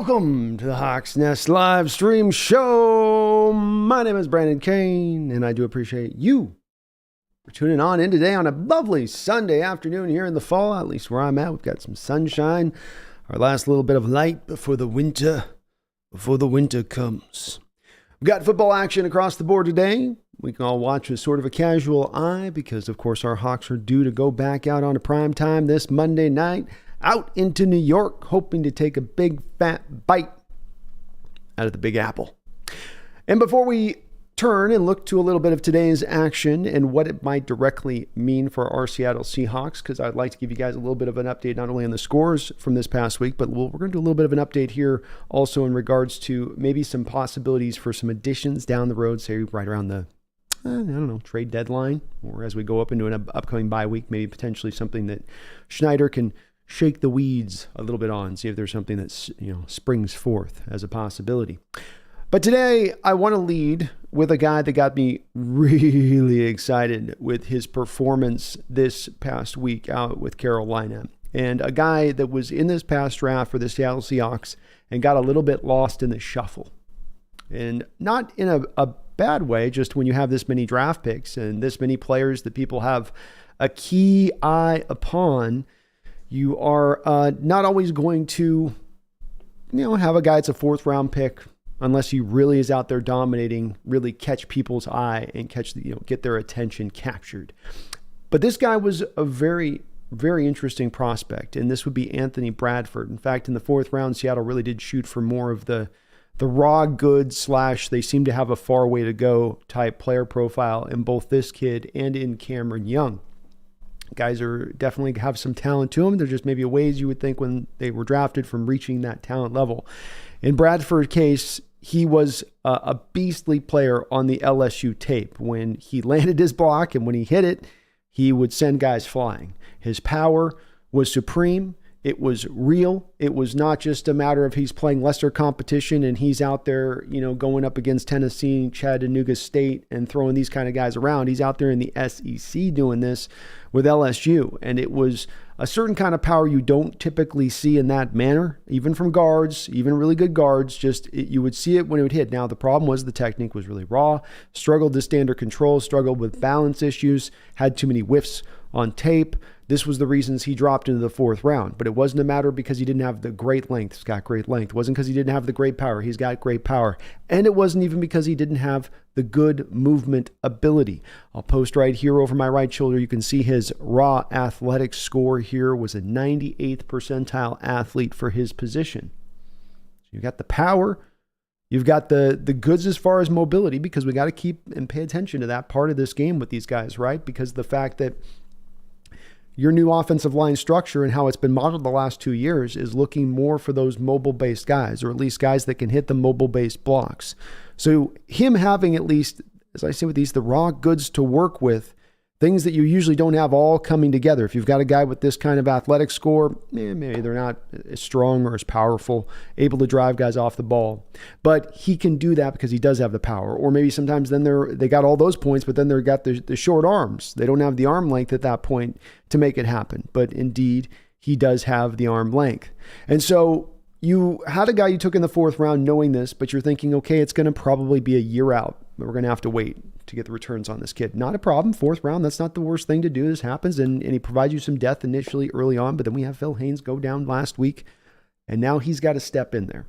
Welcome to the Hawks Nest live stream show. My name is Brandon Kane, and I do appreciate you for tuning on in today on a lovely Sunday afternoon here in the fall, at least where I'm at. We've got some sunshine, our last little bit of light before the winter comes. We've got football action across the board today. We can all watch with sort of a casual eye because, of course, our Hawks are due to go back out on a prime time this Monday night, out into New York, hoping to take a big fat bite out of the Big Apple. And before we turn and look to a little bit of today's action and what it might directly mean for our Seattle Seahawks, because I'd like to give you guys a little bit of an update, not only on the scores from this past week, but we're going to do a little bit of an update here also in regards to maybe some possibilities for some additions down the road, say right around the trade deadline, or as we go up into an upcoming bye week, maybe potentially something that Schneider can shake the weeds a little bit on, see if there's something that's, springs forth as a possibility. But today I want to lead with a guy that got me really excited with his performance this past week out with Carolina, and a guy that was in this past draft for the Seattle Seahawks and got a little bit lost in the shuffle. And not in a bad way, just when you have this many draft picks and this many players that people have a key eye upon, you are not always going to, have a guy that's a fourth round pick unless he really is out there dominating, really catch people's eye and get their attention captured. But this guy was a very, very interesting prospect, and this would be Anthony Bradford. In fact, in the fourth round, Seattle really did shoot for more of the raw goods / they seem to have a far way to go type player profile in both this kid and in Cameron Young. Guys are definitely have some talent to them. They're just maybe ways you would think when they were drafted from reaching that talent level. In Bradford's case, he was a beastly player on the LSU tape. When he landed his block and when he hit it, he would send guys flying. His power was supreme. It was real. It was not just a matter of he's playing lesser competition and he's out there, going up against Tennessee, Chattanooga State, and throwing these kind of guys around. He's out there in the SEC doing this with LSU. And it was a certain kind of power you don't typically see in that manner, even from guards, even really good guards. You would see it when it would hit. Now, the problem was the technique was really raw, struggled to stay under control, struggled with balance issues, had too many whiffs on tape. This was the reasons he dropped into the fourth round. But it wasn't a matter because he didn't have the great length. He's got great length. It wasn't because he didn't have the great power. He's got great power. And it wasn't even because he didn't have the good movement ability. I'll post right here over my right shoulder. You can see his raw athletic score here was a 98th percentile athlete for his position. So you've got the power. You've got the goods as far as mobility, because we got to keep and pay attention to that part of this game with these guys, right? Because the fact that your new offensive line structure and how it's been modeled the last 2 years is looking more for those mobile-based guys, or at least guys that can hit the mobile-based blocks. So him having at least, as I say with these, the raw goods to work with, things that you usually don't have all coming together. If you've got a guy with this kind of athletic score, maybe they're not as strong or as powerful, able to drive guys off the ball. But he can do that because he does have the power. Or maybe sometimes then they got all those points, but then they've got the short arms. They don't have the arm length at that point to make it happen. But indeed, he does have the arm length. And so you had a guy you took in the fourth round knowing this, but you're thinking, okay, it's going to probably be a year out. We're going to have to wait to get the returns on this kid. Not a problem. Fourth round, that's not the worst thing to do. This happens, and he provides you some depth initially early on, but then we have Phil Haynes go down last week, and now he's got to step in there.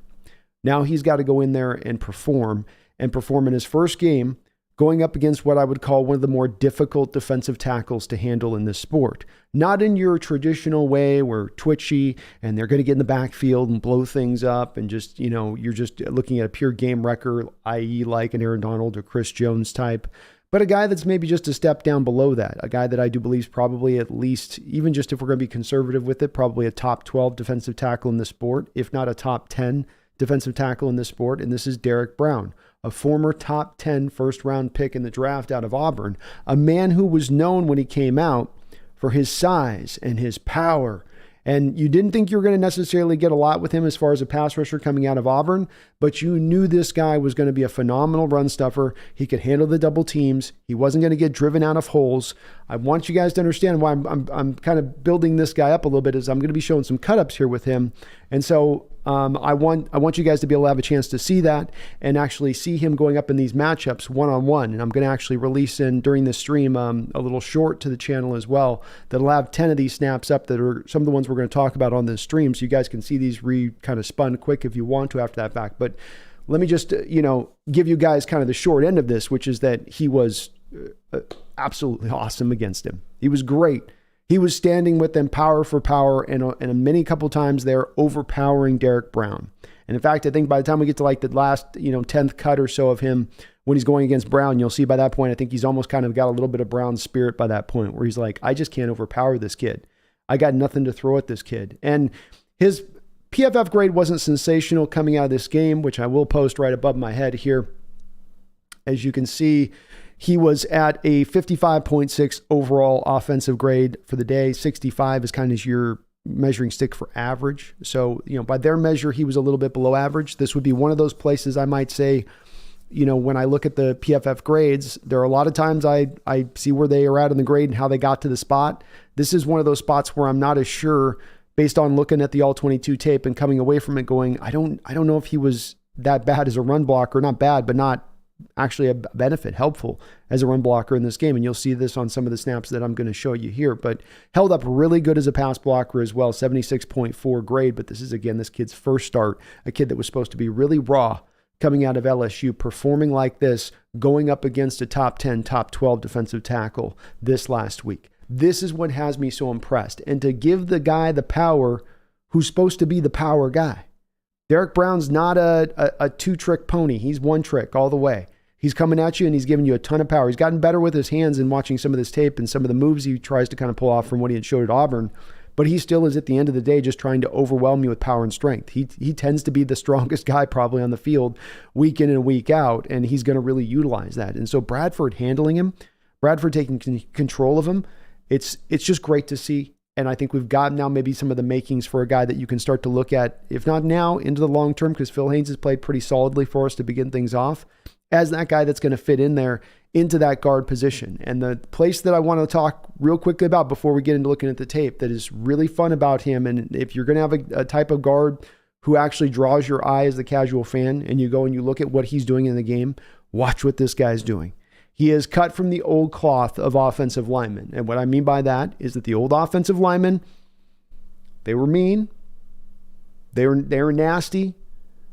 Now he's got to go in there and perform in his first game, going up against what I would call one of the more difficult defensive tackles to handle in this sport. Not in your traditional way where twitchy and they're going to get in the backfield and blow things up and just, you're just looking at a pure game wrecker, i.e. like an Aaron Donald or Chris Jones type. But a guy that's maybe just a step down below that. A guy that I do believe is probably at least, even just if we're going to be conservative with it, probably a top 12 defensive tackle in the sport, if not a top 10 defensive tackle in the sport. And this is Derrick Brown, a former top 10 first-round pick in the draft out of Auburn, a man who was known when he came out for his size and his power. And you didn't think you were going to necessarily get a lot with him as far as a pass rusher coming out of Auburn, but you knew this guy was going to be a phenomenal run stuffer. He could handle the double teams. He wasn't going to get driven out of holes. I want you guys to understand why I'm kind of building this guy up a little bit, is I'm going to be showing some cut-ups here with him. And so I want you guys to be able to have a chance to see that and actually see him going up in these matchups one-on-one. And I'm going to actually release in during the stream a little short to the channel as well that'll have 10 of these snaps up that are some of the ones we're going to talk about on this stream. So you guys can see these kind of spun quick if you want to after that fact. But let me just, give you guys kind of the short end of this, which is that he was absolutely awesome against him. He was great. He was standing with them power for power, and a many couple times they're overpowering Derrick Brown. And in fact, I think by the time we get to like the last, 10th cut or so of him when he's going against Brown, you'll see by that point, I think he's almost kind of got a little bit of Brown spirit by that point where he's like, I just can't overpower this kid. I got nothing to throw at this kid. And his PFF grade wasn't sensational coming out of this game, which I will post right above my head here. As you can see, he was at a 55.6 overall offensive grade for the day. 65 is kind of your measuring stick for average. So, by their measure, he was a little bit below average. This would be one of those places I might say, when I look at the PFF grades, there are a lot of times I see where they are at in the grade and how they got to the spot. This is one of those spots where I'm not as sure based on looking at the all 22 tape and coming away from it going, I don't know if he was that bad as a run blocker. Not bad, but not actually a benefit, helpful as a run blocker in this game. And you'll see this on some of the snaps that I'm going to show you here, but held up really good as a pass blocker as well, 76.4 grade. But this is, again, this kid's first start, a kid that was supposed to be really raw coming out of LSU, performing like this, going up against a top 10, top 12 defensive tackle this last week. This is what has me so impressed. And to give the guy the power who's supposed to be the power guy. Derrick Brown's not a two-trick pony. He's one trick all the way. He's coming at you and he's giving you a ton of power. He's gotten better with his hands in watching some of this tape and some of the moves he tries to kind of pull off from what he had showed at Auburn. But he still is, at the end of the day, just trying to overwhelm you with power and strength. He tends to be the strongest guy probably on the field week in and week out, and he's going to really utilize that. And so Bradford handling him, Bradford taking control of him, it's just great to see. And I think we've got now maybe some of the makings for a guy that you can start to look at, if not now, into the long term, because Phil Haynes has played pretty solidly for us to begin things off, as that guy that's going to fit in there into that guard position. And the place that I want to talk real quickly about before we get into looking at the tape that is really fun about him, and if you're going to have a type of guard who actually draws your eye as the casual fan, and you go and you look at what he's doing in the game, watch what this guy's doing. He is cut from the old cloth of offensive linemen. And what I mean by that is that the old offensive linemen, they were mean. They were nasty.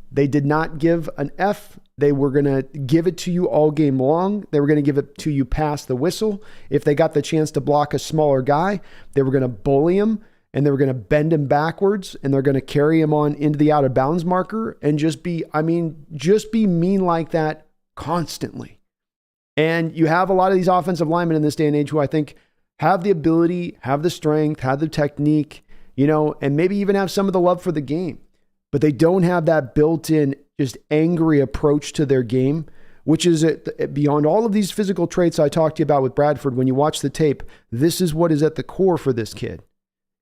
They did not give an F. They were going to give it to you all game long. They were going to give it to you past the whistle. If they got the chance to block a smaller guy, they were going to bully him, and they were going to bend him backwards, and they're going to carry him on into the out of bounds marker and just be mean like that constantly. And you have a lot of these offensive linemen in this day and age who I think have the ability, have the strength, have the technique, and maybe even have some of the love for the game. But they don't have that built-in, just angry approach to their game, which is beyond all of these physical traits I talked to you about with Bradford. When you watch the tape, this is what is at the core for this kid.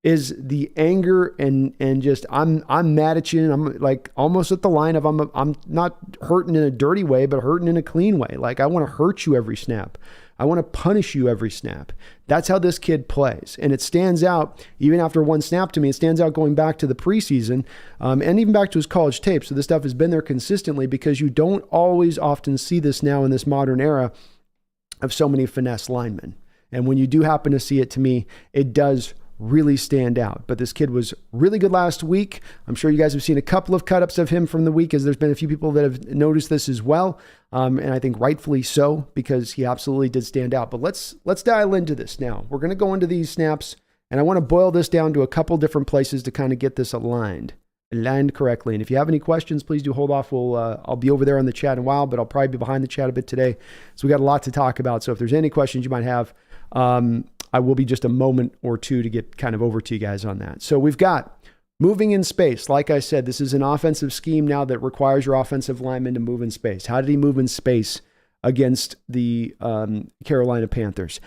Is the anger and just I'm mad at you, and I'm like almost at the line of I'm not hurting in a dirty way, but hurting in a clean way. Like I want to hurt you every snap. I want to punish you every snap. That's how this kid plays, and it stands out even after one snap to me. It stands out going back to the preseason and even back to his college tape. So this stuff has been there consistently because you don't always often see this now in this modern era of so many finesse linemen. And when you do happen to see it, to me, it does really stand out. But this kid was really good last week. I'm sure you guys have seen a couple of cut-ups of him from the week, as there's been a few people that have noticed this as well. And I think rightfully so, because he absolutely did stand out. But let's dial into this now. We're going to go into these snaps, and I want to boil this down to a couple different places to kind of get this aligned correctly. And if you have any questions, please do hold off. I'll be over there on the chat in a while, but I'll probably be behind the chat a bit today. So we got a lot to talk about. So if there's any questions you might have, I will be just a moment or two to get kind of over to you guys on that. So we've got moving in space. Like I said, this is an offensive scheme now that requires your offensive lineman to move in space. How did he move in space against the Carolina Panthers?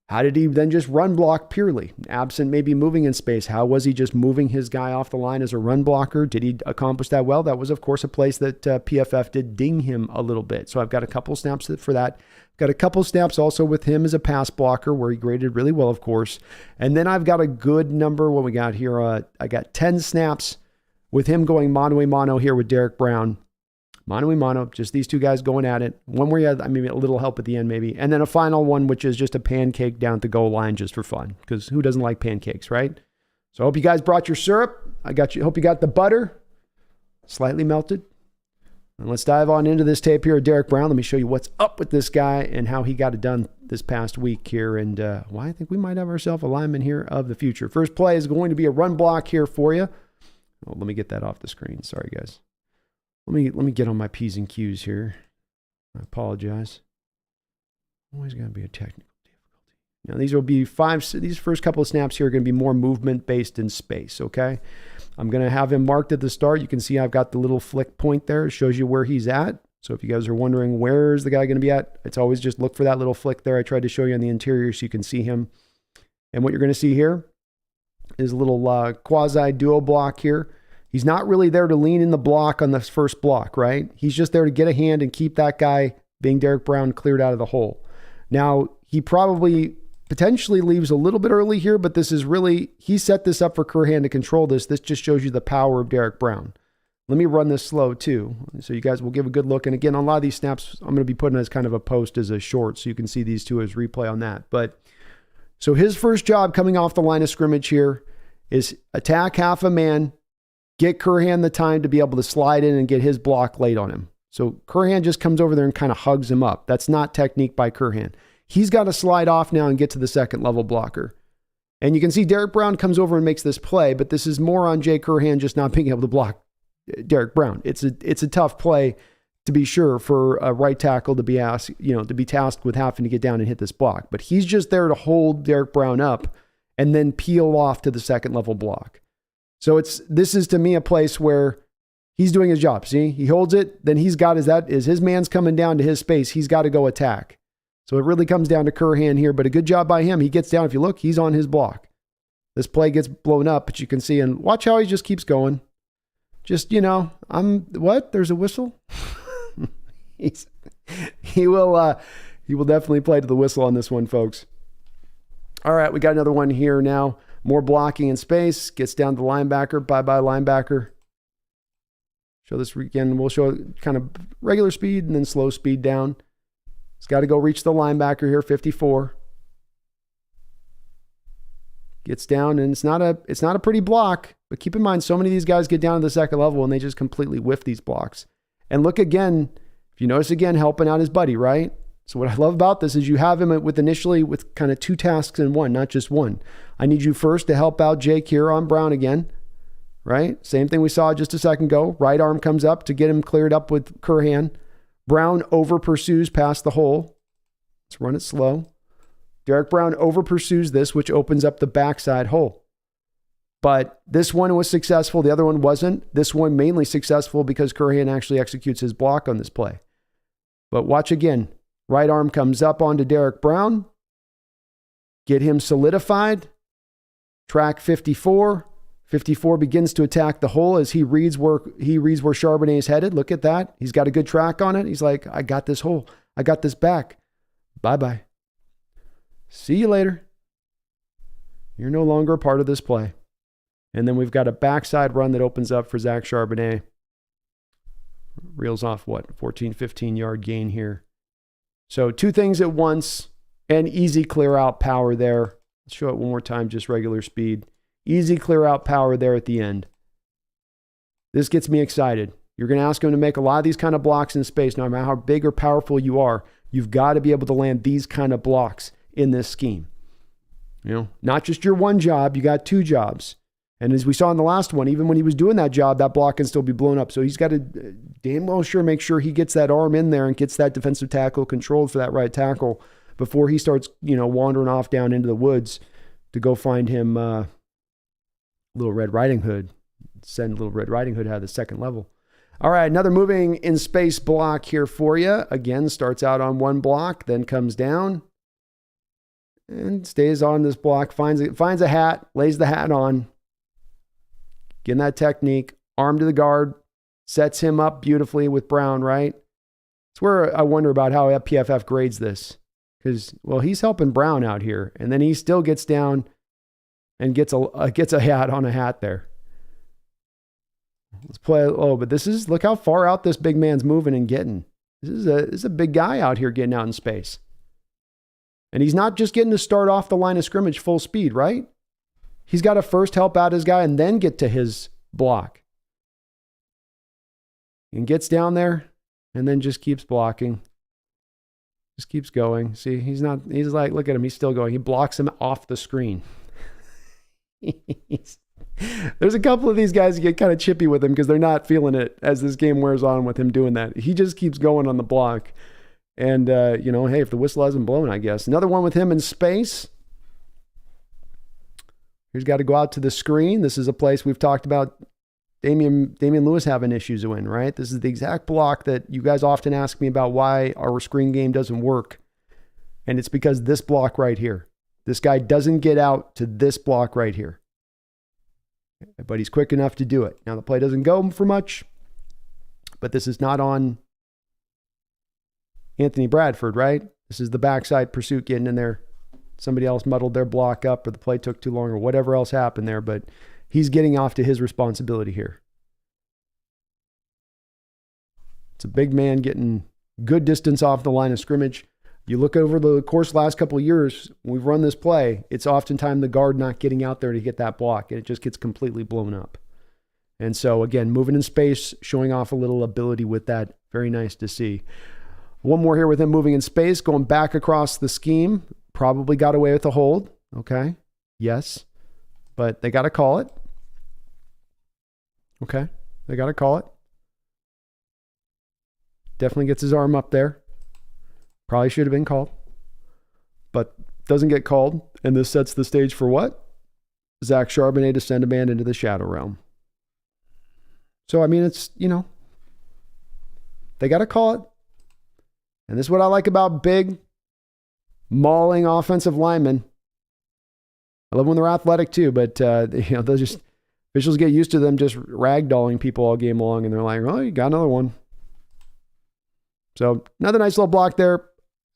How did he then just run block purely, absent maybe moving in space? How was he just moving his guy off the line as a run blocker? Did he accomplish that well? That was, of course, a place that PFF did ding him a little bit. So I've got a couple snaps for that. Got a couple snaps also with him as a pass blocker where he graded really well, of course. And then I've got a good number. What we got here, I got 10 snaps with him going mano-a-mano here with Derrick Brown. Mano-a-mano, just these two guys going at it. One where you had, a little help at the end maybe. And then a final one, which is just a pancake down at the goal line just for fun. Because who doesn't like pancakes, right? So I hope you guys brought your syrup. Hope you got the butter. Slightly melted. And let's dive on into this tape here of Derrick Brown. Let me show you what's up with this guy and how he got it done this past week here. And why I think we might have ourselves a lineman here of the future. First play is going to be a run block here for you. Oh, let me get that off the screen. Sorry, guys. Let me get on my P's and Q's here. I apologize. Always got to be a technical difficulty. Now, these first couple of snaps here are going to be more movement based in space, okay? I'm going to have him marked at the start. You can see I've got the little flick point there. It shows you where he's at. So if you guys are wondering where's the guy going to be at, it's always just look for that little flick there. I tried to show you on the interior so you can see him. And what you're going to see here is a little quasi-duo block here. He's not really there to lean in the block on this first block, right? He's just there to get a hand and keep that guy, being Derrick Brown, cleared out of the hole. Now, he probably potentially leaves a little bit early here, but this is really, he set this up for Curhan to control this. This just shows you the power of Derrick Brown. Let me run this slow too, so you guys will give a good look. And again, on a lot of these snaps, I'm going to be putting as kind of a post as a short, so you can see these two as replay on that. But so his first job coming off the line of scrimmage here is attack half a man, get Curhan the time to be able to slide in and get his block laid on him. So Curhan just comes over there and kind of hugs him up. That's not technique by Curhan. He's got to slide off now and get to the second level blocker. And you can see Derrick Brown comes over and makes this play, but this is more on Jay Curhan just not being able to block Derrick Brown. It's a tough play to be sure for a right tackle to be asked, to be tasked with having to get down and hit this block. But he's just there to hold Derrick Brown up and then peel off to the second level block. So this is to me a place where he's doing his job. See, he holds it, then he's got his man's coming down to his space. He's got to go attack. So it really comes down to Curhan here, but a good job by him. He gets down. If you look, he's on his block. This play gets blown up, but you can see, and watch how he just keeps going. Just, there's a whistle. He will definitely play to the whistle on this one, folks. All right, we got another one here now. More blocking in space. Gets down to the linebacker. Bye-bye, linebacker. Show this again. We'll show kind of regular speed and then slow speed down. He's got to go reach the linebacker here, 54. Gets down, and it's not a pretty block, but keep in mind, so many of these guys get down to the second level and they just completely whiff these blocks. And look again, if you notice again, helping out his buddy, right? So what I love about this is you have him with kind of two tasks in one, not just one. I need you first to help out Jake here on Brown again, right? Same thing we saw just a second ago. Right arm comes up to get him cleared up with Curhan. Brown over pursues past the hole. Let's run it slow. Derrick Brown over pursues this, which opens up the backside hole. But this one was successful. The other one wasn't. This one mainly successful because Curhan actually executes his block on this play. But watch again. Right arm comes up onto Derrick Brown. Get him solidified. Track 54. 54 begins to attack the hole as he reads where Charbonnet is headed. Look at that. He's got a good track on it. He's like, I got this hole. I got this back. Bye-bye. See you later. You're no longer a part of this play. And then we've got a backside run that opens up for Zach Charbonnet. Reels off 14, 15 yard gain here. So two things at once and easy clear out power there. Let's show it one more time, just regular speed. Easy clear out power there at the end. This gets me excited. You're going to ask him to make a lot of these kind of blocks in space. No matter how big or powerful you are, you've got to be able to land these kind of blocks in this scheme. Not just your one job, you got two jobs. And as we saw in the last one, even when he was doing that job, that block can still be blown up. So he's got to damn well sure make sure he gets that arm in there and gets that defensive tackle controlled for that right tackle before he starts, wandering off down into the woods to go find him Little Red Riding Hood. Send Little Red Riding Hood out of the second level. All right, another moving in space block here for you. Again, starts out on one block, then comes down and stays on this block, finds a hat, lays the hat on. Getting that technique, arm to the guard, sets him up beautifully with Brown, right? It's where I wonder about how PFF grades this. Because, he's helping Brown out here, and then he still gets down and gets a hat on a hat there. Let's play. Oh, but look how far out this big man's moving and getting. This is a big guy out here getting out in space. And he's not just getting to start off the line of scrimmage full speed, right? He's got to first help out his guy and then get to his block. And gets down there and then just keeps blocking. Just keeps going. See, he's like, look at him. He's still going. He blocks him off the screen. There's a couple of these guys that get kind of chippy with him because they're not feeling it as this game wears on with him doing that. He just keeps going on the block. And, hey, if the whistle hasn't blown, I guess. Another one with him in space. He's got to go out to the screen. This is a place we've talked about Damian Lewis having issues in, right? This is the exact block that you guys often ask me about why our screen game doesn't work. And it's because this block right here. This guy doesn't get out to this block right here. But he's quick enough to do it. Now the play doesn't go for much, but this is not on Anthony Bradford, right? This is the backside pursuit getting in there. Somebody else muddled their block up or the play took too long or whatever else happened there, but he's getting off to his responsibility here. It's a big man getting good distance off the line of scrimmage. You look over the course last couple of years, we've run this play, it's oftentimes the guard not getting out there to get that block, and it just gets completely blown up. And so, again, moving in space, showing off a little ability with that. Very nice to see. One more here with him moving in space, going back across the scheme. Probably got away with a hold. Okay. Yes. But they got to call it. Okay. They got to call it. Definitely gets his arm up there. Probably should have been called. But doesn't get called. And this sets the stage for what? Zach Charbonnet to send a man into the shadow realm. So, I mean, it's, they got to call it. And this is what I like about big, mauling offensive linemen. I love when they're athletic too, but they'll just, officials get used to them just ragdolling people all game long, and they're like, oh, you got another one. So another nice little block there,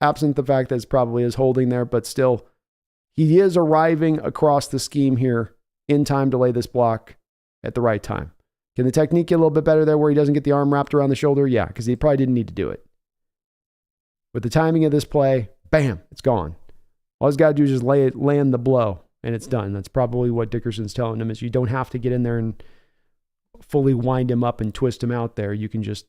absent the fact that it's probably his holding there, but still, he is arriving across the scheme here in time to lay this block at the right time. Can the technique get a little bit better there where he doesn't get the arm wrapped around the shoulder? Yeah, because he probably didn't need to do it. With the timing of this play, bam, it's gone. All he's got to do is just land the blow, and it's done. That's probably what Dickerson's telling him, is you don't have to get in there and fully wind him up and twist him out there. You can just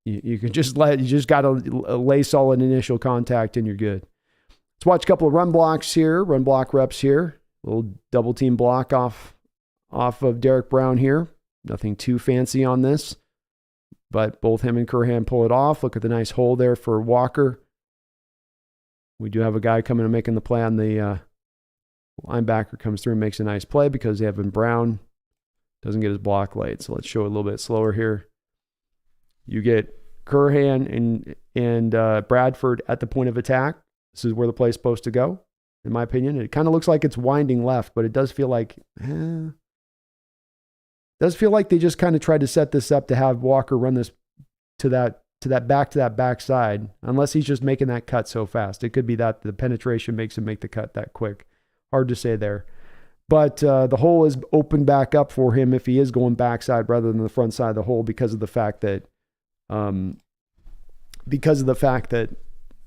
got to lay solid initial contact, and you're good. Let's watch a couple of run blocks here, run block reps here. A little double team block off of Derrick Brown here. Nothing too fancy on this, but both him and Curhan pull it off. Look at the nice hole there for Walker. We do have a guy coming and making the play on the linebacker, comes through and makes a nice play because Evan Brown doesn't get his block late. So let's show it a little bit slower here. You get Curhan and Bradford at the point of attack. This is where the play is supposed to go, in my opinion. It kind of looks like it's winding left, but it does feel like they just kind of tried to set this up to have Walker run this to that backside, unless he's just making that cut so fast. It could be that the penetration makes him make the cut that quick. Hard to say there. But the hole is open back up for him if he is going backside rather than the front side of the hole because of the fact that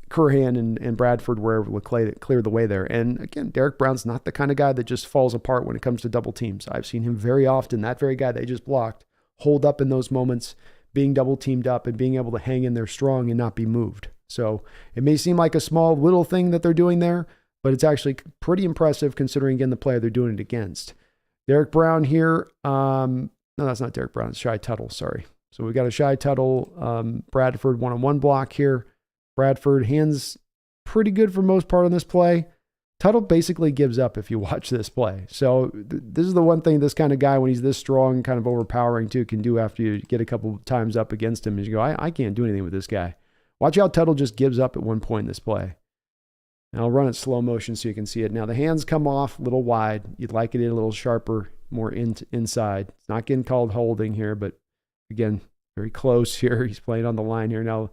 Curhan and Bradford were able to clear the way there. And again, Derrick Brown's not the kind of guy that just falls apart when it comes to double teams. I've seen him very often, that very guy they just blocked, hold up in those moments, being double teamed up and being able to hang in there strong and not be moved. So it may seem like a small little thing that they're doing there, but it's actually pretty impressive considering, again, the player they're doing it against. Derrick Brown here. No, that's not Derrick Brown. It's Shy Tuttle. Sorry. So we got a Shy Tuttle, Bradford one-on-one block here. Bradford hands pretty good for most part on this play. Tuttle basically gives up if you watch this play. So this is the one thing this kind of guy, when he's this strong, kind of overpowering too, can do after you get a couple times up against him is you go, I can't do anything with this guy. Watch how Tuttle just gives up at one point in this play. And I'll run it slow motion so you can see it. Now the hands come off a little wide. You'd like it a little sharper, more inside. It's not getting called holding here, but again, very close here. He's playing on the line here. Now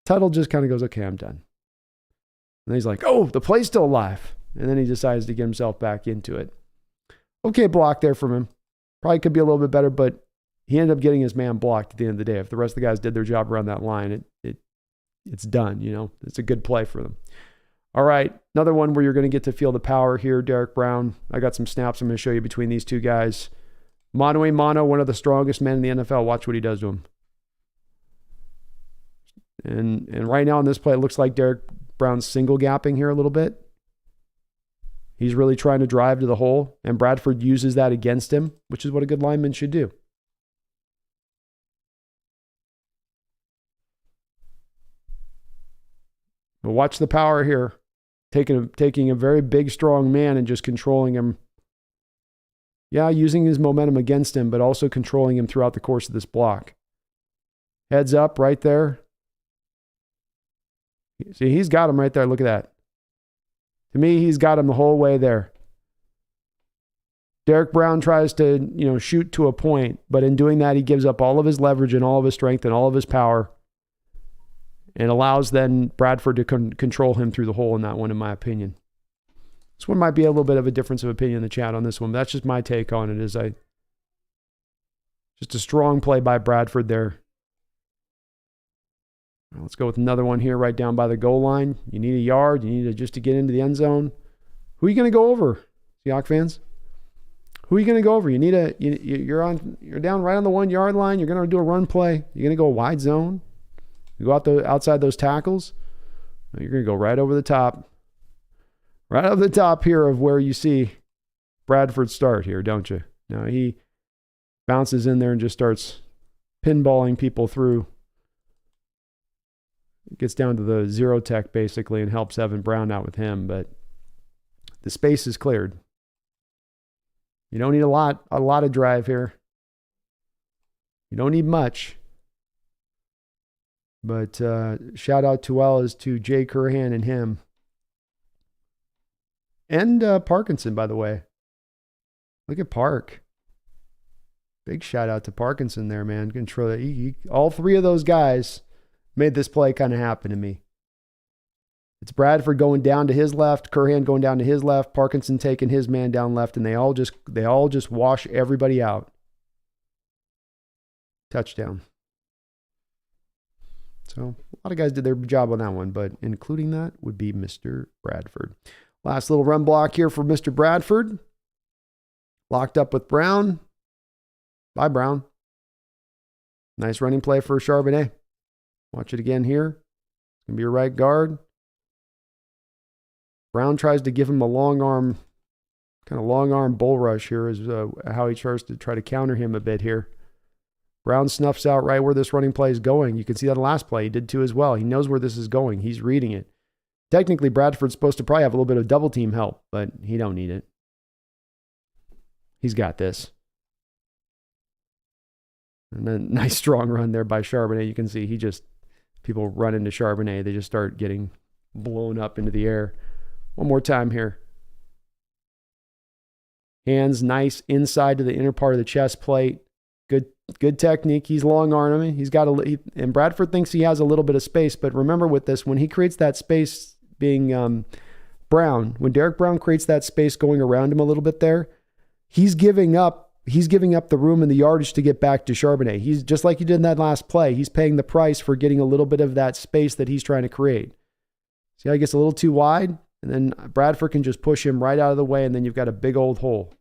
Tuttle just kind of goes, okay, I'm done. And then he's like, oh, the play's still alive. And then he decides to get himself back into it. Okay block there from him. Probably could be a little bit better, but he ended up getting his man blocked at the end of the day. If the rest of the guys did their job around that line, it's done. It's a good play for them. All right, another one where you're going to get to feel the power here. Derrick Brown. I got some snaps I'm going to show you between these two guys. Mano a mano, one of the strongest men in the NFL. Watch what he does to him. And right now in this play, it looks like Derrick Brown's single gapping here a little bit. He's really trying to drive to the hole, and Bradford uses that against him, which is what a good lineman should do. But watch the power here. Taking a very big, strong man and just controlling him. Yeah, using his momentum against him, but also controlling him throughout the course of this block. Heads up right there. See, he's got him right there. Look at that. To me, he's got him the whole way there. Derrick Brown tries to, shoot to a point, but in doing that, he gives up all of his leverage and all of his strength and all of his power, and allows then Bradford to control him through the hole in that one, in my opinion. This one might be a little bit of a difference of opinion in the chat on this one, but that's just my take on it. Just a strong play by Bradford there. Let's go with another one here right down by the goal line. You need a yard. You need just to get into the end zone. Who are you going to go over, Seahawks fans? Who are you going to go over? You're down right on the 1 yard line. You're going to do a run play. You're going to go wide zone. You go outside those tackles. You're going to go right over the top. Right over the top here of where you see Bradford start here, don't you? Now he bounces in there and just starts pinballing people through. Gets down to the zero tech basically and helps Evan Brown out with him, but the space is cleared. You don't need a lot of drive here. You don't need much. But shout out to Jay Curhan and him. And Parkinson, by the way. Look at Park. Big shout out to Parkinson there, man. Control. All three of those guys made this play kind of happen to me. It's Bradford going down to his left, Curhan going down to his left, Parkinson taking his man down left, and they all just wash everybody out. Touchdown. So a lot of guys did their job on that one, but including that would be Mr. Bradford. Last little run block here for Mr. Bradford. Locked up with Brown. Bye, Brown. Nice running play for Charbonnet. Watch it again here. It's going to be your right guard. Brown tries to give him a long arm bull rush here is how he tries to try to counter him a bit here. Brown snuffs out right where this running play is going. You can see that last play. He did too as well. He knows where this is going. He's reading it. Technically, Bradford's supposed to probably have a little bit of double team help, but he don't need it. He's got this. And then nice strong run there by Charbonnet. You can see people run into Charbonnet. They just start getting blown up into the air. One more time here. Hands nice inside to the inner part of the chest plate. Good technique. He's long arming. And Bradford thinks he has a little bit of space, but remember with this, when he creates that space being Brown, when Derrick Brown creates that space going around him a little bit there, he's giving up the room and the yardage to get back to Charbonnet. He's just like you did in that last play. He's paying the price for getting a little bit of that space that he's trying to create. See how he gets a little too wide? And then Bradford can just push him right out of the way, and then you've got a big old hole.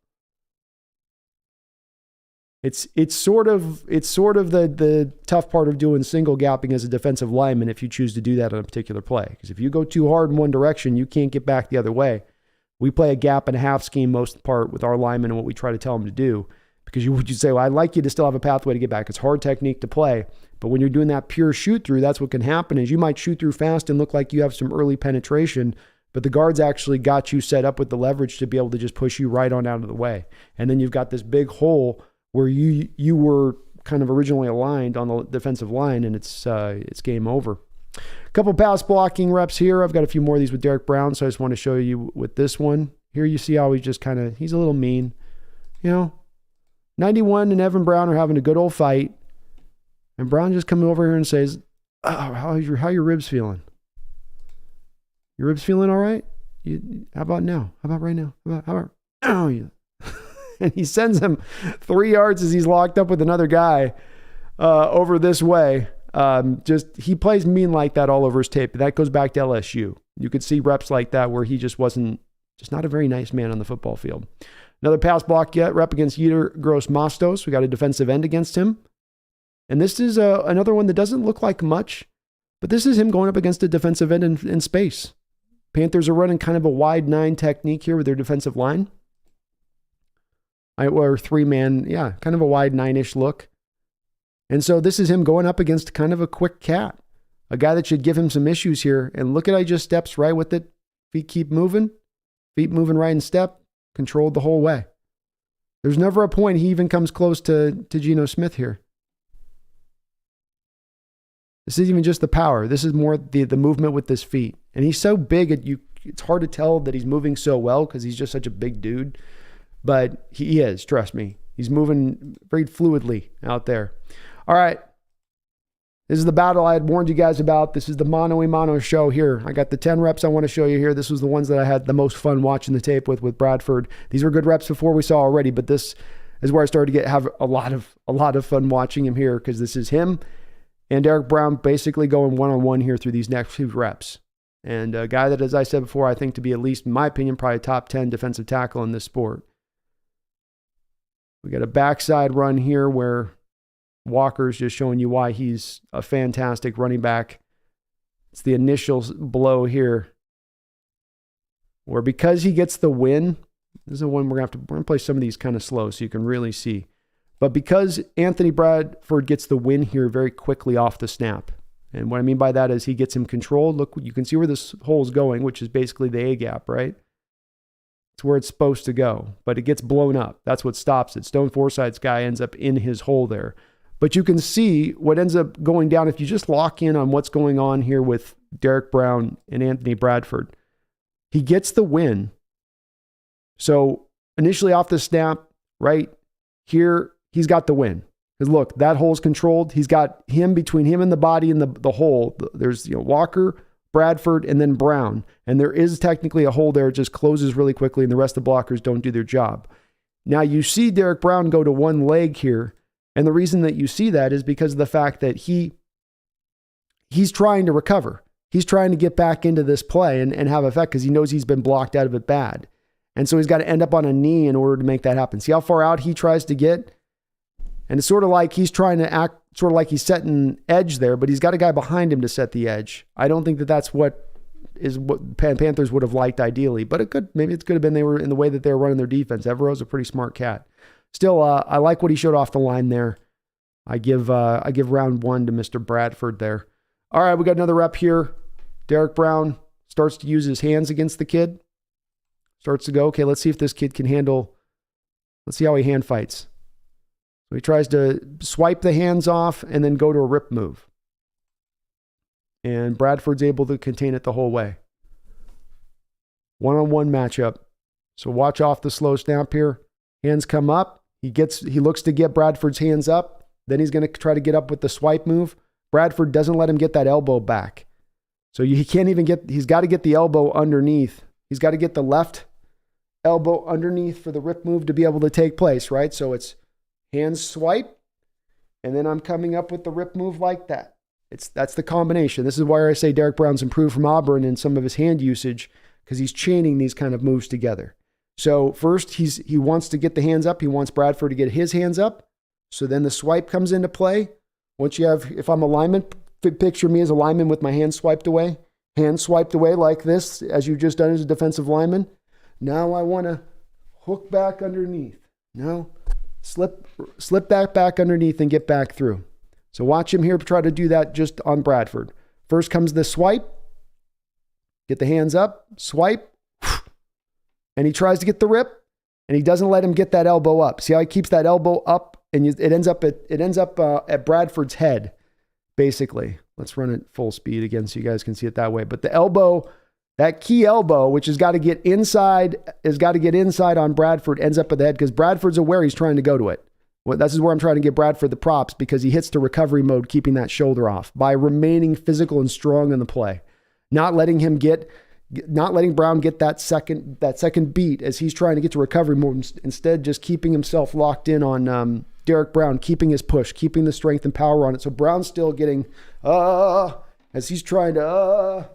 It's sort of the tough part of doing single gapping as a defensive lineman if you choose to do that on a particular play. Because if you go too hard in one direction, you can't get back the other way. We play a gap and a half scheme most of the part with our linemen and what we try to tell them to do. Because you say, well, I'd like you to still have a pathway to get back. It's hard technique to play. But when you're doing that pure shoot through, that's what can happen is you might shoot through fast and look like you have some early penetration, but the guards actually got you set up with the leverage to be able to just push you right on out of the way. And then you've got this big hole where you were kind of originally aligned on the defensive line, and it's game over. A couple pass blocking reps here. I've got a few more of these with Derrick Brown, so I just want to show you with this one. Here you see how he's a little mean. 91 and Evan Brown are having a good old fight, and Brown just comes over here and says, "Oh, how your ribs feeling? Your ribs feeling all right? How about now? How about right now? How about oh yeah." and he sends him 3 yards as he's locked up with another guy over this way. He plays mean like that all over his tape. That goes back to LSU. You could see reps like that where he just wasn't, just not a very nice man on the football field. Another pass block rep against Yetur Gross-Mastos. We got a defensive end against him. And this is another one that doesn't look like much, but this is him going up against a defensive end in space. Panthers are running kind of a wide 9 technique here with their defensive line. Or 3-man, kind of a wide 9-ish look. And so this is him going up against kind of a quick cat, a guy that should give him some issues here. And look at, I just steps right with it. Feet moving right in step, controlled the whole way. There's never a point he even comes close to Geno Smith here. This isn't even just the power. This is more the movement with his feet. And he's so big, it's hard to tell that he's moving so well because he's just such a big dude. But he is, trust me. He's moving very fluidly out there. All right. This is the battle I had warned you guys about. This is the mano-a-mano show here. I got the 10 reps I want to show you here. This was the ones that I had the most fun watching the tape with Bradford. These were good reps before we saw already, but this is where I started to have a lot of fun watching him here because this is him and Derrick Brown basically going one-on-one here through these next 2 reps. And a guy that, as I said before, I think to be at least, in my opinion, probably a top 10 defensive tackle in this sport. We got a backside run here where Walker's just showing you why he's a fantastic running back. It's the initial blow here where because he gets the win, this is the one we're going to play some of these kind of slow so you can really see. But because Anthony Bradford gets the win here very quickly off the snap. And what I mean by that is he gets him controlled. Look, you can see where this hole is going, which is basically the A gap, right? It's where it's supposed to go, but it gets blown up. That's what stops it. Stone Forsythe's guy ends up in his hole there. But you can see what ends up going down if you just lock in on what's going on here with Derrick Brown and Anthony Bradford. He gets the win. So initially off the snap, right here, he's got the win. Because look, that hole's controlled. He's got him between him and the body and the hole. There's Walker, Bradford, and then Brown. And there is technically a hole there. It just closes really quickly, and the rest of the blockers don't do their job. Now you see Derrick Brown go to one leg here. And the reason that you see that is because of the fact that he's trying to recover. He's trying to get back into this play and have effect because he knows he's been blocked out of it bad. And so he's got to end up on a knee in order to make that happen. See how far out he tries to get? And it's sort of like he's trying to act sort of like he's setting edge there, but he's got a guy behind him to set the edge. I don't think that's what Panthers would have liked ideally, but maybe it could have been they were in the way that they were running their defense. Evero's a pretty smart cat. Still, I like what he showed off the line there. I give round 1 to Mr. Bradford there. All right, we got another rep here. Derrick Brown starts to use his hands against the kid. Starts to go, okay, let's see if this kid can handle, let's see how he hand fights. So he tries to swipe the hands off and then go to a rip move. And Bradford's able to contain it the whole way. One-on-one matchup. So watch off the slow snap here. Hands come up. He looks to get Bradford's hands up. Then he's going to try to get up with the swipe move. Bradford doesn't let him get that elbow back. So he can't even he's got to get the elbow underneath. He's got to get the left elbow underneath for the rip move to be able to take place, right? So it's hands swipe, and then I'm coming up with the rip move like that. That's the combination. This is why I say Derrick Brown's improved from Auburn in some of his hand usage because he's chaining these kind of moves together. So first, he wants to get the hands up. He wants Bradford to get his hands up. So then the swipe comes into play. Once you have, if I'm a lineman, picture me as a lineman with my hands swiped away like this, as you've just done as a defensive lineman. Now I want to hook back underneath. No, slip that back underneath and get back through. So watch him here try to do that just on Bradford. First comes the swipe. Get the hands up, swipe. And he tries to get the rip, and he doesn't let him get that elbow up. See how he keeps that elbow up, and it ends up at Bradford's head, basically. Let's run it full speed again so you guys can see it that way. But the elbow, that key elbow, which has got to get inside on Bradford, ends up at the head because Bradford's aware he's trying to go to it. Well, this is where I'm trying to give Bradford the props because he hits the recovery mode, keeping that shoulder off by remaining physical and strong in the play, not letting him get not letting Brown get that second beat as he's trying to get to recovery mode. Instead, just keeping himself locked in on Derrick Brown, keeping his push, keeping the strength and power on it. So Brown's still getting, as he's trying to,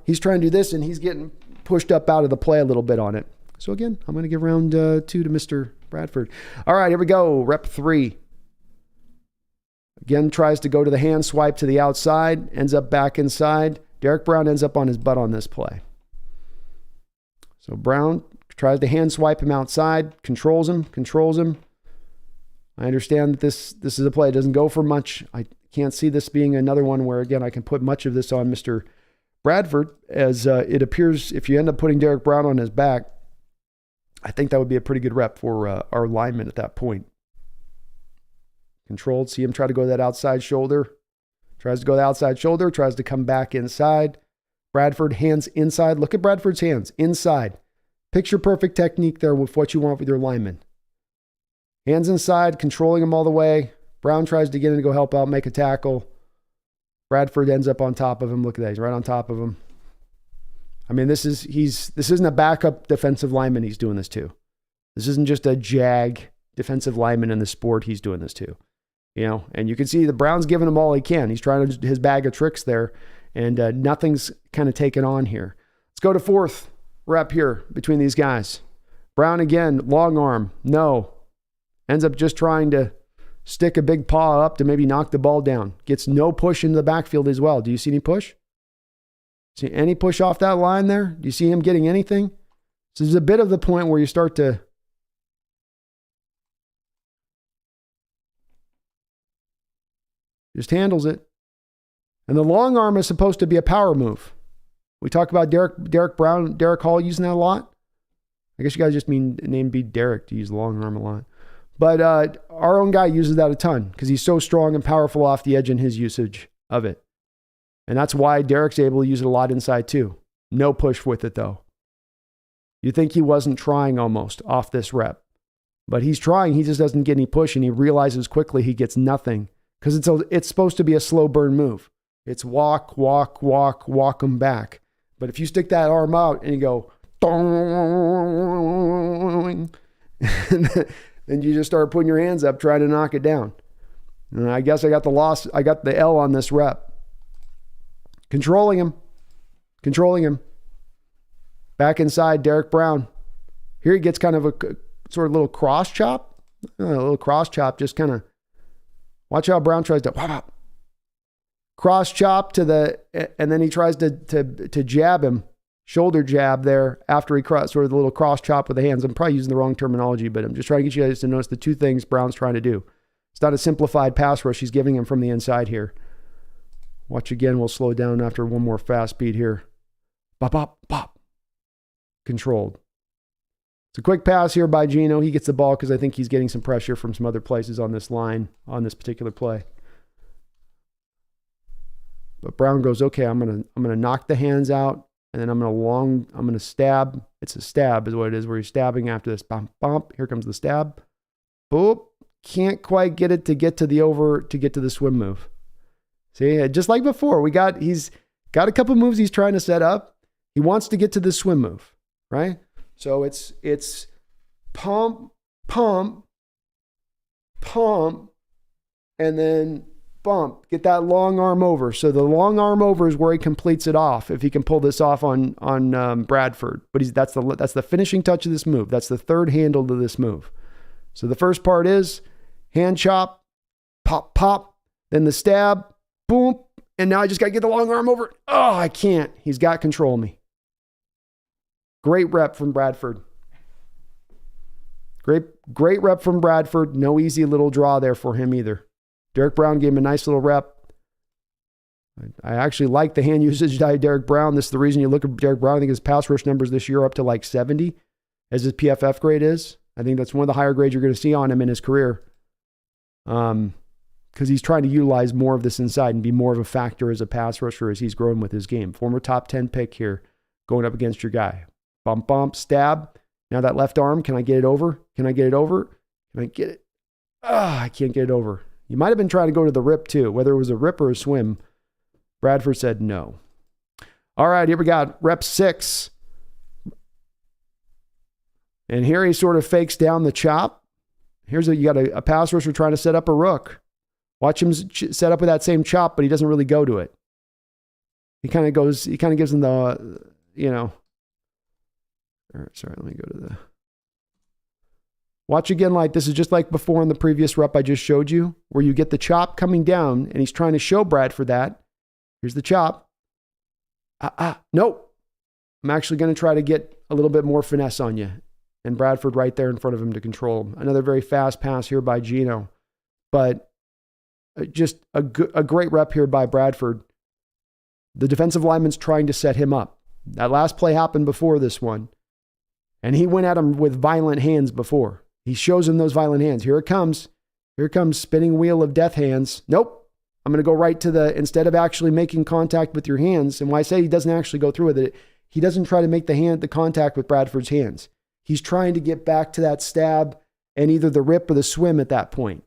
he's trying to do this and he's getting pushed up out of the play a little bit on it. So again, I'm going to give round 2 to Mr. Bradford. All right, here we go. Rep 3. Again, tries to go to the hand swipe to the outside, ends up back inside. Derrick Brown ends up on his butt on this play. So Brown tries to hand swipe him outside, controls him. I understand that this is a play. It doesn't go for much. I can't see this being another one where, again, I can put much of this on Mr. Bradford, as it appears if you end up putting Derrick Brown on his back, I think that would be a pretty good rep for our lineman at that point. Controlled. See him try to go to that outside shoulder. Tries to go to the outside shoulder. Tries to come back inside. Bradford, hands inside. Look at Bradford's hands. Inside. Picture perfect technique there with what you want with your lineman. Hands inside, controlling him all the way. Brown tries to get in to go help out, make a tackle. Bradford ends up on top of him. Look at that. He's right on top of him. I mean, this isn't a backup defensive lineman he's doing this to. This isn't just a jag defensive lineman in the sport he's doing this to. And you can see the Brown's giving him all he can. He's trying to his bag of tricks there, and nothing's kind of taken on here. Let's go to 4th rep here between these guys. Brown again, long arm, no. Ends up just trying to stick a big paw up to maybe knock the ball down. Gets no push into the backfield as well. Do you see any push? See any push off that line there? Do you see him getting anything? This is a bit of the point where you start to just handles it. And the long arm is supposed to be a power move. We talk about Derrick Brown, Derrick Hall using that a lot. I guess you guys just named be Derrick to use the long arm a lot. But our own guy uses that a ton because he's so strong and powerful off the edge in his usage of it. And that's why Derrick's able to use it a lot inside too. No push with it though. You think he wasn't trying almost off this rep. But he's trying, he just doesn't get any push, and he realizes quickly he gets nothing. Because it's supposed to be a slow burn move. It's walk them back. But if you stick that arm out and you go, then you just start putting your hands up trying to knock it down. And I guess I got the L on this rep. Controlling him. Back inside, Derrick Brown. Here he gets kind of a sort of little cross chop. Just kind of. Watch how Brown tries to cross chop and then he tries to jab him, shoulder jab there after he sort of the little cross chop with the hands. I'm probably using the wrong terminology, but I'm just trying to get you guys to notice the two things Brown's trying to do. It's not a simplified pass rush he's giving him from the inside here. Watch again. We'll slow down after one more fast beat here. Bop, bop, bop. Controlled. It's a quick pass here by Gino. He gets the ball because I think he's getting some pressure from some other places on this line, on this particular play. But Brown goes, okay, I'm gonna knock the hands out, and then I'm gonna stab. It's a stab is what it is, where you're stabbing after this. Bump, bump. Here comes the stab. Boop. Can't quite get it to get to the swim move. See, just like before, he's got a couple moves he's trying to set up. He wants to get to the swim move, right? So it's pump, pump, pump, and then bump. Get that long arm over. So the long arm over is where he completes it off. If he can pull this off on Bradford, but that's the finishing touch of this move. That's the third handle to this move. So the first part is hand chop, pop, pop, then the stab, boom, and now I just got to get the long arm over. Oh, I can't. He's got control of me. Great rep from Bradford. Great rep from Bradford. No easy little draw there for him either. Derrick Brown gave him a nice little rep. I actually like the hand usage by Derrick Brown. This is the reason you look at Derrick Brown. I think his pass rush numbers this year are up to like 70, as his PFF grade is. I think that's one of the higher grades you're going to see on him in his career. Because he's trying to utilize more of this inside and be more of a factor as a pass rusher as he's growing with his game. Former top 10 pick here going up against your guy. Bump, bump, stab. Now that left arm, can I get it over? Can I get it over? Can I get it? I can't get it over. You might have been trying to go to the rip too, whether it was a rip or a swim. Bradford said no. All right, here we got rep 6. And here he sort of fakes down the chop. You got a pass rusher trying to set up a rook. Watch him set up with that same chop, but he doesn't really go to it. He kind of gives him the, sorry, let me go to the. Watch again, like this is just like before in the previous rep I just showed you, where you get the chop coming down and he's trying to show Bradford that. Here's the chop. Nope. I'm actually going to try to get a little bit more finesse on you. And Bradford right there in front of him to control him. Another very fast pass here by Gino. But just a great rep here by Bradford. The defensive lineman's trying to set him up. That last play happened before this one. And he went at him with violent hands before. He shows him those violent hands. Here it comes. Here comes spinning wheel of death hands. Nope. I'm going to go right to instead of actually making contact with your hands. And when I say he doesn't actually go through with it, he doesn't try to make the contact with Bradford's hands. He's trying to get back to that stab and either the rip or the swim at that point.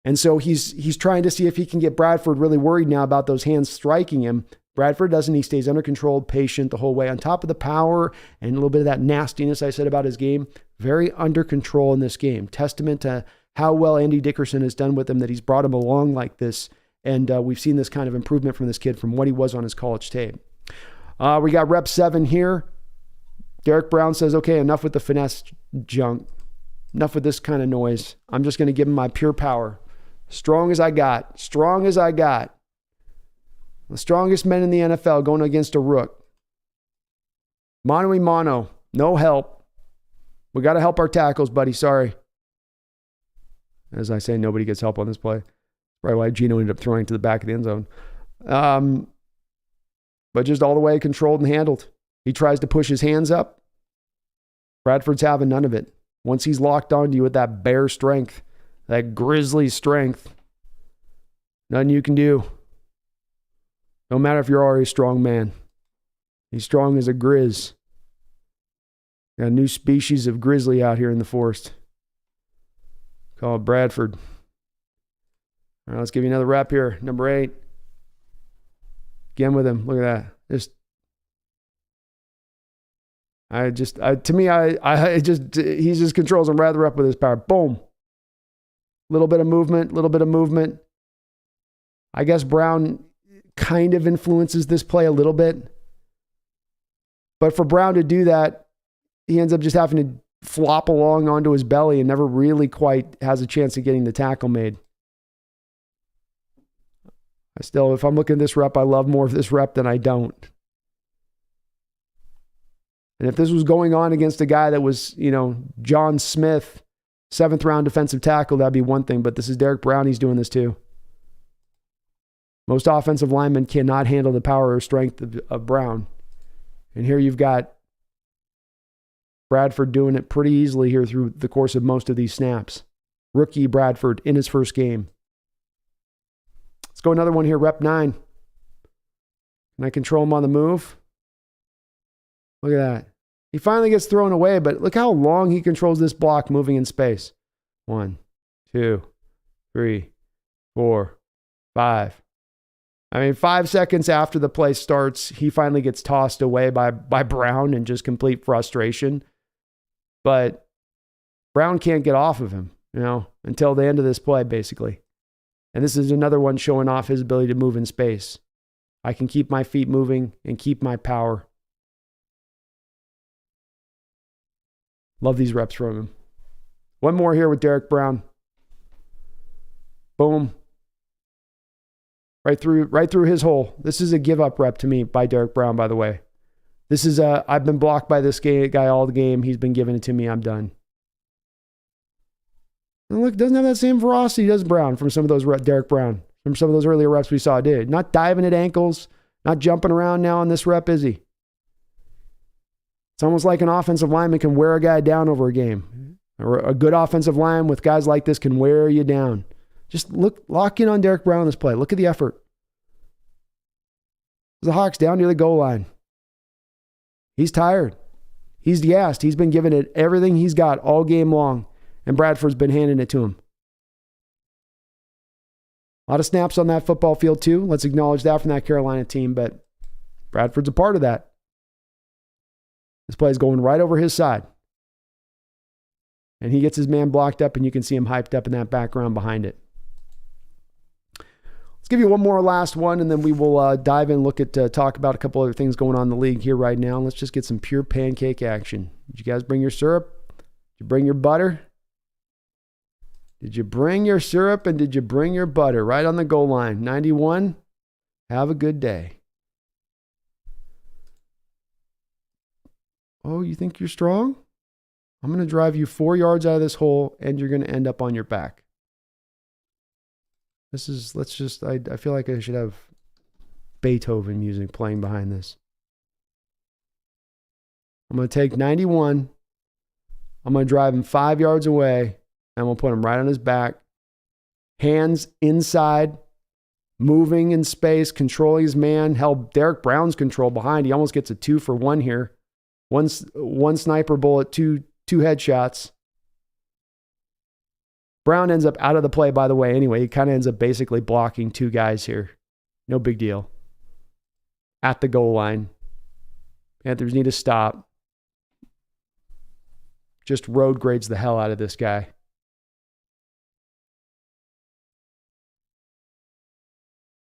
And so he's trying to see if he can get Bradford really worried now about those hands striking him. Bradford doesn't. He stays under control, patient the whole way. On top of the power and a little bit of that nastiness I said about his game, very under control in this game. Testament to how well Andy Dickerson has done with him, that he's brought him along like this. And we've seen this kind of improvement from this kid from what he was on his college tape. We got rep 7 here. Derrick Brown says, okay, enough with the finesse junk. Enough with this kind of noise. I'm just going to give him my pure power. Strong as I got. Strong as I got. The strongest men in the NFL going against a rook. Mano-y-mano. No help. We got to help our tackles, buddy. Sorry. As I say, nobody gets help on this play. Probably why Gino ended up throwing to the back of the end zone. But just all the way controlled and handled. He tries to push his hands up. Bradford's having none of it. Once he's locked onto you with that bear strength, that grizzly strength, nothing you can do. No matter if you're already a strong man. He's strong as a grizz. Got a new species of grizzly out here in the forest. Called Bradford. All right, let's give you another rep here. Number 8. Again with him. Look at that. He just controls him rather up with his power. Boom. Little bit of movement. I guess Brown kind of influences this play a little bit. But for Brown to do that, he ends up just having to flop along onto his belly and never really quite has a chance of getting the tackle made. If I'm looking at this rep, I love more of this rep than I don't. And if this was going on against a guy that was, John Smith, 7th round defensive tackle, that'd be one thing. But this is Derrick Brown. He's doing this too. Most offensive linemen cannot handle the power or strength of Brown. And here you've got Bradford doing it pretty easily here through the course of most of these snaps. Rookie Bradford in his first game. Let's go another one here, rep 9. Can I control him on the move? Look at that. He finally gets thrown away, but look how long he controls this block moving in space. 1, 2, 3, 4, 5. 5 seconds after the play starts, he finally gets tossed away by Brown in just complete frustration. But Brown can't get off of him, until the end of this play, basically. And this is another one showing off his ability to move in space. I can keep my feet moving and keep my power. Love these reps from him. One more here with Derrick Brown. Boom. Right through his hole. This is a give up rep to me by Derrick Brown, by the way. This is I've been blocked by this guy all the game. He's been giving it to me. I'm done. And look, doesn't have that same ferocity, does Brown, from some of those Derrick Brown, from some of those earlier reps we saw did. Not diving at ankles, not jumping around now on this rep, is he? It's almost like an offensive lineman can wear a guy down over a game. Or a good offensive line with guys like this can wear you down. Just lock in on Derrick Brown on this play. Look at the effort. The Hawks down near the goal line. He's tired. He's gassed. He's been giving it everything he's got all game long. And Bradford's been handing it to him. A lot of snaps on that football field too. Let's acknowledge that from that Carolina team. But Bradford's a part of that. This play is going right over his side. And he gets his man blocked up, and you can see him hyped up in that background behind it. Let's give you one more last one, and then we will dive in and look at talk about a couple other things going on in the league here right now. Let's just get some pure pancake action. Did you guys bring your syrup? Did you bring your butter? Did you bring your syrup and did you bring your butter? Right on the goal line. 91. Have a good day. Oh, you think you're strong? I'm going to drive you 4 yards out of this hole, and you're going to end up on your back. I feel like I should have Beethoven music playing behind this. I'm going to take 91. I'm going to drive him 5 yards away, and I'm going to put him right on his back. Hands inside, moving in space, controlling his man. Held Derrick Brown's control behind. He almost gets a 2-for-1 here. One sniper bullet, two headshots. Brown ends up out of the play, by the way, anyway. He kind of ends up basically blocking 2 guys here. No big deal. At the goal line. Panthers need to stop. Just road grades the hell out of this guy.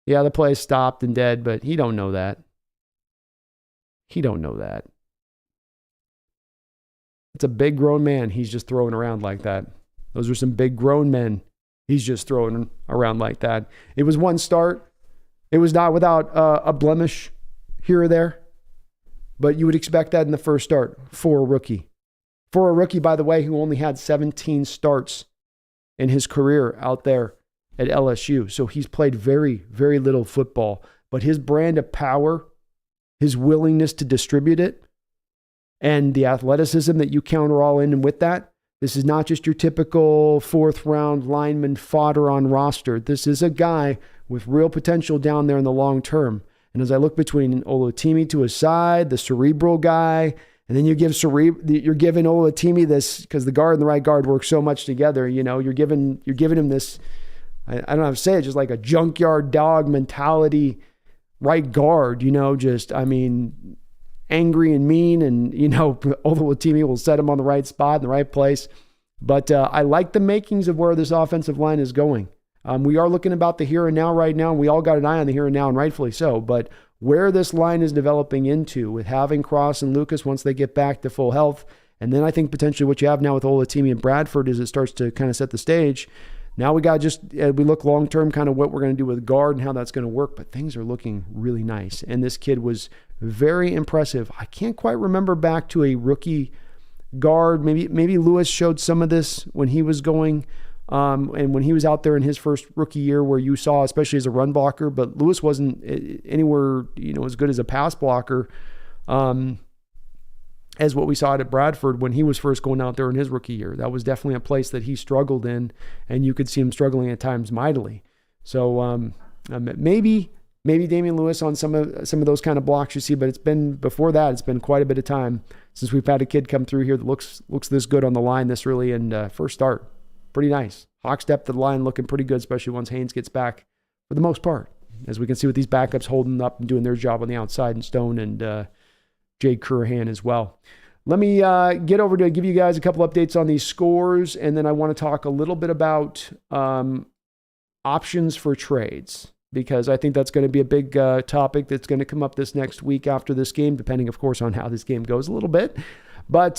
Yeah, the play stopped and dead, but he don't know that. He don't know that. It's a big grown man he's just throwing around like that. Those are some big grown men he's just throwing around like that. It was one start. It was not without a blemish here or there, but you would expect that in the first start for a rookie. For a rookie, by the way, who only had 17 starts in his career out there at LSU. So he's played very, very little football, but his brand of power, his willingness to distribute it, and the athleticism that you counter all in and with that, this is not just your typical 4th-round lineman fodder on roster. This is a guy with real potential down there in the long term. And as I look between Oluwatimi to his side, the cerebral guy, and then you're giving Oluwatimi this, because the guard and the right guard work so much together. You know, you're giving him this, I don't know how to say it, just like a junkyard dog mentality right guard, angry and mean, and, Oluwatimi will set him on the right spot in the right place. But I like the makings of where this offensive line is going. We are looking about the here and now right now, and we all got an eye on the here and now, and rightfully so. But where this line is developing into with having Cross and Lucas once they get back to full health, and then I think potentially what you have now with Oluwatimi and Bradford is it starts to kind of set the stage. Now we got we look long-term kind of what we're going to do with guard and how that's going to work, but things are looking really nice. And this kid was very impressive. I can't quite remember back to a rookie guard. Maybe Lewis showed some of this when he was going, and when he was out there in his first rookie year where you saw, especially as a run blocker, but Lewis wasn't anywhere, as good as a pass blocker, as what we saw at Bradford when he was first going out there in his rookie year. That was definitely a place that he struggled in, and you could see him struggling at times mightily. So maybe Damian Lewis on some of those kind of blocks you see, but it's been quite a bit of time since we've had a kid come through here that looks this good on the line this early, and first start, pretty nice. Hawks depth of the line looking pretty good, especially once Haynes gets back for the most part. As we can see with these backups holding up and doing their job on the outside, and Stone and Jade Currahan as well. Let me get over to give you guys a couple updates on these scores, and then I want to talk a little bit about options for trades, because I think that's going to be a big topic that's going to come up this next week after this game, depending, of course, on how this game goes a little bit. But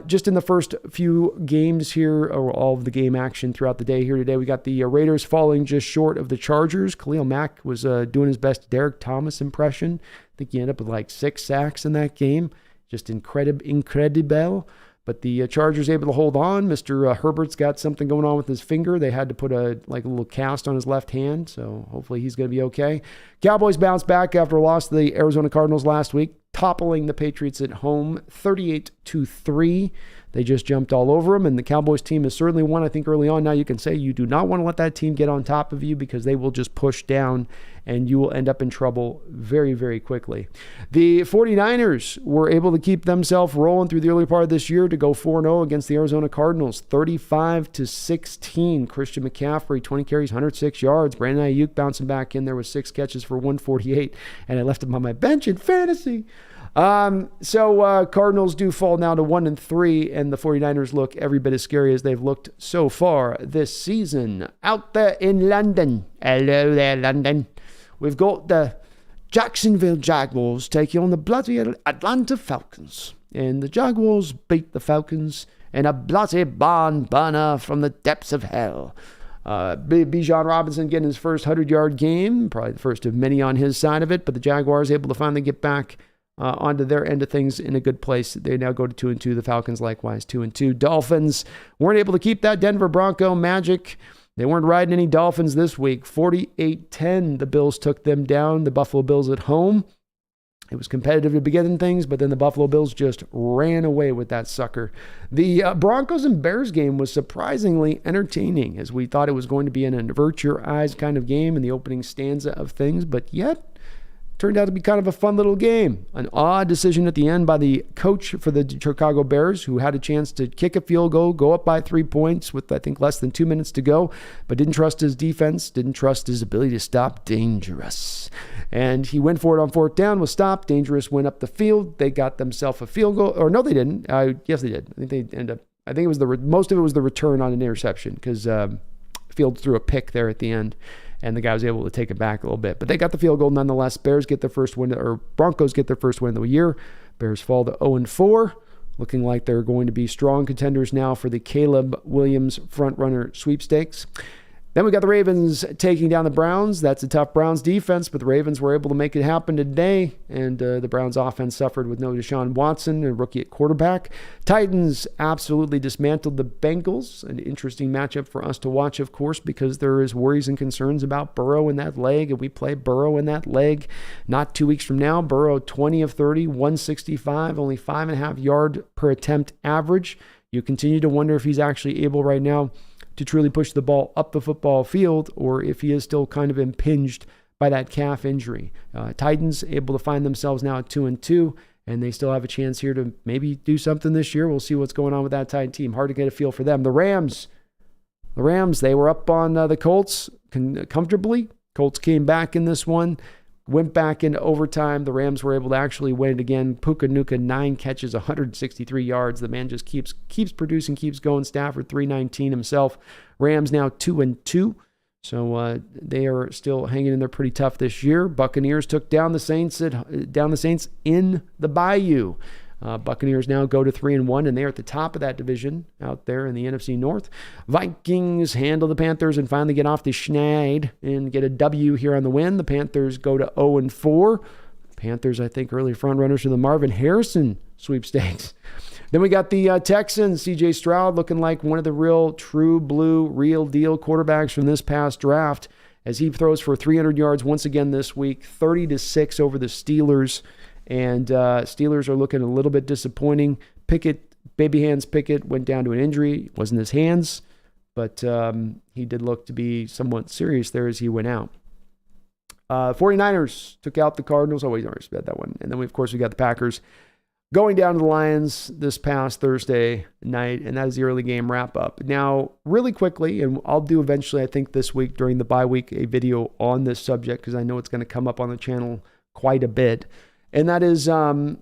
just in the first few games here, or all of the game action throughout the day here today, we got the Raiders falling just short of the Chargers. Khalil Mack was doing his best Derek Thomas impression. I think he ended up with like 6 sacks in that game. Just incredible. But the Chargers able to hold on. Mr. Herbert's got something going on with his finger. They had to put a little cast on his left hand, so hopefully he's going to be okay. Cowboys bounced back after a loss to the Arizona Cardinals last week, toppling the Patriots at home 38-3. They just jumped all over them, and the Cowboys team is certainly one, I think, early on. Now you can say you do not want to let that team get on top of you because they will just push down, and you will end up in trouble very, very quickly. The 49ers were able to keep themselves rolling through the early part of this year to go 4-0 against the Arizona Cardinals, 35-16. Christian McCaffrey, 20 carries, 106 yards. Brandon Ayuk bouncing back in there with 6 catches for 148, and I left him on my bench in fantasy. Cardinals do fall now to 1-3, and the 49ers look every bit as scary as they've looked so far this season. Out there in London, hello there, London. We've got the Jacksonville Jaguars taking on the bloody Atlanta Falcons. And the Jaguars beat the Falcons in a bloody barn burner from the depths of hell. Bijan Robinson getting his first 100-yard game, probably the first of many on his side of it, but the Jaguars able to finally get back onto their end of things in a good place. They now go to 2-2. The Falcons likewise 2-2. Dolphins weren't able to keep that Denver Bronco magic. They weren't riding any Dolphins this week. 48-10, the Bills took them down. The Buffalo Bills at home. It was competitive to begin things, but then the Buffalo Bills just ran away with that sucker. The Broncos and Bears game was surprisingly entertaining, as we thought it was going to be an avert your eyes kind of game in the opening stanza of things, but yet turned out to be kind of a fun little game. An odd decision at the end by the coach for the Chicago Bears, who had a chance to kick a field goal, go up by 3 points with, I think, less than 2 minutes to go, but didn't trust his defense, didn't trust his ability to stop Dangerous. And he went for it on 4th down, was stopped. Dangerous went up the field. They got themselves a field goal. Or no, they didn't. Yes, they did. I think they ended up, I think it was most of it was the return on an interception, because Field threw a pick there at the end, and the guy was able to take it back a little bit. But they got the field goal nonetheless. Broncos get their first win of the year. Bears fall to 0-4, looking like they're going to be strong contenders now for the Caleb Williams front-runner sweepstakes. Then we got the Ravens taking down the Browns. That's a tough Browns defense, but the Ravens were able to make it happen today, and the Browns offense suffered with no Deshaun Watson, a rookie at quarterback. Titans absolutely dismantled the Bengals. An interesting matchup for us to watch, of course, because there is worries and concerns about Burrow in that leg, and we play Burrow in that leg not 2 weeks from now. Burrow 20 of 30, 165, only 5.5 yard per attempt average. You continue to wonder if he's actually able right now to truly push the ball up the football field, or if he is still kind of impinged by that calf injury. Titans able to find themselves now at 2-2, and they still have a chance here to maybe do something this year. We'll see what's going on with that Titan team. Hard to get a feel for them. The Rams, they were up on the Colts comfortably. Colts came back in this one, went back into overtime. The Rams were able to actually win it again. Puka Nacua, 9 catches, 163 yards. The man just keeps producing, keeps going. Stafford, 319 himself. Rams now 2-2. So they are still hanging in there pretty tough this year. Buccaneers took down the Saints in the Bayou. Buccaneers now go to 3-1, and they are at the top of that division out there in the NFC North. Vikings handle the Panthers and finally get off the schneid and get a W here on the win. The Panthers go to 0-4. Panthers, I think, early front runners for the Marvin Harrison sweepstakes. Then we got the Texans. C.J. Stroud looking like one of the real true blue, real deal quarterbacks from this past draft, as he throws for 300 yards once again this week, 30-6 over the Steelers. And Steelers are looking a little bit disappointing. Baby hands Pickett went down to an injury. It wasn't his hands, but he did look to be somewhat serious there as he went out. 49ers took out the Cardinals. Oh, we already said that one. And then, we got the Packers going down to the Lions this past Thursday night, and that is the early game wrap-up. Now, really quickly, and I'll do eventually, I think this week during the bye week, a video on this subject, because I know it's going to come up on the channel quite a bit. And that is, we're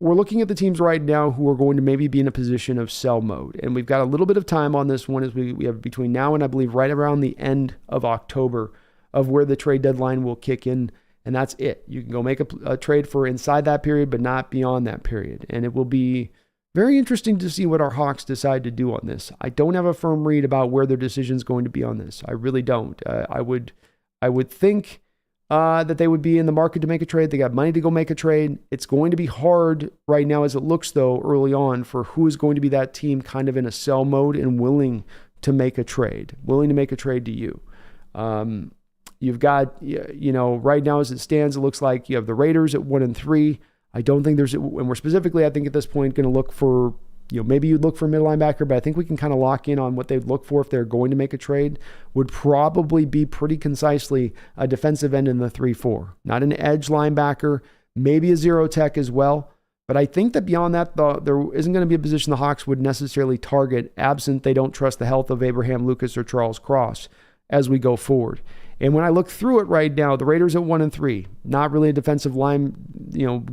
looking at the teams right now who are going to maybe be in a position of sell mode. And we've got a little bit of time on this one, as we have between now and I believe right around the end of October of where the trade deadline will kick in. And that's it. You can go make a trade for inside that period, but not beyond that period. And it will be very interesting to see what our Hawks decide to do on this. I don't have a firm read about where their decision is going to be on this. I really don't. I would think that they would be in the market to make a trade. They got money to go make a trade. It's going to be hard right now, as it looks, though, early on, for who is going to be that team kind of in a sell mode and willing to make a trade to you. You've got, right now as it stands, it looks like you have the Raiders at 1-3. I don't think and we're specifically, I think at this point, going to look for, maybe you'd look for a middle linebacker, but I think we can kind of lock in on what they'd look for if they're going to make a trade would probably be pretty concisely a defensive end in the 3-4, not an edge linebacker, maybe a zero tech as well. But I think that beyond that, there isn't going to be a position the Hawks would necessarily target absent they don't trust the health of Abraham Lucas or Charles Cross as we go forward. And when I look through it right now, the Raiders at 1-3, not really a defensive line,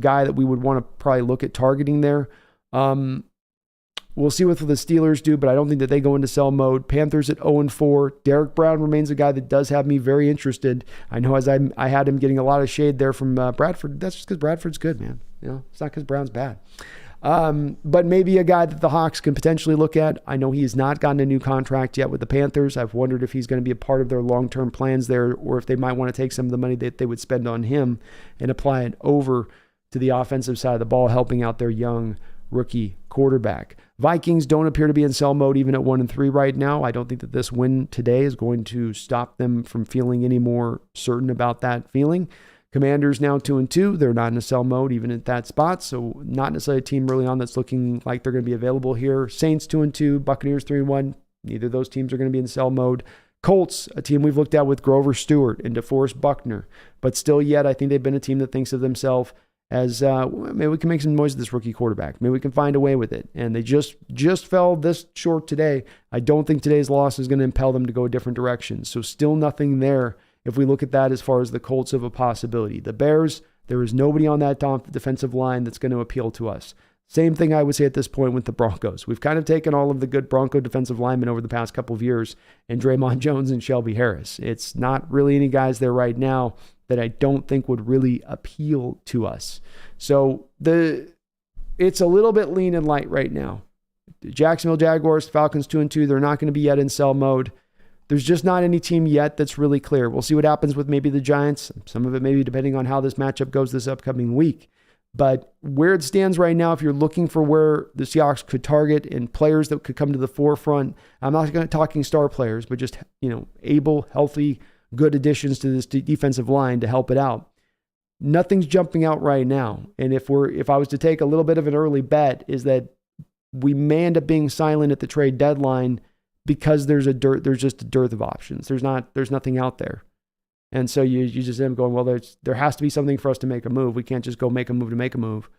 guy that we would want to probably look at targeting there. We'll see what the Steelers do, but I don't think that they go into sell mode. Panthers at 0-4. Derrick Brown remains a guy that does have me very interested. I know as I had him getting a lot of shade there from Bradford. That's just because Bradford's good, man. It's not because Brown's bad. But maybe a guy that the Hawks can potentially look at. I know he has not gotten a new contract yet with the Panthers. I've wondered if he's going to be a part of their long-term plans there, or if they might want to take some of the money that they would spend on him and apply it over to the offensive side of the ball, helping out their young rookie quarterback. Vikings don't appear to be in sell mode even at 1-3 right now. I don't think that this win today is going to stop them from feeling any more certain about that feeling. Commanders now 2-2. They're not in a sell mode even at that spot, so not necessarily a team early on that's looking like they're going to be available here. Saints 2-2. Buccaneers 3-1. Neither of those teams are going to be in sell mode. Colts, a team we've looked at with Grover Stewart and DeForest Buckner, but still yet I think they've been a team that thinks of themselves as maybe we can make some noise with this rookie quarterback. Maybe we can find a way with it. And they just fell this short today. I don't think today's loss is going to impel them to go a different direction. So still nothing there if we look at that as far as the Colts of a possibility. The Bears, there is nobody on that defensive line that's going to appeal to us. Same thing I would say at this point with the Broncos. We've kind of taken all of the good Bronco defensive linemen over the past couple of years and Draymond Jones and Shelby Harris. It's not really any guys there right now that I don't think would really appeal to us. So it's a little bit lean and light right now. The Jacksonville Jaguars, Falcons 2-2, they're not going to be yet in sell mode. There's just not any team yet that's really clear. We'll see what happens with maybe the Giants. Some of it maybe depending on how this matchup goes this upcoming week. But where it stands right now, if you're looking for where the Seahawks could target and players that could come to the forefront, I'm not going to talking star players, but just, able, healthy, good additions to this defensive line to help it out. Nothing's jumping out right now. And if I was to take a little bit of an early bet, is that we may end up being silent at the trade deadline because there's just a dearth of options. There's nothing out there. And so you just end up going, well, there has to be something for us to make a move. We can't just go make a move to make a move.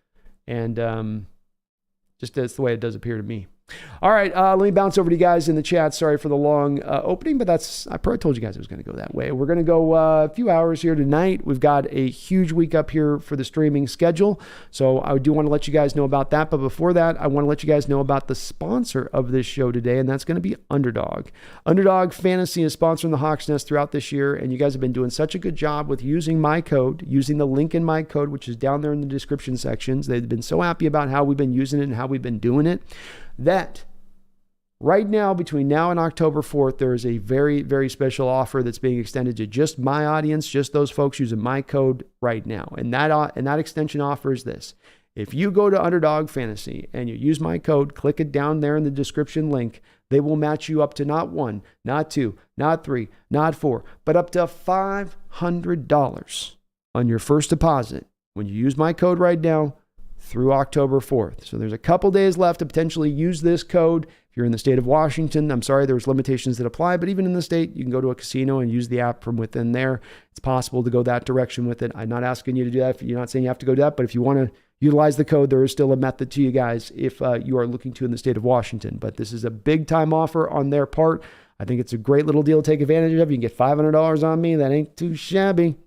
And just that's the way it does appear to me. All right, let me bounce over to you guys in the chat. Sorry for the long opening, but I probably told you guys it was going to go that way. We're going to go a few hours here tonight. We've got a huge week up here for the streaming schedule, so I do want to let you guys know about that. But before that, I want to let you guys know about the sponsor of this show today, and that's going to be Underdog. Underdog Fantasy is sponsoring the Hawks Nest throughout this year, and you guys have been doing such a good job with using the link in my code, which is down there in the description sections. They've been so happy about how we've been using it and how we've been doing it, that right now, between now and October 4th, there is a very, very special offer that's being extended to just my audience, just those folks using my code right now. And that extension offer is this. If you go to Underdog Fantasy and you use my code, click it down there in the description link, they will match you up to not one, not two, not three, not four, but up to $500 on your first deposit when you use my code right now through October 4th. So there's a couple days left to potentially use this code. If you're in the state of Washington, I'm sorry, there's limitations that apply, but even in the state, you can go to a casino and use the app from within there. It's possible to go that direction with it. I'm not asking you to do that. You're not saying you have to go to that, but if you want to utilize the code, there is still a method to you guys if you are looking to in the state of Washington. But this is a big time offer on their part. I think it's a great little deal to take advantage of. You can get $500 on me. That ain't too shabby.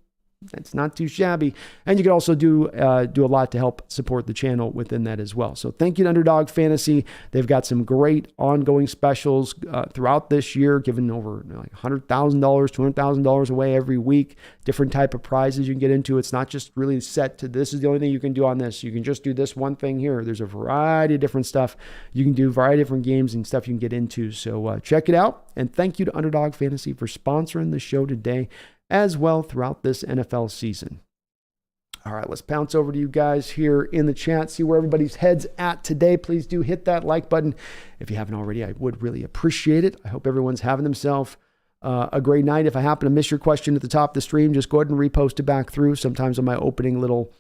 That's not too shabby. And you can also do a lot to help support the channel within that as well. So thank you to Underdog Fantasy. They've got some great ongoing specials throughout this year, giving over like $100,000, $200,000 away every week, different type of prizes you can get into. It's not just really set to this is the only thing you can do on this. You can just do this one thing here. There's a variety of different stuff. You can do a variety of different games and stuff you can get into. So check it out. And thank you to Underdog Fantasy for sponsoring the show today, as well throughout this NFL season. All right, let's bounce over to you guys here in the chat, see where everybody's head's at today. Please do hit that like button. If you haven't already, I would really appreciate it. I hope everyone's having themselves a great night. If I happen to miss your question at the top of the stream, just go ahead and repost it back through. Sometimes on my opening little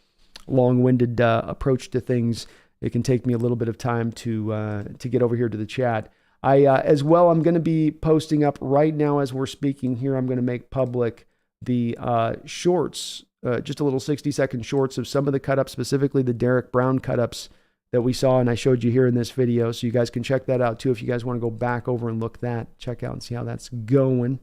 long-winded approach to things, it can take me a little bit of time to get over here to the chat. As well, I'm going to be posting up right now as we're speaking here. I'm going to make public the shorts, just a little 60-second shorts of some of the cut-ups, specifically the Derrick Brown cut-ups that we saw and I showed you here in this video. So you guys can check that out too if you guys want to go back over and look that, check out and see how that's going.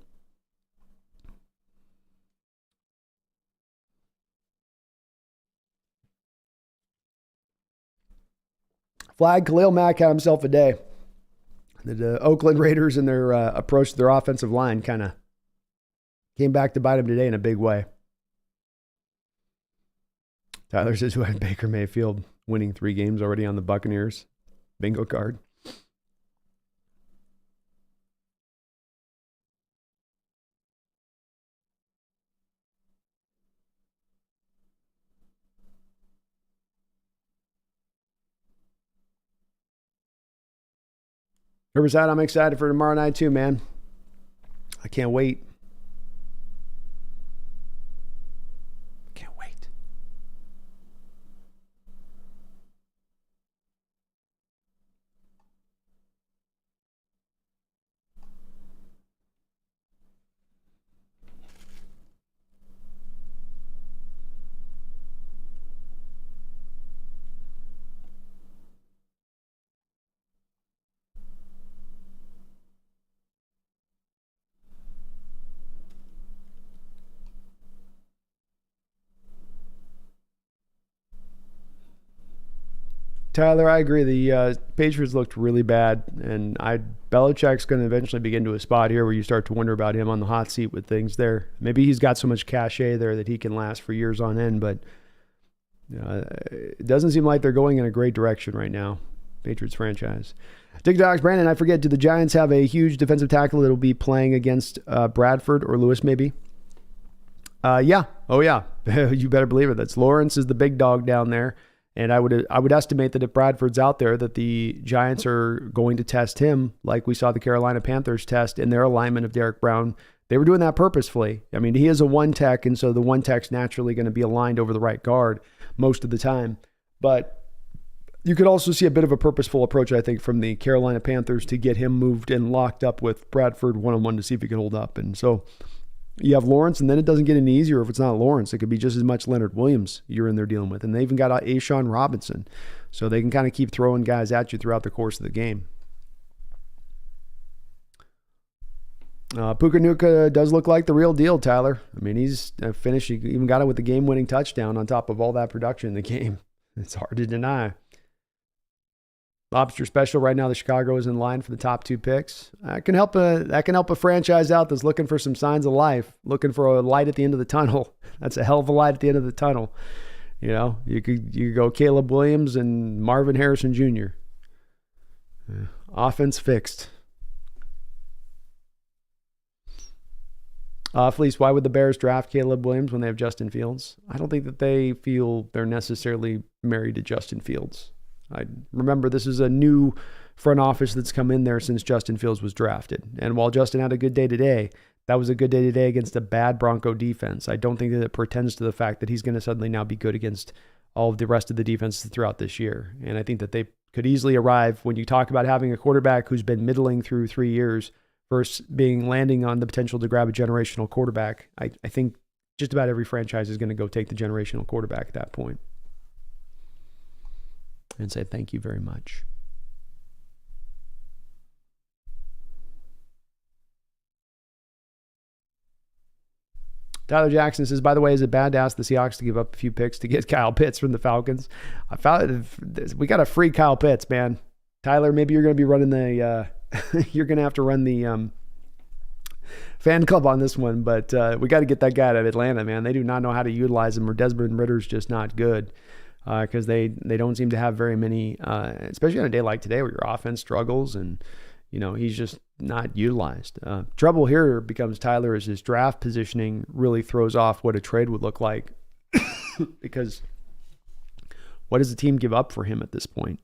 Flag, Khalil Mack had himself a day. The Oakland Raiders and their approach to their offensive line kind of came back to bite him today in a big way. Tyler says, who had Baker Mayfield winning 3 games already on the Buccaneers? Bingo card. Riverside, I'm excited for tomorrow night too, man. I can't wait. Can't wait. Tyler, I agree. The Patriots looked really bad, and Belichick's going to eventually begin to a spot here where you start to wonder about him on the hot seat with things there. Maybe he's got so much cachet there that he can last for years on end, but it doesn't seem like they're going in a great direction right now, Patriots franchise. TikTok's Brandon, I forget, do the Giants have a huge defensive tackle that'll be playing against Bradford or Lewis maybe? Yeah. Oh, yeah. You better believe it. That's Lawrence is the big dog down there. And I would estimate that if Bradford's out there, that the Giants are going to test him like we saw the Carolina Panthers test in their alignment of Derrick Brown. They were doing that purposefully. I mean, he is a one tech, and so the one tech's naturally going to be aligned over the right guard most of the time. But you could also see a bit of a purposeful approach, I think, from the Carolina Panthers to get him moved and locked up with Bradford one-on-one to see if he could hold up. And so you have Lawrence, and then it doesn't get any easier if it's not Lawrence. It could be just as much Leonard Williams you're in there dealing with. And they even got Ashawn Robinson. So they can kind of keep throwing guys at you throughout the course of the game. Puka Nacua does look like the real deal, Tyler. I mean, he's finished. He even got it with the game-winning touchdown on top of all that production in the game. It's hard to deny. Lobster special right now. The Chicago is in line for the top 2 picks. That can help a franchise out that's looking for some signs of life, looking for a light at the end of the tunnel. That's a hell of a light at the end of the tunnel. You know, you could go Caleb Williams and Marvin Harrison Jr. Offense fixed. Fleece, why would the Bears draft Caleb Williams when they have Justin Fields? I don't think that they feel they're necessarily married to Justin Fields. I remember this is a new front office that's come in there since Justin Fields was drafted. And while Justin had a good day today, that was a good day today against a bad Bronco defense. I don't think that it pretends to the fact that he's going to suddenly now be good against all of the rest of the defenses throughout this year. And I think that they could easily arrive when you talk about having a quarterback who's been middling through 3 years versus landing on the potential to grab a generational quarterback. I think just about every franchise is going to go take the generational quarterback at that point and say thank you very much. Tyler Jackson says, by the way, is it bad to ask the Seahawks to give up a few picks to get Kyle Pitts from the Falcons? I found we got a free Kyle Pitts, man. Tyler, maybe you're going to be running the you're going to have to run the fan club on this one, but we got to get that guy out of Atlanta, man. They do not know how to utilize him, or Desmond Ritter's just not good. Because they don't seem to have very many, especially on a day like today where your offense struggles and, you know, he's just not utilized. Trouble here becomes, Tyler, is his draft positioning really throws off what a trade would look like because what does the team give up for him at this point?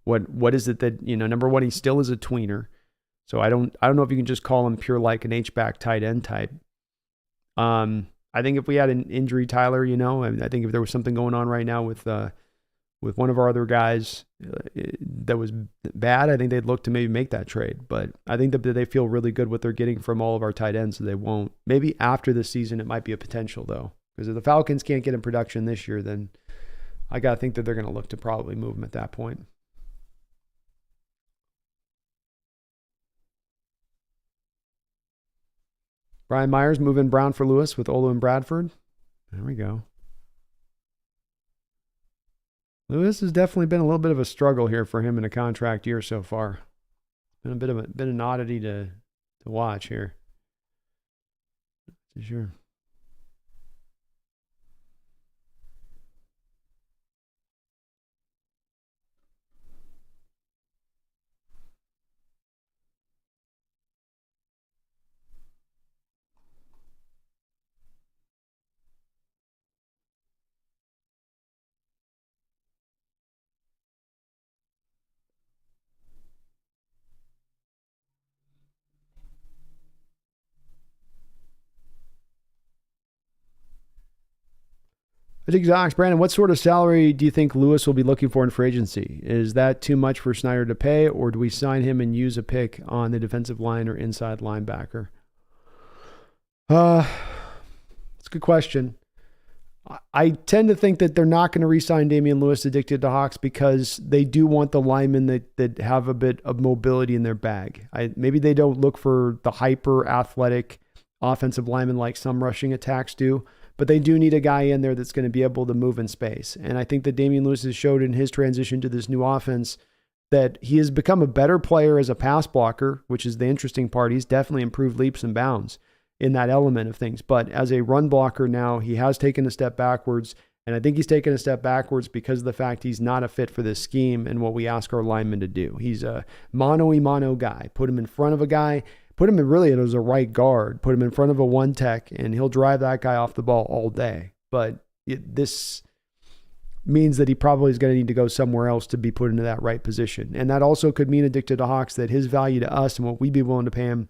What is it that, you know, number one, he still is a tweener. So I don't know if you can just call him pure like an H-back tight end type. I think if we had an injury, Tyler, I think if there was something going on right now with one of our other guys that was bad, I think they'd look to maybe make that trade. But I think that they feel really good what they're getting from all of our tight ends, so they won't. Maybe after this season, it might be a potential, though. Because if the Falcons can't get in production this year, then I got to think that they're going to look to probably move him at that point. Brian Myers moving Brown for Lewis with Olu and Bradford. There we go. Lewis has definitely been a little bit of a struggle here for him in a contract year so far. Been a bit of an oddity to watch here. For sure. I think Zox, Brandon, what sort of salary do you think Lewis will be looking for in free agency? Is that too much for Snyder to pay, or do we sign him and use a pick on the defensive line or inside linebacker? It's a good question. I tend to think that they're not going to re-sign Damian Lewis addicted to Hawks because they do want the linemen that have a bit of mobility in their bag. Maybe they don't look for the hyper-athletic offensive linemen like some rushing attacks do, but they do need a guy in there that's going to be able to move in space. And I think that Damian Lewis has showed in his transition to this new offense that he has become a better player as a pass blocker, which is the interesting part. He's definitely improved leaps and bounds in that element of things. But as a run blocker now, he has taken a step backwards. And I think he's taken a step backwards because of the fact he's not a fit for this scheme and what we ask our linemen to do. He's a mano-a-mano guy. Put him in front of a guy. Put him in really as a right guard, put him in front of a one tech, and he'll drive that guy off the ball all day. But this means that he probably is going to need to go somewhere else to be put into that right position. And that also could mean addicted to Hawks, that his value to us and what we'd be willing to pay him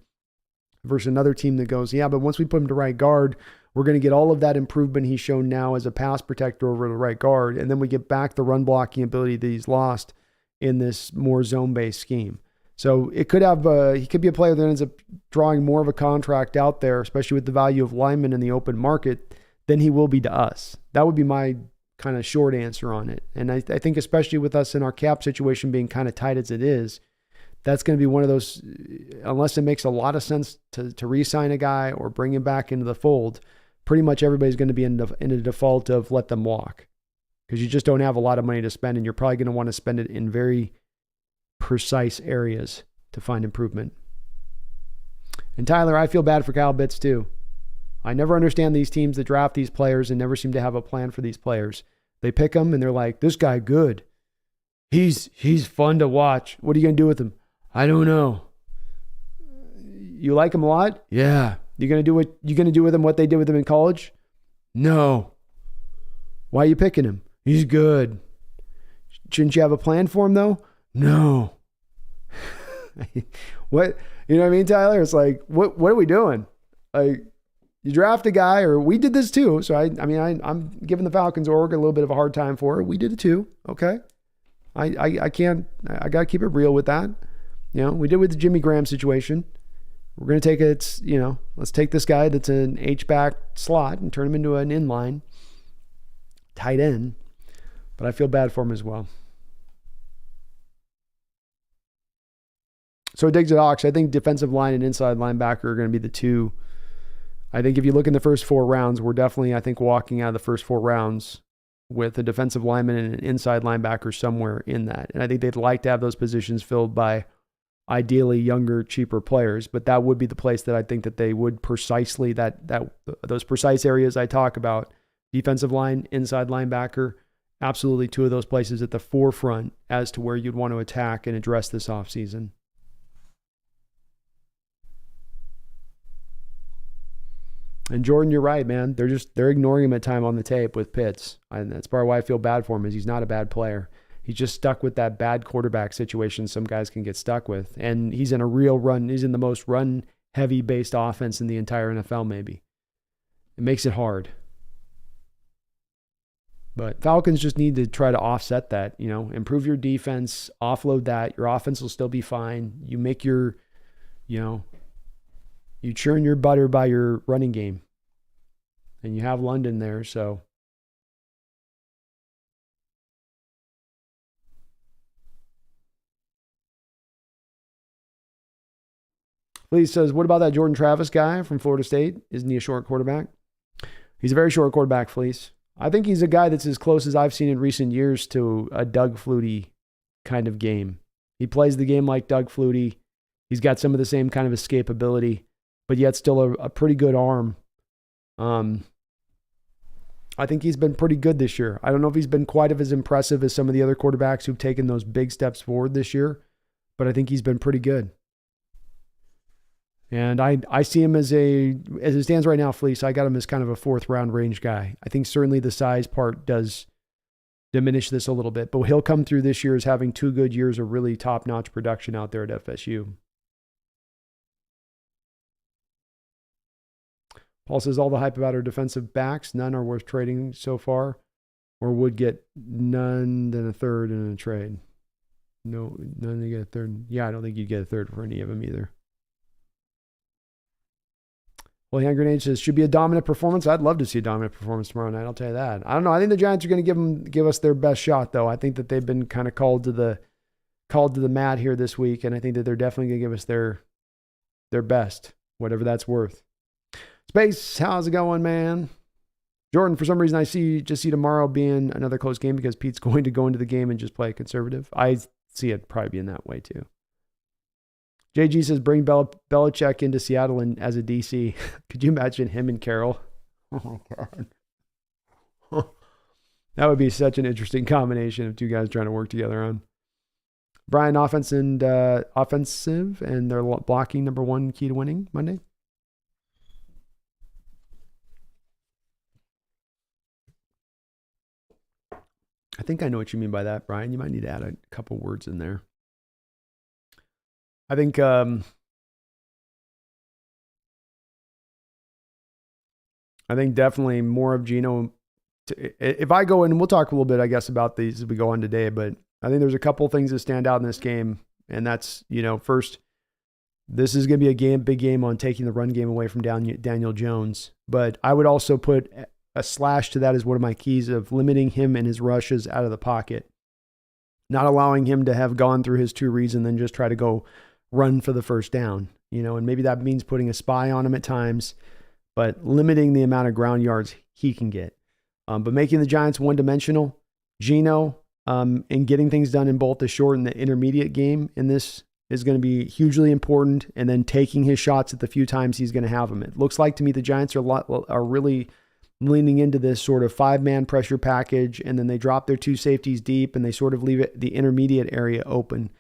versus another team that goes, yeah, but once we put him to right guard, we're going to get all of that improvement he's shown now as a pass protector over the right guard. And then we get back the run blocking ability that he's lost in this more zone-based scheme. So it could have, he could be a player that ends up drawing more of a contract out there, especially with the value of linemen in the open market, than he will be to us. That would be my kind of short answer on it. And I think especially with us in our cap situation being kind of tight as it is, that's going to be one of those, unless it makes a lot of sense to re-sign a guy or bring him back into the fold, pretty much everybody's going to be in a default of let them walk. Because you just don't have a lot of money to spend, and you're probably going to want to spend it in very precise areas to find improvement. And Tyler, I feel bad for Kyle Pitts too. I never understand these teams that draft these players and never seem to have a plan for these players. They pick them and they're like, this guy good. He's fun to watch. What are you going to do with him? I don't know. You like him a lot? Yeah. You going to do with him what they did with him in college? No. Why are you picking him? He's good. Shouldn't you have a plan for him though? No. What, you know what I mean, Tyler? It's like, what are we doing? Like, you draft a guy, or we did this too. So I'm giving the Falcons org a little bit of a hard time for it. We did it too. Okay. I got to keep it real with that. We did with the Jimmy Graham situation. We're going to take it, let's take this guy that's an H-back slot and turn him into an inline tight end. But I feel bad for him as well. So Diggs at Hawks, I think defensive line and inside linebacker are going to be the two. I think if you look in the first 4 rounds, we're definitely, I think, walking out of the first 4 rounds with a defensive lineman and an inside linebacker somewhere in that. And I think they'd like to have those positions filled by ideally younger, cheaper players, but that would be the place that I think that they would precisely, those precise areas I talk about, defensive line, inside linebacker, absolutely 2 of those places at the forefront as to where you'd want to attack and address this offseason. And Jordan, you're right, man. They're ignoring him at time on the tape with Pitts. And that's part of why I feel bad for him, is he's not a bad player. He's just stuck with that bad quarterback situation some guys can get stuck with. And he's in a real run. He's in the most run-heavy based offense in the entire NFL, maybe. It makes it hard. But Falcons just need to try to offset that, improve your defense, offload that. Your offense will still be fine. You make your, you churn your butter by your running game. And you have London there, so. Lee says, what about that Jordan Travis guy from Florida State? Isn't he a short quarterback? He's a very short quarterback, Fleece. I think he's a guy that's as close as I've seen in recent years to a Doug Flutie kind of game. He plays the game like Doug Flutie. He's got some of the same kind of escapability, but yet still a pretty good arm. I think he's been pretty good this year. I don't know if he's been quite as impressive as some of the other quarterbacks who've taken those big steps forward this year, but I think he's been pretty good. And I see him as it stands right now, Fleece, I got him as kind of a 4th round range guy. I think certainly the size part does diminish this a little bit, but he'll come through this year as having 2 good years of really top-notch production out there at FSU. Paul says, all the hype about our defensive backs, none are worth trading so far, or would get none than a third in a trade. No, none to get a third. Yeah, I don't think you'd get a third for any of them either. Well, Hand Grenade says, should be a dominant performance. I'd love to see a dominant performance tomorrow night. I'll tell you that. I don't know. I think the Giants are going to give us their best shot, though. I think that they've been kind of called to the mat here this week, and I think that they're definitely going to give us their best, whatever that's worth. Space, how's it going, man? Jordan, for some reason, I see tomorrow being another close game because Pete's going to go into the game and just play conservative. I see it probably being that way, too. JG says, bring Belichick into Seattle as a DC. Could you imagine him and Carroll? Oh, God. That would be such an interesting combination of 2 guys trying to work together on. Brian, offensive, and they're blocking number 1 key to winning Monday. I think I know what you mean by that, Brian. You might need to add a couple words in there. I think definitely more of Geno. If I go in, and we'll talk a little bit, I guess, about these as we go on today, but I think there's a couple things that stand out in this game, and that's, first, this is going to be a big game on taking the run game away from Daniel Jones, but I would also put a slash to that as one of my keys of limiting him and his rushes out of the pocket, not allowing him to have gone through his 2 reads and then just try to go run for the first down, and maybe that means putting a spy on him at times, but limiting the amount of ground yards he can get. But making the Giants one-dimensional, Geno, and getting things done in both the short and the intermediate game in this is going to be hugely important, and then taking his shots at the few times he's going to have them. It looks like to me the Giants are really leaning into this sort of 5-man pressure package, and then they drop their 2 safeties deep, and they sort of leave the intermediate area open.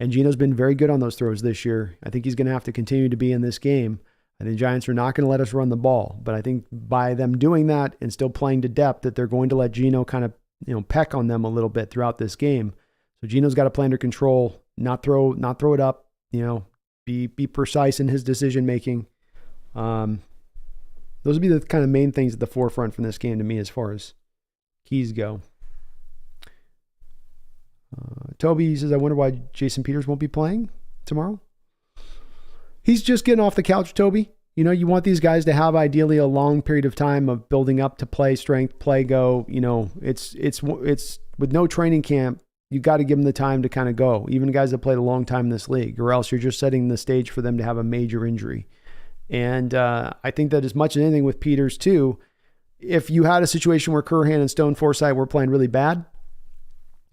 And Geno's been very good on those throws this year. I think he's going to have to continue to be in this game. I think the Giants are not going to let us run the ball, but I think by them doing that and still playing to depth, that they're going to let Geno kind of peck on them a little bit throughout this game. So Geno's got to play under control, not throw it up. Be precise in his decision making. Those would be the kind of main things at the forefront from this game to me as far as keys go. Toby says, I wonder why Jason Peters won't be playing tomorrow. He's just getting off the couch, Toby. You want these guys to have ideally a long period of time of building up to play strength, play go. It's with no training camp, you got to give them the time to kind of go. Even guys that played a long time in this league, or else you're just setting the stage for them to have a major injury. And I think that as much as anything with Peters too, if you had a situation where Curhan and Stone Forsythe were playing really bad,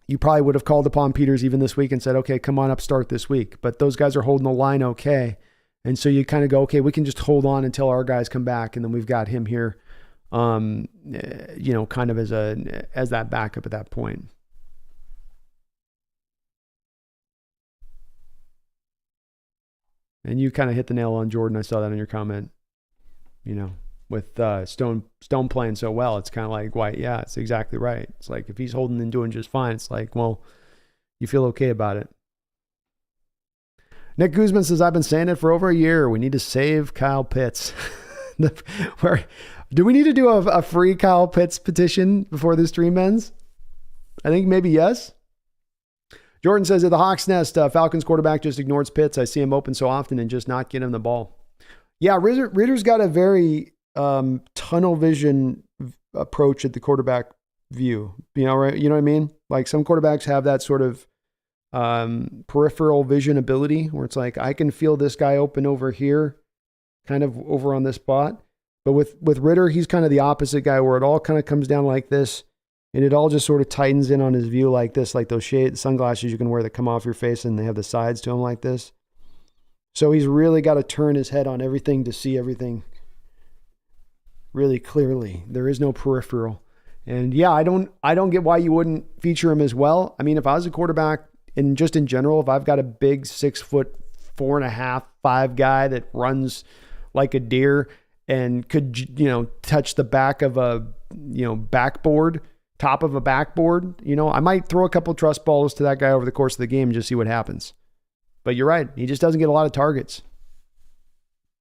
you probably would have called upon Peters even this week and said, okay, come on up, start this week. But those guys are holding the line okay. And so you kind of go, okay, we can just hold on until our guys come back, and then we've got him here, kind of as that backup at that point. And you kind of hit the nail on, Jordan. I saw that in your comment. With Stone playing so well, it's kind of like, why? Yeah, it's exactly right. It's like if he's holding and doing just fine, it's like, well, you feel okay about it. Nick Guzman says, I've been saying it for over a year. We need to save Kyle Pitts. Do we need to do a free Kyle Pitts petition before this stream ends? I think maybe yes. Jordan says at the Hawks Nest, Falcons quarterback just ignores Pitts. I see him open so often and just not get him the ball. Yeah, Ritter's got a very tunnel vision approach at the quarterback view. Right? You know what I mean? Like some quarterbacks have that sort of peripheral vision ability where it's like, I can feel this guy open over here, kind of over on this spot. But with Ridder, he's kind of the opposite guy where it all kind of comes down like this and it all just sort of tightens in on his view like this, like those sunglasses you can wear that come off your face and they have the sides to them like this. So he's really got to turn his head on everything to see everything really clearly. There is no peripheral. And yeah, I don't get why you wouldn't feature him as well. I mean, if I was a quarterback and just in general, if I've got a big 6 foot, 4.5, 5 guy that runs like a deer and could, touch the back of a, backboard, top of a backboard, I might throw a couple of trust balls to that guy over the course of the game and just see what happens. But you're right. He just doesn't get a lot of targets.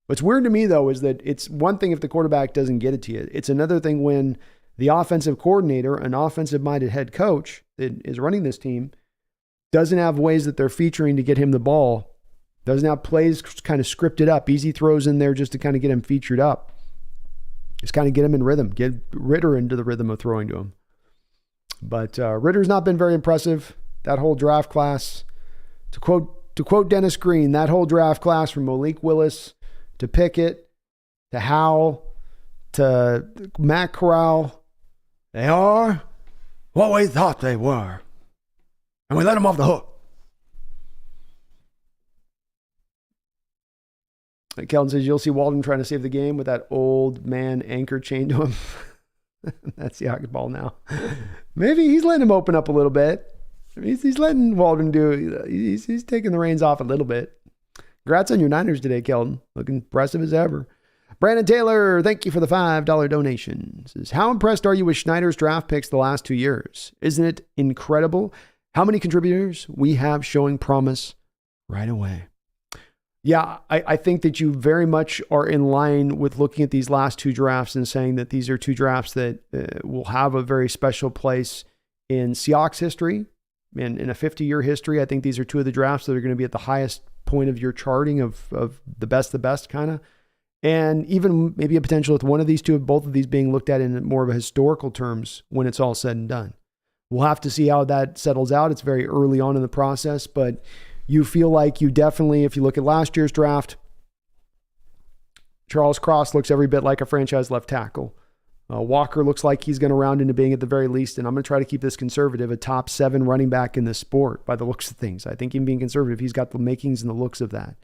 What's weird to me, though, is that it's one thing if the quarterback doesn't get it to you. It's another thing when the offensive coordinator, an offensive-minded head coach that is running this team, doesn't have ways that they're featuring to get him the ball, doesn't have plays kind of scripted up, easy throws in there just to kind of get him featured up. Just kind of get him in rhythm, get Ridder into the rhythm of throwing to him. But Ritter's not been very impressive. That whole draft class, to quote Dennis Green, that whole draft class from Malik Willis to Pickett to Howell to Matt Corral, they are what we thought they were. And we let them off the hook. Kelton says, you'll see Walden trying to save the game with that old man anchor chained to him. That's the Seahawks ball now. Maybe he's letting him open up a little bit. He's letting Walden do, he's taking the reins off a little bit. Congrats on your Niners today, Kelton. Looking impressive as ever. Brandon Taylor, thank you for the $5 donation. Says, how impressed are you with Schneider's draft picks the last 2 years? Isn't it incredible how many contributors we have showing promise right away? Yeah, I think that you very much are in line with looking at these last 2 drafts and saying that these are 2 drafts that will have a very special place in Seahawks history and in a 50-year history. I think these are 2 of the drafts that are going to be at the highest point of your charting of the best kind of. And even maybe a potential with one of these 2, both of these being looked at in more of a historical terms when it's all said and done. We'll have to see how that settles out. It's very early on in the process, but you feel like you definitely, if you look at last year's draft, Charles Cross looks every bit like a franchise left tackle. Walker looks like he's going to round into being at the very least, and I'm going to try to keep this conservative, a top 7 running back in this sport by the looks of things. I think him being conservative, he's got the makings and the looks of that.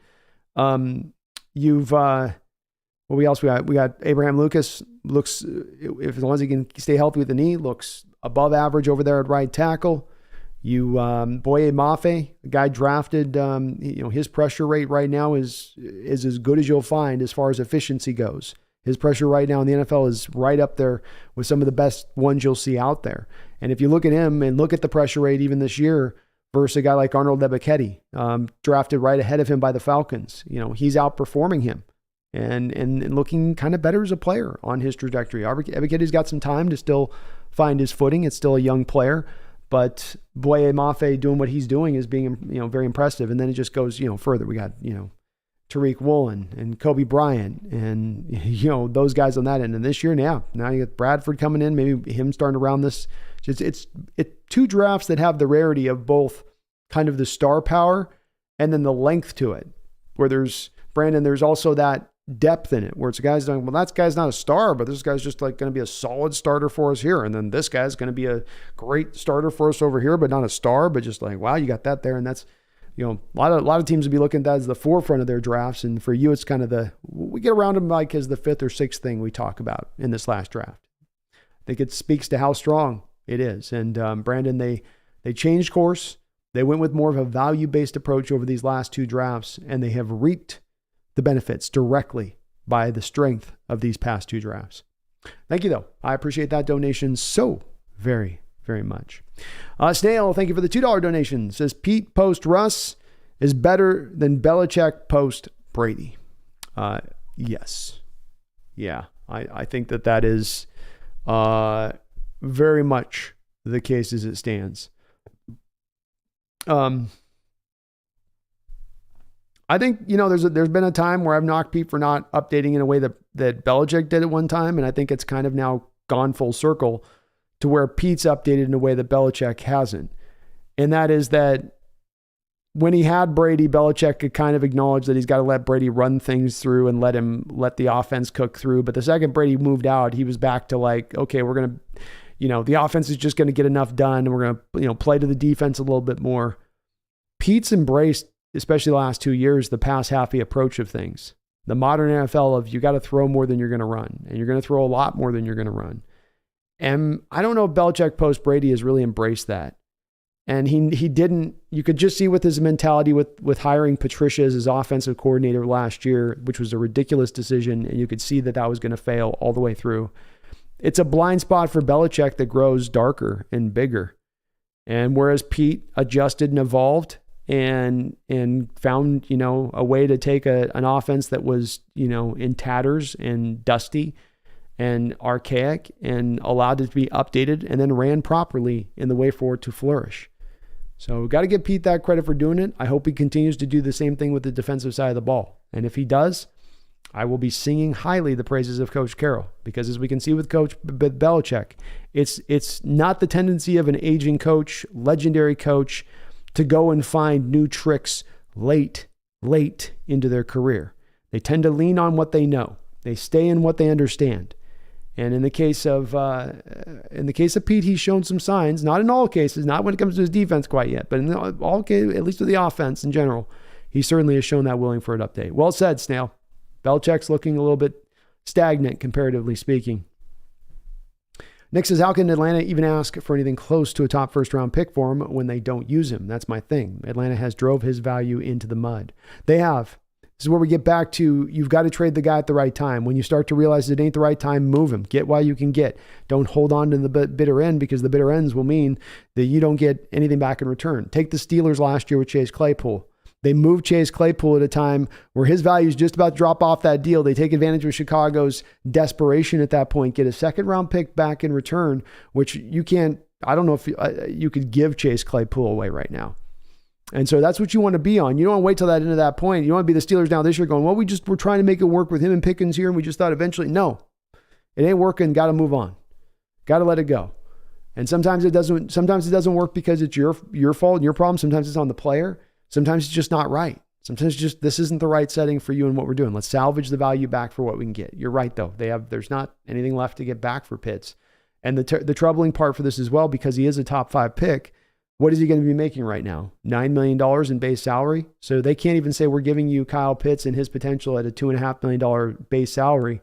What else we got? We got Abraham Lucas, looks, if as long as he can stay healthy with the knee, looks above average over there at right tackle. Boye Mafe, a guy drafted, his pressure rate right now is as good as you'll find as far as efficiency goes. His pressure right now in the NFL is right up there with some of the best ones you'll see out there. And if you look at him and look at the pressure rate even this year versus a guy like Arnold Ebiketie, drafted right ahead of him by the Falcons, he's outperforming him and looking kind of better as a player on his trajectory. Ebiketie's got some time to still find his footing. It's still a young player. But Boye Mafe doing what he's doing is being, very impressive. And then it just goes, further. We got, Tariq Woolen and Kobe Bryant and, those guys on that end. And this year, now you got Bradford coming in, maybe him starting to round this. It's 2 drafts that have the rarity of both kind of the star power and then the length to it, where there's also that depth in it where it's guys doing, well, that guy's not a star, but this guy's just like going to be a solid starter for us here. And then this guy's going to be a great starter for us over here, but not a star, but just like, wow, you got that there. And that's, a lot of teams would be looking at that as the forefront of their drafts. And for you, it's kind of we get around them like as the 5th or 6th thing we talk about in this last draft. I think it speaks to how strong it is. And Brandon, they changed course. They went with more of a value-based approach over these last 2 drafts, and they have reaped the benefits directly by the strength of these past 2 drafts. Thank you, though. I appreciate that donation so very, very much. Snail, thank you for the $2 donation. Says Pete post Russ is better than Belichick post Brady. Yes. Yeah. I think that is very much the case as it stands. I think, there's been a time where I've knocked Pete for not updating in a way that Belichick did at one time, and I think it's kind of now gone full circle to where Pete's updated in a way that Belichick hasn't. And that is that when he had Brady, Belichick could kind of acknowledge that he's got to let Brady run things through and let the offense cook through. But the second Brady moved out, he was back to like, okay, we're going to, the offense is just going to get enough done, and we're going to, play to the defense a little bit more. Pete's embraced, especially the last 2 years, the pass happy approach of things. The modern NFL of you got to throw more than you're going to run, and you're going to throw a lot more than you're going to run. And I don't know if Belichick post Brady has really embraced that. And he didn't. You could just see with his mentality with hiring Patricia as his offensive coordinator last year, which was a ridiculous decision, and you could see that was going to fail all the way through. It's a blind spot for Belichick that grows darker and bigger. And whereas Pete adjusted and evolved and found, a way to take an offense that was, in tatters and dusty and archaic and allowed it to be updated and then ran properly in the way for it to flourish. So we've got to give Pete that credit for doing it. I hope he continues to do the same thing with the defensive side of the ball. And if he does, I will be singing highly the praises of Coach Carroll, because as we can see with Coach Belichick, it's not the tendency of an aging coach, legendary coach, to go and find new tricks late into their career. They tend to lean on what they know. They stay in what they understand. And in the case of Pete, he's shown some signs, not in all cases, not when it comes to his defense quite yet, but in all cases, at least with the offense in general, he certainly has shown that willing for an update. Well said, Snail. Belichick's looking a little bit stagnant, comparatively speaking. Nick says, how can Atlanta even ask for anything close to a top first-round pick for him when they don't use him? That's my thing. Atlanta has drove his value into the mud. They have. This is where we get back to, you've got to trade the guy at the right time. When you start to realize it ain't the right time, move him. Get while you can get. Don't hold on to the bitter end, because the bitter ends will mean that you don't get anything back in return. Take the Steelers last year with Chase Claypool. They moved Chase Claypool at a time where his value is just about to drop off that deal. They take advantage of Chicago's desperation at that point, get a second-round pick back in return, which you can't, I don't know if you could give Chase Claypool away right now. And so that's what you want to be on. You don't want to wait till that end of that point. You don't want to be the Steelers now this year going, well, we're trying to make it work with him and Pickens here, and we just thought eventually, no, it ain't working. Got to move on. Got to let it go. And sometimes it doesn't work because it's your fault and your problem. Sometimes it's on the player. Sometimes it's just not right. Sometimes it's just, this isn't the right setting for you and what we're doing. Let's salvage the value back for what we can get. You're right, though. There's not anything left to get back for Pitts. And the troubling part for this as well, because he is a top 5 pick, what is he going to be making right now? $9 million in base salary. So they can't even say we're giving you Kyle Pitts and his potential at a $2.5 million base salary.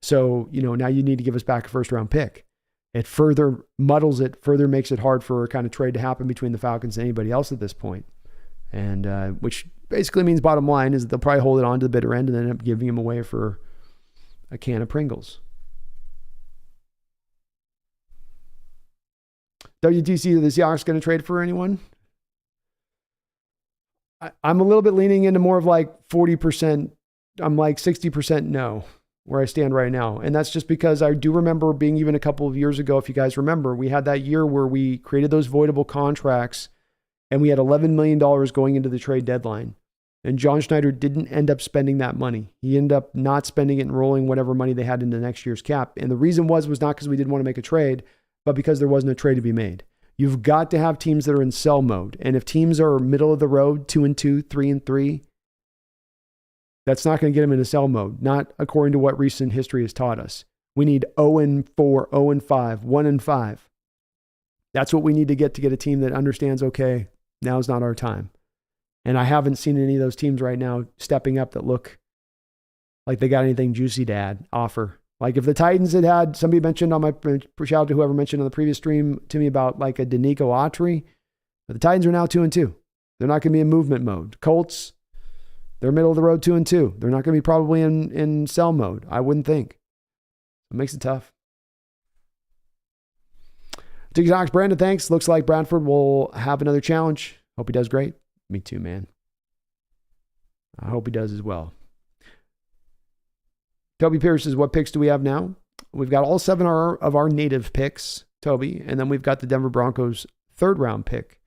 So, now you need to give us back a first round pick. It further muddles it, further makes it hard for a kind of trade to happen between the Falcons and anybody else at this point. And which basically means, bottom line is, they'll probably hold it on to the bitter end and then end up giving him away for a can of Pringles. WTC, are the Seahawks going to trade for anyone? I'm a little bit leaning into more of like 40%. I'm like 60% no, where I stand right now. And that's just because I do remember being, even a couple of years ago, if you guys remember, we had that year where we created those voidable contracts and we had $11 million going into the trade deadline. And John Schneider didn't end up spending that money. He ended up not spending it and rolling whatever money they had into next year's cap. And the reason was not because we didn't want to make a trade, but because there wasn't a trade to be made. You've got to have teams that are in sell mode. And if teams are middle of the road, 2-2, 3-3, that's not going to get them into sell mode, not according to what recent history has taught us. We need 0-4, 0-5, 1-5. That's what we need to get a team that understands, okay, now's not our time. And I haven't seen any of those teams right now stepping up that look like they got anything juicy to offer. Like if the Titans had somebody mentioned on my, shout out to whoever mentioned on the previous stream to me about like a Danico Autry, but the Titans are now 2-2. They're not going to be in movement mode. Colts, they're middle of the road 2-2. They're not going to be probably in sell mode, I wouldn't think. It makes it tough. TikTok's Brandon, thanks. Looks like Bradford will have another challenge. Hope he does great. Me too, man. I hope he does as well. Toby Pierce says, what picks do we have now? We've got all 7 of our native picks, Toby, and then we've got the Denver Broncos 3rd round pick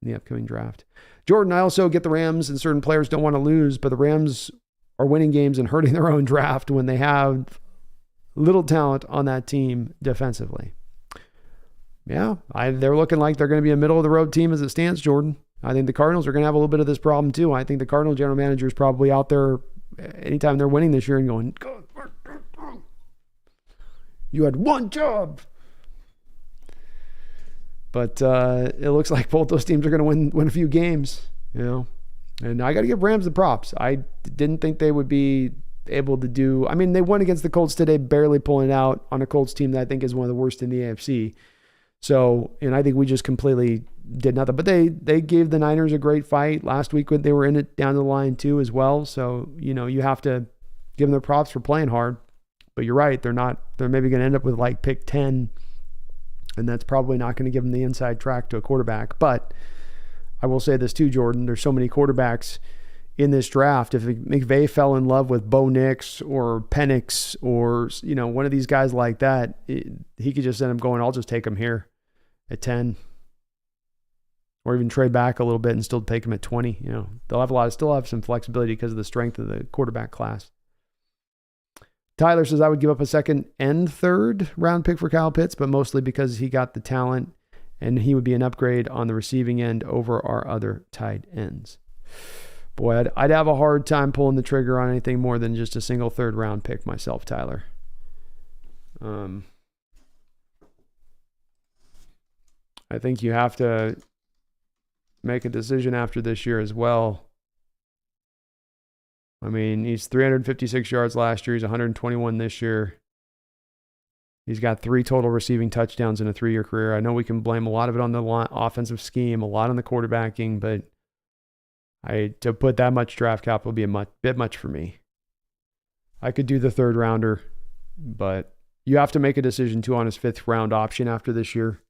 in the upcoming draft. Jordan, I also get the Rams and certain players don't want to lose, but the Rams are winning games and hurting their own draft when they have little talent on that team defensively. Yeah, they're looking like they're going to be a middle-of-the-road team as it stands, Jordan. I think the Cardinals are going to have a little bit of this problem too. I think the Cardinal general manager is probably out there anytime they're winning this year and going, you had one job. But it looks like both those teams are going to win a few games, you know. And I got to give Rams the props. I didn't think they would be able to do. I mean, they won against the Colts today, barely pulling it out on a Colts team that I think is one of the worst in the AFC. So, and I think we just completely did nothing. But they gave the Niners a great fight last week when they were in it down the line too as well. So, you know, you have to give them their props for playing hard. But you're right, they're maybe going to end up with like pick 10. And that's probably not going to give them the inside track to a quarterback. But I will say this too, Jordan. There's so many quarterbacks in this draft. If McVay fell in love with Bo Nix or Penix or, you know, one of these guys like that, he could just end up going, I'll just take him here at 10. Or even trade back a little bit and still take him at 20. You know, they'll still have some flexibility because of the strength of the quarterback class. Tyler says, I would give up a 2nd and 3rd round pick for Kyle Pitts, but mostly because he got the talent and he would be an upgrade on the receiving end over our other tight ends. Boy, I'd have a hard time pulling the trigger on anything more than just a single 3rd round pick myself, Tyler. I think you have to make a decision after this year as well. I mean, he's 356 yards last year. He's 121 this year. He's got 3 total receiving touchdowns in a 3-year career. I know we can blame a lot of it on the offensive scheme, a lot on the quarterbacking, but to put that much draft capital would be a bit much for me. I could do the 3rd rounder, but you have to make a decision too on his 5th round option after this year.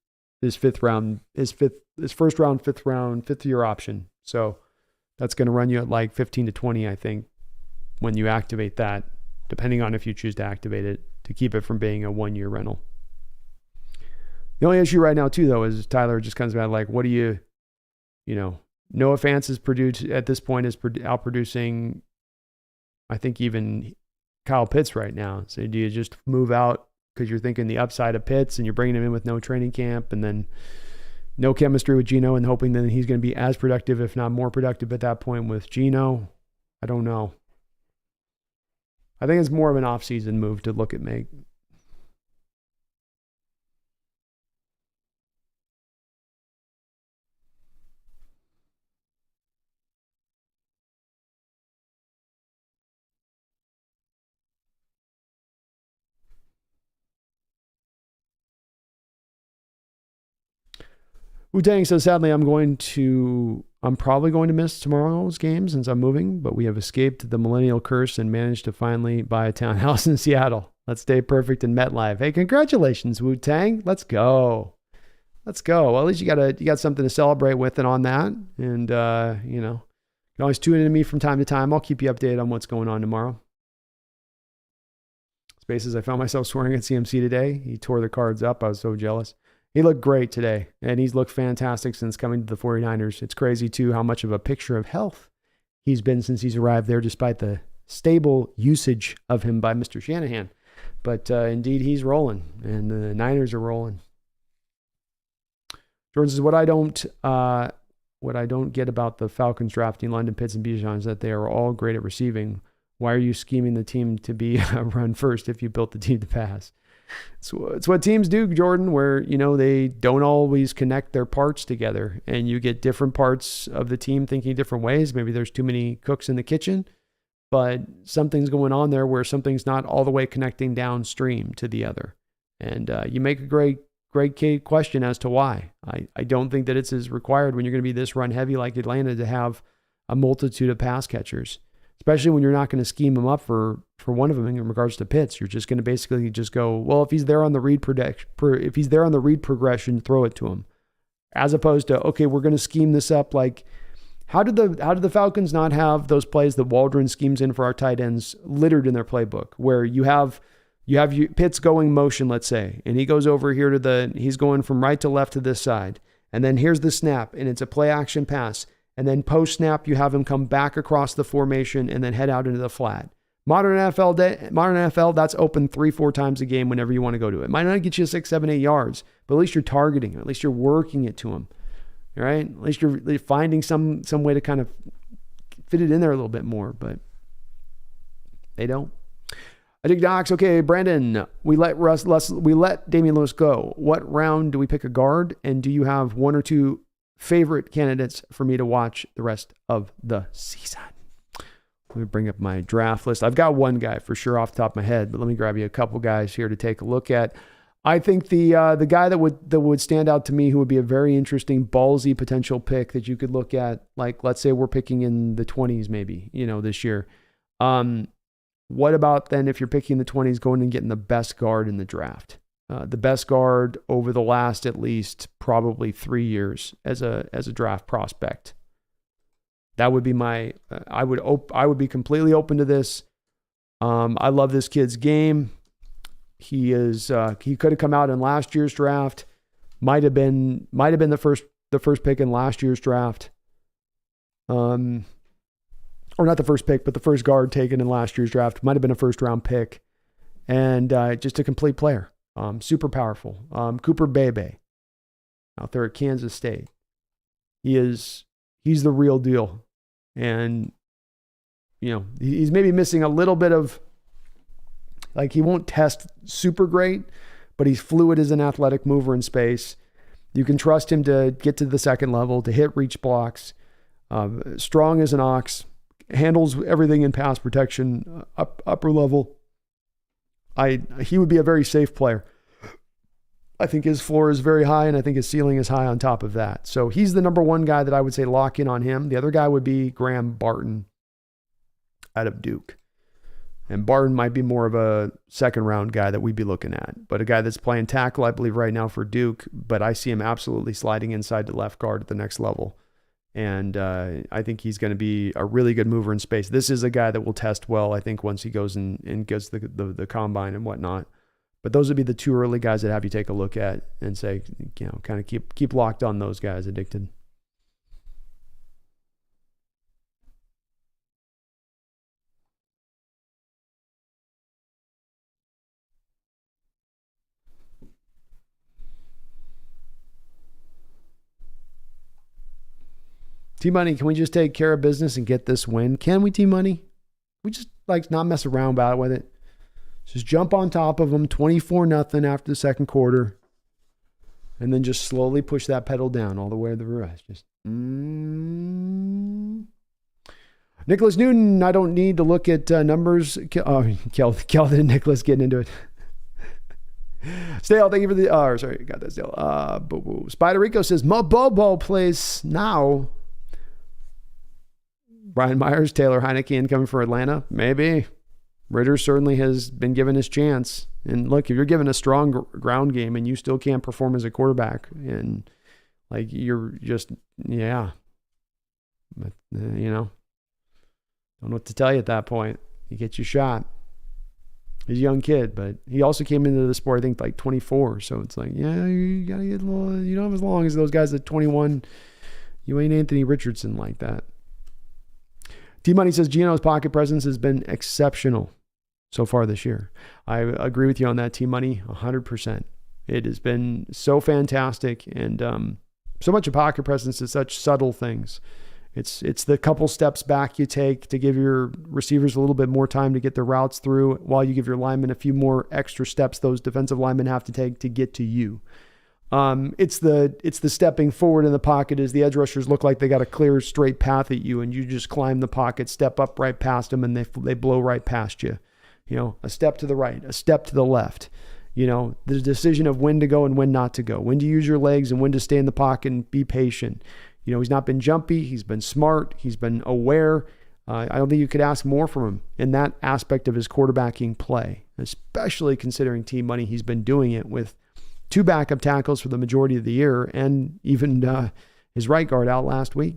His 1st round, 5th round, 5th year option. So that's going to run you at like 15 to 20, I think, when you activate that, depending on if you choose to activate it to keep it from being a 1-year rental. The only issue right now too, though, is Tyler just comes back like, what do you know, Noah Fant is produced at this point is outproducing, I think, even Kyle Pitts right now. So do you just move out because you're thinking the upside of Pitts and you're bringing him in with no training camp and then no chemistry with Geno and hoping that he's going to be as productive, if not more productive at that point with Geno? I don't know. I think it's more of an offseason move to look at make. Wu-Tang says, sadly, I'm probably going to miss tomorrow's game since I'm moving, but we have escaped the millennial curse and managed to finally buy a townhouse in Seattle. Let's stay perfect in MetLife. Hey, congratulations, Wu-Tang. Let's go. Well, at least you got something to celebrate with and on that. And, you know, you can always tune in to me from time to time. I'll keep you updated on what's going on tomorrow. Spaces, I found myself swearing at CMC today. He tore the cards up. I was so jealous. He looked great today, and he's looked fantastic since coming to the 49ers. It's crazy, too, how much of a picture of health he's been since he's arrived there, despite the stable usage of him by Mr. Shanahan. But indeed, he's rolling, and the Niners are rolling. Jordan says, what I don't get about the Falcons drafting London, Pitts, and Bijan is that they are all great at receiving. Why are you scheming the team to be a run first if you built the team to pass? It's what teams do, Jordan, where, you know, they don't always connect their parts together and you get different parts of the team thinking different ways. Maybe there's too many cooks in the kitchen, but something's going on there where something's not all the way connecting downstream to the other. And you make a great question as to why. I don't think that it's as required when you're going to be this run heavy like Atlanta to have a multitude of pass catchers. Especially when you're not going to scheme them up for one of them in regards to Pitts. You're just going to basically just go, well, if he's there on the read progression, throw it to him. As opposed to, okay, we're going to scheme this up like How did the Falcons not have those plays that Waldron schemes in for our tight ends littered in their playbook, where you have Pitts going motion, let's say, and he goes over here he's going from right to left to this side, and then here's the snap, and it's a play action pass, and then post snap you have him come back across the formation and then head out into the flat. Modern NFL, that's open 3-4 times a game whenever you want to go to it. Might not get you 6, 7, 8 yards, but at least you're targeting him. At least you're working it to him. All right? At least you're finding some way to kind of fit it in there a little bit more, but they don't. I think Docs. Okay, Brandon, we let Damian Lewis go. What round do we pick a guard? And do you have one or two favorite candidates for me to watch the rest of the season? Let me bring up my draft list. I've got one guy for sure off the top of my head, but let me grab you a couple guys here to take a look at. I think the guy that would stand out to me, who would be a very interesting, ballsy potential pick that you could look at, like let's say we're picking in the 20s maybe, this year. What about then if you're picking the 20s, going and getting the best guard in the draft? The best guard over the last at least probably 3 years as a draft prospect. That would be my. I would be completely open to this. I love this kid's game. He could have come out in last year's draft. Might have been the first pick in last year's draft. Or not the first pick, but the first guard taken in last year's draft. Might have been a first round pick, and just a complete player. Super powerful. Cooper Bebe out there at Kansas State. He's the real deal. And, he's maybe missing a little bit of, like, he won't test super great, but he's fluid as an athletic mover in space. You can trust him to get to the second level, to hit reach blocks, strong as an ox, handles everything in pass protection, upper level. He would be a very safe player. I think his floor is very high, and I think his ceiling is high on top of that. So he's the number one guy that I would say lock in on him. The other guy would be Graham Barton out of Duke. And Barton might be more of a second round guy that we'd be looking at, but a guy that's playing tackle, I believe, right now for Duke, but I see him absolutely sliding inside to left guard at the next level. And I think he's going to be a really good mover in space. This is a guy that will test well, I think, once he goes and gets the combine and whatnot. But those would be the two early guys that have you take a look at and say, kind of keep locked on those guys, addicted. T-Money, can we just take care of business and get this win? Can we, T-Money? We just not mess around about it with it. Just jump on top of them, 24-0 after the second quarter, and then just slowly push that pedal down all the way to the rest. Just Nicholas Newton, I don't need to look at numbers. Kelvin and Nicholas getting into it. Stale, thank you for the... sorry, got that Stale. Spider Rico says, Bobo plays now. Brian Myers, Taylor Heineke incoming for Atlanta. Maybe. Ritter certainly has been given his chance. And look, if you're given a strong ground game and you still can't perform as a quarterback, and you're just, yeah. But, don't know what to tell you at that point. You get your shot. He's a young kid, but he also came into the sport, I think, 24. So it's you got to get a little, you don't have as long as those guys at 21. You ain't Anthony Richardson like that. T-Money says Gino's pocket presence has been exceptional so far this year. I agree with you on that, T-Money, 100%. It has been so fantastic, and so much of pocket presence is such subtle things. It's the couple steps back you take to give your receivers a little bit more time to get their routes through, while you give your linemen a few more extra steps those defensive linemen have to take to get to you. It's the stepping forward in the pocket as the edge rushers look like they got a clear straight path at you, and you just climb the pocket, step up right past them, and they blow right past you. A step to the right, a step to the left. The decision of when to go and when not to go, when to use your legs and when to stay in the pocket and be patient. He's not been jumpy. He's been smart. He's been aware. I don't think you could ask more from him in that aspect of his quarterbacking play, especially considering T-Money. He's been doing it with 2 backup tackles for the majority of the year, and even his right guard out last week.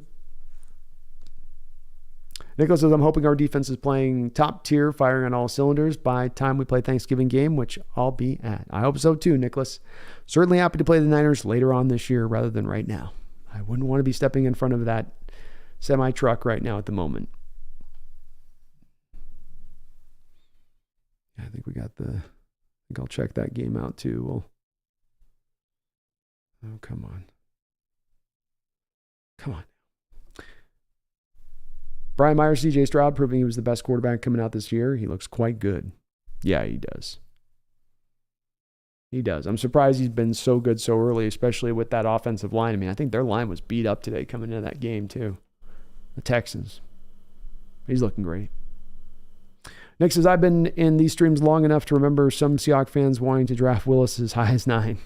Nicholas says, I'm hoping our defense is playing top tier, firing on all cylinders by the time we play Thanksgiving game, which I'll be at. I hope so too, Nicholas. Certainly happy to play the Niners later on this year rather than right now. I wouldn't want to be stepping in front of that semi-truck right now at the moment. I think I'll check that game out too. Oh, come on. Come on. Brian Myers, CJ Stroud, proving he was the best quarterback coming out this year. He looks quite good. Yeah, he does. He does. I'm surprised he's been so good so early, especially with that offensive line. I mean, I think their line was beat up today coming into that game too. The Texans. He's looking great. Nick says, I've been in these streams long enough to remember some Seahawks fans wanting to draft Willis as high as 9.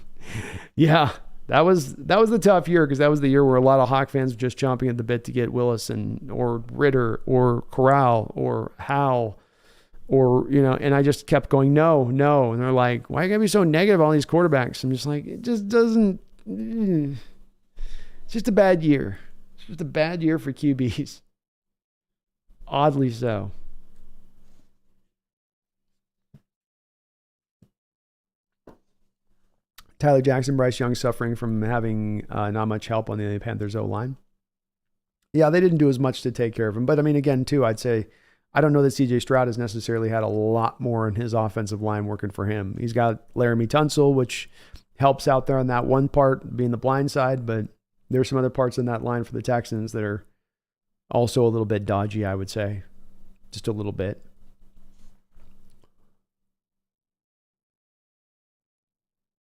Yeah, that was the tough year because that was the year where a lot of Hawk fans were just chomping at the bit to get Willis or Ritter or Corral or Howe or, and I just kept going, no. And they're like, why are you going to be so negative on these quarterbacks? I'm just like, it just doesn't, it's just a bad year. It's just a bad year for QBs. Oddly so. Tyler Jackson, Bryce Young suffering from having not much help on the Panthers O-line. Yeah, they didn't do as much to take care of him. But I mean, again, too, I'd say, I don't know that CJ Stroud has necessarily had a lot more in his offensive line working for him. He's got Laramie Tunsil, which helps out there on that one part, being the blind side. But there's some other parts in that line for the Texans that are also a little bit dodgy, I would say. Just a little bit.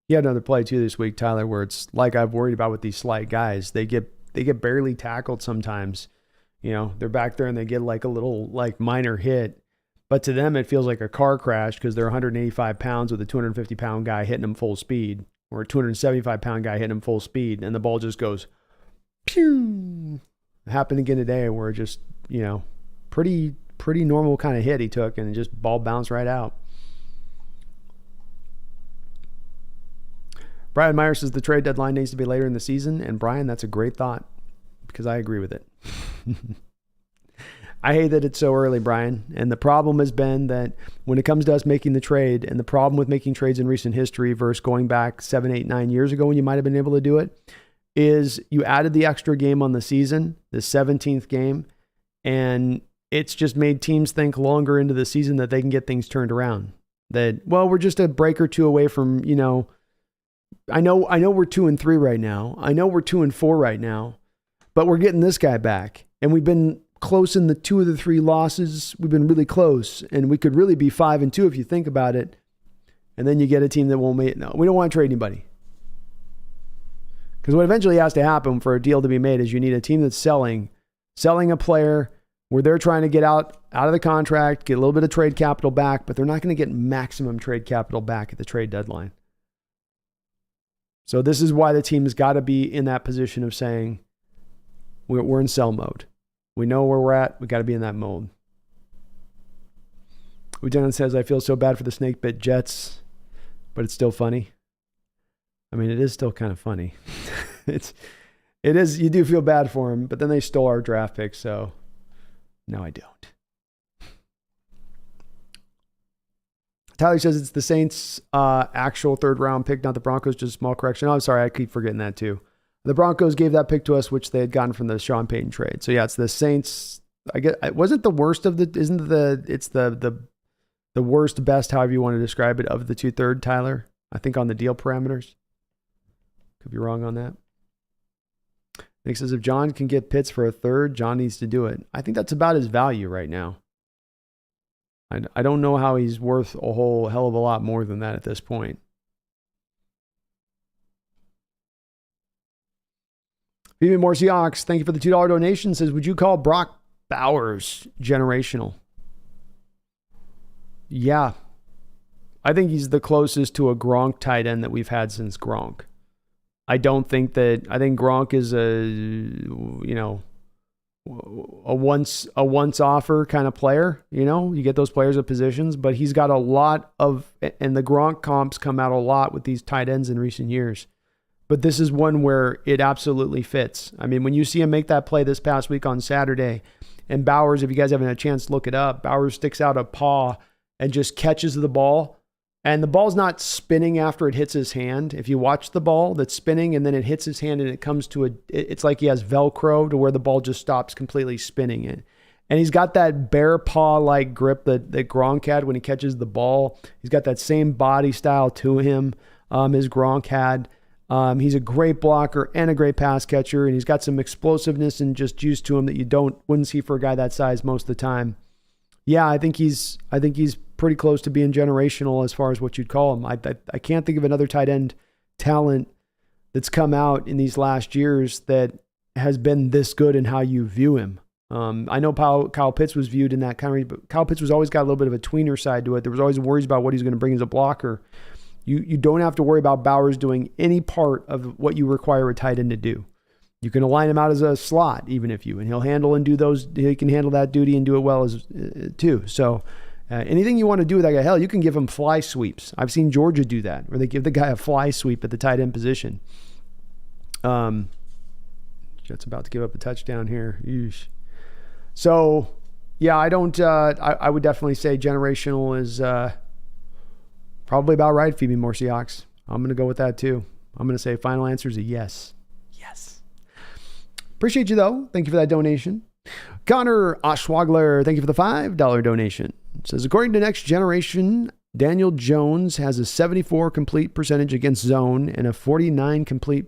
He had another play too this week, Tyler, where it's like I've worried about with these slight guys. They get barely tackled sometimes. They're back there and they get like a little like minor hit. But to them, it feels like a car crash because they're 185 pounds with a 250-pound guy hitting them full speed or a 275-pound guy hitting them full speed. And the ball just goes, pew. It happened again today where it just, pretty normal kind of hit he took and just ball bounced right out. Brian Myers says the trade deadline needs to be later in the season. And Brian, that's a great thought because I agree with it. I hate that it's so early, Brian. And the problem has been that when it comes to us making the trade, and the problem with making trades in recent history versus going back 7, 8, 9 years ago when you might have been able to do it, is you added the extra game on the season, the 17th game, and it's just made teams think longer into the season that they can get things turned around. That, well, we're just a break or two away from, I know we're 2-3 right now. I know we're 2-4 right now, but we're getting this guy back. And we've been close in the 2 of the 3 losses. We've been really close, and we could really be 5-2 if you think about it. And then you get a team that won't make it. No, we don't want to trade anybody. Because what eventually has to happen for a deal to be made is you need a team that's selling a player where they're trying to get out of the contract, get a little bit of trade capital back, but they're not going to get maximum trade capital back at the trade deadline. So this is why the team's got to be in that position of saying, we're in sell mode. We know where we're at. We got to be in that mode. Lieutenant says, I feel so bad for the snake bit Jets, but it's still funny. I mean, it is still kind of funny. It is, you do feel bad for him, but then they stole our draft pick, so no, I don't. Tyler says it's the Saints' actual third round pick, not the Broncos, just a small correction. Oh, I'm sorry, I keep forgetting that too. The Broncos gave that pick to us, which they had gotten from the Sean Payton trade. So yeah, it's the Saints. I guess it wasn't the worst of the, isn't it's the worst, best, however you want to describe it, of the 2/3, Tyler. I think on the deal parameters. Could be wrong on that. Nick says if John can get Pitts for a third, John needs to do it. I think that's about his value right now. I don't know how he's worth a whole hell of a lot more than that at this point. Even more Seahawks, thank you for the $2 donation. Says, would you call Brock Bowers generational? Yeah. I think he's the closest to a Gronk tight end that we've had since Gronk. I think Gronk is a once offer kind of player. You get those players at positions, but he's got a lot of, and the Gronk comps come out a lot with these tight ends in recent years. But this is one where it absolutely fits. I mean, when you see him make that play this past week on Saturday, And Bowers, if you guys haven't had a chance to look it up, Bowers sticks out a paw and just catches the ball. And the ball's not spinning after it hits his hand. If you watch the ball that's spinning and then it hits his hand and it comes to it's like he has Velcro to where the ball just stops completely spinning it. And he's got that bear paw-like grip that Gronk had when he catches the ball. He's got that same body style to him as Gronk had. He's a great blocker and a great pass catcher, and he's got some explosiveness and just juice to him that you wouldn't see for a guy that size most of the time. Yeah, I think he's pretty close to being generational as far as what you'd call him. I can't think of another tight end talent that's come out in these last years that has been this good in how you view him. I know Kyle Pitts was viewed in that kind of, but Kyle Pitts was always got a little bit of a tweener side to it. There was always worries about what he's going to bring as a blocker. You don't have to worry about Bowers doing any part of what you require a tight end to do. You can align him out as a slot, even if and he'll handle and do those. He can handle that duty and do it well as too. So anything you want to do with that guy, hell, you can give him fly sweeps. I've seen Georgia do that, where they give the guy a fly sweep at the tight end position. Jets about to give up a touchdown here. Yeesh. So, yeah, I don't. I would definitely say generational is probably about right. Phoebe Moore Seahawks. I'm going to go with that too. I'm going to say final answer is a yes. Yes. Appreciate you though. Thank you for that donation. Connor Oshwagler, thank you for the $5 donation. It says, according to Next Generation, Daniel Jones has a 74 complete percentage against zone and a 49 completion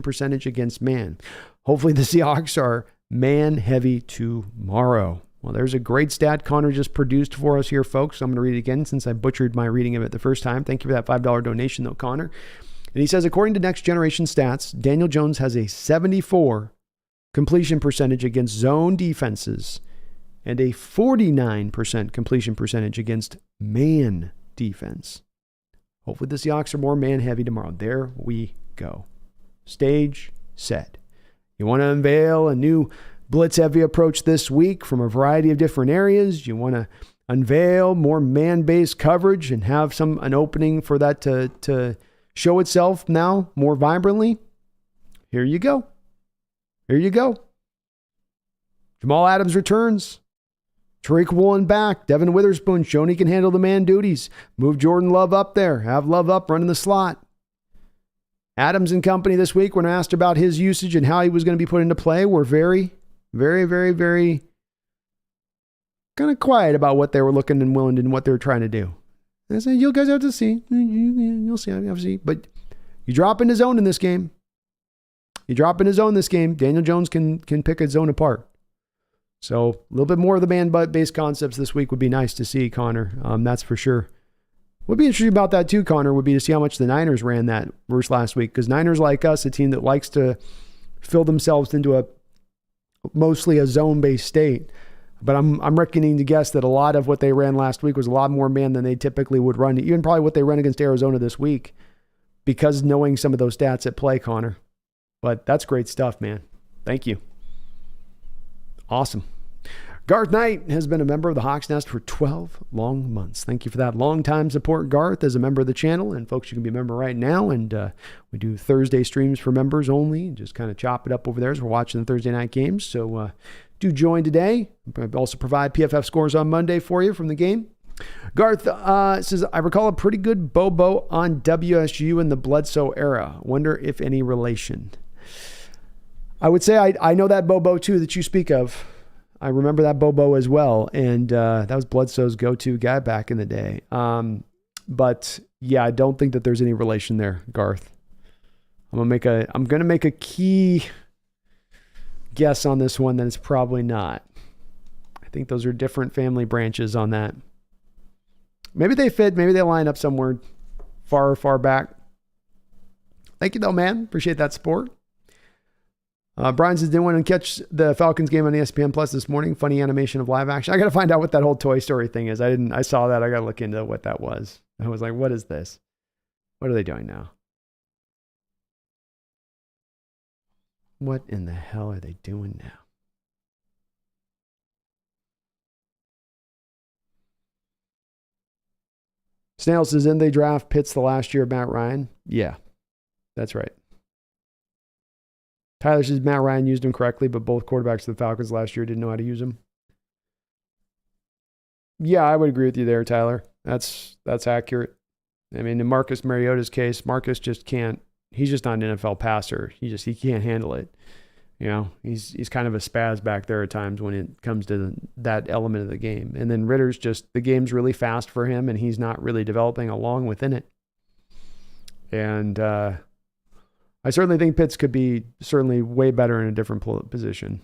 percentage against man. Hopefully the Seahawks are man heavy tomorrow. Well, there's a great stat Connor just produced for us here, folks. I'm going to read it again since I butchered my reading of it the first time. Thank you for that $5 donation, though, Connor. And he says, according to Next Generation Stats, Daniel Jones has a 74 completion percentage against zone defenses and a 49% completion percentage against man defense. Hopefully the Seahawks are more man-heavy tomorrow. There we go. Stage set. You want to unveil a new blitz-heavy approach this week from a variety of different areas. You want to unveil more man-based coverage and have an opening for that to show itself now more vibrantly. Here you go. Here you go. Jamal Adams returns. Tariq Woolen back. Devin Witherspoon showing he can handle the man duties. Move Jordan Love up there. Have Love up running the slot. Adams and company this week, when asked about his usage and how he was going to be put into play, were very, very, very, very kind of quiet about what they were looking and willing and what they were trying to do. I said, you guys have to see. You'll see. Obviously. But you drop into zone in this game. Daniel Jones can pick a zone apart. So a little bit more of the man-based concepts this week would be nice to see, Connor. That's for sure. What would be interesting about that too, Connor, would be to see how much the Niners ran that versus last week. Because Niners, like us, a team that likes to fill themselves into mostly a zone-based state. But I'm reckoning to guess that a lot of what they ran last week was a lot more man than they typically would run. Even probably what they ran against Arizona this week, because knowing some of those stats at play, Connor. But that's great stuff, man. Thank you. Awesome. Garth Knight has been a member of the Hawks Nest for 12 long months. Thank you for that long-time support, Garth, as a member of the channel. And folks, you can be a member right now. And we do Thursday streams for members only. Just kind of chop it up over there as we're watching the Thursday night games. So do join today. I also provide PFF scores on Monday for you from the game. Garth says, I recall a pretty good Bobo on WSU in the Bledsoe era. Wonder if any relation. I would say I know that Bobo too that you speak of. I remember that Bobo as well. And that was Bledsoe's go-to guy back in the day. But yeah, I don't think that there's any relation there, Garth. I'm gonna make a key guess on this one that it's probably not. I think those are different family branches on that. Maybe they fit, maybe they line up somewhere far, far back. Thank you though, man. Appreciate that support. Brian says, didn't want to catch the Falcons game on ESPN Plus this morning. Funny animation of live action. I got to find out what that whole Toy Story thing is. I saw that. I got to look into what that was. I was like, what is this? What are they doing now? What in the hell are they doing now? Snail says, didn't they draft Pitts the last year of Matt Ryan? Yeah, that's right. Tyler says Matt Ryan used him correctly, but both quarterbacks of the Falcons last year didn't know how to use him. Yeah, I would agree with you there, Tyler. That's accurate. I mean, in Marcus Mariota's case, Marcus just can't. He's just not an NFL passer. He can't handle it. He's kind of a spaz back there at times when it comes to that element of the game. And then Ritter's the game's really fast for him, and he's not really developing along within it. And I certainly think Pitts could be certainly way better in a different position.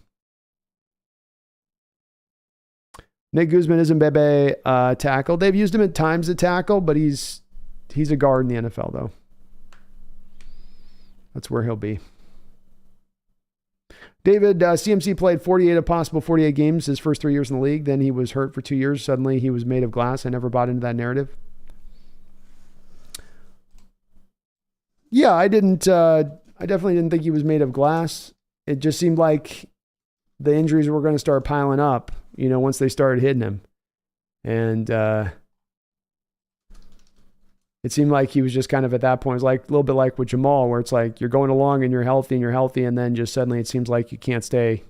Nick Guzman isn't Bebe tackle. They've used him at times to tackle, but he's a guard in the NFL, though. That's where he'll be. David, CMC played 48 of possible 48 games his first 3 years in the league. Then he was hurt for 2 years. Suddenly he was made of glass. I never bought into that narrative. Yeah, I definitely didn't think he was made of glass. It just seemed like the injuries were going to start piling up, once they started hitting him. And it seemed like he was just kind of at that point, it was like a little bit like with Jamal, where it's like you're going along and you're healthy, and then just suddenly it seems like you can't stay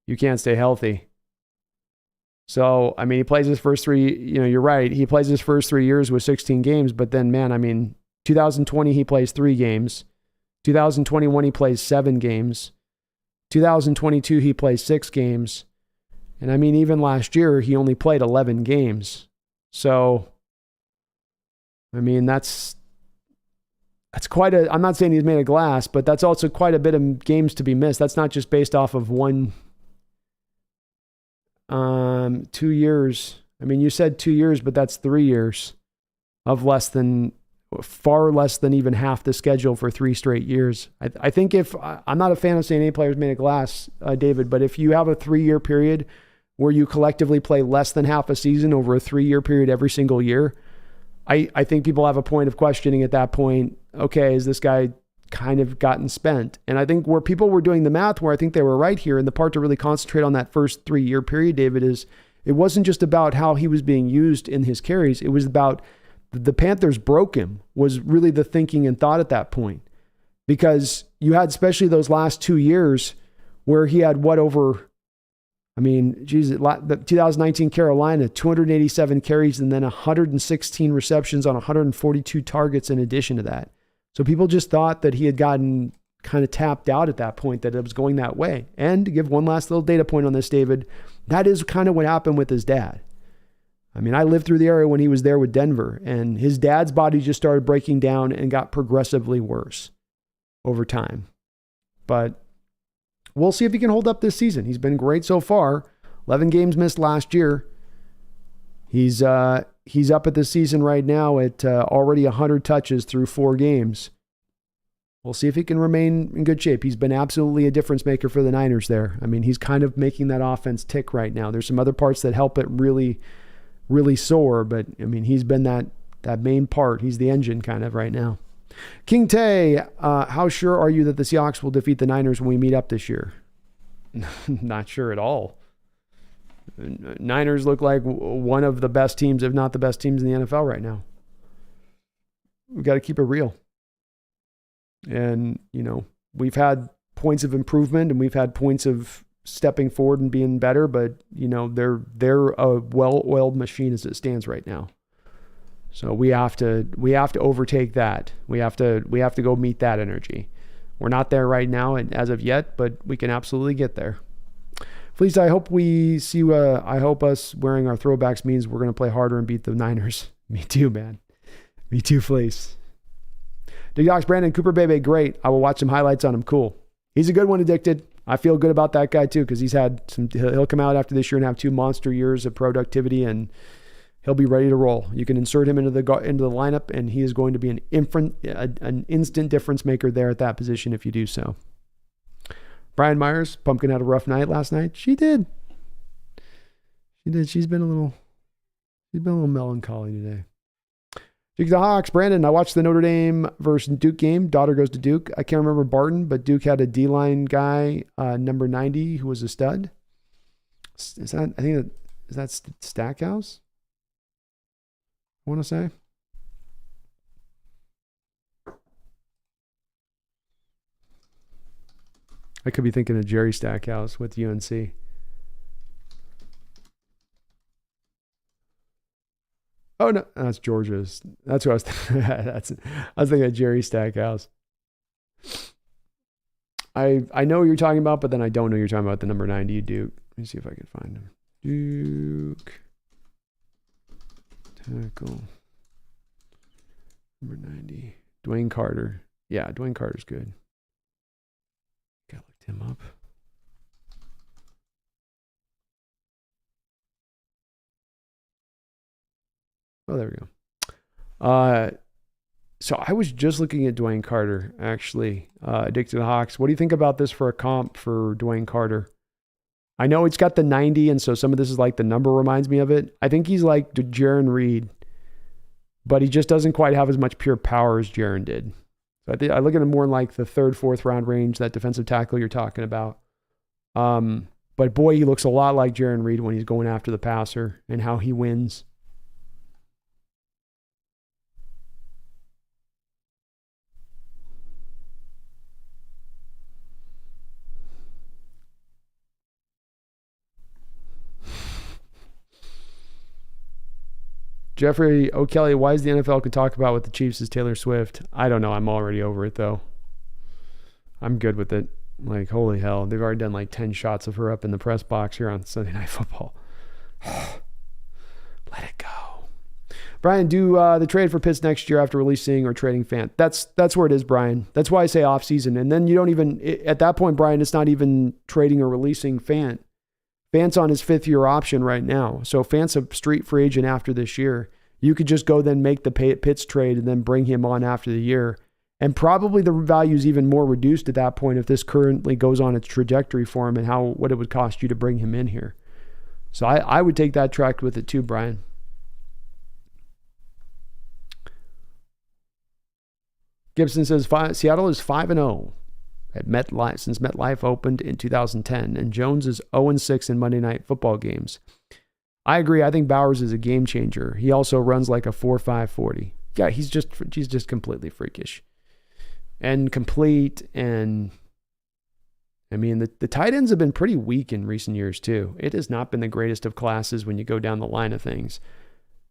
healthy. So, I mean, he plays his first three, you're right. He plays his first 3 years with 16 games, but then, man, I mean, 2020, he plays 3 games. 2021, he plays 7 games. 2022, he plays 6 games. And I mean, even last year, he only played 11 games. So, I mean, that's quite I'm not saying he's made of glass, but that's also quite a bit of games to be missed. That's not just based off of 2 years. I mean, you said 2 years, but that's 3 years of far less than even half the schedule for 3 straight years. I think I'm not a fan of saying any player's made of glass, David, but if you have a 3-year period where you collectively play less than half a season over a 3-year period every single year, I think people have a point of questioning at that point, okay, is this guy kind of gotten spent? And I think where people were doing the math, where I think they were right here, and the part to really concentrate on that first 3-year period, David, is it wasn't just about how he was being used in his carries. It was about the Panthers broke him, was really the thinking and thought at that point. Because you had especially those last 2 years where he had the 2019 Carolina, 287 carries and then 116 receptions on 142 targets in addition to that. So people just thought that he had gotten kind of tapped out at that point, that it was going that way. And to give one last little data point on this, David, that is kind of what happened with his dad. I mean, I lived through the era when he was there with Denver, and his dad's body just started breaking down and got progressively worse over time. But we'll see if he can hold up this season. He's been great so far. 11 games missed last year. He's up at this season right now at already 100 touches through 4 games. We'll see if he can remain in good shape. He's been absolutely a difference maker for the Niners there. I mean, he's kind of making that offense tick right now. There's some other parts that help it really, really soar, but I mean, he's been that main part. He's the engine kind of right now. King Tay, how sure are you that the Seahawks will defeat the Niners when we meet up this year? Not sure at all. Niners look like one of the best teams, if not the best teams in the NFL right now. We've got to keep it real. And, we've had points of improvement and we've had points of stepping forward and being better, but, they're a well-oiled machine as it stands right now. So we have to overtake that. We have to go meet that energy. We're not there right now as of yet, but we can absolutely get there. Please, I hope we see. I hope us wearing our throwbacks means we're going to play harder and beat the Niners. Me too, man. Me too, Fleece. Docs, Brandon Cooper, Bebe, great. I will watch some highlights on him. Cool. He's a good one, Addicted. I feel good about that guy too, because he'll come out after this year and have 2 monster years of productivity, and he'll be ready to roll. You can insert him into the lineup, and he is going to be an instant difference maker there at that position if you do so. Brian Myers, Pumpkin had a rough night last night. She did. She's been a little melancholy today. Duke the Hawks, Brandon, I watched the Notre Dame versus Duke game. Daughter goes to Duke. I can't remember Barton, but Duke had a D-line guy, number 90, who was a stud. Is that Stackhouse? I want to say. I could be thinking of Jerry Stackhouse with UNC. Oh no, that's Georgia's. That's what I was. I was thinking of Jerry Stackhouse. I know what you're talking about, but then I don't know you're talking about the number 90 Duke. Let me see if I can find him. Duke tackle number 90. Dwayne Carter. Yeah, Dwayne Carter's good. Gotta look him up. Oh, there we go. So I was just looking at Dwayne Carter, actually. Addicted to the Hawks. What do you think about this for a comp for Dwayne Carter? I know it's got the 90, and so some of this is like the number reminds me of it. I think he's like Jaron Reed, but he just doesn't quite have as much pure power as Jaron did. So I look at him more in like the 3rd, 4th round range, that defensive tackle you're talking about. But boy, he looks a lot like Jaron Reed when he's going after the passer and how he wins. Jeffrey O'Kelly, why is the NFL can talk about what the Chiefs is Taylor Swift? I don't know. I'm already over it, though. I'm good with it. Like, holy hell. They've already done like 10 shots of her up in the press box here on Sunday Night Football. Let it go. Brian, do the trade for Pitts next year after releasing or trading Fant. That's where it is, Brian. That's why I say off season. And then you don't even, at that point, Brian, it's not even trading or releasing Fant. Fant's on his 5th-year option right now. So Fant's a street free agent after this year. You could just go then make the Pitts trade and then bring him on after the year. And probably the value is even more reduced at that point if this currently goes on its trajectory for him and what it would cost you to bring him in here. So I would take that track with it too, Brian. Gibson says Seattle is 5-0. At MetLife since MetLife opened in 2010, and Jones is 0-6 in Monday Night Football games. I agree. I think Bowers is a game changer. He also runs like a 4.5 40. Yeah, he's just completely freakish and complete. And I mean, the tight ends have been pretty weak in recent years too. It has not been the greatest of classes when you go down the line of things.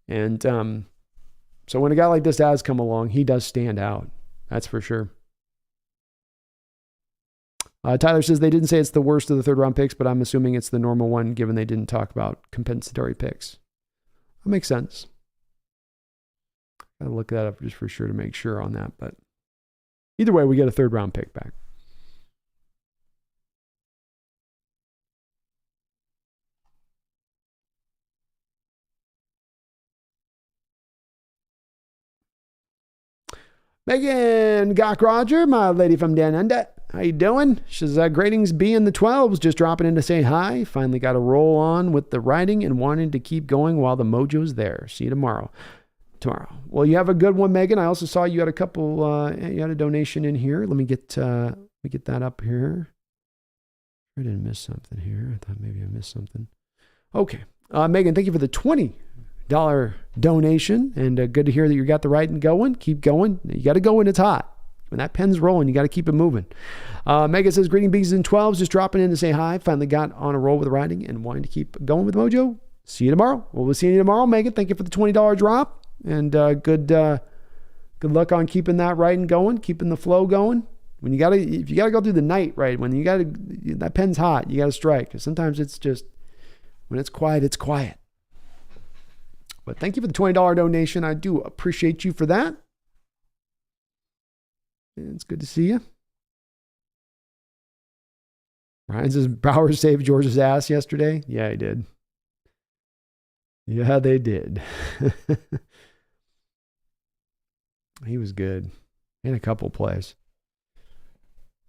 And so when a guy like this has come along, he does stand out. That's for sure. Tyler says they didn't say it's the worst of the 3rd round picks, but I'm assuming it's the normal one given they didn't talk about compensatory picks. That makes sense. I'll look that up just for sure to make sure on that. But either way, we get a 3rd round pick back. Megan Gok Roger, my lady from Dan Unda. How you doing? She says, gradings B in the 12s, just dropping in to say hi. Finally got a roll on with the writing and wanting to keep going while the mojo's there. See you tomorrow. Well, you have a good one, Megan. I also saw you had a couple, you had a donation in here. Let me get that up here. I didn't miss something here. I thought maybe I missed something. Okay. Megan, thank you for the $20 donation, and good to hear that you got the writing going. Keep going. You got to go when it's hot. When that pen's rolling, you got to keep it moving. Megan says, greeting B's in 12s, just dropping in to say hi. Finally got on a roll with writing and wanting to keep going with Mojo. See you tomorrow. Well, we'll see you tomorrow, Megan. Thank you for the $20 drop, and good luck on keeping that writing going, keeping the flow going. If you got to go through the night, right? When that pen's hot, you got to strike. Because sometimes it's just, when it's quiet, it's quiet. But thank you for the $20 donation. I do appreciate you for that. It's good to see you. Ryan says, Bowers saved Georgia's ass yesterday. Yeah, he did. Yeah, they did. He was good in a couple plays.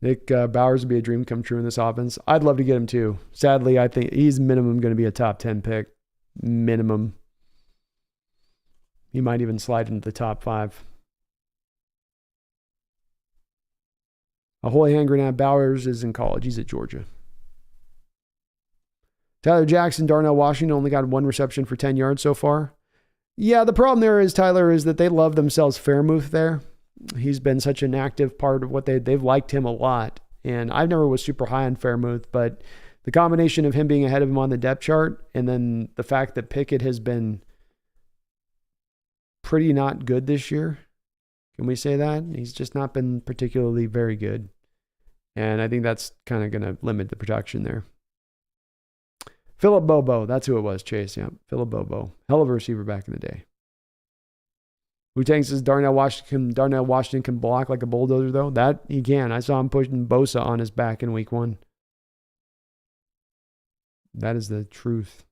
Nick Bowers would be a dream come true in this offense. I'd love to get him too. Sadly, I think he's minimum going to be a top 10 pick. Minimum. He might even slide into the top 5. Ahoy hand grenade. Bowers is in college. He's at Georgia. Tyler Jackson, Darnell Washington only got 1 reception for 10 yards so far. Yeah, the problem there is, Tyler, is that they love themselves Fairmouth there. He's been such an active part of what they've liked him a lot. And I never was super high on Fairmouth, but the combination of him being ahead of him on the depth chart and then the fact that Pickett has been pretty not good this year. Can we say that? He's just not been particularly very good. And I think that's kind of going to limit the production there. Philip Bobo, that's who it was, Chase. Yeah, Philip Bobo. Hell of a receiver back in the day. Wu-Tang says Darnell Washington can block like a bulldozer, though. That he can. I saw him pushing Bosa on his back in week 1. That is the truth.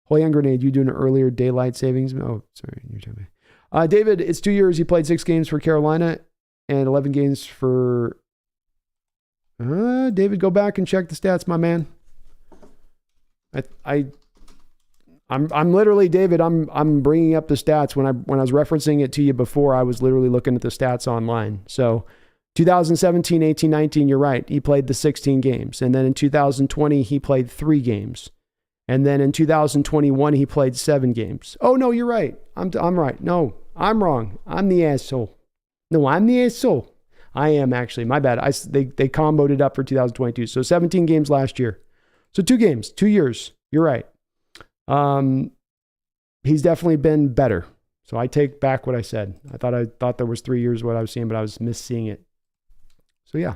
Holy Hand Grenade, you doing an earlier daylight savings? Oh, sorry. You're telling me. David, it's 2 years. He played 6 games for Carolina and 11 games for... David, go back and check the stats, my man. I'm literally, David, I'm bringing up the stats. When I was referencing it to you before, I was literally looking at the stats online. So 2017, 18, 19, you're right. He played the 16 games. And then in 2020, he played 3 games. And then in 2021, he played 7 games. Oh, no, you're right. I'm right. No, I'm wrong. I'm the asshole. No, I'm the asshole. I am actually. My bad. They comboed it up for 2022. So 17 games last year. So 2 games, 2 years. You're right. He's definitely been better. So I take back what I said. I thought there was 3 years what I was seeing, but I was misseeing it. So yeah.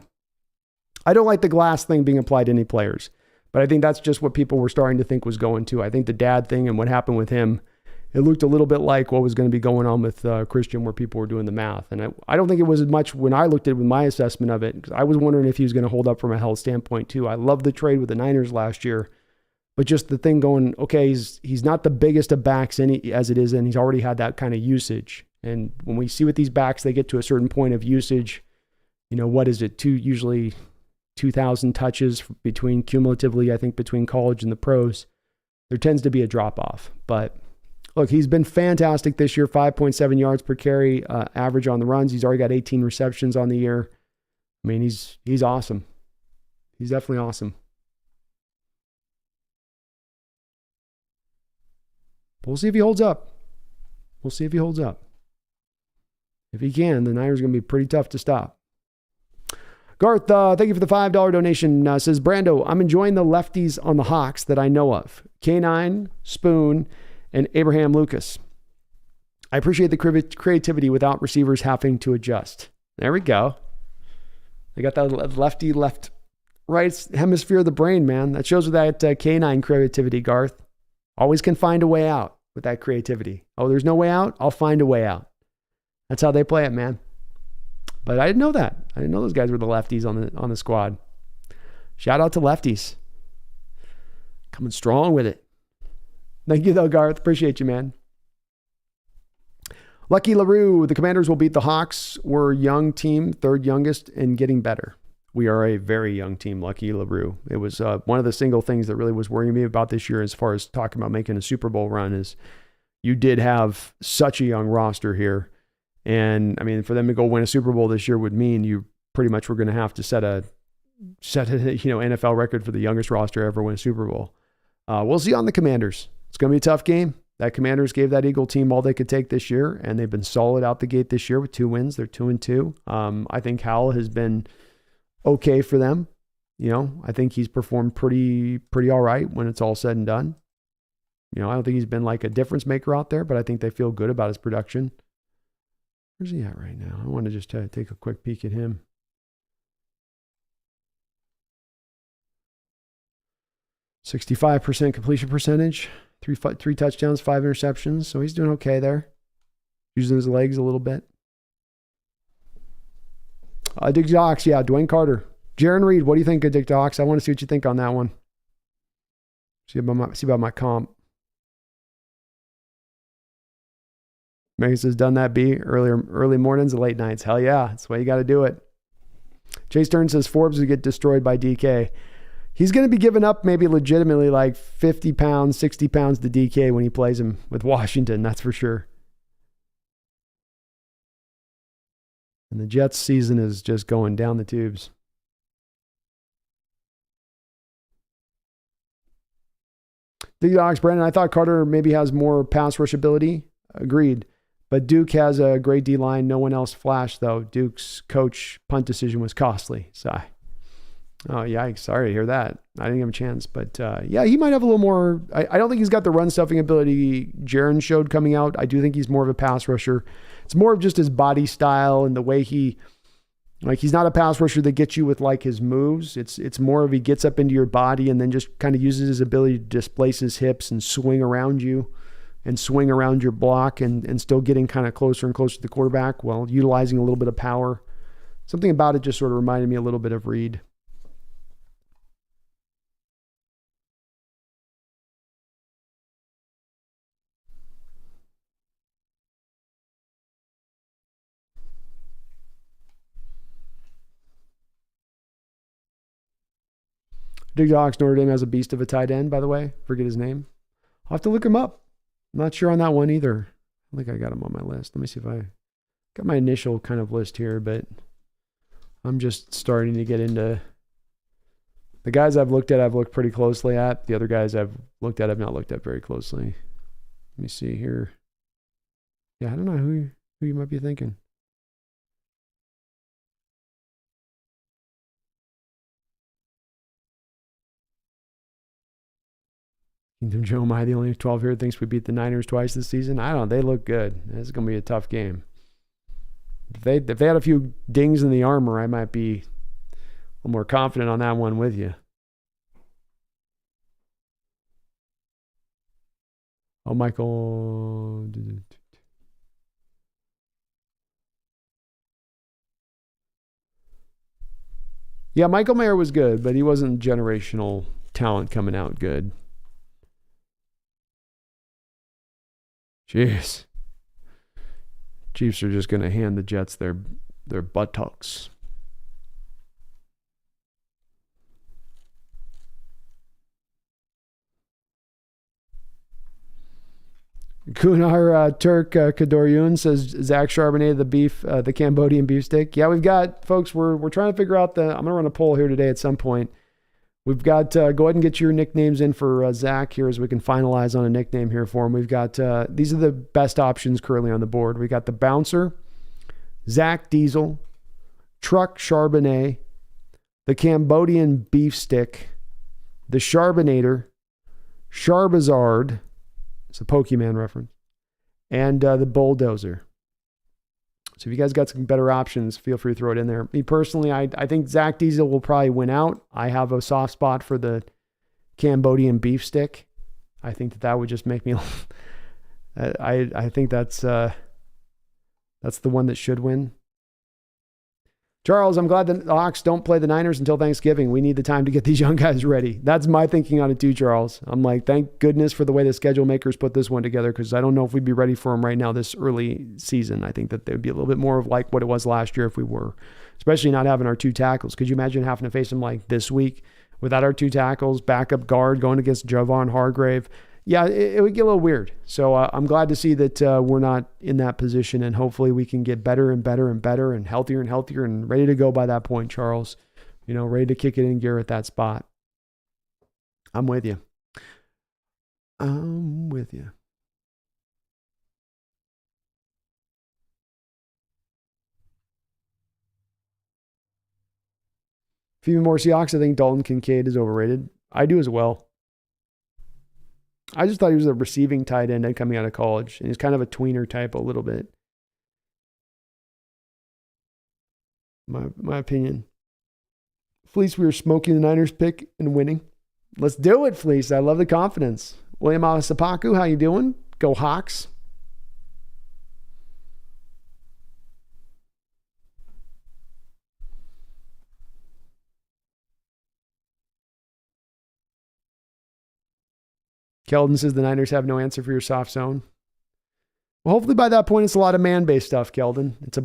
I don't like the glass thing being applied to any players, but I think that's just what people were starting to think was going to. I think the dad thing and what happened with him, it looked a little bit like what was going to be going on with Christian, where people were doing the math. And I don't think it was as much when I looked at it with my assessment of it, because I was wondering if he was going to hold up from a health standpoint too. I loved the trade with the Niners last year, but just the thing going, okay, he's not the biggest of backs as it is, and he's already had that kind of usage. And when we see with these backs, they get to a certain point of usage, what is it? Usually 2,000 touches cumulatively, I think, between college and the pros. There tends to be a drop off, but look, he's been fantastic this year, 5.7 yards per carry average on the runs. He's already got 18 receptions on the year. I mean, he's awesome. He's definitely awesome. But we'll see if he holds up. If he can, the Niners are going to be pretty tough to stop. Garth, thank you for the $5 donation. Says, Brando, I'm enjoying the lefties on the Hawks that I know of. K9, Spoon, and Abraham Lucas. I appreciate the creativity without receivers having to adjust. There we go. They got that lefty left right hemisphere of the brain, man. That shows with that K9 creativity, Garth. Always can find a way out with that creativity. Oh, there's no way out? I'll find a way out. That's how they play it, man. But I didn't know that. I didn't know those guys were the lefties on the squad. Shout out to lefties. Coming strong with it. Thank you, though, Garth. Appreciate you, man. Lucky LaRue, the Commanders will beat the Hawks. We're a young team, 3rd youngest, and getting better. We are a very young team, Lucky LaRue. It was one of the single things that really was worrying me about this year as far as talking about making a Super Bowl run is you did have such a young roster here. And, I mean, for them to go win a Super Bowl this year would mean you pretty much were going to have to set a NFL record for the youngest roster ever win a Super Bowl. We'll see on the Commanders. It's going to be a tough game. That Commanders gave that Eagle team all they could take this year, and they've been solid out the gate this year with 2 wins. They're 2-2. I think Howell has been okay for them. I think he's performed pretty all right when it's all said and done. I don't think he's been like a difference maker out there, but I think they feel good about his production. Where's he at right now? I want to just take a quick peek at him. 65% completion percentage, three touchdowns, 5 interceptions. So he's doing okay there. Using his legs a little bit. Dick Hawks, yeah, Dwayne Carter. Jaron Reed, what do you think of Dick Hawks? I want to see what you think on that one. See about my comp. Megan says, done that B early mornings and late nights. Hell yeah, that's the way you got to do it. Jay Stern says Forbes would get destroyed by DK. He's going to be giving up maybe legitimately like 50 pounds, 60 pounds to DK when he plays him with Washington. That's for sure. And the Jets season is just going down the tubes. Dig Dogs, Brandon, I thought Carter maybe has more pass rush ability. Agreed. But Duke has a great D-line. No one else flashed, though. Duke's coach punt decision was costly. So Oh, yikes. Sorry to hear that. I didn't give him a chance. But yeah, he might have a little more. I don't think he's got the run stuffing ability Jaron showed coming out. I do think he's more of a pass rusher. It's more of just his body style and the way he's not a pass rusher that gets you with like his moves. It's more of he gets up into your body and then just kind of uses his ability to displace his hips and swing around you and swing around your block and still getting kind of closer and closer to the quarterback while utilizing a little bit of power. Something about it just sort of reminded me a little bit of Reed. Dig Docs Notre Dame has a beast of a tight end, by the way. Forget his name. I'll have to look him up. I'm not sure on that one either. I think I got him on my list. Let me see if I got my initial kind of list here, but I'm just starting to get into the guys I've looked at. I've looked pretty closely at. The other guys I've looked at, I've not looked at very closely. Let me see here. Yeah, I don't know who you might be thinking. Kingdom Joe, am I the only 12 here thinks we beat the Niners twice this season? I don't know. They look good. This is going to be a tough game. If they had a few dings in the armor, I might be a little more confident on that one with you. Oh, Michael. Yeah, Michael Mayer was good, but he wasn't generational talent coming out good. Jeez. Chiefs are just going to hand the Jets their buttocks. Kunar Turk Kadoryun says Zach Charbonnet, the Cambodian beefsteak. Yeah, we've got folks. We're trying to figure out I'm going to run a poll here today at some point. We've got go ahead and get your nicknames in for Zach here as we can finalize on a nickname here for him. We've got these are the best options currently on the board. We got the Bouncer, Zach Diesel, Truck Charbonnet, the Cambodian beefsteak, the Charbonnator, Charbazard. It's a Pokemon reference. And the Bulldozer. So if you guys got some better options, feel free to throw it in there. Me personally, I think Zach Diesel will probably win out. I have a soft spot for the Cambodian beef stick. I think that would just make me... I think that's the one that should win. Charles, I'm glad the Hawks don't play the Niners until Thanksgiving. We need the time to get these young guys ready. That's my thinking on it too, Charles. I'm like, thank goodness for the way the schedule makers put this one together because I don't know if we'd be ready for them right now this early season. I think that they would be a little bit more of like what it was last year if we were, especially not having our two tackles. Could you imagine having to face them like this week without our two tackles, backup guard going against Javon Hargrave? Yeah, it would get a little weird. So I'm glad to see that we're not in that position, and hopefully we can get better and better and better and healthier and ready to go by that point, Charles. Ready to kick it in gear at that spot. I'm with you. I'm with you. A few more Seahawks. I think Dalton Kincaid is overrated. I do as well. I just thought he was a receiving tight end coming out of college. And he's kind of a tweener type a little bit. My opinion. Fleece, we were smoking the Niners pick and winning. Let's do it, Fleece. I love the confidence. William Alasapaku, how you doing? Go Hawks. Keldon says the Niners have no answer for your soft zone. Well, hopefully by that point, it's a lot of man-based stuff, Keldon. It's a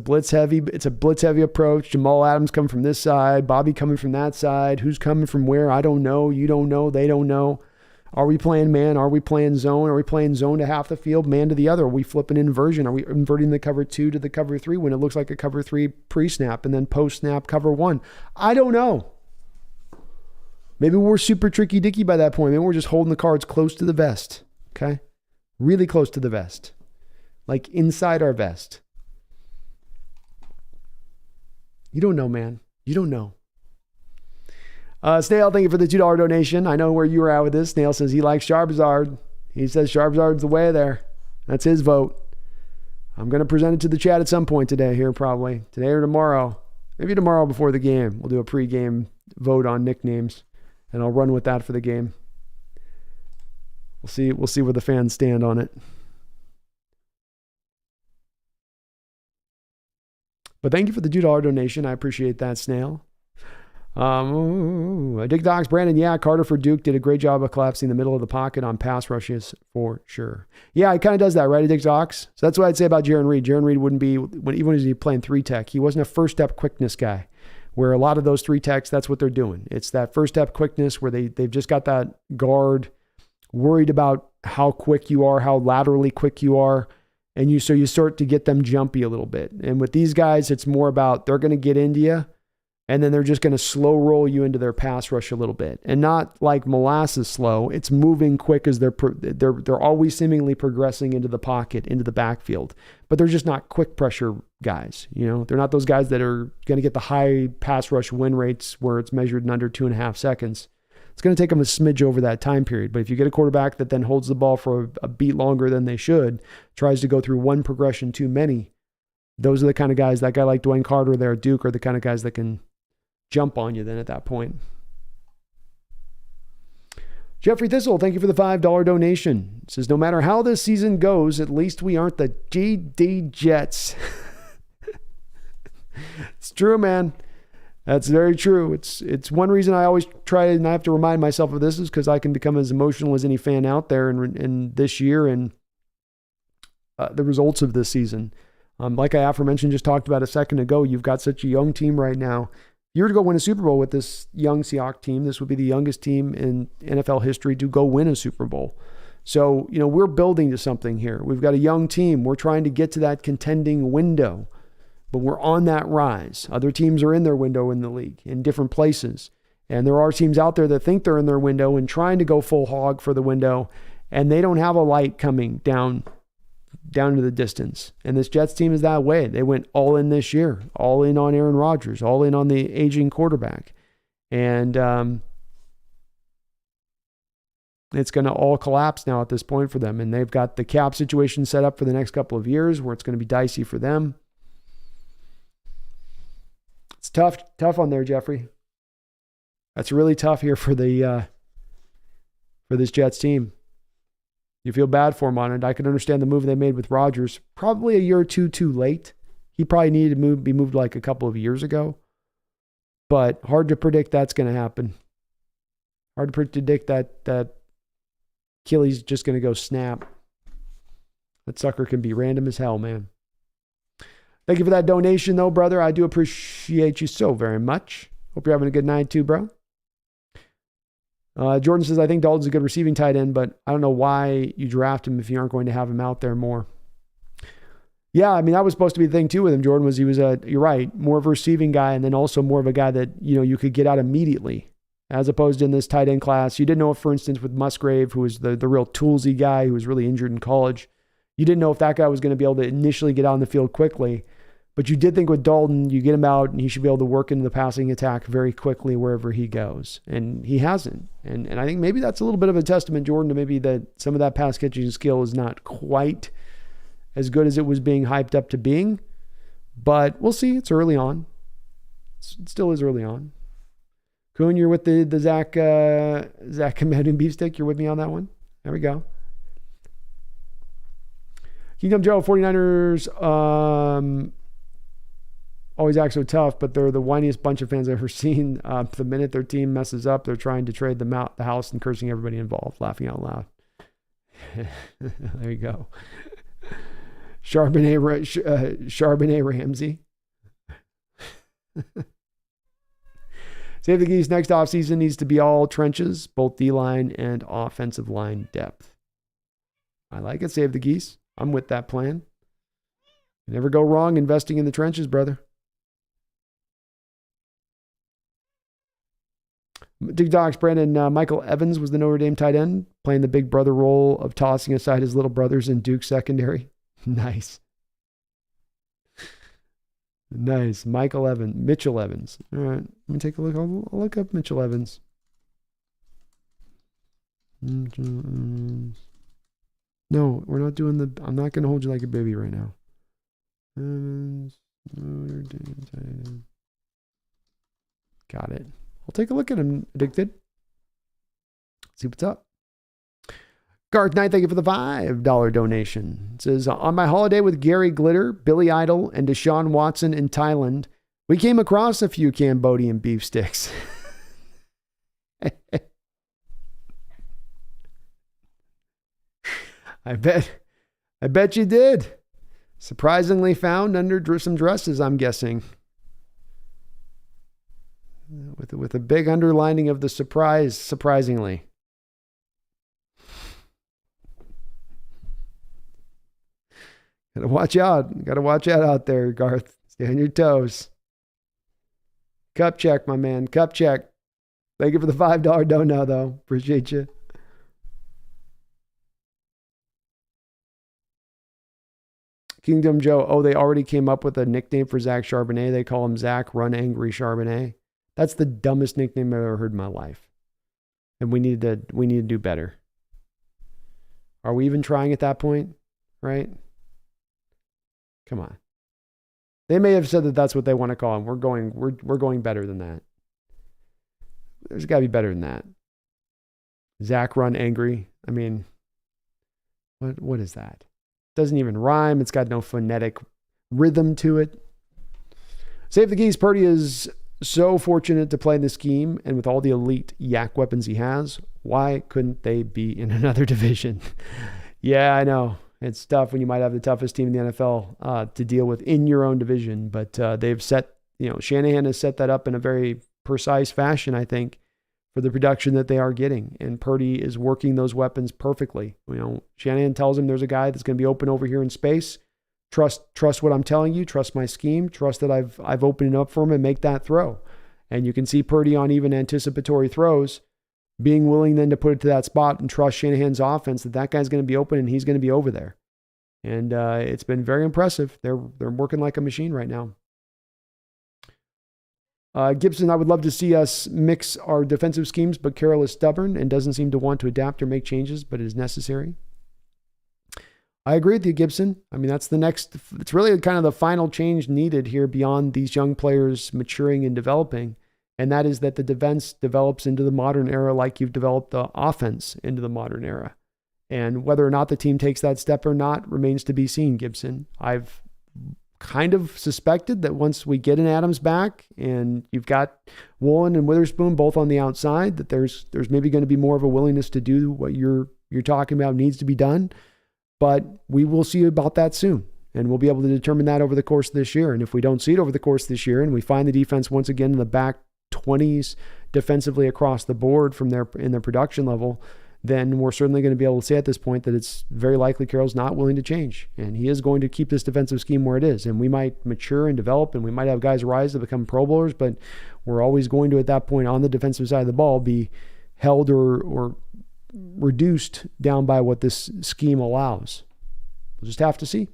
blitz-heavy approach. Jamal Adams coming from this side, Bobby coming from that side. Who's coming from where? I don't know. You don't know. They don't know. Are we playing man? Are we playing zone? Are we playing zone to half the field, man to the other? Are we flipping inversion? Are we inverting the cover 2 to the cover 3 when it looks like a cover 3 pre-snap and then post-snap cover 1? I don't know. Maybe we're super tricky dicky by that point. Maybe we're just holding the cards close to the vest. Okay? Really close to the vest. Like inside our vest. You don't know, man. You don't know. Snail, thank you for the $2 donation. I know where you were at with this. Snail says he likes Charbazard. He says Charbazard's the way there. That's his vote. I'm going to present it to the chat at some point today here, probably. Today or tomorrow. Maybe tomorrow before the game. We'll do a pre-game vote on nicknames, and I'll run with that for the game. We'll see where the fans stand on it. But thank you for the $2 donation. I appreciate that, Snail. Dick Docs, Brandon, yeah, Carter for Duke did a great job of collapsing the middle of the pocket on pass rushes for sure. Yeah, he kind of does that, right, Dick Docs? So that's what I'd say about Jaron Reed. Jaron Reed wouldn't be, even when he was playing 3-tech, he wasn't a first-step quickness guy, where a lot of those 3-techs, that's what they're doing. It's that first-step quickness where they've just got that guard worried about how quick you are, how laterally quick you are, and so you start to get them jumpy a little bit. And with these guys, it's more about they're going to get into you, and then they're just going to slow roll you into their pass rush a little bit. And not like molasses slow. It's moving quick as they're always seemingly progressing into the pocket, into the backfield. But they're just not quick pressure guys. They're not those guys that are going to get the high pass rush win rates where it's measured in under 2.5 seconds. It's going to take them a smidge over that time period. But if you get a quarterback that then holds the ball for a beat longer than they should, tries to go through one progression too many, those are the kind of guys, that guy like Dwayne Carter there at Duke, are the kind of guys that can jump on you then at that point. Jeffrey Thistle, thank you for the $5 donation. It says, no matter how this season goes, at least we aren't the GD Jets. It's true, man. That's very true. It's one reason I always try, and I have to remind myself of this, is because I can become as emotional as any fan out there in this year and the results of this season. Like I aforementioned, just talked about a second ago, you've got such a young team right now. If you were to go win a Super Bowl with this young Seahawks team, this would be the youngest team in NFL history to go win a Super Bowl. So, we're building to something here. We've got a young team. We're trying to get to that contending window, but we're on that rise. Other teams are in their window in the league in different places. And there are teams out there that think they're in their window and trying to go full hog for the window, and they don't have a light coming down into the distance. And this Jets team is that way. They went all in this year, all in on Aaron Rodgers, all in on the aging quarterback. And it's going to all collapse now at this point for them. And they've got the cap situation set up for the next couple of years where it's going to be dicey for them. It's tough on there, Jeffrey. That's really tough here for this Jets team. You feel bad for him on it. I can understand the move they made with Rodgers. Probably a year or two too late. He probably needed to be moved like a couple of years ago. But hard to predict that's going to happen. Hard to predict that Achilles just going to go snap. That sucker can be random as hell, man. Thank you for that donation, though, brother. I do appreciate you so very much. Hope you're having a good night, too, bro. Jordan says, I think Dalton's a good receiving tight end, but I don't know why you draft him if you aren't going to have him out there more. Yeah, I mean, that was supposed to be the thing, too, with him, Jordan, was he was you're right, more of a receiving guy, and then also more of a guy that, you could get out immediately, as opposed to in this tight end class. You didn't know if, for instance, with Musgrave, who was the real toolsy guy who was really injured in college, you didn't know if that guy was going to be able to initially get out on the field quickly. But you did think with Dalton, you get him out and he should be able to work into the passing attack very quickly wherever he goes. And he hasn't. And I think maybe that's a little bit of a testament, Jordan, to maybe that some of that pass catching skill is not quite as good as it was being hyped up to being. But we'll see. It's early on. It still is early on. Kuhn, you're with the Zach Ahmed and Beefstick. You're with me on that one? There we go. Kingdom Joe, 49ers, always act so tough, but they're the whiniest bunch of fans I've ever seen. The minute their team messes up, they're trying to trade them out the house and cursing everybody involved, laughing out loud. There you go. Charbonnet Ramsey. Save the Geese next offseason needs to be all trenches, both D-line and offensive line depth. I like it, Save the Geese. I'm with that plan. You never go wrong investing in the trenches, brother. Dig Docs, Brandon, Michael Evans was the Notre Dame tight end, playing the big brother role of tossing aside his little brothers in Duke secondary. Nice. Nice. Mitchell Evans. All right. Let me take a look. I'll look up Mitchell Evans. No, we're not doing I'm not going to hold you like a baby right now. Evans, Notre Dame. Got it. I'll take a look at him, Addicted. See what's up. Garth Knight, thank you for the $5 donation. It says, on my holiday with Gary Glitter, Billy Idol, and Deshaun Watson in Thailand, we came across a few Cambodian beef sticks. I bet you did. Surprisingly found under some dresses, I'm guessing. With a big underlining of the surprise, surprisingly. Gotta watch out. Gotta watch out there, Garth. Stay on your toes. Cup check, my man. Cup check. Thank you for the $5 dono, though. Appreciate you. Kingdom Joe. Oh, they already came up with a nickname for Zach Charbonnet. They call him Zach Run Angry Charbonnet. That's the dumbest nickname I've ever heard in my life. And we need to do better. Are we even trying at that point? Right? Come on. They may have said that that's what they want to call him. We're going better than that. There's got to be better than that. Zach Run Angry. I mean, what is that? Doesn't even rhyme. It's got no phonetic rhythm to it. Save the Geese. Purdy is so fortunate to play in this scheme, and with all the elite yak weapons he has, why couldn't they be in another division? Yeah, I know. It's tough when you might have the toughest team in the NFL to deal with in your own division, but they've set, Shanahan has set that up in a very precise fashion, I think, for the production that they are getting. And Purdy is working those weapons perfectly. Shanahan tells him there's a guy that's going to be open over here in space. Trust what I'm telling you. Trust my scheme. Trust that I've opened it up for him and make that throw. And you can see Purdy on even anticipatory throws being willing then to put it to that spot and trust Shanahan's offense that guy's going to be open and he's going to be over there. And it's been very impressive. They're working like a machine right now. Gibson, I would love to see us mix our defensive schemes, but Carroll is stubborn and doesn't seem to want to adapt or make changes, but it is necessary. I agree with you, Gibson. I mean, it's really kind of the final change needed here beyond these young players maturing and developing. And that is that the defense develops into the modern era like you've developed the offense into the modern era. And whether or not the team takes that step or not remains to be seen, Gibson. I've kind of suspected that once we get an Adams back and you've got Woolen and Witherspoon both on the outside, that there's maybe going to be more of a willingness to do what you're talking about needs to be done. But we will see about that soon. And we'll be able to determine that over the course of this year. And if we don't see it over the course of this year and we find the defense once again in the back 20s defensively across the board in their production level, then we're certainly going to be able to say at this point that it's very likely Carroll's not willing to change. And he is going to keep this defensive scheme where it is. And we might mature and develop and we might have guys rise to become Pro Bowlers, but we're always going to, at that point on the defensive side of the ball, be held or reduced down by what this scheme allows. We'll just have to see.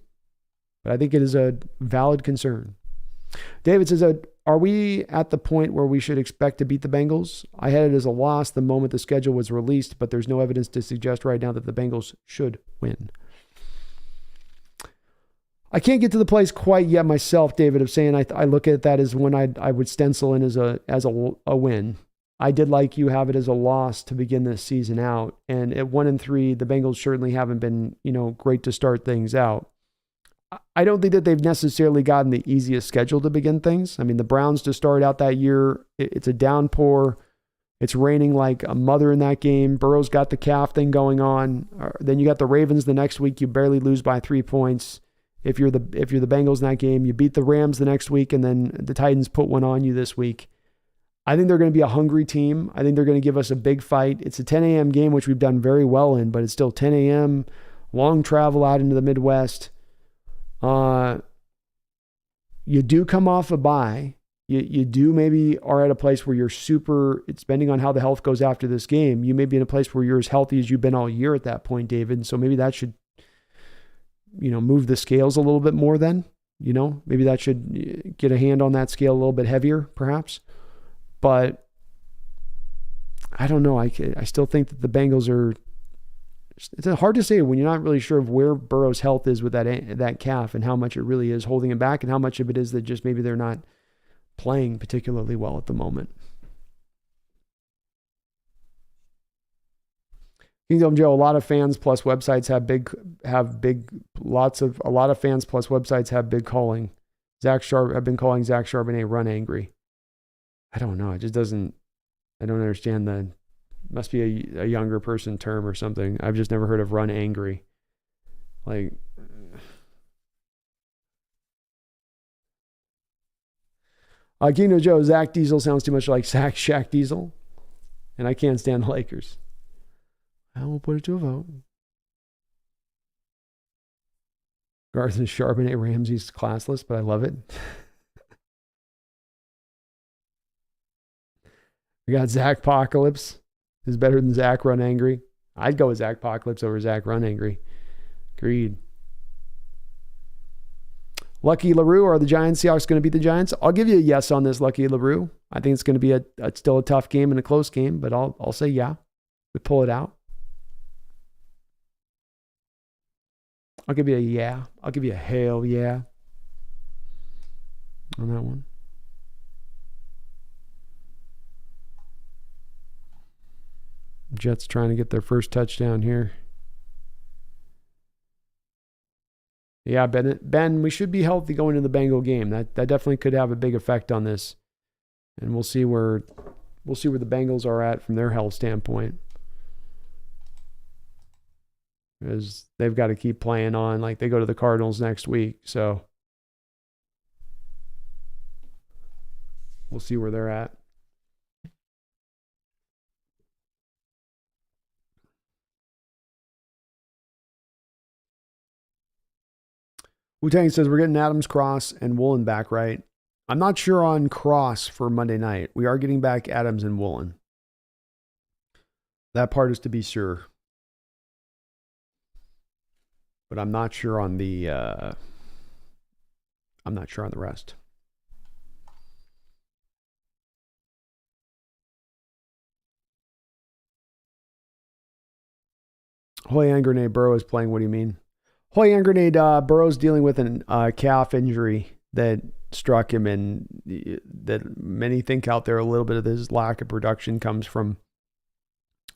But I think it is a valid concern. David says, are we at the point where we should expect to beat the Bengals? I had it as a loss the moment the schedule was released, but there's no evidence to suggest right now that the Bengals should win. I can't get to the place quite yet myself, David, of saying I look at that as when I would stencil in as a win. I did like you have it as a loss to begin this season out. And at 1-3, the Bengals certainly haven't been, great to start things out. I don't think that they've necessarily gotten the easiest schedule to begin things. I mean, the Browns to start out that year, it's a downpour. It's raining like a mother in that game. Burrow's got the calf thing going on. Then you got the Ravens the next week. You barely lose by 3 points. If you're the Bengals in that game, you beat the Rams the next week, and then the Titans put one on you this week. I think they're going to be a hungry team. I think they're going to give us a big fight. It's a 10 a.m. game, which we've done very well in, but it's still 10 a.m., long travel out into the Midwest. You do come off a bye. You do maybe are at a place where you're it's depending on how the health goes after this game. You may be in a place where you're as healthy as you've been all year at that point, David. And so maybe that should, move the scales a little bit more then. Maybe that should get a hand on that scale a little bit heavier, perhaps. But I don't know. I still think that the Bengals are. It's hard to say when you're not really sure of where Burrow's health is with that calf and how much it really is holding him back and how much of it is that just maybe they're not playing particularly well at the moment. Kingdom Joe, a lot of fans plus websites have a lot of fans plus websites have big calling. Have been calling Zach Charbonnet run angry. I don't know. It just doesn't. I don't understand the. Must be a younger person term or something. I've just never heard of run angry. Like. Kingdom Joe, Zach Diesel sounds too much like Shaq Diesel, and I can't stand the Lakers. I will put it to a vote. Garth and Charbonnet Ramsey's classless, but I love it. We got Zach Apocalypse. Is better than Zach Run Angry. I'd go with Zach Apocalypse over Zach Run Angry. Agreed. Lucky LaRue, are the Seahawks going to beat the Giants? I'll give you a yes on this, Lucky LaRue. I think it's going to be still a tough game and a close game, but I'll say yeah. We pull it out. I'll give you a yeah. I'll give you a hell yeah on that one. Jets trying to get their first touchdown here. Yeah, Ben, we should be healthy going into the Bengal game. That definitely could have a big effect on this. And we'll see where the Bengals are at from their health standpoint. Because they've got to keep playing on. Like, they go to the Cardinals next week. So we'll see where they're at. Wu-Tang says we're getting Adams, Cross, and Woolen back, right? I'm not sure on Cross for Monday night. We are getting back Adams and Woolen. That part is to be sure. But I'm not sure on the rest. Hoy hand grenade, Burrow is playing. What do you mean? Hoy hand grenade, Burrow's dealing with a calf injury that struck him, and that many think out there a little bit of this lack of production comes from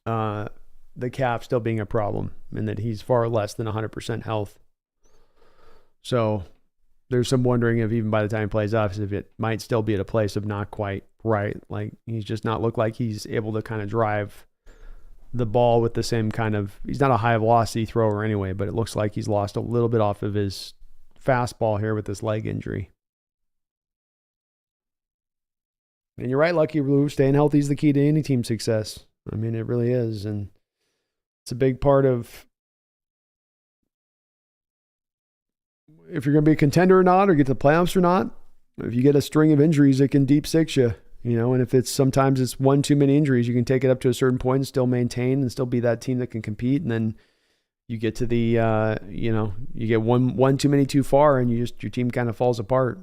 the calf still being a problem, and that he's far less than 100% health. So there's some wondering if even by the time he plays off, if it might still be at a place of not quite right. Like, he's just not look like he's able to kind of drive the ball with the same kind of, he's not a high velocity thrower anyway, but it looks like he's lost a little bit off of his fastball here with this leg injury. And you're right, Lucky Blue, staying healthy is the key to any team success. I mean, it really is. And it's a big part of if you're going to be a contender or not, or get to the playoffs or not. If you get a string of injuries, it can deep six you. And if sometimes it's one too many injuries, you can take it up to a certain point and still maintain and still be that team that can compete. And then you get to the, you get one too many too far, and your team kind of falls apart.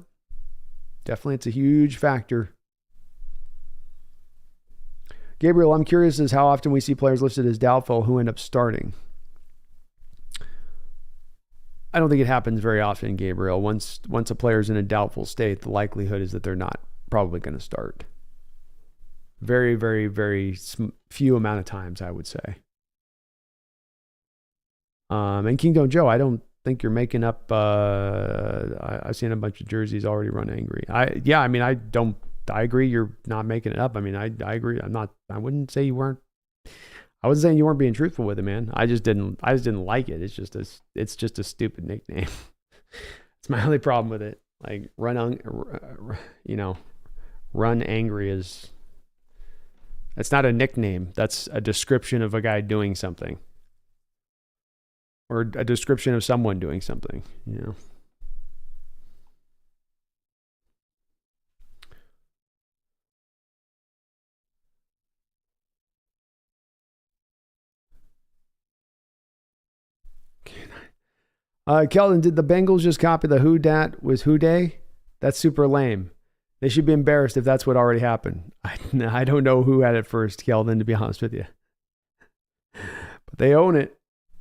Definitely, it's a huge factor. Gabriel, I'm curious as how often we see players listed as doubtful who end up starting. I don't think it happens very often, Gabriel. Once a player's in a doubtful state, the likelihood is that they're not probably going to start. Very, very, very few amount of times, I would say. And Kingdom Joe, I don't think you're making up. I've seen a bunch of jerseys already run angry. I agree. You're not making it up. I mean, I agree. I wouldn't say you weren't. I wasn't saying you weren't being truthful with it, man. I just didn't like it. It's just a stupid nickname. It's my only problem with it. Like, run angry is. It's not a nickname. That's a description of a guy doing something, or a description of someone doing something. Keldon, did the Bengals just copy the who dat with who day? That's super lame. They should be embarrassed if that's what already happened. I don't know who had it first, Keldon, to be honest with you. But they own it.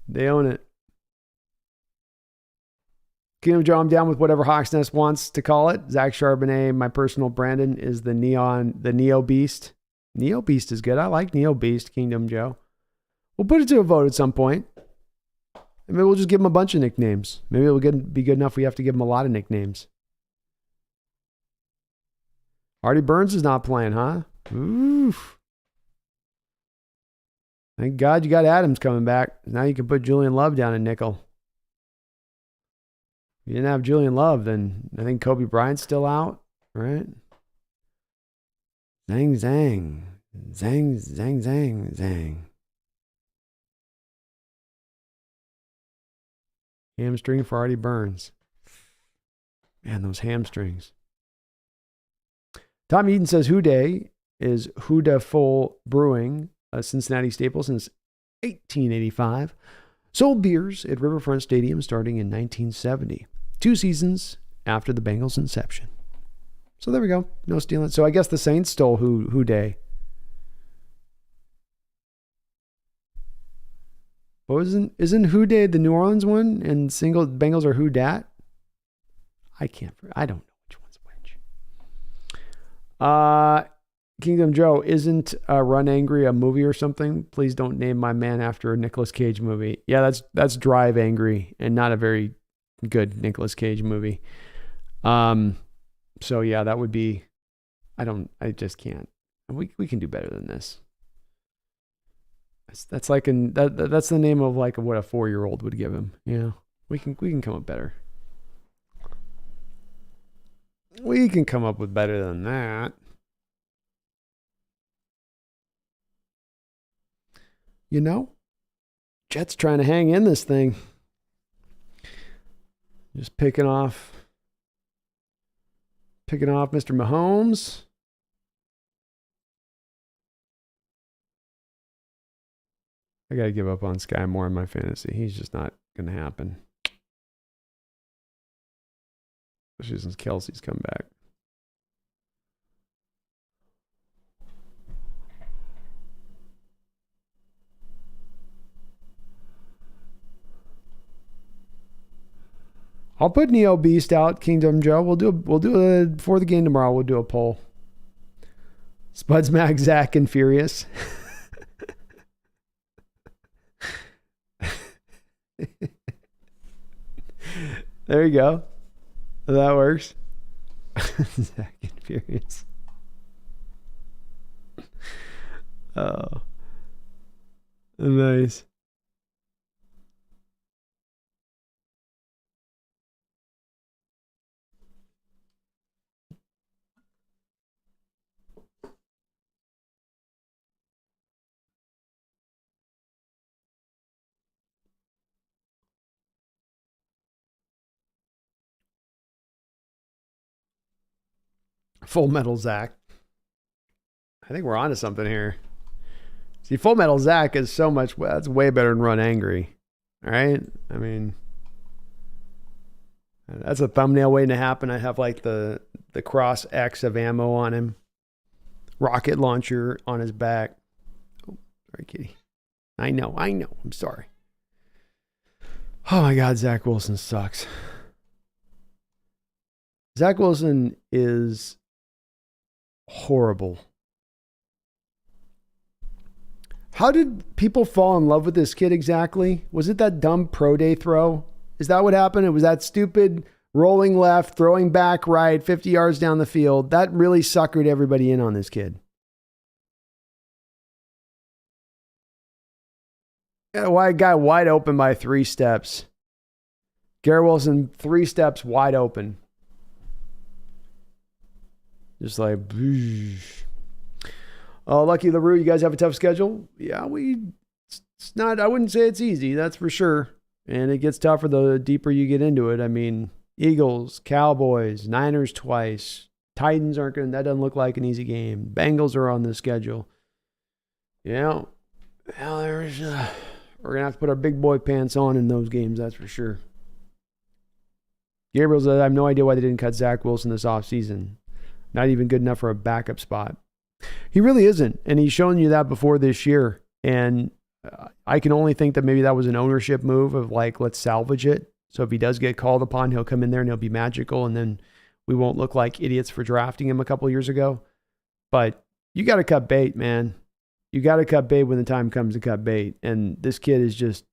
They own it. Kingdom Joe, I'm down with whatever Hawks Nest wants to call it. Zach Charbonnet, my personal Brandon, is the Neo Beast. Neo Beast is good. I like Neo Beast, Kingdom Joe. We'll put it to a vote at some point. And maybe we'll just give him a bunch of nicknames. Maybe it'll be good enough we have to give him a lot of nicknames. Artie Burns is not playing, huh? Oof. Thank God you got Adams coming back. Now you can put Julian Love down in nickel. If you didn't have Julian Love, then I think Kobe Bryant's still out, right? Zang, zang. Zang, zang, zang, zang. Hamstring for Artie Burns. Man, those hamstrings. Tom Eden says Houday is Huda Full Brewing, a Cincinnati staple since 1885. Sold beers at Riverfront Stadium starting in 1970. 2 seasons after the Bengals' inception. So there we go. No stealing. So I guess the Saints stole Houday. What isn't Houday the New Orleans one and single Bengals are Who Dat? I don't know which one's which. Kingdom Joe, isn't Run Angry a movie or something? Please don't name my man after a Nicolas Cage movie. Yeah, that's Drive Angry and not a very good Nicolas Cage movie. So yeah, that would be, I just can't. We can do better than this. That's like that's the name of like what a 4-year-old would give him. Yeah, we can come up better. We can come up with better than that. You know, Jets trying to hang in this thing. Just picking off Mr. Mahomes. I got to give up on Sky Moore in my fantasy. He's just not going to happen. Especially since Kelsey's come back. I'll put Neo Beast out, Kingdom Joe. We'll do before the game tomorrow. We'll do a poll. Spuds, Mag, Zach, and Furious. There you go. That works. Zach and Furious. Oh, nice. Full Metal Zach. I think we're onto something here. See, Full Metal Zach is so much, that's way better than Run Angry. All right? I mean, that's a thumbnail waiting to happen. I have like the Cross X of ammo on him. Rocket launcher on his back. Oh, sorry, kitty. I know. I'm sorry. Oh my God, Zach Wilson sucks. Zach Wilson is horrible. How did people fall in love with this kid exactly? Was it that dumb pro day throw? Is that what happened? It was that stupid rolling left, throwing back right, 50 yards down the field. That really suckered everybody in on this kid. Why guy wide open by 3 steps. Garrett Wilson, 3 steps wide open. Just like, Lucky LaRue, you guys have a tough schedule? Yeah, it's not, I wouldn't say it's easy, that's for sure. And it gets tougher the deeper you get into it. I mean, Eagles, Cowboys, Niners twice. Titans that doesn't look like an easy game. Bengals are on the schedule. Yeah, well, we're going to have to put our big boy pants on in those games, that's for sure. Gabriel says, I have no idea why they didn't cut Zach Wilson this offseason. Not even good enough for a backup spot. He really isn't. And he's shown you that before this year. And I can only think that maybe that was an ownership move of like, let's salvage it. So if he does get called upon, he'll come in there and he'll be magical. And then we won't look like idiots for drafting him a couple years ago. But you got to cut bait, man. You got to cut bait when the time comes to cut bait. And this kid is just,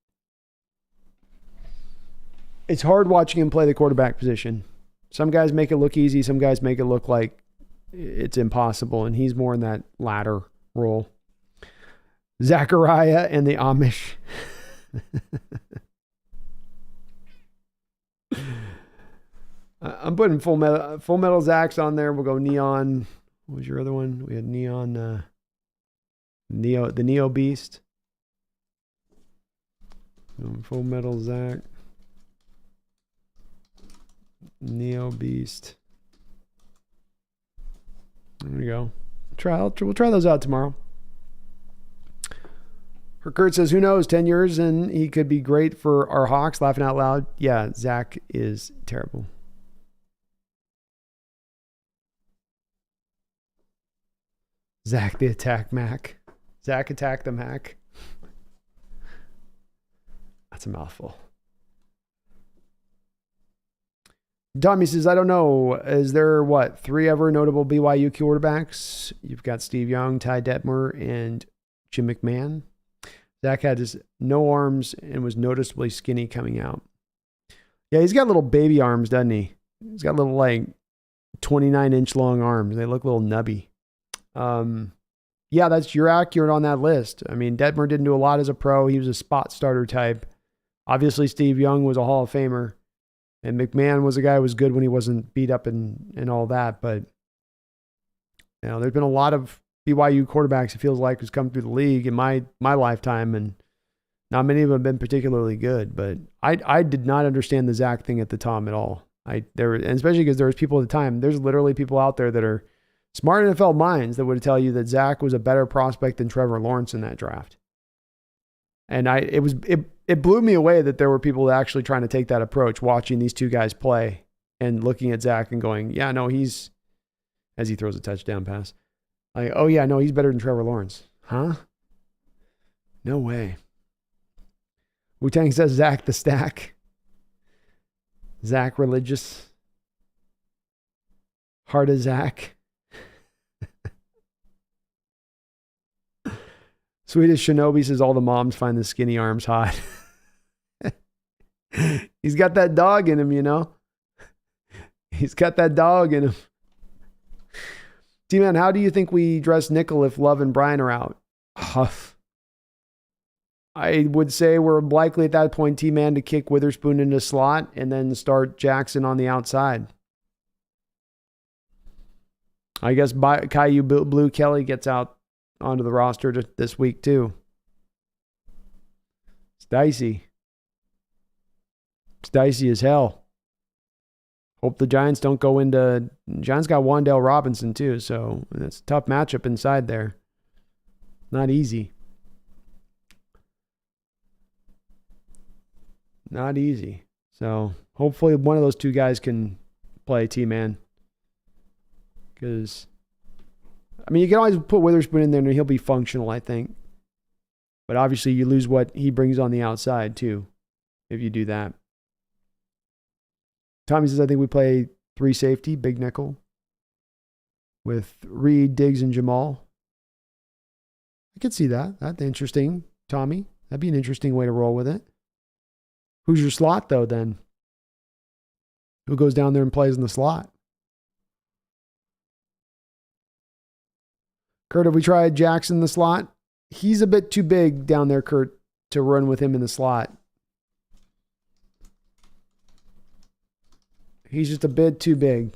it's hard watching him play the quarterback position. Some guys make it look easy. Some guys make it look like it's impossible. And he's more in that latter role. Zachariah and the Amish. I'm putting Full Metal Zachs on there. We'll go Neon. What was your other one? We had Neon, the Neo Beast. Full Metal Zach. Neo Beast. There we go. We'll try those out tomorrow. Kurt says, who knows, 10 years and he could be great for our Hawks. Laughing out loud. Yeah, Zach is terrible. Zach the Attack Mac. Zach Attack the Mac. That's a mouthful. Tommy says, I don't know. Is there, 3 ever notable BYU quarterbacks? You've got Steve Young, Ty Detmer, and Jim McMahon. Zach had his no arms and was noticeably skinny coming out. Yeah, he's got little baby arms, doesn't he? He's got little, 29-inch long arms. They look a little nubby. Yeah, you're accurate on that list. I mean, Detmer didn't do a lot as a pro. He was a spot starter type. Obviously, Steve Young was a Hall of Famer. And McMahon was a guy who was good when he wasn't beat up and all that. But, there's been a lot of BYU quarterbacks, it feels like, who's come through the league in my lifetime, and not many of them have been particularly good. But I did not understand the Zach thing at the time at all. And especially because there was people at the time. There's literally people out there that are smart NFL minds that would tell you that Zach was a better prospect than Trevor Lawrence in that draft. And it blew me away that there were people actually trying to take that approach, watching these two guys play and looking at Zach and going, yeah, no, as he throws a touchdown pass. Like, oh yeah, no, he's better than Trevor Lawrence. Huh? No way. Wu-Tang says Zach the Stack. Zach Religious. Heart of Zach. Swedish Shinobi says all the moms find the skinny arms hot. He's got that dog in him, He's got that dog in him. T-Man, how do you think we dress nickel if Love and Brian are out? Huff. I would say we're likely at that point, T-Man, to kick Witherspoon into slot and then start Jackson on the outside. I guess Caillou Blue Kelly gets out onto the roster this week too. It's dicey. It's dicey as hell. Hope the Giants don't go into... Giants got Wan'Dale Robinson too, so it's a tough matchup inside there. Not easy. Not easy. So hopefully one of those two guys can play, T-Man. Because... you can always put Witherspoon in there and he'll be functional, I think. But obviously you lose what he brings on the outside too, if you do that. Tommy says, I think we play 3 safety, big nickel, with Reed, Diggs, and Jamal. I could see that. That's interesting, Tommy. That'd be an interesting way to roll with it. Who's your slot, though, then? Who goes down there and plays in the slot? Kurt, have we tried Jackson in the slot? He's a bit too big down there, Kurt, to run with him in the slot. He's just a bit too big.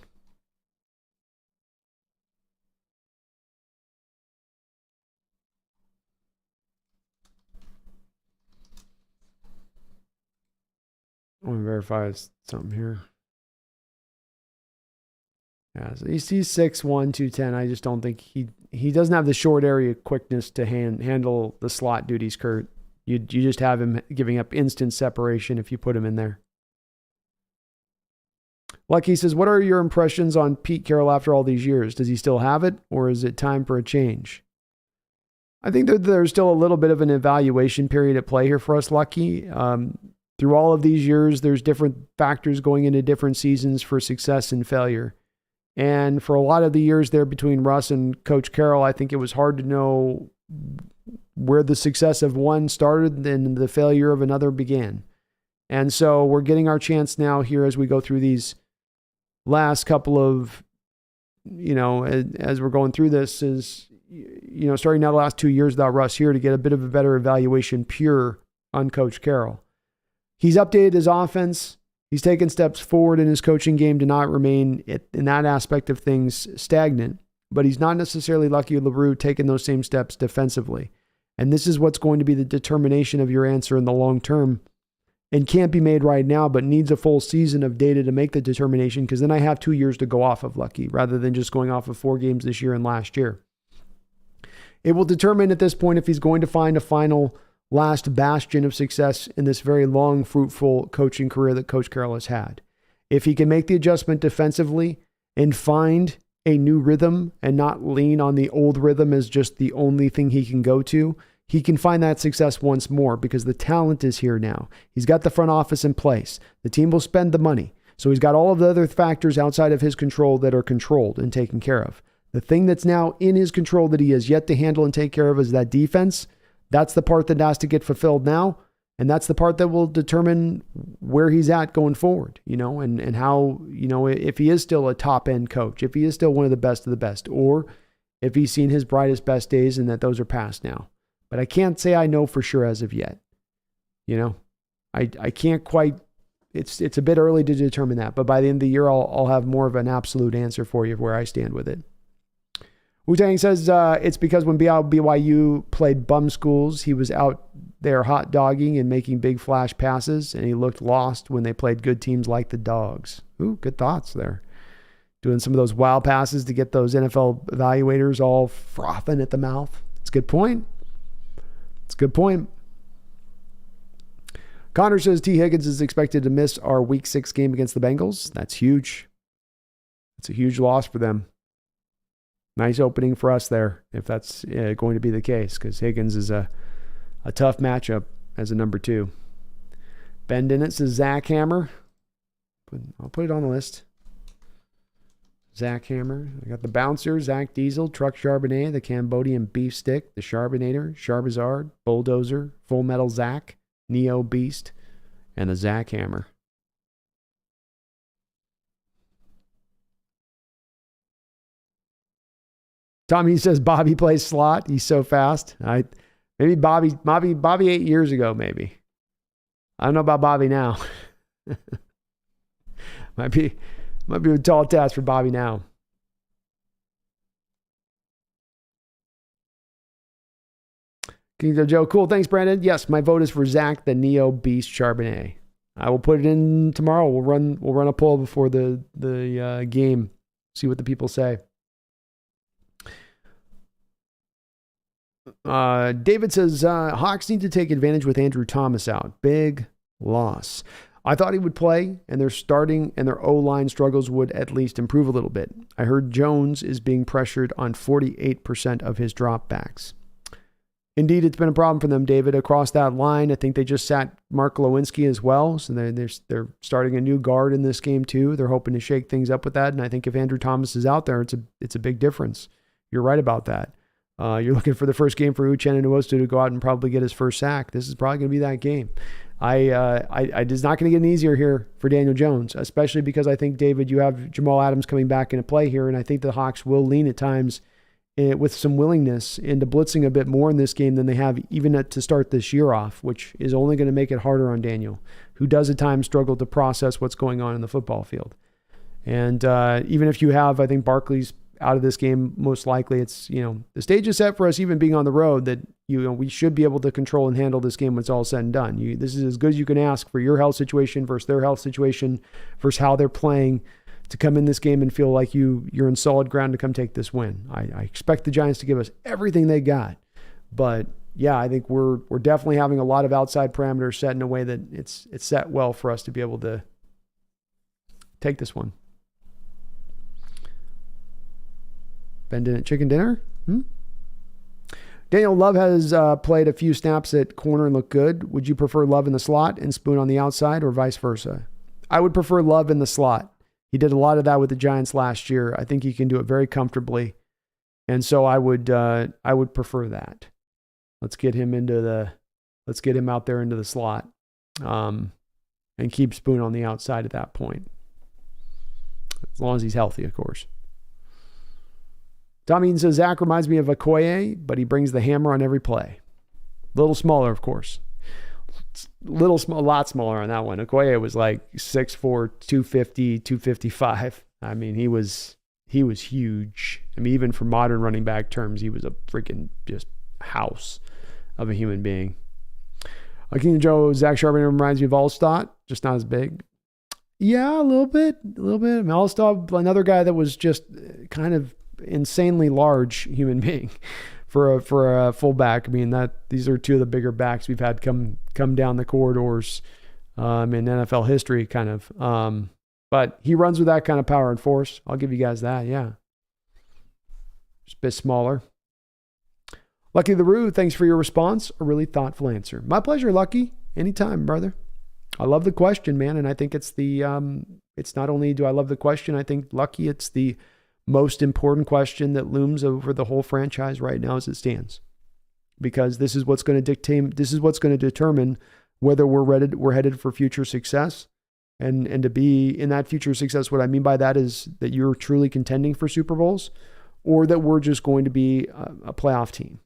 I want to verify something here. Yeah, so he's 6'1", 210. I just don't think he doesn't have the short area quickness to handle the slot duties, Kurt. You just have him giving up instant separation if you put him in there. Lucky says, what are your impressions on Pete Carroll after all these years? Does he still have it, or is it time for a change? I think that there's still a little bit of an evaluation period at play here for us, Lucky. Through all of these years, there's different factors going into different seasons for success and failure. And for a lot of the years there between Russ and Coach Carroll, I think it was hard to know where the success of one started and the failure of another began. And so we're getting our chance now here as we go through these last couple of, as we're going through this is, starting now the last 2 years without Russ here to get a bit of a better evaluation pure on Coach Carroll. He's updated his offense. He's taken steps forward in his coaching game to not remain in that aspect of things stagnant, but he's not necessarily Lucky LaRue taking those same steps defensively. And this is what's going to be the determination of your answer in the long term and can't be made right now, but needs a full season of data to make the determination, because then I have 2 years to go off of, Lucky, rather than just going off of 4 games this year and last year. It will determine at this point if he's going to find a final last bastion of success in this very long, fruitful coaching career that Coach Carroll has had. If he can make the adjustment defensively and find a new rhythm and not lean on the old rhythm as just the only thing he can go to, he can find that success once more because the talent is here now. He's got the front office in place. The team will spend the money. So he's got all of the other factors outside of his control that are controlled and taken care of. The thing that's now in his control that he has yet to handle and take care of is that defense. That's the part that has to get fulfilled now. And that's the part that will determine where he's at going forward, and how, if he is still a top end coach, if he is still one of the best, or if he's seen his brightest, best days and that those are past now. But I can't say I know for sure as of yet. I can't quite, it's a bit early to determine that, but by the end of the year, I'll have more of an absolute answer for you of where I stand with it. Wu-Tang says it's because when BYU played bum schools, he was out there hot dogging and making big flash passes, and he looked lost when they played good teams like the Dogs. Ooh, good thoughts there. Doing some of those wild passes to get those NFL evaluators all frothing at the mouth. It's a good point. It's a good point. Connor says T. Higgins is expected to miss our Week 6 game against the Bengals. That's huge. It's a huge loss for them. Nice opening for us there, if that's going to be the case, because Higgins is a tough matchup as a number 2. Ben Dennett says Zach Hammer. I'll put it on the list. Zach Hammer. I got the Bouncer, Zach Diesel, Truck Charbonnet, the Cambodian Beef Stick, the Charbonnator, Charbazard, Bulldozer, Full Metal Zach, Neo Beast, and the Zach Hammer. Tommy says Bobby plays slot. He's so fast. Maybe Bobby 8 years ago, maybe. I don't know about Bobby now. might be a tall task for Bobby now. King Joe, cool. Thanks, Brandon. Yes, my vote is for Zach, the Neo Beast Charbonnet. I will put it in tomorrow. We'll run a poll before the game. See what the people say. David says, Hawks need to take advantage with Andrew Thomas out. Big loss. I thought he would play, and their starting and their O-line struggles would at least improve a little bit. I heard Jones is being pressured on 48% of his dropbacks. Indeed, it's been a problem for them, David, across that line. I think they just sat Mark Lewinsky as well, so they're starting a new guard in this game too. They're hoping to shake things up with that, and I think if Andrew Thomas is out there, it's a big difference. You're right about that. You're looking for the first game for Uchenna Nwosu to go out and probably get his first sack. This is probably going to be that game. It's not going to get any easier here for Daniel Jones, especially because I think, David, you have Jamal Adams coming back into play here, and I think the Hawks will lean at times with some willingness into blitzing a bit more in this game than they have even to start this year off, which is only going to make it harder on Daniel, who does at times struggle to process what's going on in the football field. And even if you have, I think, Barkley's out of this game, most likely it's, the stage is set for us even being on the road that, we should be able to control and handle this game when it's all said and done. This is as good as you can ask for your health situation versus their health situation versus how they're playing to come in this game and feel like you're in solid ground to come take this win. I expect the Giants to give us everything they got, but yeah, I think we're definitely having a lot of outside parameters set in a way that it's set well for us to be able to Take this one. Ben Dennett chicken dinner? Daniel, Love has played a few snaps at corner and looked good. Would you prefer Love in the slot and Spoon on the outside, or vice versa? I would prefer Love in the slot. He did a lot of that with the Giants last year. I think he can do it very comfortably. And so I would prefer that. Let's get him out there into the slot. And keep Spoon on the outside at that point. As long as he's healthy, of course. Tom Eaton says, Zach reminds me of Okoye, but he brings the hammer on every play. A little smaller, of course. A lot smaller on that one. Okoye was like 6'4", 250, 255. I mean, he was huge. I mean, even for modern running back terms, he was a freaking just house of a human being. King Joe, Zach Charbonnet reminds me of Allstott, just not as big. Yeah, a little bit. I mean, Allstott, another guy that was just kind of insanely large human being for a fullback. I mean, these are two of the bigger backs we've had come down the corridors in NFL history, kind of. But he runs with that kind of power and force. I'll give you guys that. Yeah, just a bit smaller. Lucky the Roo, thanks for your response. A really thoughtful answer. My pleasure, Lucky. Anytime, brother. I love the question, man, and I think it's it's not only do I love the question, I think, Lucky, it's the most important question that looms over the whole franchise right now as it stands. Because this is what's going to determine whether we're headed for future success. And to be in that future success, what I mean by that is that you're truly contending for Super Bowls, or that we're just going to be a playoff team.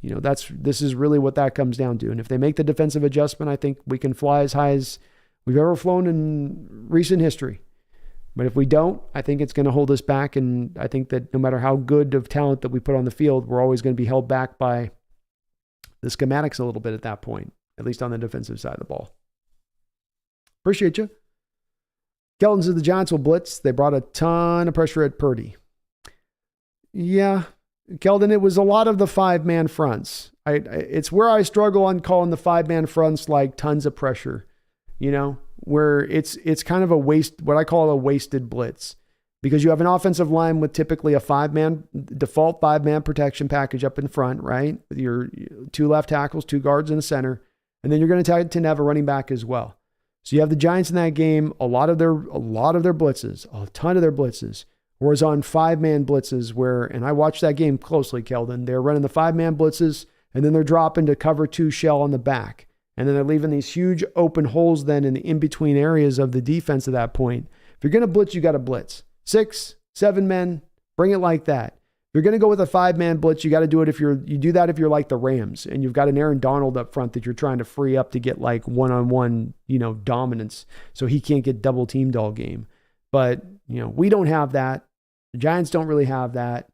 You know, this is really what that comes down to. And if they make the defensive adjustment, I think we can fly as high as we've ever flown in recent history. But if we don't, I think it's going to hold us back. And I think that no matter how good of talent that we put on the field, we're always going to be held back by the schematics a little bit at that point, at least on the defensive side of the ball. Appreciate you. Kelton says the Giants will blitz. They brought a ton of pressure at Purdy. Yeah, Keldon, it was a lot of the 5-man fronts. It's where I struggle on calling the 5-man fronts like tons of pressure, you know, where it's kind of what I call a wasted blitz, because you have an offensive line with typically a default 5-man protection package up in front, right? With your 2 left tackles, 2 guards in the center, and then you're going to tend to have a running back as well. So you have the Giants in that game, a lot of their blitzes, a ton of their blitzes, was on 5-man blitzes and I watched that game closely, Keldon. They're running the 5-man blitzes, and then they're dropping to cover 2 shell on the back. And then they're leaving these huge open holes then in the in-between areas of the defense at that point. If you're going to blitz, you got to blitz. 6, 7 men, bring it like that. If you're going to go with a 5-man blitz, you got to do it you do that if you're like the Rams and you've got an Aaron Donald up front that you're trying to free up to get like one-on-one, dominance so he can't get double teamed all game. But, we don't have that. The Giants don't really have that.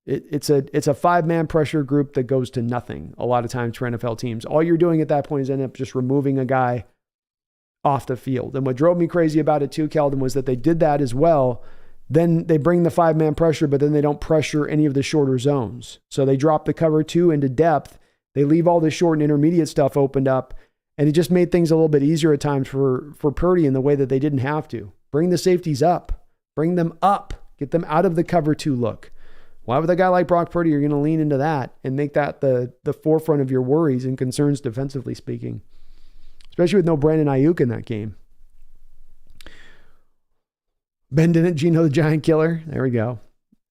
It's a 5-man pressure group that goes to nothing a lot of times for NFL teams. All you're doing at that point is end up just removing a guy off the field. And what drove me crazy about it too, Keldon, was that they did that as well. Then they bring the 5-man pressure, but then they don't pressure any of the shorter zones. So they drop the cover 2 into depth. They leave all the short and intermediate stuff opened up. And it just made things a little bit easier at times for Purdy in the way that they didn't have to. Bring the safeties up. Bring them up. Get them out of the cover 2 look. Why with a guy like Brock Purdy, you're going to lean into that and make that the forefront of your worries and concerns defensively speaking, especially with no Brandon Ayuk in that game. Ben Dennett, Gino the Giant Killer. There we go.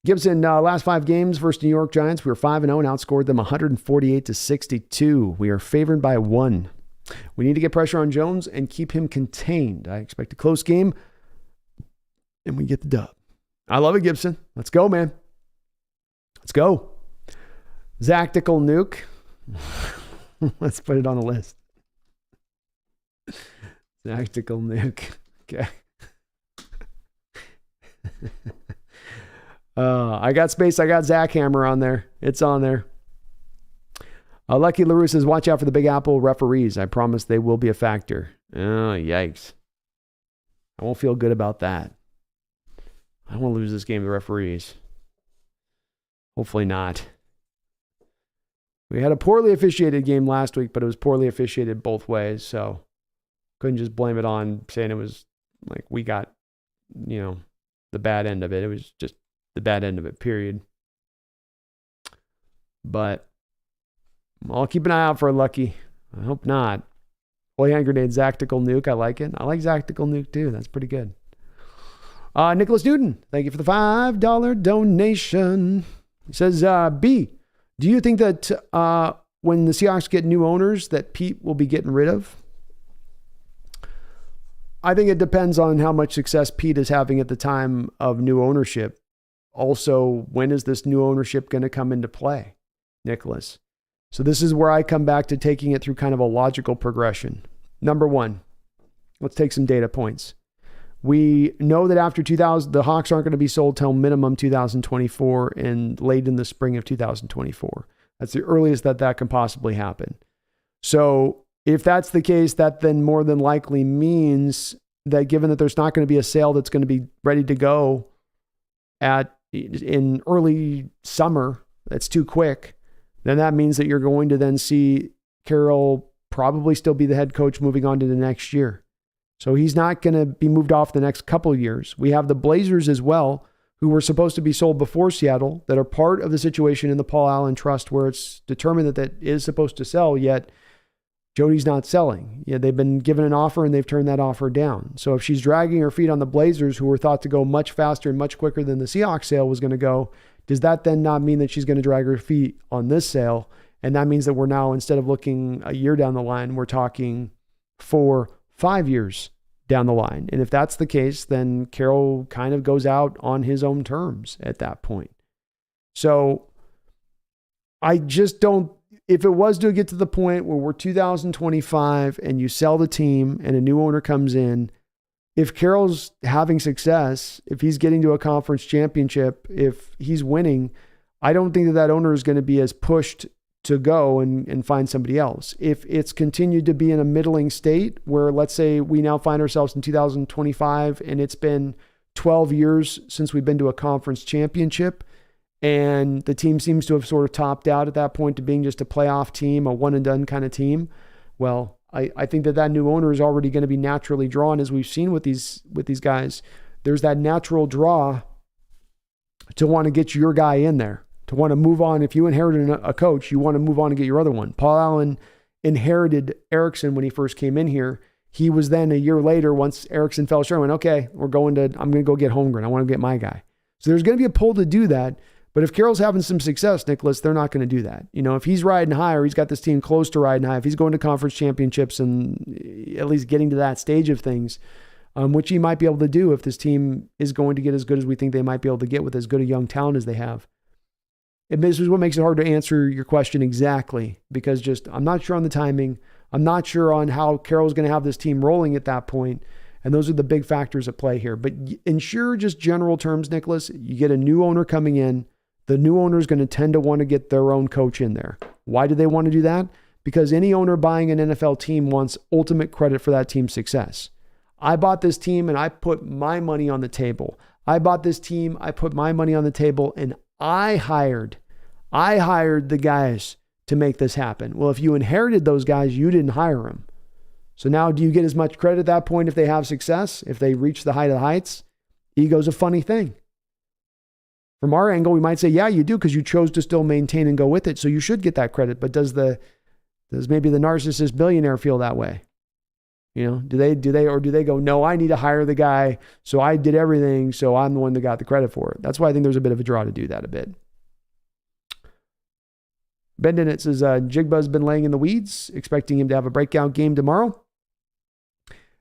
Gibson, last 5 games versus New York Giants, we were 5-0 and outscored them 148-62. We are favored by 1. We need to get pressure on Jones and keep him contained. I expect a close game, and we get the dub. I love it, Gibson. Let's go, man. Let's go. Zactical Nuke. Let's put it on the list. Zactical Nuke. Okay. I got space. I got Zach Hammer on there. It's on there. Lucky LaRue says, watch out for the Big Apple referees. I promise they will be a factor. Oh, yikes. I won't feel good about that. I don't want to lose this game to the referees. Hopefully not. We had a poorly officiated game last week, but it was poorly officiated both ways, so couldn't just blame it on saying it was like we got, the bad end of it. It was just the bad end of it, period. But I'll keep an eye out for Lucky. I hope not. Holy Hand Grenade, Zactical Nuke. I like it. I like Zactical Nuke too. That's pretty good. Nicholas Newton, thank you for the $5 donation. He says, B, do you think that when the Seahawks get new owners that Pete will be getting rid of? I think it depends on how much success Pete is having at the time of new ownership. Also, when is this new ownership going to come into play, Nicholas? So this is where I come back to taking it through kind of a logical progression. Number one, let's take some data points. We know that after 2000, the Hawks aren't going to be sold till minimum 2024 and late in the spring of 2024. That's the earliest that can possibly happen. So if that's the case, that then more than likely means that given that there's not going to be a sale that's going to be ready to go in early summer, that's too quick, then that means that you're going to then see Carroll probably still be the head coach moving on to the next year. So he's not going to be moved off the next couple of years. We have the Blazers as well, who were supposed to be sold before Seattle, that are part of the situation in the Paul Allen Trust where it's determined that is supposed to sell, yet Jody's not selling. Yeah, they've been given an offer and they've turned that offer down. So if she's dragging her feet on the Blazers, who were thought to go much faster and much quicker than the Seahawks sale was going to go, does that then not mean that she's going to drag her feet on this sale? And that means that we're now, instead of looking a year down the line, we're talking 4-5 years down the line. And if that's the case, then Carroll kind of goes out on his own terms at that point. So I just don't, if it was to get to the point where we're 2025 and you sell the team and a new owner comes in, if Carroll's having success, if he's getting to a conference championship, if he's winning, I don't think that owner is going to be as pushed to go and find somebody else. If it's continued to be in a middling state where, let's say we now find ourselves in 2025 and it's been 12 years since we've been to a conference championship, and the team seems to have sort of topped out at that point to being just a playoff team, a one and done kind of team. Well, I think that new owner is already going to be naturally drawn, as we've seen with these guys. There's that natural draw to want to get your guy in there, to want to move on. If you inherited a coach, you want to move on and get your other one. Paul Allen inherited Erickson when he first came in here. He was then a year later, once Erickson fell short, went, okay, I'm going to go get Holmgren. I want to get my guy. So there's going to be a pull to do that. But if Carroll's having some success, Nicholas, they're not going to do that. If he's riding high, or he's got this team close to riding high, if he's going to conference championships and at least getting to that stage of things, which he might be able to do if this team is going to get as good as we think they might be able to get with as good a young talent as they have. This is what makes it hard to answer your question exactly, because I'm not sure on the timing. I'm not sure on how Carroll's going to have this team rolling at that point. And those are the big factors at play here. But in sure, just general terms, Nicholas, you get a new owner coming in. The new owner is going to tend to want to get their own coach in there. Why do they want to do that? Because any owner buying an NFL team wants ultimate credit for that team's success. I bought this team and I put my money on the table. I bought this team, I put my money on the table, and I hired the guys to make this happen. Well, if you inherited those guys, you didn't hire them. So now do you get as much credit at that point if they have success, if they reach the height of the heights? Ego's a funny thing. From our angle, we might say, yeah, you do, because you chose to still maintain and go with it. So you should get that credit. But does maybe the narcissist billionaire feel that way? Do they go, no, I need to hire the guy, so I did everything, so I'm the one that got the credit for it. That's why I think there's a bit of a draw to do that a bit. Ben Dennett says, Jigba's been laying in the weeds, expecting him to have a breakout game tomorrow.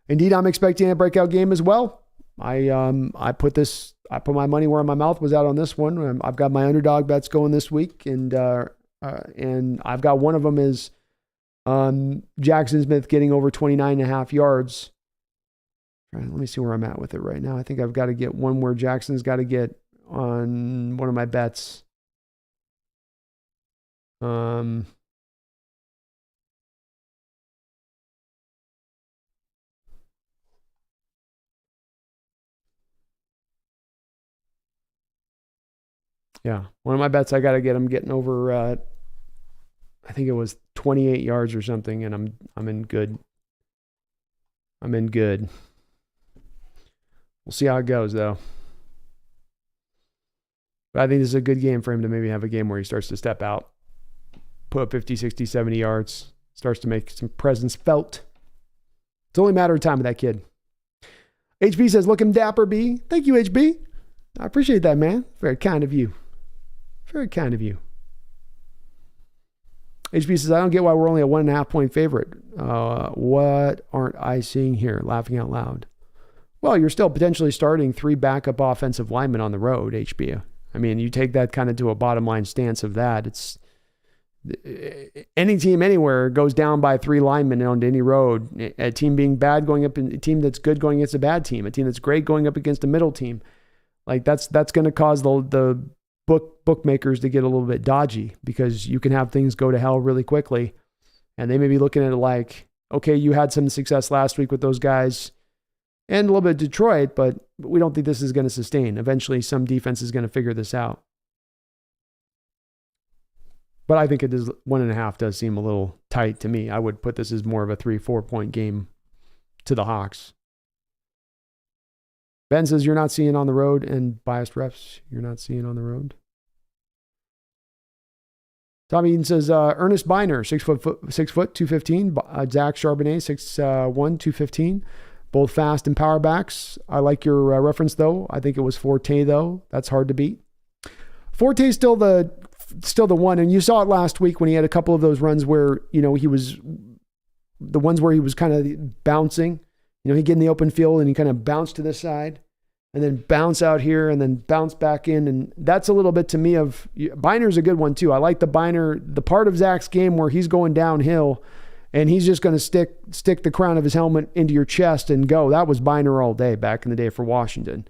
Indeed, I'm expecting a breakout game as well. I put my money where my mouth was out on this one. I've got my underdog bets going this week, and I've got one of them is Jackson Smith getting over 29.5 yards. Let me see where I'm at with it right now. I think I've got to get one where Jackson's got to get on one of my bets. Yeah, one of my bets I got to get, I'm getting over, I think it was 28 yards or something, and I'm in good. We'll see how it goes, though. But I think this is a good game for him to maybe have a game where he starts to step out, put up 50, 60, 70 yards, starts to make some presence felt. It's only a matter of time with that kid. HB says, looking dapper, B. Thank you, HB. I appreciate that, man. Very kind of you. Very kind of you. HB says, I don't get why we're only a 1.5 point favorite. What aren't I seeing here? Laughing out loud. Well, you're still potentially starting 3 backup offensive linemen on the road, HB. I mean, you take that kind of to a bottom line stance of that. It's any team anywhere goes down by 3 linemen on any road. A team being bad going up, a team that's good going against a bad team, a team that's great going up against a middle team. Like that's going to cause the bookmakers to get a little bit dodgy because you can have things go to hell really quickly. And they may be looking at it like, okay, you had some success last week with those guys and a little bit of Detroit, but we don't think this is going to sustain. Eventually, some defense is going to figure this out. But I think it is 1.5 does seem a little tight to me. I would put this as more of a 3-4 point game to the Hawks. Ben says you're not seeing on the road, and biased refs you're not seeing on the road. Tommy Eden says Ernest Biner, 6 foot 215. Zach Charbonnet, 6'1", 215. Both fast and power backs. I like your reference though. I think it was Forte though. That's hard to beat. Forte's still the one, and you saw it last week when he had a couple of those runs where he was the ones where he was kind of bouncing. He'd get in the open field and he kind of bounce to this side and then bounce out here and then bounce back in. And that's a little bit to me of Biner's a good one too. I like the Biner, the part of Zach's game where he's going downhill and he's just going to stick the crown of his helmet into your chest and go. That was Biner all day back in the day for Washington.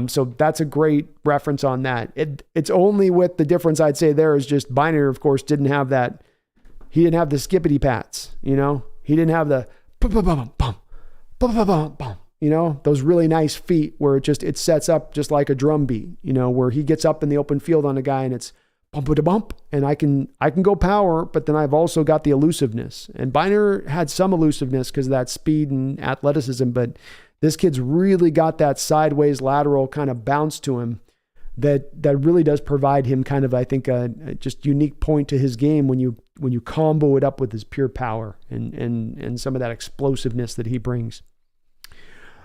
So that's a great reference on that. It's only with the difference I'd say there is just Biner, of course, didn't have that. He didn't have the skippity pats, He didn't have the those really nice feet where it sets up just like a drum beat, where he gets up in the open field on a guy and it's bump, and I can go power, but then I've also got the elusiveness. And Biner had some elusiveness because of that speed and athleticism, but this kid's really got that sideways lateral kind of bounce to him that really does provide him kind of, I think, a just unique point to his game when you combo it up with his pure power and some of that explosiveness that he brings.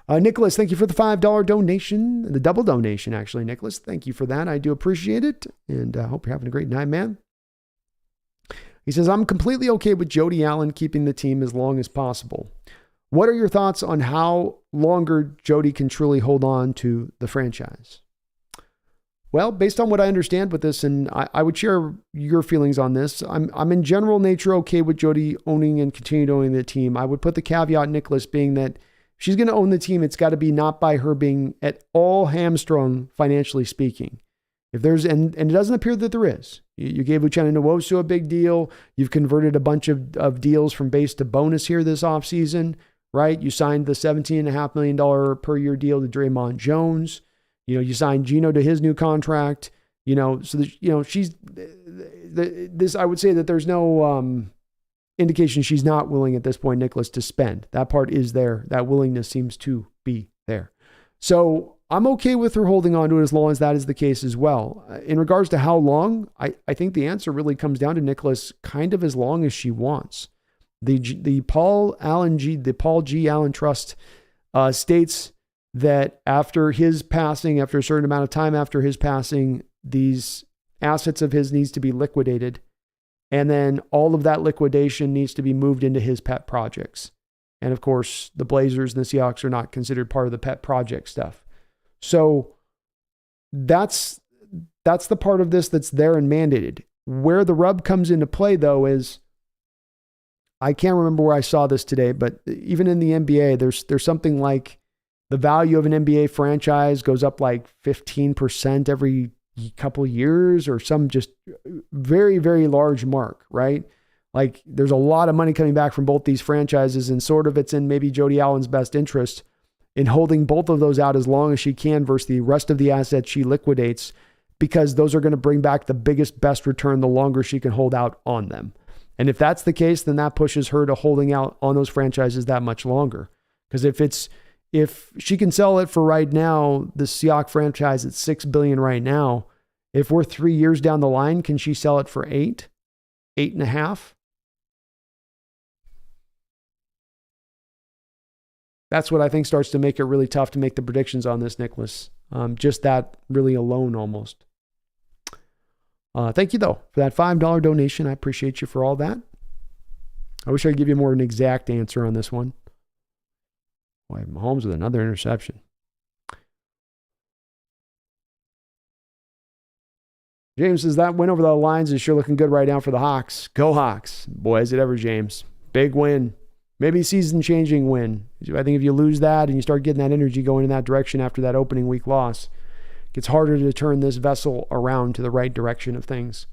Nicholas, thank you for the $5 donation, the double donation, actually, Nicholas. Thank you for that. I do appreciate it, and I hope you're having a great night, man. He says, I'm completely okay with Jody Allen keeping the team as long as possible. What are your thoughts on how longer Jody can truly hold on to the franchise? Well, based on what I understand with this, and I would share your feelings on this, I'm in general nature okay with Jody owning and continuing to own the team. I would put the caveat, Nicholas, being that she's going to own the team. It's got to be not by her being at all hamstrung, financially speaking. If there's, and it doesn't appear that there is. You gave Uchenna Nwosu a big deal. You've converted a bunch of deals from base to bonus here this offseason, right? You signed the $17.5 million per year deal to Draymond Jones. You signed Gino to his new contract. So that, she's this. I would say that there's no indication she's not willing at this point, Nicholas, to spend. That part is there. That willingness seems to be there. So I'm okay with her holding on to it as long as that is the case as well. In regards to how long, I think the answer really comes down to Nicholas, kind of as long as she wants. The Paul G. Allen Trust states that after his passing, after a certain amount of time after his passing, these assets of his needs to be liquidated. And then all of that liquidation needs to be moved into his pet projects. And of course, the Blazers and the Seahawks are not considered part of the pet project stuff. So that's the part of this that's there and mandated. Where the rub comes into play, though, is I can't remember where I saw this today, but even in the NBA, there's something like the value of an NBA franchise goes up like 15% every couple years or some just very, very large mark, right? Like there's a lot of money coming back from both these franchises, and sort of it's in maybe Jody Allen's best interest in holding both of those out as long as she can versus the rest of the assets she liquidates, because those are going to bring back the biggest, best return the longer she can hold out on them. And if that's the case, then that pushes her to holding out on those franchises that much longer. Because if if she can sell it for right now, the Seahawks franchise at $6 billion right now, if we're 3 years down the line, can she sell it for 8.5? That's what I think starts to make it really tough to make the predictions on this, Nicholas. Just that really alone almost. Thank you, though, for that $5 donation. I appreciate you for all that. I wish I could give you more of an exact answer on this one. Boy, Mahomes with another interception. James says that win over the Lions is sure looking good right now for the Hawks. Go Hawks. Boy, is it ever, James. Big win. Maybe season-changing win. I think if you lose that and you start getting that energy going in that direction after that opening week loss, it gets harder to turn this vessel around to the right direction of things.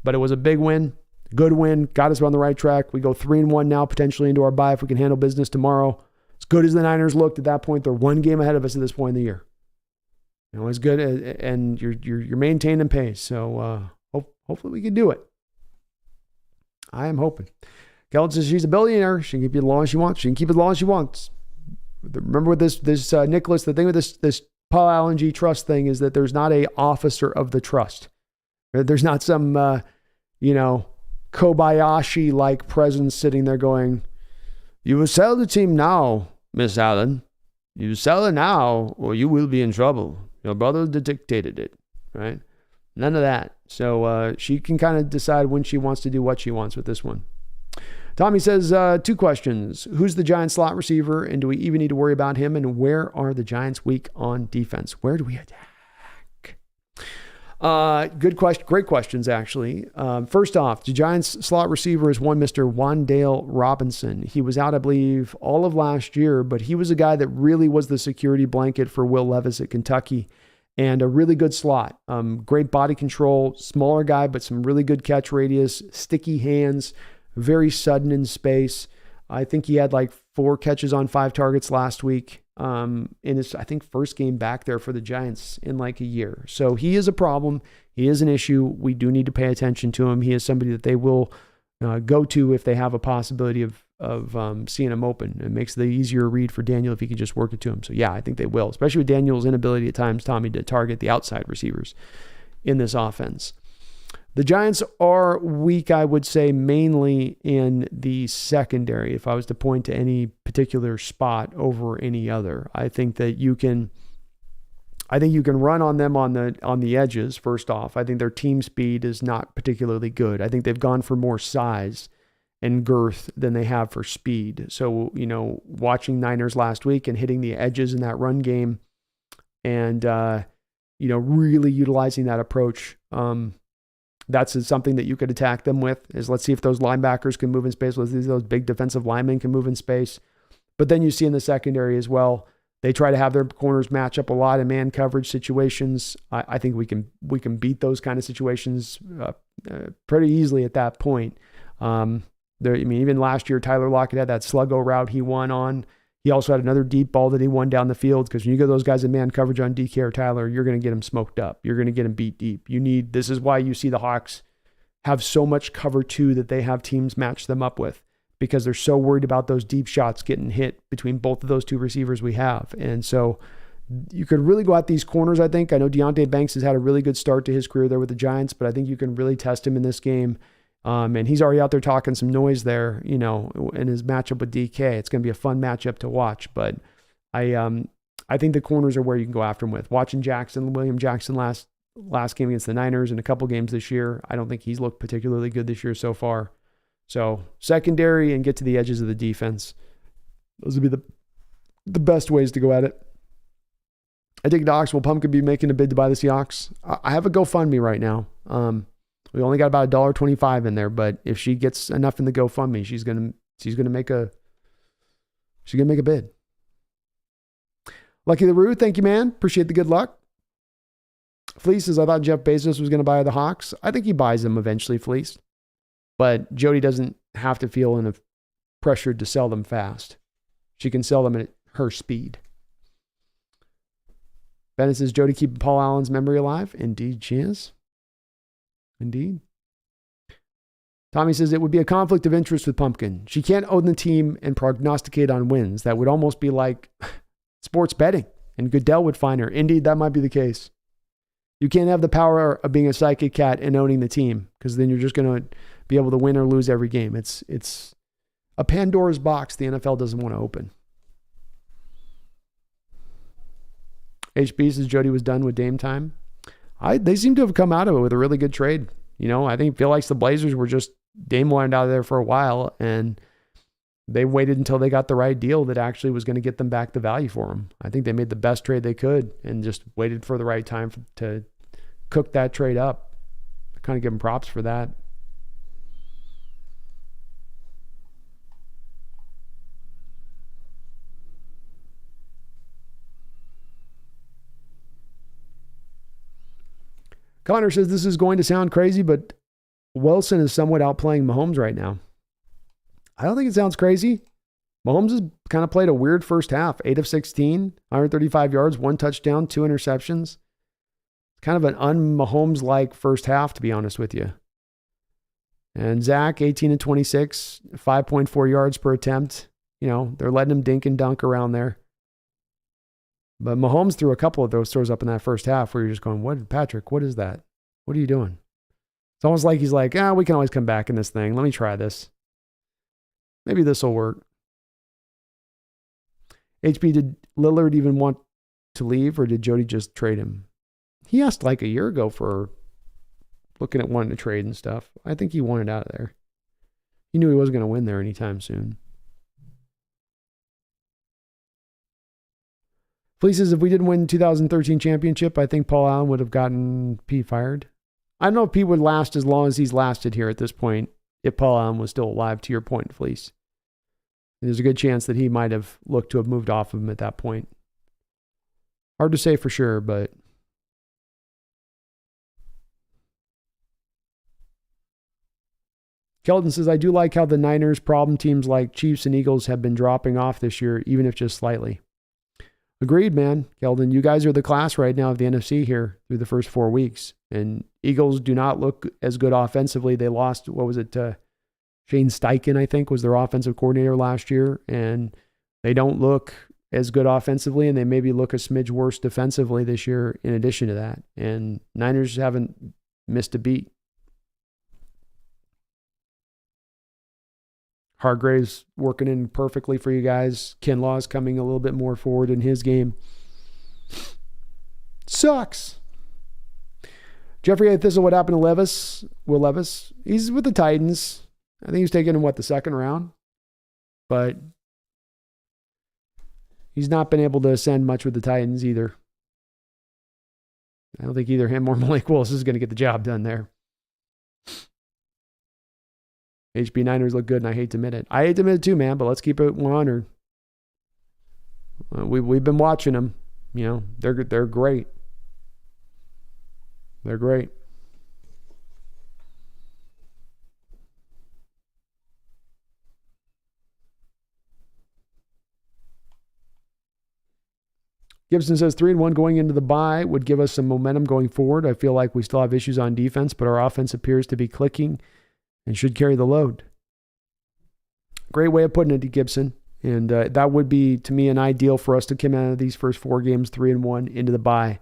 But it was a big win, good win, got us on the right track. We go 3-1 now, potentially into our bye if we can handle business tomorrow. As good as the Niners looked at that point, they're one game ahead of us at this point in the year. As good, and you're maintaining pace. So hopefully we can do it. I am hoping. Kellen says she's a billionaire. She can keep it as long as she wants. She can keep it as long as she wants. Remember with this Nicholas, the thing with this Paul Allen G trust thing is that there's not a officer of the trust. There's not some, Kobayashi-like presence sitting there going, "You will sell the team now, Miss Allen. You sell it now or you will be in trouble. Your brother dictated it," right? None of that. So she can kind of decide when she wants to do what she wants with this one. Tommy says, 2 questions. Who's the Giants slot receiver, and do we even need to worry about him? And where are the Giants weak on defense? Where do we attack? Good question. Great questions, actually. First off, the Giants slot receiver is one Mr. Wan'Dale Robinson. He was out, I believe, all of last year, but he was a guy that really was the security blanket for Will Levis at Kentucky, and a really good slot. Great body control, smaller guy, but some really good catch radius, sticky hands, very sudden in space. I think he had like 4 catches on 5 targets last week in his, I think, first game back there for the Giants in like a year. So he is a problem. He is an issue. We do need to pay attention to him. He is somebody that they will go to if they have a possibility of seeing him open. It makes the easier read for Daniel if he can just work it to him. So yeah, I think they will, especially with Daniel's inability at times, Tommy, to target the outside receivers in this offense. The Giants are weak, I would say, mainly in the secondary. If I was to point to any particular spot over any other, I think that you can run on them on the edges. First off, I think their team speed is not particularly good. I think they've gone for more size and girth than they have for speed. So, watching Niners last week and hitting the edges in that run game, and really utilizing that approach. That's something that you could attack them with, is let's see if those linebackers can move in space. Let's see if those big defensive linemen can move in space. But then you see in the secondary as well, they try to have their corners match up a lot in man coverage situations. I think we can beat those kind of situations pretty easily at that point. Even last year, Tyler Lockett had that sluggo route he won on. He also had another deep ball that he won down the field, because when you get those guys in man coverage on DK or Tyler, you're going to get them smoked up. You're going to get them beat deep. This is why you see the Hawks have so much cover 2 that they have teams match them up with, because they're so worried about those deep shots getting hit between both of those 2 receivers we have. And so you could really go at these corners, I think. I know Deonte Banks has had a really good start to his career there with the Giants, but I think you can really test him in this game. And he's already out there talking some noise there, in his matchup with DK. It's going to be a fun matchup to watch, but I think the corners are where you can go after him with. Watching William Jackson last game against the Niners and a couple games this year, I don't think he's looked particularly good this year so far. So secondary and get to the edges of the defense. Those would be the best ways to go at it. I think Docs will Pumpkin be making a bid to buy the Seahawks. I have a GoFundMe right now. We only got about $1.25 in there, but if she gets enough in the GoFundMe, she's gonna make a bid. Lucky the Roo, thank you, man. Appreciate the good luck. Fleece says, I thought Jeff Bezos was going to buy the Hawks. I think he buys them eventually, Fleece. But Jody doesn't have to feel pressured to sell them fast. She can sell them at her speed. Bennett says, Jody keeping Paul Allen's memory alive. Indeed, she is. Indeed. Tommy says, it would be a conflict of interest with Pumpkin. She can't own the team and prognosticate on wins. That would almost be like sports betting. And Goodell would find her. Indeed, that might be the case. You can't have the power of being a psychic cat and owning the team, because then you're just going to be able to win or lose every game. It's a Pandora's box the NFL doesn't want to open. HB says Jody was done with Dame time. They seem to have come out of it with a really good trade. I feel like the Blazers were just Dame wanted out of there for a while, and they waited until they got the right deal that actually was going to get them back the value for them. I think they made the best trade they could and just waited for the right time to cook that trade up. I kind of give them props for that. Connor says this is going to sound crazy, but Wilson is somewhat outplaying Mahomes right now. I don't think it sounds crazy. Mahomes has kind of played a weird first half. 8 of 16, 135 yards, 1 touchdown, 2 interceptions. Kind of an un-Mahomes-like first half, to be honest with you. And Zach, 18 and 26, 5.4 yards per attempt. They're letting him dink and dunk around there. But Mahomes threw a couple of those throws up in that first half where you're just going, "What, Patrick, what is that? What are you doing?" It's almost like he's like, we can always come back in this thing. Let me try this. Maybe this will work. HB, did Lillard even want to leave, or did Jody just trade him? He asked like a year ago for looking at wanting to trade and stuff. I think he wanted out of there. He knew he wasn't going to win there anytime soon. Fleece says, if we didn't win the 2013 championship, I think Paul Allen would have gotten Pete fired. I don't know if Pete would last as long as he's lasted here at this point if Paul Allen was still alive, to your point, Fleece. There's a good chance that he might have looked to have moved off of him at that point. Hard to say for sure, but Kelton says, I do like how the Niners problem teams like Chiefs and Eagles have been dropping off this year, even if just slightly. Agreed, man. Keldon, you guys are the class right now of the NFC here through the first 4 weeks. And Eagles do not look as good offensively. They lost, Shane Steichen, I think, was their offensive coordinator last year. And they don't look as good offensively, and they maybe look a smidge worse defensively this year in addition to that. And Niners haven't missed a beat. Hargrave's working in perfectly for you guys. Kinlaw's coming a little bit more forward in his game. Sucks. Jeffrey A. Thistle, what happened to Will Levis? He's with the Titans. I think he's taken in, the second round? But he's not been able to ascend much with the Titans either. I don't think either him or Malik Willis is going to get the job done there. HB Niners look good, and I hate to admit it. I hate to admit it too, man, but let's keep it 100. We've been watching them. They're great. They're great. Gibson says 3-1 going into the bye would give us some momentum going forward. I feel like we still have issues on defense, but our offense appears to be clicking and should carry the load. Great way of putting it, Gibson. And that would be, to me, an ideal for us to come out of these first 4 games 3-1 into the bye.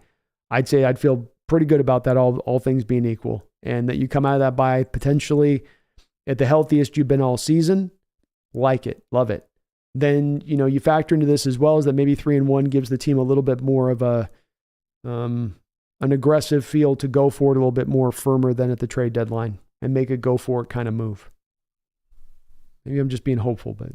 I'd say I'd feel pretty good about that, all things being equal. And that you come out of that bye potentially at the healthiest you've been all season. Like it. Love it. Then, you factor into this as well as that maybe 3-1 gives the team a little bit more of an aggressive feel to go for it a little bit more firmer than at the trade deadline and make a go for it kind of move. Maybe I'm just being hopeful, but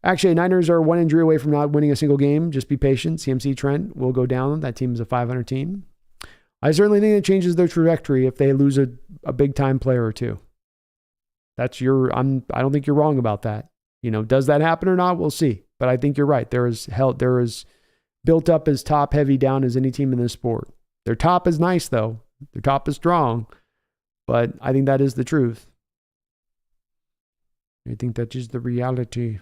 Actually, Niners are 1 injury away from not winning a single game. Just be patient. CMC Trent will go down. That team is a 500 team. I certainly think it changes their trajectory if they lose a big time player or two. I don't think you're wrong about that. Does that happen or not? We'll see. But I think you're right. There is built up as top heavy down as any team in this sport. Their top is nice though. Their top is strong. But I think that is the truth. I think that is the reality.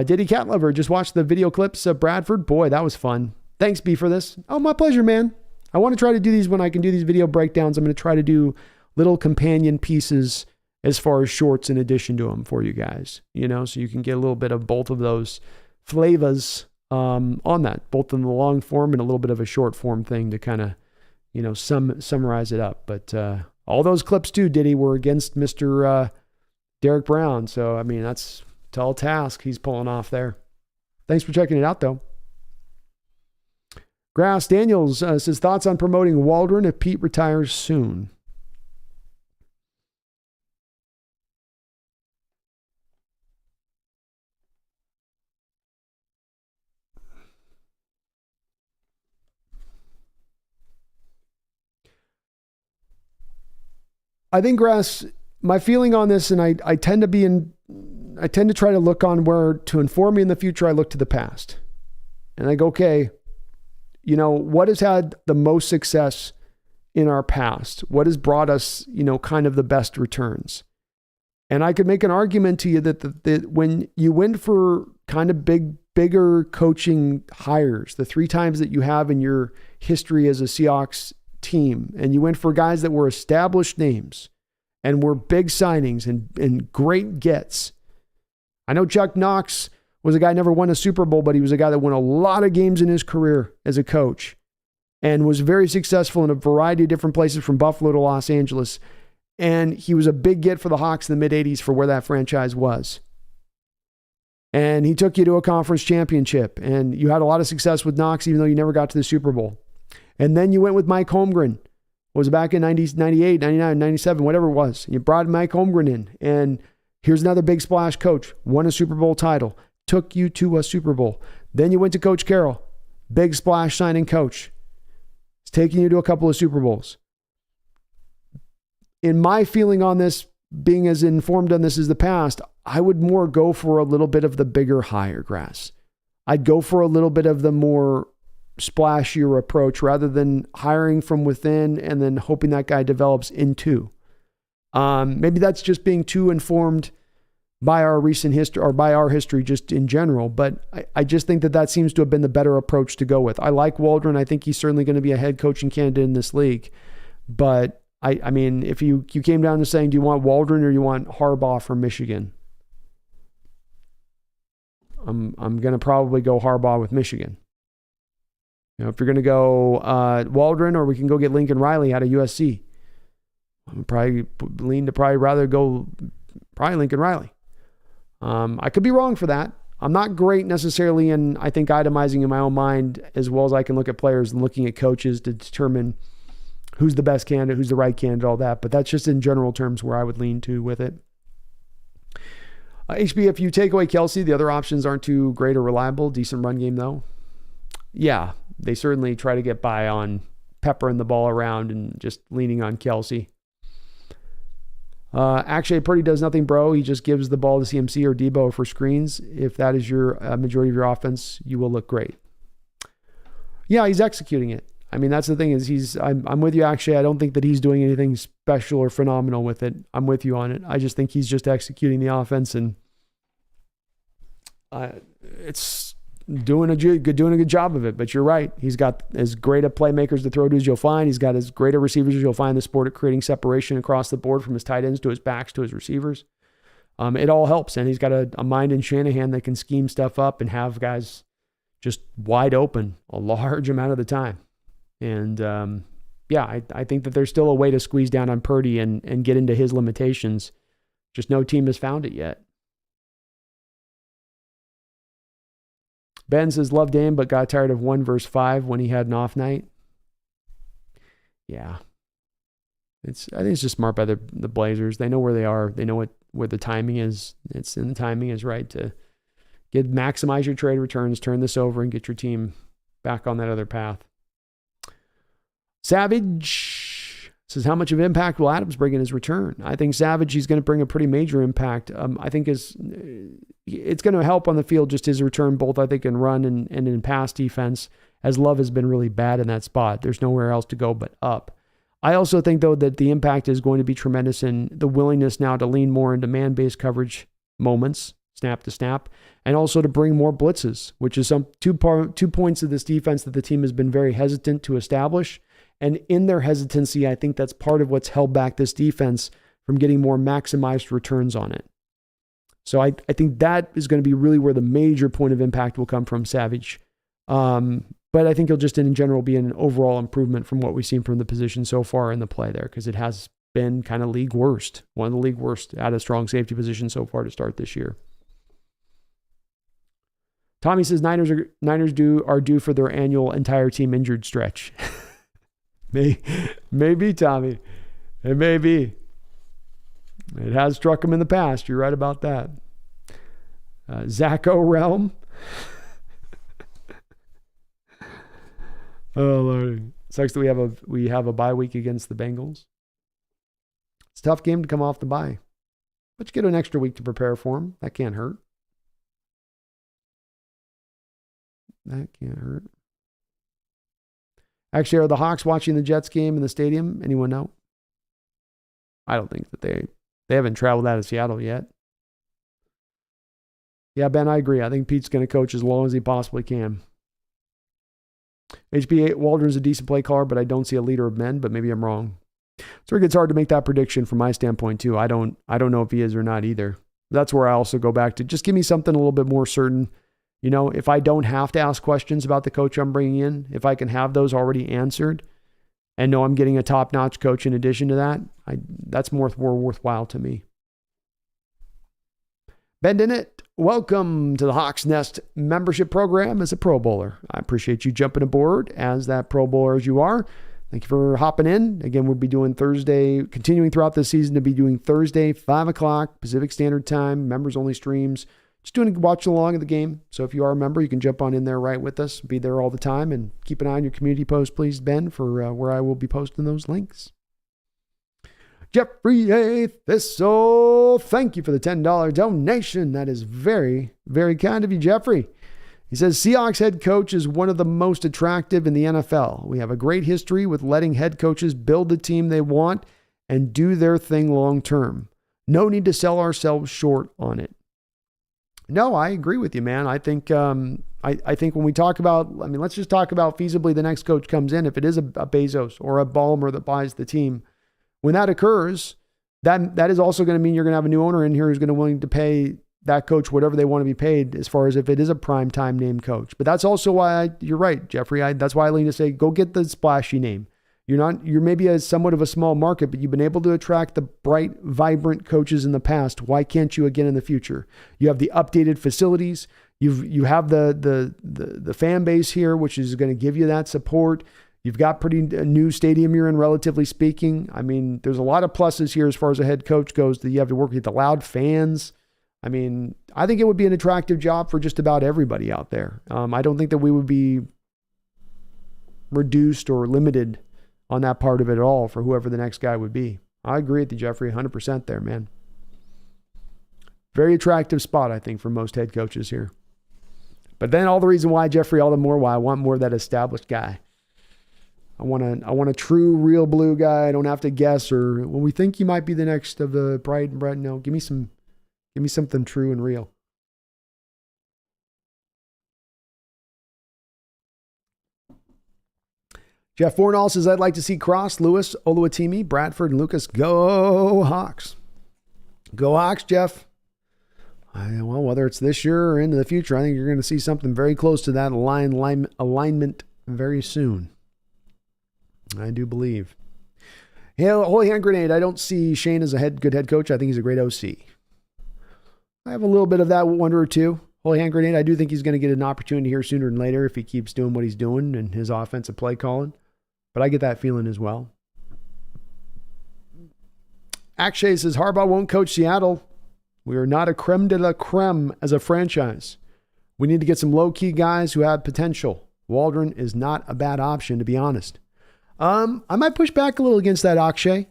Diddy Cat Lover, just watched the video clips of Bradford. Boy, that was fun. Thanks, B, for this. Oh, my pleasure, man. I want to try to do these when I can do these video breakdowns. I'm going to try to do little companion pieces as far as shorts in addition to them for you guys, so you can get a little bit of both of those flavors on that, both in the long form and a little bit of a short form thing to kind of, summarize it up. But all those clips too, Diddy, were against Mr. Derrick Brown. So, I mean, that's a tall task he's pulling off there. Thanks for checking it out, though. Grass Daniels says, thoughts on promoting Waldron if Pete retires soon? I think, Grass, my feeling on this, and I tend to try to look on where to inform me in the future, I look to the past. And I go, okay, what has had the most success in our past? What has brought us, kind of the best returns? And I could make an argument to you that when you went for kind of bigger coaching hires, the 3 times that you have in your history as a Seahawks team, and you went for guys that were established names and were big signings and great gets. I know Chuck Knox was a guy who never won a Super Bowl, but he was a guy that won a lot of games in his career as a coach and was very successful in a variety of different places from Buffalo to Los Angeles. And he was a big get for the Hawks in the mid-'80s for where that franchise was. And he took you to a conference championship, and you had a lot of success with Knox, even though you never got to the Super Bowl. And then you went with Mike Holmgren. Was back in 98, 99, 97, whatever it was. You brought Mike Holmgren in, and here's another big splash coach. Won a Super Bowl title. Took you to a Super Bowl. Then you went to Coach Carroll. Big splash signing coach. He's taking you to a couple of Super Bowls. In my feeling on this, being as informed on this as the past, I would more go for a little bit of the bigger higher Grass. I'd go for a little bit of the more splashier approach rather than hiring from within and then hoping that guy develops into. Maybe that's just being too informed by our recent history or by our history just in general. But I just think that seems to have been the better approach to go with. I like Waldron. I think he's certainly going to be a head coaching candidate in this league. But I mean, if you came down to saying, do you want Waldron or you want Harbaugh from Michigan? I'm going to probably go Harbaugh with Michigan. If you're going to go Waldron, or we can go get Lincoln Riley out of USC. I'm probably lean to rather go Lincoln Riley. I could be wrong for that. I'm not great necessarily in, I think, itemizing in my own mind as well as I can look at players and looking at coaches to determine who's the best candidate, who's the right candidate, all that. But that's just in general terms where I would lean to with it. HB, if you take away Kelsey, the other options aren't too great or reliable. Decent run game, though. Yeah, they certainly try to get by on peppering the ball around and just leaning on Kelsey. Actually, Purdy does nothing, bro. He just gives the ball to CMC or Debo for screens. If that is your majority of your offense, you will look great. Yeah, he's executing it. I mean, that's the thing is I'm with you, actually. I don't think that he's doing anything special or phenomenal with it. I'm with you on it. I just think he's just executing the offense, and it's doing a good job of it. But you're right. He's got as great a playmakers to throw to as you'll find. He's got as great a receivers as you'll find in the sport at creating separation across the board from his tight ends to his backs to his receivers. It all helps. And he's got a mind in Shanahan that can scheme stuff up and have guys just wide open a large amount of the time. And I think that there's still a way to squeeze down on Purdy and get into his limitations. Just no team has found it yet. Ben says, loved Dame, but got tired of 1 versus 5 when he had an off night. Yeah. I think it's just smart by the Blazers. They know where they are. They know where the timing is. The timing is right to maximize your trade returns, turn this over, and get your team back on that other path. Savage says, how much of impact will Adams bring in his return? I think Savage, he's going to bring a pretty major impact. I think it's going to help on the field, just his return, both I think in run and in pass defense, as Love has been really bad in that spot. There's nowhere else to go but up. I also think, though, that the impact is going to be tremendous in the willingness now to lean more into man-based coverage moments, snap to snap, and also to bring more blitzes, which is two points of this defense that the team has been very hesitant to establish. And in their hesitancy, I think that's part of what's held back this defense from getting more maximized returns on it. So I think that is going to be really where the major point of impact will come from Savage. But I think he'll just in general be an overall improvement from what we've seen from the position so far in the play there, because it has been kind of league worst, one of the league worst at a strong safety position so far to start this year. Tommy says Niners are due for their annual entire team injured stretch. Maybe, Tommy. It may be. It has struck him in the past. You're right about that. Zacho Realm. Oh, Lord. Sucks that we have a bye week against the Bengals. It's a tough game to come off the bye. But you get an extra week to prepare for them. That can't hurt. Actually, are the Hawks watching the Jets game in the stadium? Anyone know? I don't think that they haven't traveled out of Seattle yet. Yeah, Ben, I agree. I think Pete's going to coach as long as he possibly can. HB Waldron's a decent play caller, but I don't see a leader of men, but maybe I'm wrong. So it gets hard to make that prediction from my standpoint too. I don't know if he is or not either. That's where I also go back to just give me something a little bit more certain. You know, if I don't have to ask questions about the coach I'm bringing in, if I can have those already answered and know I'm getting a top-notch coach in addition to that, that's more worthwhile to me. Ben Dennett, welcome to the Hawks Nest membership program as a Pro Bowler. I appreciate you jumping aboard as that Pro Bowler as you are. Thank you for hopping in. Again, we'll be doing Thursday, continuing throughout this season to be doing Thursday, 5 o'clock Pacific Standard Time, members-only streams. Just watching along at the game. So if you are a member, you can jump on in there right with us. Be there all the time. And keep an eye on your community post, please, Ben, for where I will be posting those links. Jeffrey A. Thistle, thank you for the $10 donation. That is very, very kind of you, Jeffrey. He says, Seahawks head coach is one of the most attractive in the NFL. We have a great history with letting head coaches build the team they want and do their thing long term. No need to sell ourselves short on it. No, I agree with you, man. I think I think when we talk about, let's just talk about feasibly the next coach comes in. If it is a Bezos or a Ballmer that buys the team, when that occurs, that is also going to mean you're going to have a new owner in here who's going to be willing to pay that coach whatever they want to be paid as far as if it is a prime time name coach. But that's also why you're right, Jeffrey. That's why I lean to say, go get the splashy name. You're maybe somewhat of a small market, but you've been able to attract the bright, vibrant coaches in the past. Why can't you again in the future? You have the updated facilities. You have the fan base here, which is going to give you that support. You've got a new stadium you're in, relatively speaking. There's a lot of pluses here as far as a head coach goes. That you have to work with the loud fans. I think it would be an attractive job for just about everybody out there. I don't think that we would be reduced or limited on that part of it at all for whoever the next guy would be. I agree with you, Jeffrey, 100% there, man. Very attractive spot, I think, for most head coaches here. But then all the reason why, Jeffrey, all the more why I want more of that established guy. I want a true, real blue guy. I don't have to guess or when we think you might be the next of the Bright and Brett. No, give me something true and real. Jeff Fornall says, I'd like to see Cross, Lewis, Oluwatimi, Bradford, and Lucas. Go Hawks. Go Hawks, Jeff. Well, whether it's this year or into the future, I think you're going to see something very close to that alignment very soon. I do believe. Hey, Holy Hand Grenade, I don't see Shane as a good head coach. I think he's a great OC. I have a little bit of that wonder or two. Holy Hand Grenade, I do think he's going to get an opportunity here sooner than later if he keeps doing what he's doing and his offensive play calling. But I get that feeling as well. Akshay says, Harbaugh won't coach Seattle. We are not a creme de la creme as a franchise. We need to get some low-key guys who have potential. Waldron is not a bad option, to be honest. I might push back a little against that, Akshay.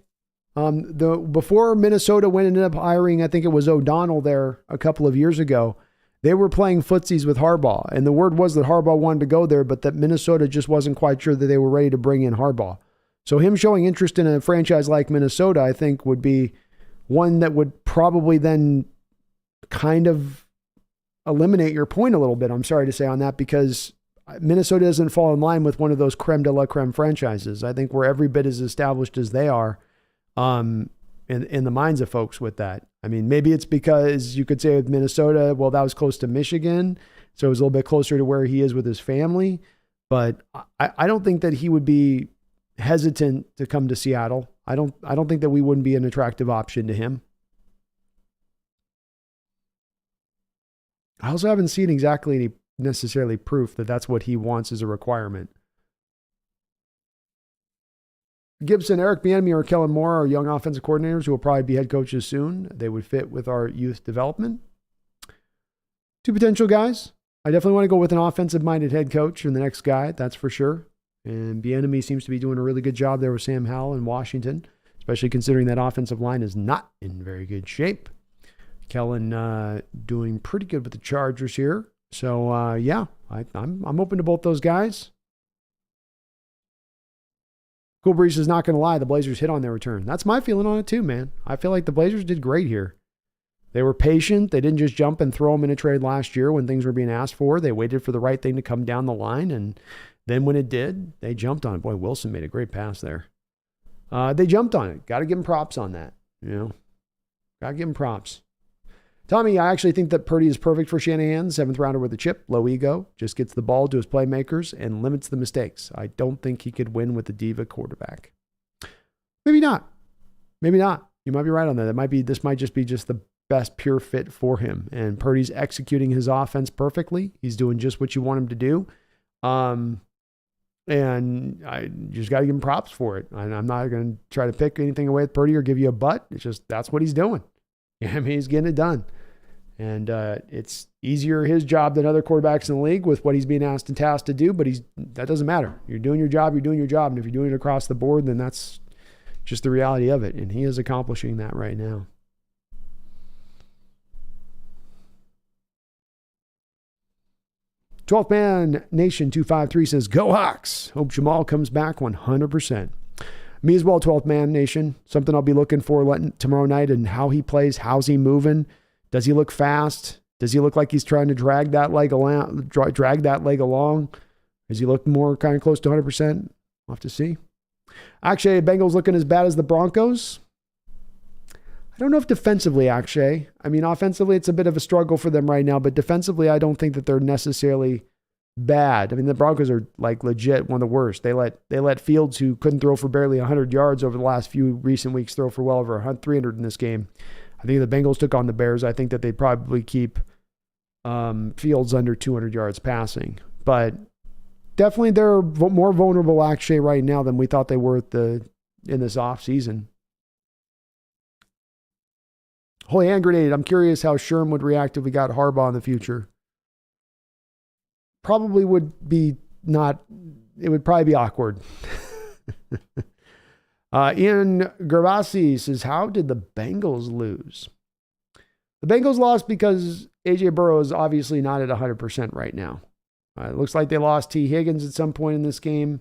Before Minnesota ended up hiring, I think it was O'Donnell there a couple of years ago, they were playing footsies with Harbaugh. And the word was that Harbaugh wanted to go there, but that Minnesota just wasn't quite sure that they were ready to bring in Harbaugh. So him showing interest in a franchise like Minnesota, I think, would be one that would probably then kind of eliminate your point a little bit. I'm sorry to say on that, because Minnesota doesn't fall in line with one of those creme de la creme franchises. I think we're every bit as established as they are. in the minds of folks with that. I mean, maybe it's because you could say with Minnesota, well, that was close to Michigan, so it was a little bit closer to where he is with his family. But I don't think that he would be hesitant to come to Seattle. I don't think that we wouldn't be an attractive option to him. I also haven't seen exactly any necessarily proof that that's what he wants as a requirement. Gibson, Eric Bieniemy, or Kellen Moore are young offensive coordinators who will probably be head coaches soon. They would fit with our youth development. Two potential guys. I definitely want to go with an offensive-minded head coach and the next guy, that's for sure. And Bieniemy seems to be doing a really good job there with Sam Howell in Washington, especially considering that offensive line is not in very good shape. Kellen doing pretty good with the Chargers here. So, yeah, I'm open to both those guys. Cool Breeze is not going to lie. The Blazers hit on their return. That's my feeling on it too, man. I feel like the Blazers did great here. They were patient. They didn't just jump and throw them in a trade last year when things were being asked for. They waited for the right thing to come down the line, and then when it did, they jumped on it. Boy, Wilson made a great pass there. They jumped on it. Got to give them props on that. Got to give them props. Tommy, I actually think that Purdy is perfect for Shanahan. 7th rounder with a chip, low ego, just gets the ball to his playmakers and limits the mistakes. I don't think he could win with the diva quarterback. Maybe not. Maybe not. You might be right on that. This might just be the best pure fit for him. And Purdy's executing his offense perfectly. He's doing just what you want him to do. And I just got to give him props for it. And I'm not going to try to pick anything away with Purdy or give you a butt. It's just, that's what he's doing. I mean, he's getting it done. And it's easier his job than other quarterbacks in the league with what he's being asked and tasked to do, but that doesn't matter. You're doing your job. And if you're doing it across the board, then that's just the reality of it. And he is accomplishing that right now. Twelfth Man Nation 253 says, "Go Hawks. Hope Jamal comes back 100%. Me as well, 12th Man Nation. Something I'll be looking for tomorrow night and how he plays. How's he moving? Does he look fast? Does he look like he's trying to drag that leg along? Does he look more kind of close to 100%? We'll have to see. Actually, Bengals looking as bad as the Broncos. I don't know if defensively, actually. I mean, offensively, it's a bit of a struggle for them right now, but defensively, I don't think that they're necessarily bad. I mean, the Broncos are like legit one of the worst. They let Fields, who couldn't throw for barely 100 yards over the last few recent weeks, throw for well over 300 in this game. I think the Bengals took on the Bears. I think that they'd probably keep Fields under 200 yards passing. But definitely they're more vulnerable actually right now than we thought they were in this offseason. Holy hand grenade. I'm curious how Sherm would react if we got Harbaugh in the future. Probably would be not, it would probably be awkward. Ian Gervasi says, how did the Bengals lose? The Bengals lost because A.J. Burrow is obviously not at 100% right now. It looks like they lost T. Higgins at some point in this game.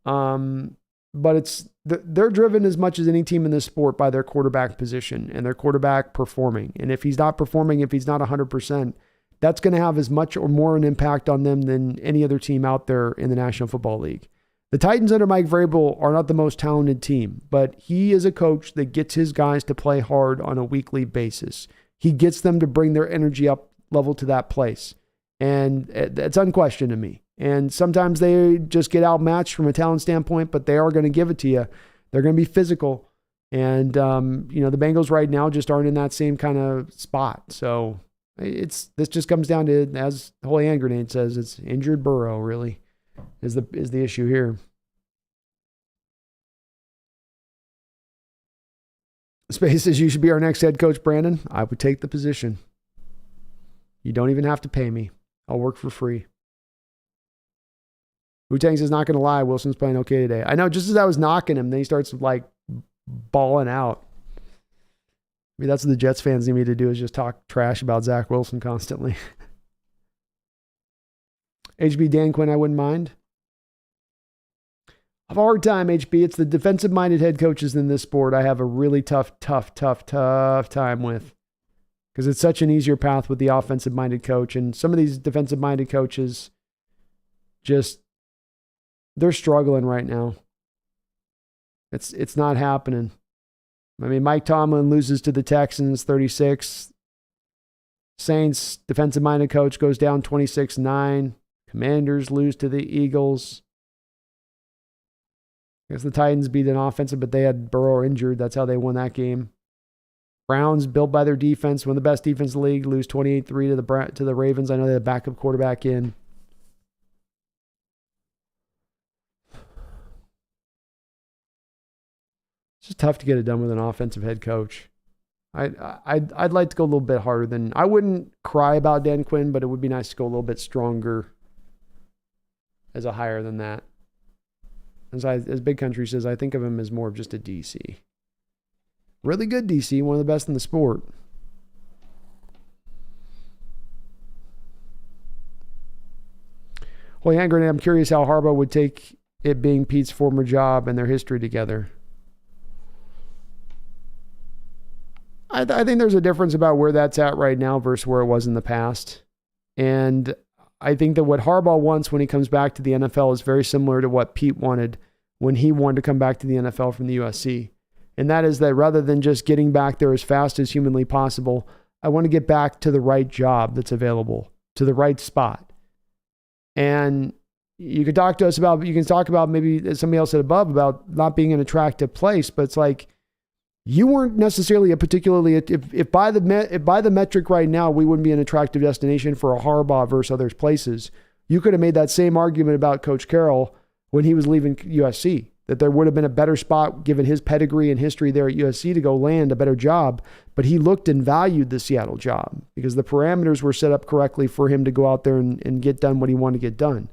But they're driven as much as any team in this sport by their quarterback position and their quarterback performing. And if he's not performing, if he's not 100%, that's going to have as much or more an impact on them than any other team out there in the National Football League. The Titans under Mike Vrabel are not the most talented team, but he is a coach that gets his guys to play hard on a weekly basis. He gets them to bring their energy up level to that place. And it's unquestioned to me. And sometimes they just get outmatched from a talent standpoint, but they are going to give it to you. They're going to be physical. And, the Bengals right now just aren't in that same kind of spot. So this just comes down to, as Holy Hand Grenade says, it's injured Burrow really is the issue here. Space says, you should be our next head coach, Brandon. I would take the position. You don't even have to pay me. I'll work for free. Wu-Tang says, not going to lie, Wilson's playing okay today. I know, just as I was knocking him, then he starts like balling out. I mean, that's what the Jets fans need me to do, is just talk trash about Zach Wilson constantly. HB Dan Quinn, I wouldn't mind. I have a hard time, HB. It's the defensive-minded head coaches in this sport I have a really tough time with, because it's such an easier path with the offensive-minded coach. And some of these defensive-minded coaches they're struggling right now. It's not happening. I mean, Mike Tomlin loses to the Texans 36. Saints defensive-minded coach goes down 26-9. Commanders lose to the Eagles. I guess the Titans beat an offensive, but they had Burrow injured. That's how they won that game. Browns, built by their defense, one of the best defenses in the league, lose 28-3 to the Ravens. I know they had a backup quarterback in. It's just tough to get it done with an offensive head coach. I'd like to go a little bit harder than... I wouldn't cry about Dan Quinn, but it would be nice to go a little bit stronger as a hire than that. As Big Country says, I think of him as more of just a DC. Really good DC, one of the best in the sport. Well, yeah, Grenade, I'm curious how Harbaugh would take it being Pete's former job and their history together. I think there's a difference about where that's at right now versus where it was in the past. And I think that what Harbaugh wants when he comes back to the NFL is very similar to what Pete wanted when he wanted to come back to the NFL from the USC. And that is that rather than just getting back there as fast as humanly possible, I want to get back to the right job that's available, to the right spot. And you could talk to us about, you can talk about maybe, as somebody else said above, about not being an attractive place, but it's like, you weren't necessarily a particularly, if by the metric right now, we wouldn't be an attractive destination for a Harbaugh versus other places. You could have made that same argument about Coach Carroll when he was leaving USC, that there would have been a better spot given his pedigree and history there at USC to go land a better job. But he looked and valued the Seattle job because the parameters were set up correctly for him to go out there and get done what he wanted to get done.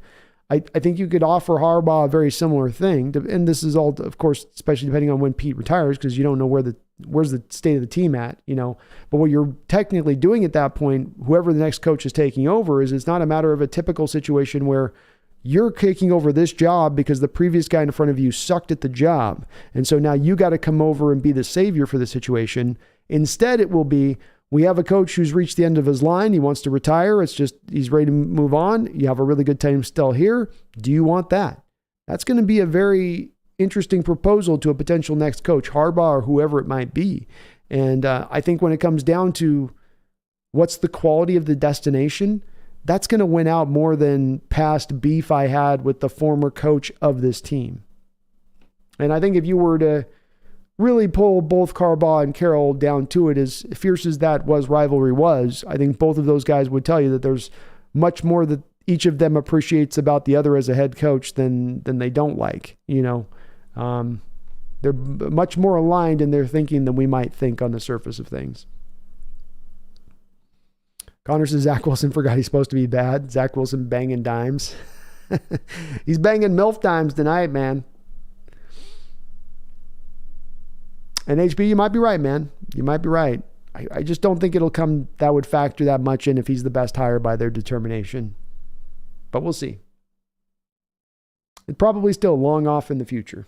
I think you could offer Harbaugh a very similar thing. And this is all, of course, especially depending on when Pete retires, because you don't know where's the state of the team at, you know. But what you're technically doing at that point, whoever the next coach is taking over, is it's not a matter of a typical situation where you're taking over this job because the previous guy in front of you sucked at the job. And so now you got to come over and be the savior for the situation. Instead, it will be, we have a coach who's reached the end of his line. He wants to retire. It's just, he's ready to move on. You have a really good time still here. Do you want that? That's going to be a very interesting proposal to a potential next coach, Harbaugh or whoever it might be. And I think when it comes down to what's the quality of the destination, that's going to win out more than past beef I had with the former coach of this team. And I think if you were to really pull both Harbaugh and Carroll down to it, as fierce as that rivalry was, I think both of those guys would tell you that there's much more that each of them appreciates about the other as a head coach than they don't like. You know, they're much more aligned in their thinking than we might think on the surface of things. Connor says Zach Wilson forgot he's supposed to be bad. Zach Wilson banging dimes. He's banging MILF dimes tonight, man. And HB, you might be right, man. You might be right. I just don't think that would factor that much in if he's the best hire by their determination. But we'll see. It's probably still long off in the future.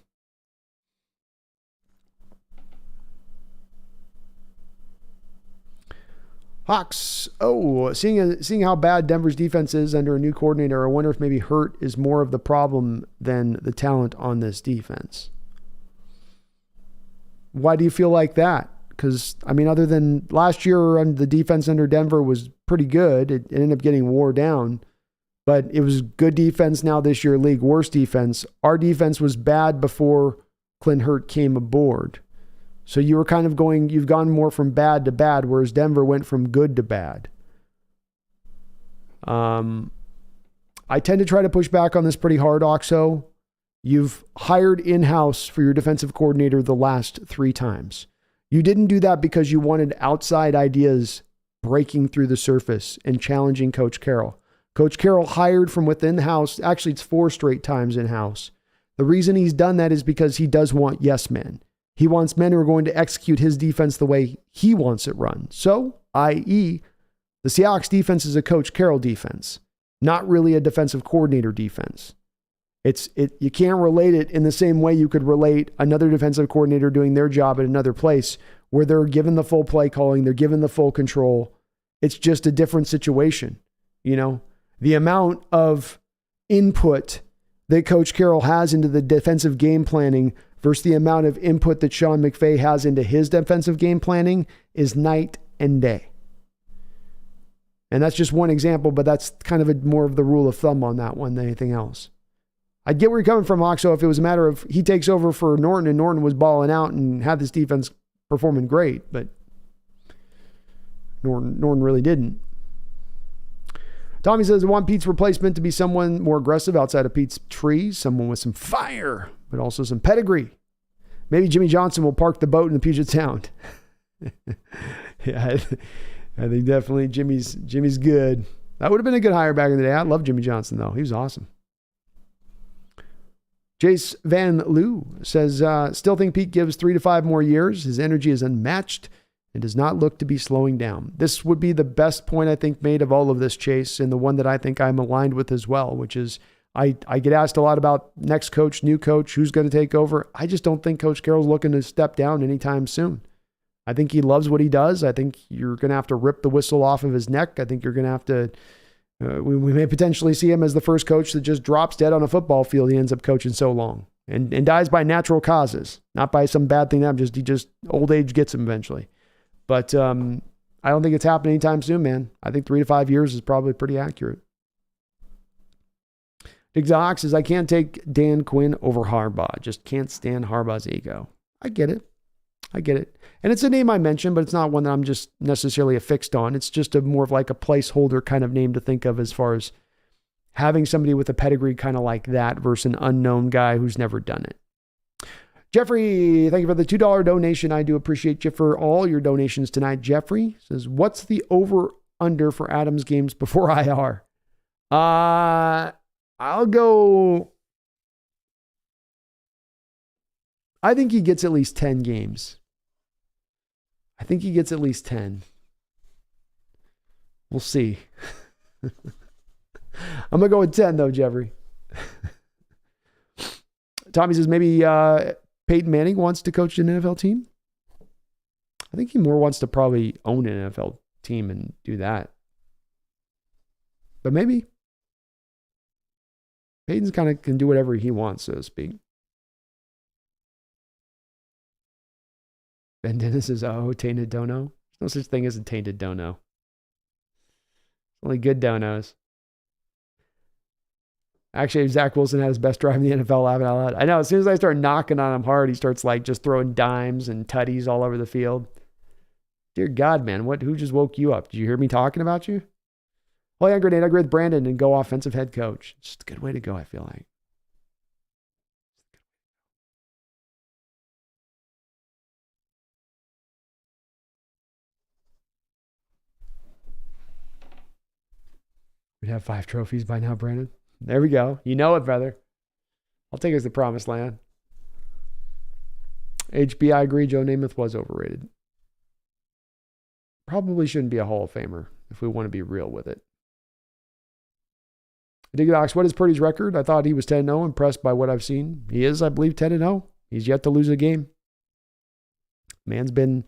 Hawks. Oh, seeing how bad Denver's defense is under a new coordinator, I wonder if maybe Hurt is more of the problem than the talent on this defense. Why do you feel like that? Because, I mean, other than last year, the defense under Denver was pretty good. It ended up getting wore down. But it was good defense now this year, league worst defense. Our defense was bad before Clint Hurt came aboard. So you were kind of you've gone more from bad to bad, whereas Denver went from good to bad. I tend to try to push back on this pretty hard, Oxo. You've hired in-house for your defensive coordinator the last 3 times. You didn't do that because you wanted outside ideas breaking through the surface and challenging Coach Carroll. Coach Carroll hired from within the house. Actually, it's 4 straight times in-house. The reason he's done that is because he does want yes men. He wants men who are going to execute his defense the way he wants it run. So, i.e., the Seahawks defense is a Coach Carroll defense, not really a defensive coordinator defense. You can't relate it in the same way you could relate another defensive coordinator doing their job at another place where they're given the full play calling, they're given the full control. It's just a different situation. You know, the amount of input that Coach Carroll has into the defensive game planning versus the amount of input that Sean McVay has into his defensive game planning is night and day. And that's just one example, but that's kind of more of the rule of thumb on that one than anything else. I get where you're coming from, Oxo. If it was a matter of he takes over for Norton and Norton was balling out and had this defense performing great, but Norton really didn't. Tommy says, I want Pete's replacement to be someone more aggressive outside of Pete's tree, someone with some fire, but also some pedigree. Maybe Jimmy Johnson will park the boat in the Puget Sound. Yeah, I think definitely Jimmy's good. That would have been a good hire back in the day. I love Jimmy Johnson, though. He was awesome. Jace Van Loo says, still think Pete gives 3 to 5 more years. His energy is unmatched and does not look to be slowing down. This would be the best point I think made of all of this, Chase, and the one that I think I'm aligned with as well, which is I get asked a lot about next coach, new coach, who's going to take over. I just don't think Coach Carroll's looking to step down anytime soon. I think he loves what he does. I think you're going to have to rip the whistle off of his neck. I think you're going to have to, we may potentially see him as the first coach that just drops dead on a football field. He ends up coaching so long and dies by natural causes, not by some bad thing. He just old age gets him eventually. But I don't think it's happening anytime soon, man. I think 3 to 5 years is probably pretty accurate. Big Zox says, I can't take Dan Quinn over Harbaugh. Just can't stand Harbaugh's ego. I get it. And it's a name I mentioned, but it's not one that I'm just necessarily affixed on. It's just a more of like a placeholder kind of name to think of as far as having somebody with a pedigree kind of like that versus an unknown guy who's never done it. Jeffrey, thank you for the $2 donation. I do appreciate you for all your donations tonight. Jeffrey says, what's the over-under for Adams games before IR? I'll go... I think he gets at least 10 games. I think he gets at least 10. We'll see. I'm going to go with 10, though, Jeffrey. Tommy says maybe Peyton Manning wants to coach an NFL team. I think he more wants to probably own an NFL team and do that. But maybe. Peyton's kind of can do whatever he wants, so to speak. Ben Dennis is, tainted dono. There's no such thing as a tainted dono. Only good donos. Actually, Zach Wilson had his best drive in the NFL laughing out loud. I know, as soon as I start knocking on him hard, he starts like just throwing dimes and tutties all over the field. Dear God, man, who just woke you up? Did you hear me talking about you? Oh yeah, grenade. I agree with Brandon and go offensive head coach. It's just a good way to go, I feel like. We'd have 5 trophies by now, Brandon. There we go. You know it, brother. I'll take it as the promised land. HB, I agree. Joe Namath was overrated. Probably shouldn't be a Hall of Famer if we want to be real with it. Diggodox, what is Purdy's record? I thought he was 10-0. Impressed by what I've seen. He is, I believe, 10-0. He's yet to lose a game. Man's been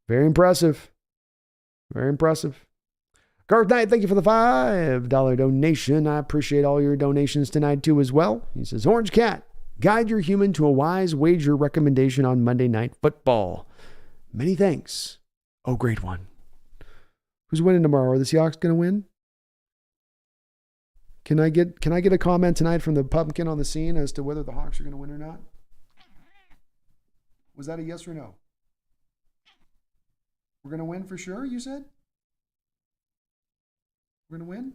very impressive. Very impressive. Garth Knight, thank you for the $5 donation. I appreciate all your donations tonight too as well. He says, Orange Cat, guide your human to a wise wager recommendation on Monday Night Football. Many thanks. Oh, great one. Who's winning tomorrow? Are the Seahawks going to win? Can I get a comment tonight from the pumpkin on the scene as to whether the Hawks are going to win or not? Was that a yes or no? We're going to win for sure, you said? We're going to win?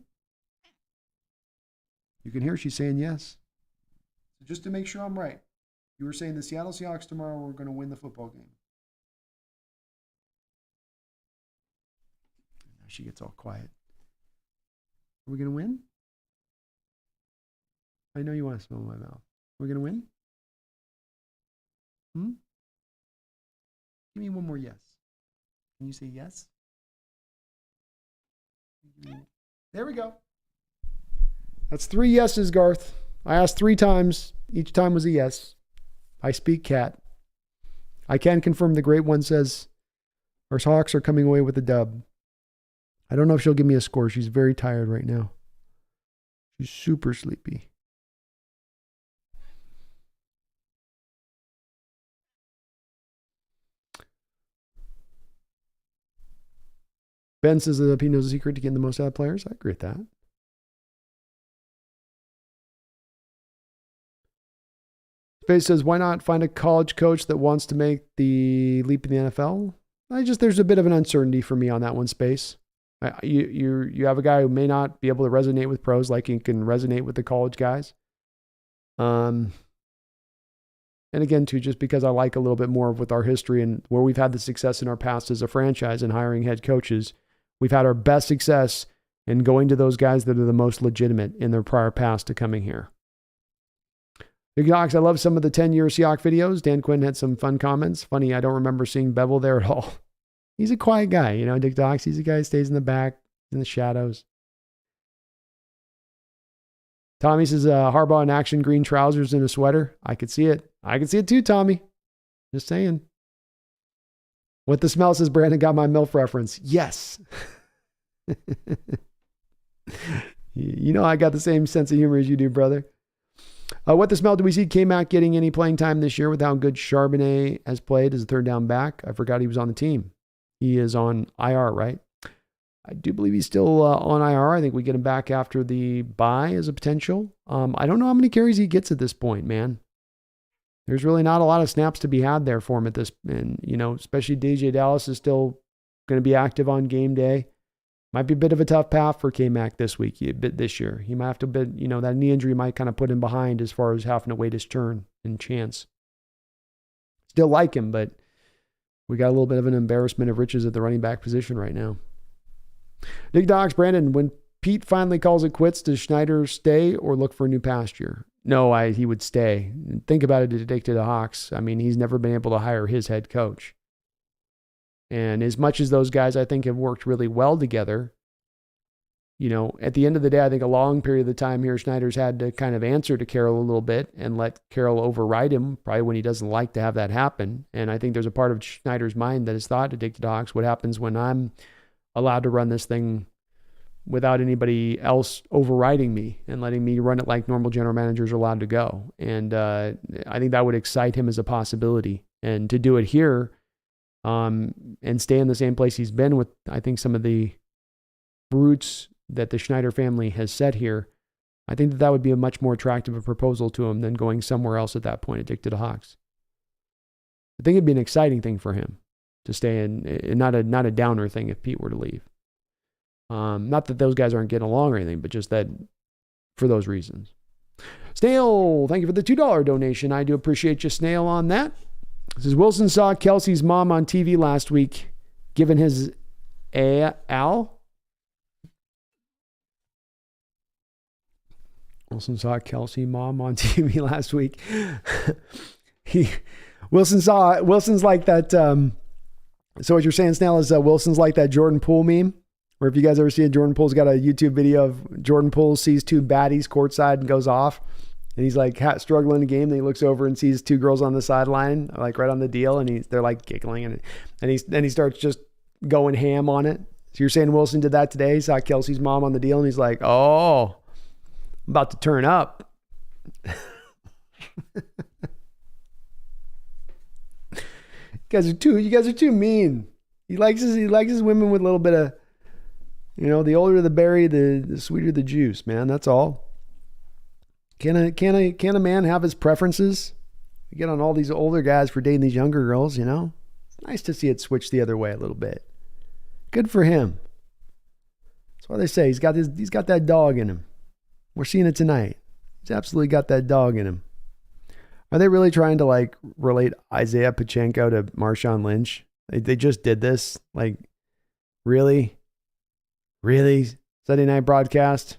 You can hear she's saying yes. So just to make sure I'm right, you were saying the Seattle Seahawks tomorrow are going to win the football game. Now she gets all quiet. Are we going to win? I know you want to smell my mouth. Are we going to win? Give me one more yes. Can you say yes? There we go. That's 3 yeses, Garth. I asked 3 times. Each time was a yes. I speak cat. I can confirm the great one says our Hawks are coming away with a dub. I don't know if she'll give me a score. She's very tired right now. She's super sleepy. Ben says that he knows the secret to getting the most out of players. I agree with that. Space says, why not find a college coach that wants to make the leap in the NFL? There's a bit of an uncertainty for me on that one, Space. You have a guy who may not be able to resonate with pros like he can resonate with the college guys. And again, too, just because I like a little bit more with our history and where we've had the success in our past as a franchise and hiring head coaches, we've had our best success in going to those guys that are the most legitimate in their prior past to coming here. Big Docs, I love some of the 10-year Seahawks videos. Dan Quinn had some fun comments. Funny, I don't remember seeing Bevel there at all. He's a quiet guy, Dick Docs. He's a guy who stays in the back, in the shadows. Tommy says, Harbaugh in action, green trousers and a sweater. I could see it. I could see it too, Tommy. Just saying. What the smell says, Brandon got my MILF reference. Yes. I got the same sense of humor as you do, brother. What the smell do we see K-Mac getting any playing time this year with how good Charbonnet has played as a third down back? I forgot he was on the team. He is on IR, right? I do believe he's still on IR. I think we get him back after the bye as a potential. I don't know how many carries he gets at this point, man. There's really not a lot of snaps to be had there for him at this, and especially DJ Dallas is still going to be active on game day. Might be a bit of a tough path for K-Mac this year. He might have to, that knee injury might kind of put him behind as far as having to wait his turn and chance. Still like him, but we got a little bit of an embarrassment of riches at the running back position right now. Big Docs, Brandon, when Pete finally calls it quits, does Schneider stay or look for a new pasture? No, he would stay. Think about it, addicted to Hawks. I mean, he's never been able to hire his head coach. And as much as those guys, I think, have worked really well together, at the end of the day, I think a long period of the time here, Schneider's had to kind of answer to Carroll a little bit and let Carroll override him, probably when he doesn't like to have that happen. And I think there's a part of Schneider's mind that has thought, addicted to Hawks, what happens when I'm allowed to run this thing without anybody else overriding me and letting me run it like normal general managers are allowed to go. And I think that would excite him as a possibility. And to do it here, and stay in the same place he's been with, I think, some of the roots that the Schneider family has set here, I think that would be a much more attractive a proposal to him than going somewhere else at that point, addicted to Hawks. I think it'd be an exciting thing for him to stay in, not a downer thing if Pete were to leave. Not that those guys aren't getting along or anything, but just that for those reasons. Snail, thank you for the $2 donation. I do appreciate you, Snail, on that. It says, Wilson saw Kelsey's mom on TV last week, given his Al. Wilson saw Kelsey mom on TV last week. Wilson's like that. So what you're saying, Snail, is Wilson's like that Jordan Poole meme, where if you guys ever see it, Jordan Poole's got a YouTube video of Jordan Poole sees two baddies courtside and goes off. And he's like struggling in the game. Then he looks over and sees two girls on the sideline, like right on the deal. And they're like giggling. And he starts just going ham on it. So you're saying Wilson did that today? He saw Kelsey's mom on the deal. And he's like, oh, I'm about to turn up. You guys are too mean. He likes his women with a little bit of, the older the berry, the sweeter the juice, man. That's all. Can a man have his preferences? You get on all these older guys for dating these younger girls, It's nice to see it switch the other way a little bit. Good for him. That's why they say he's got that dog in him. We're seeing it tonight. He's absolutely got that dog in him. Are they really trying to relate Isaiah Pachenko to Marshawn Lynch? They just did this. Really? Sunday night broadcast?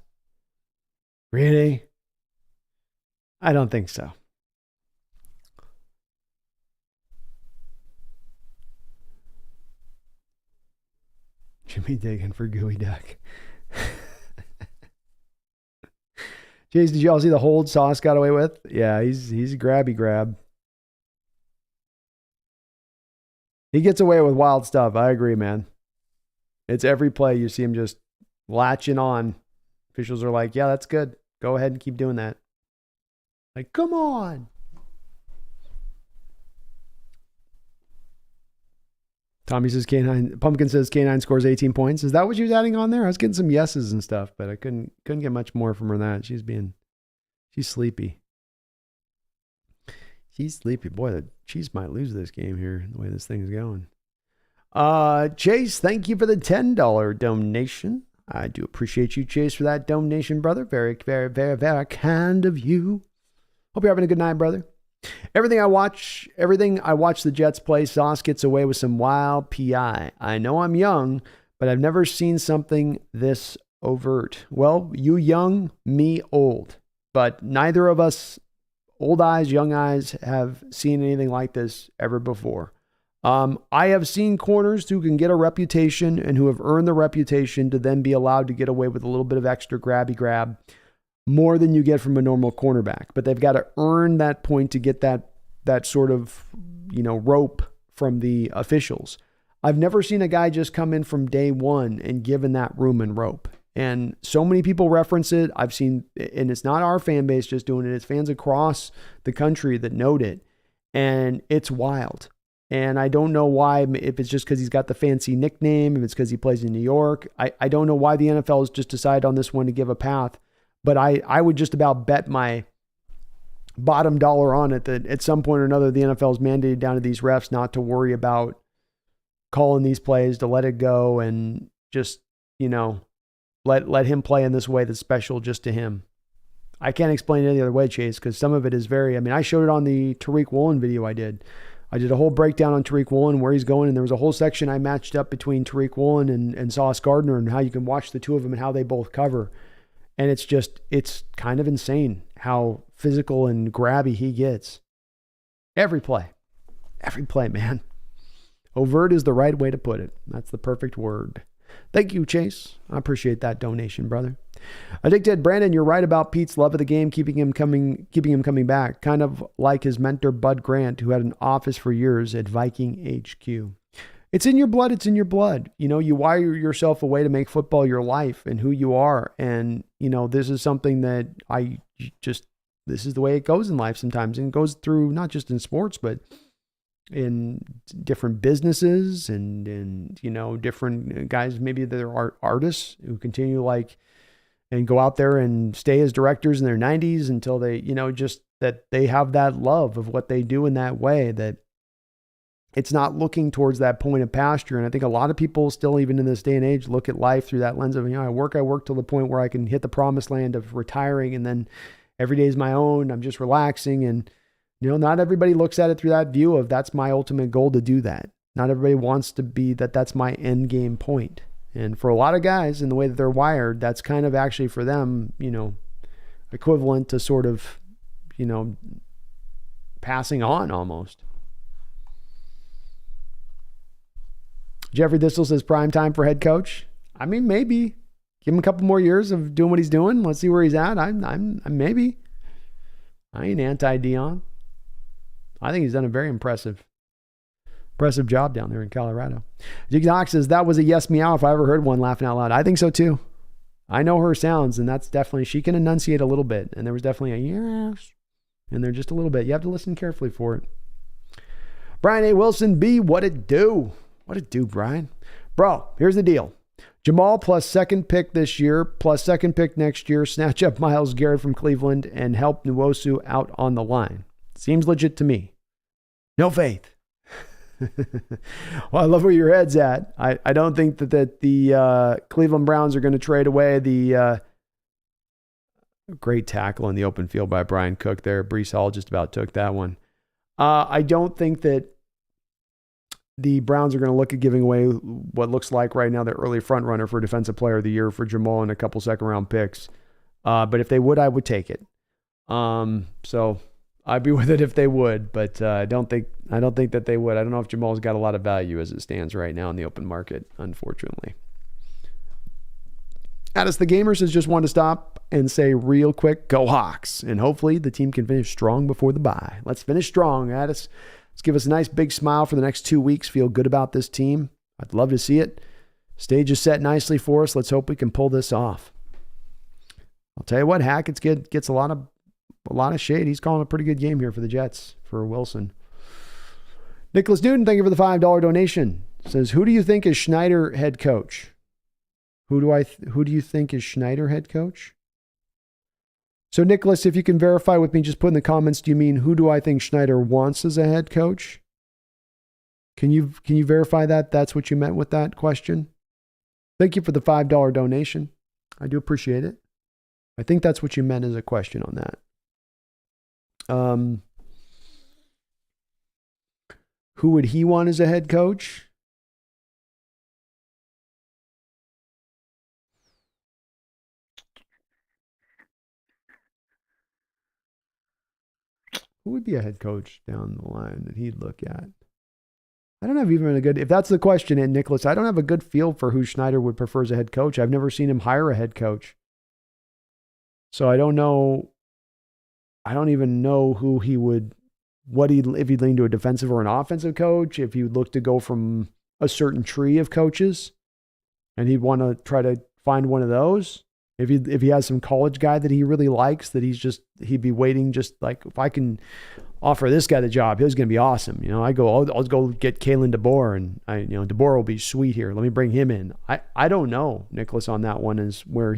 Really? I don't think so. Jimmy digging for Gooey Duck. Jays, did you all see the hold Sauce got away with? Yeah, he's a grabby grab. He gets away with wild stuff. I agree, man. It's every play you see him just latching on. Officials are like, yeah, that's good. Go ahead and keep doing that. Come on. Tommy says Pumpkin says K9 scores 18 points. Is that what she was adding on there? I was getting some yeses and stuff, but I couldn't get much more from her than that. She's sleepy. She's sleepy. Boy, the Chiefs might lose this game here, the way this thing is going. Chase, thank you for the $10 donation. I do appreciate you, Chase, for that donation, brother. Very, very, very, very kind of you. Hope you're having a good night, brother. Everything I watch the Jets play, Sauce gets away with some wild PI. I know I'm young, but I've never seen something this overt. Well, you young, me old. But neither of us, old eyes, young eyes, have seen anything like this ever before. I have seen corners who can get a reputation and who have earned the reputation to then be allowed to get away with a little bit of extra grabby grab, more than you get from a normal cornerback. But they've got to earn that point to get that sort of, rope from the officials. I've never seen a guy just come in from day one and given that room and rope. And so many people reference it. I've seen, and it's not our fan base just doing it. It's fans across the country that note it. And it's wild. And I don't know why, if it's just because he's got the fancy nickname, if it's because he plays in New York. I don't know why the NFL has just decided on this one to give a path. But I would just about bet my bottom dollar on it that at some point or another, the NFL is mandated down to these refs not to worry about calling these plays, to let it go and just, let him play in this way that's special just to him. I can't explain it any other way, Chase, because some of it is I showed it on the Tariq Woolen video I did. I did a whole breakdown on Tariq Woolen, where he's going, and there was a whole section I matched up between Tariq Woolen and Sauce Gardner and how you can watch the two of them and how they both cover. And it's kind of insane how physical and grabby he gets. Every play, man. Overt is the right way to put it. That's the perfect word. Thank you, Chase. I appreciate that donation, brother. Addicted Brandon, you're right about Pete's love of the game, keeping him coming back. Kind of like his mentor, Bud Grant, who had an office for years at Viking HQ. It's in your blood. It's in your blood. You wire yourself away to make football your life and who you are. And, this is something that this is the way it goes in life sometimes. And it goes through not just in sports, but in different businesses and different guys. Maybe they're artists who continue and go out there and stay as directors in their 90s until they, just that they have that love of what they do in that way, that it's not looking towards that point of pasture. And I think a lot of people still, even in this day and age, look at life through that lens of, I work till the point where I can hit the promised land of retiring. And then every day is my own. I'm just relaxing. And, not everybody looks at it through that view of that's my ultimate goal to do that. Not everybody wants to be that's my end game point. And for a lot of guys in the way that they're wired, that's kind of actually for them, equivalent to sort of, passing on almost. Jeffrey Thistle says prime time for head coach. I mean, maybe give him a couple more years of doing what he's doing. Let's see where he's at. I'm maybe. I ain't anti-Dion. I think he's done a very impressive job down there in Colorado. Jig Knox says that was a yes meow if I ever heard one, laughing out loud. I think so too. I know her sounds, and that's definitely, she can enunciate a little bit, and there was definitely a yes in there just a little bit. You have to listen carefully for it. Brian A. Wilson B, what it do? What it do, Brian? Bro, here's the deal. Jamal plus second pick this year, plus second pick next year, snatch up Myles Garrett from Cleveland and help Nwosu out on the line. Seems legit to me. No faith. Well, I love where your head's at. I don't think that the Cleveland Browns are going to trade away the great tackle in the open field by Brian Cook there. Breece Hall just about took that one. I don't think that the Browns are going to look at giving away what looks like right now the early front runner for Defensive Player of the Year for Jamal and a couple second round picks. But if they would, I would take it. So I'd be with it if they would, but I don't think that they would. I don't know if Jamal's got a lot of value as it stands right now in the open market, unfortunately. Addis the Gamer says, just want to stop and say real quick, go Hawks. And hopefully the team can finish strong before the bye. Let's finish strong, Addis. Let's give us a nice big smile for the next 2 weeks. Feel good about this team. I'd love to see it. Stage is set nicely for us. Let's hope we can pull this off. I'll tell you what, Hackett gets a lot of shade. He's calling a pretty good game here for the Jets, for Wilson. Nicholas Newton, thank you for the $5 donation. Says, who do you think is Schneider head coach? Who do you think is Schneider head coach? So Nicholas, if you can verify with me, just put in the comments, do you mean who do I think Schneider wants as a head coach? Can you verify that that's what you meant with that question? Thank you for the $5 donation. I do appreciate it. I think that's what you meant as a question on that. Who would he want as a head coach? Who would be a head coach down the line that he'd look at? I don't have even a good, if that's the question, and Nicholas, I don't have a good feel for who Schneider would prefer as a head coach. I've never seen him hire a head coach. So I don't know. I don't even know who he would, if he'd lean to a defensive or an offensive coach, if he would look to go from a certain tree of coaches and he'd want to try to find one of those. If he has some college guy that he really likes, that he'd be waiting, just like, if I can offer this guy the job, he's going to be awesome. I'll go get Kalen DeBoer, and DeBoer will be sweet here. Let me bring him in. I don't know, Nicholas, on that one is where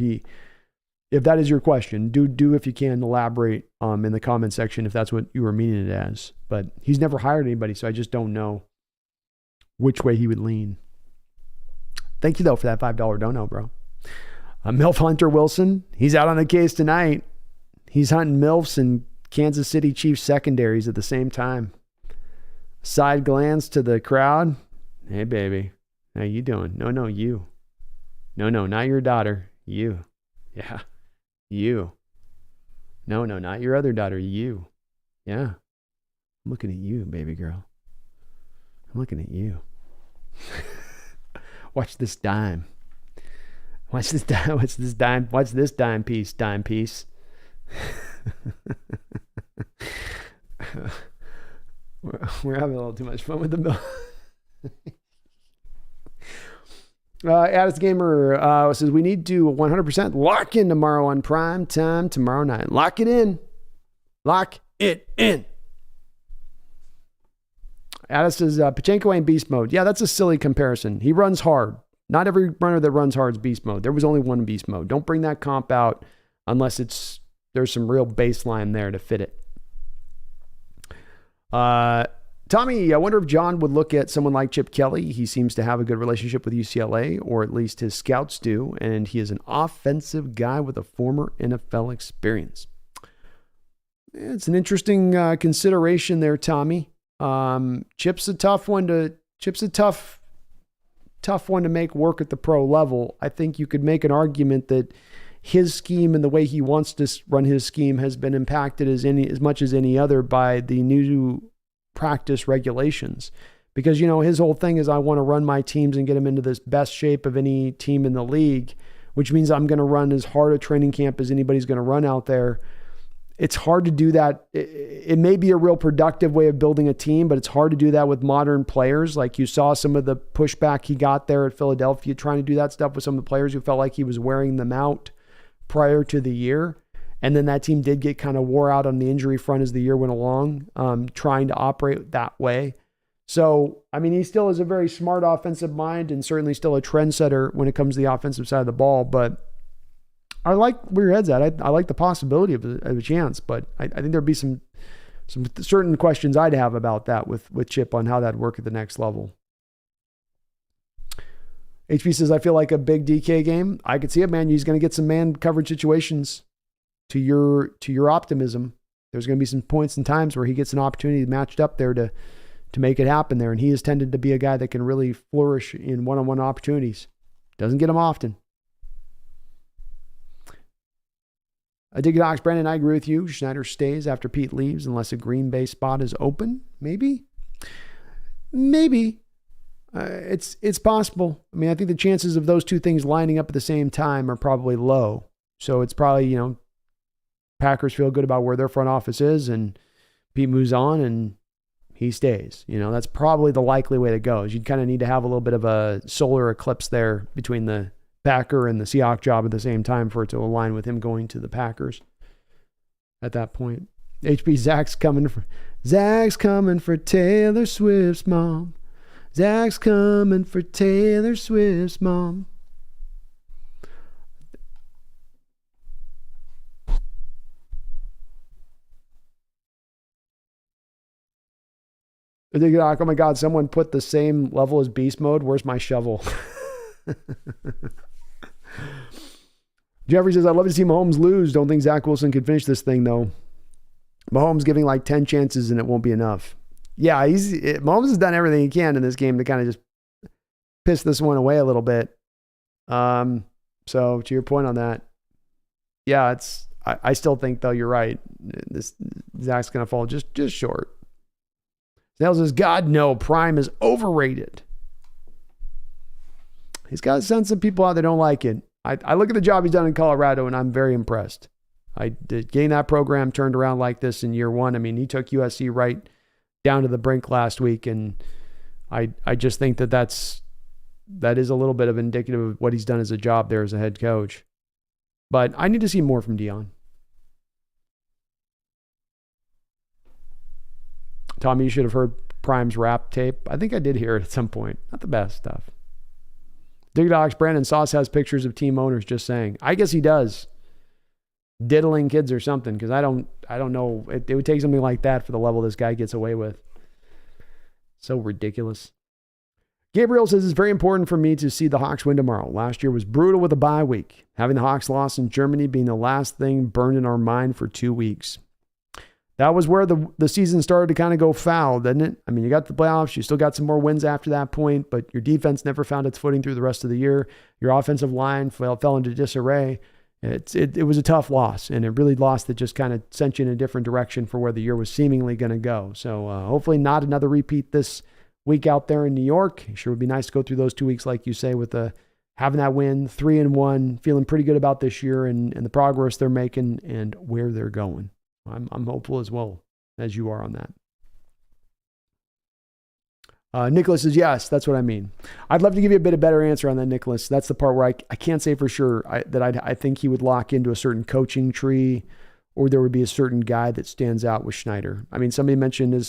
if that is your question, do if you can elaborate in the comment section if that's what you were meaning it as. But he's never hired anybody, so I just don't know which way he would lean. Thank you though for that $5 dono, bro. MILF Hunter Wilson, he's out on the case tonight. He's hunting MILFs and Kansas City Chiefs secondaries at the same time. Side glance to the crowd. Hey, baby. How you doing? No, you. No, not your daughter. You. Yeah. You. No, not your other daughter. You. Yeah. I'm looking at you, baby girl. I'm looking at you. Watch this dime. Watch this dime piece. We're having a little too much fun with the mill. Addis Gamer says, we need to 100% lock in tomorrow on prime time tomorrow night. Lock it in. Lock it in. Addis says, Pachenko ain't beast mode. Yeah, that's a silly comparison. He runs hard. Not every runner that runs hard is beast mode. There was only one beast mode. Don't bring that comp out unless there's some real baseline there to fit it. Tommy, I wonder if John would look at someone like Chip Kelly. He seems to have a good relationship with UCLA, or at least his scouts do, and he is an offensive guy with a former NFL experience. It's an interesting consideration there, Tommy. Chip's a tough one to make work at the pro level. I think you could make an argument that his scheme and the way he wants to run his scheme has been impacted as much as any other by the new practice regulations. Because, his whole thing is, I want to run my teams and get them into this best shape of any team in the league, which means I'm going to run as hard a training camp as anybody's going to run out there. It's hard to do that. It may be a real productive way of building a team, but it's hard to do that with modern players. Like you saw some of the pushback he got there at Philadelphia, trying to do that stuff with some of the players who felt like he was wearing them out prior to the year. And then that team did get kind of wore out on the injury front as the year went along, trying to operate that way. So, he still has a very smart offensive mind and certainly still a trendsetter when it comes to the offensive side of the ball, but I like where your head's at. I like the possibility of a chance, but I think there'd be some certain questions I'd have about that with Chip on how that'd work at the next level. HP says, I feel like a big DK game. I could see it, man. He's going to get some man coverage situations to your optimism. There's going to be some points and times where he gets an opportunity matched up there to make it happen there. And he has tended to be a guy that can really flourish in one-on-one opportunities. Doesn't get them often. I dig it, Ox. Brandon, I agree with you. Schneider stays after Pete leaves unless a Green Bay spot is open. Maybe. It's possible. I think the chances of those two things lining up at the same time are probably low. So it's probably, Packers feel good about where their front office is and Pete moves on and he stays. That's probably the likely way to go. You'd kind of need to have a little bit of a solar eclipse there between the Packer and the Seahawks job at the same time for it to align with him going to the Packers at that point. HP, Zach's coming for Taylor Swift's mom. Zach's coming for Taylor Swift's mom. Like, oh my God, someone put the same level as beast mode. Where's my shovel? Jeffrey says, I'd love to see Mahomes lose. Don't think Zach Wilson can finish this thing, though. Mahomes giving like 10 chances and it won't be enough. Yeah, Mahomes has done everything he can in this game to kind of just piss this one away a little bit. So to your point on that, yeah, I still think, though, you're right. Zach's going to fall just short. Snail says, God, no, Prime is overrated. He's got to send some people out that don't like it. I look at the job he's done in Colorado, and I'm very impressed. Getting that program turned around like this in year one. I mean, he took USC right down to the brink last week, and I just think that is a little bit of indicative of what he's done as a job there as a head coach. But I need to see more from Dion. Tommy, you should have heard Prime's rap tape. I think I did hear it at some point. Not the best stuff. Dig Dogs, Brandon Sauce has pictures of team owners, just saying. I guess he does. Diddling kids or something, because I don't know. It would take something like that for the level this guy gets away with. So ridiculous. Gabriel says, it's very important for me to see the Hawks win tomorrow. Last year was brutal with a bye week. Having the Hawks loss in Germany being the last thing burned in our mind for 2 weeks. That was where the season started to kind of go foul, didn't it? I mean, you got the playoffs. You still got some more wins after that point, but your defense never found its footing through the rest of the year. Your offensive line fell into disarray. It was a tough loss, and it really lost that just kind of sent you in a different direction for where the year was seemingly going to go. So hopefully not another repeat this week out there in New York. Sure would be nice to go through those 2 weeks, like you say, with having that win, 3-1, feeling pretty good about this year and the progress they're making and where they're going. I'm hopeful as well as you are on that. Nicholas says, yes, that's what I mean. I'd love to give you a bit of better answer on that, Nicholas. That's the part where I can't say for sure that I think he would lock into a certain coaching tree or there would be a certain guy that stands out with Schneider. I mean, somebody mentioned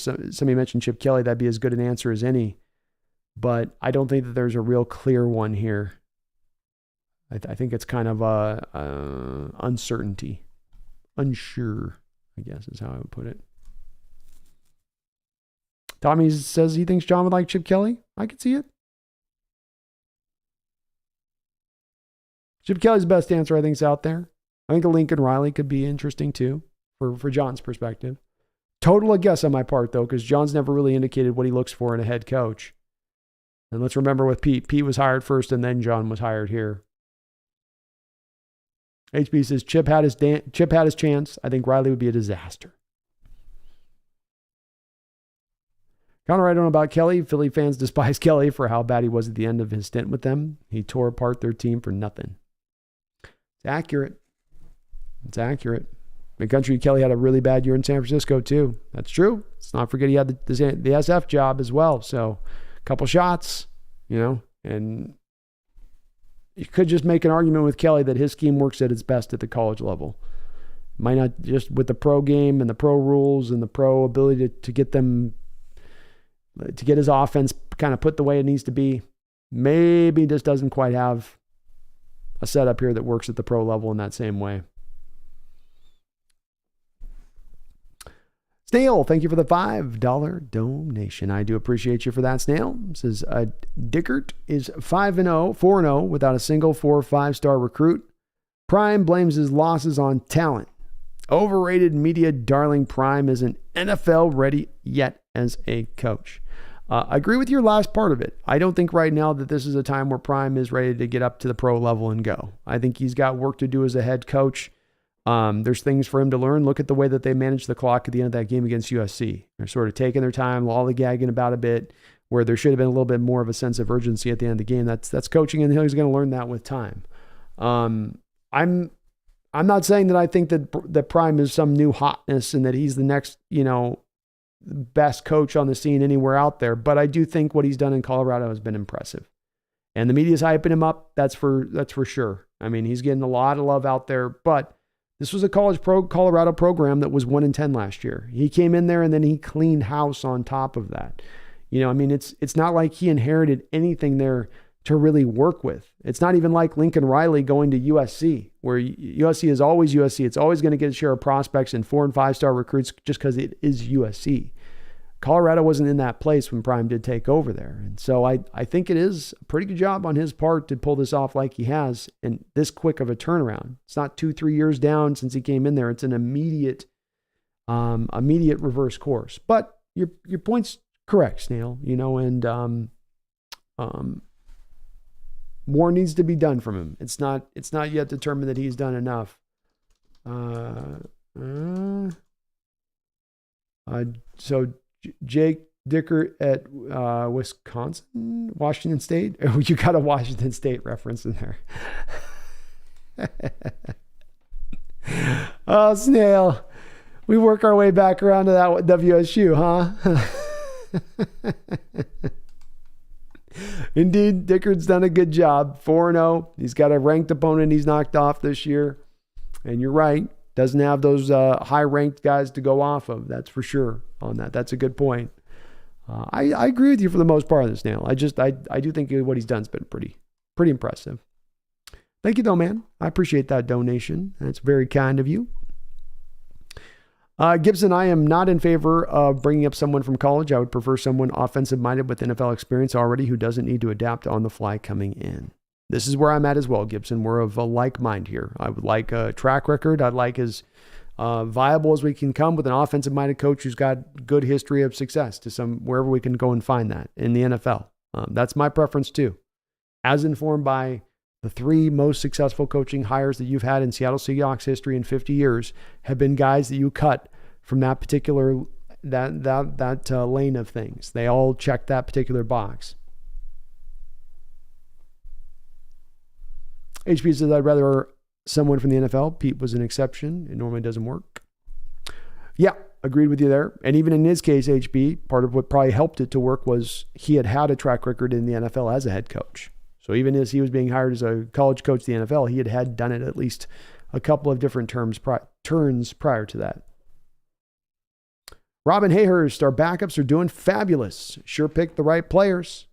Chip Kelly. That'd be as good an answer as any. But I don't think that there's a real clear one here. I think it's kind of uncertainty. Unsure, I guess is how I would put it. Tommy says he thinks John would like Chip Kelly. I could see it. Chip Kelly's the best answer I think is out there. I think a Lincoln Riley could be interesting too for John's perspective. Total a guess on my part though, because John's never really indicated what he looks for in a head coach. And let's remember with Pete was hired first and then John was hired here. HB says Chip had his chance. I think Riley would be a disaster. Connor, I don't know about Kelly. Philly fans despise Kelly for how bad he was at the end of his stint with them. He tore apart their team for nothing. It's accurate. It's accurate. McCountry Kelly had a really bad year in San Francisco too. That's true. Let's not forget he had the SF job as well. So a couple shots, and you could just make an argument with Kelly that his scheme works at its best at the college level. Might not just with the pro game and the pro rules and the pro ability to get them, to get his offense kind of put the way it needs to be. Maybe just doesn't quite have a setup here that works at the pro level in that same way. Snail, thank you for the $5 donation. I do appreciate you for that, Snail. It says, Dickert is 4-0 without a single 4 or 5-star recruit. Prime blames his losses on talent. Overrated media darling Prime isn't NFL ready yet as a coach. I agree with your last part of it. I don't think right now that this is a time where Prime is ready to get up to the pro level and go. I think he's got work to do as a head coach. There's things for him to learn. Look at the way that they managed the clock at the end of that game against USC. They're sort of taking their time, lollygagging about a bit, where there should have been a little bit more of a sense of urgency at the end of the game. That's coaching, and he's going to learn that with time. I'm not saying that I think that Prime is some new hotness and that he's the next, best coach on the scene anywhere out there, but I do think what he's done in Colorado has been impressive. And the media's hyping him up. That's for sure. I mean, he's getting a lot of love out there, but this was a Colorado program that was 1-10 last year. He came in there and then he cleaned house on top of that. I mean, it's not like he inherited anything there to really work with. It's not even like Lincoln Riley going to USC, where USC is always USC. It's always going to get a share of prospects and 4 and 5 star recruits just because it is USC. Colorado wasn't in that place when Prime did take over there. And so I think it is a pretty good job on his part to pull this off like he has and this quick of a turnaround. It's not 2-3 years down since he came in there. It's an immediate reverse course. But your point's correct, Snail, and more needs to be done from him. It's not yet determined that he's done enough. So Jake Dicker at Washington State. Oh, you got a Washington State reference in there. Oh, Snail. We work our way back around to that WSU, huh? Indeed, Dickard's done a good job. 4-0. He's got a ranked opponent he's knocked off this year. And you're right. Doesn't have those high-ranked guys to go off of. That's for sure on that. That's a good point. I agree with you for the most part of this, Nail. I do think what he's done has been pretty impressive. Thank you, though, man. I appreciate that donation. That's very kind of you. Gibson, I am not in favor of bringing up someone from college. I would prefer someone offensive-minded with NFL experience already who doesn't need to adapt on the fly coming in. This is where I'm at as well, Gibson. We're of a like mind here. I would like a track record. I'd like as viable as we can come with an offensive-minded coach who's got good history of success to wherever we can go and find that in the NFL. That's my preference too. As informed by the 3 most successful coaching hires that you've had in Seattle Seahawks history in 50 years have been guys that you cut from that particular lane of things. They all check that particular box. HP says, I'd rather someone from the NFL. Pete was an exception. It normally doesn't work. Yeah, agreed with you there. And even in his case, HB, part of what probably helped it to work was he had a track record in the NFL as a head coach. So even as he was being hired as a college coach in the NFL, he had done it at least a couple of different turns prior to that. Robin Hayhurst, our backups are doing fabulous. Sure picked the right players.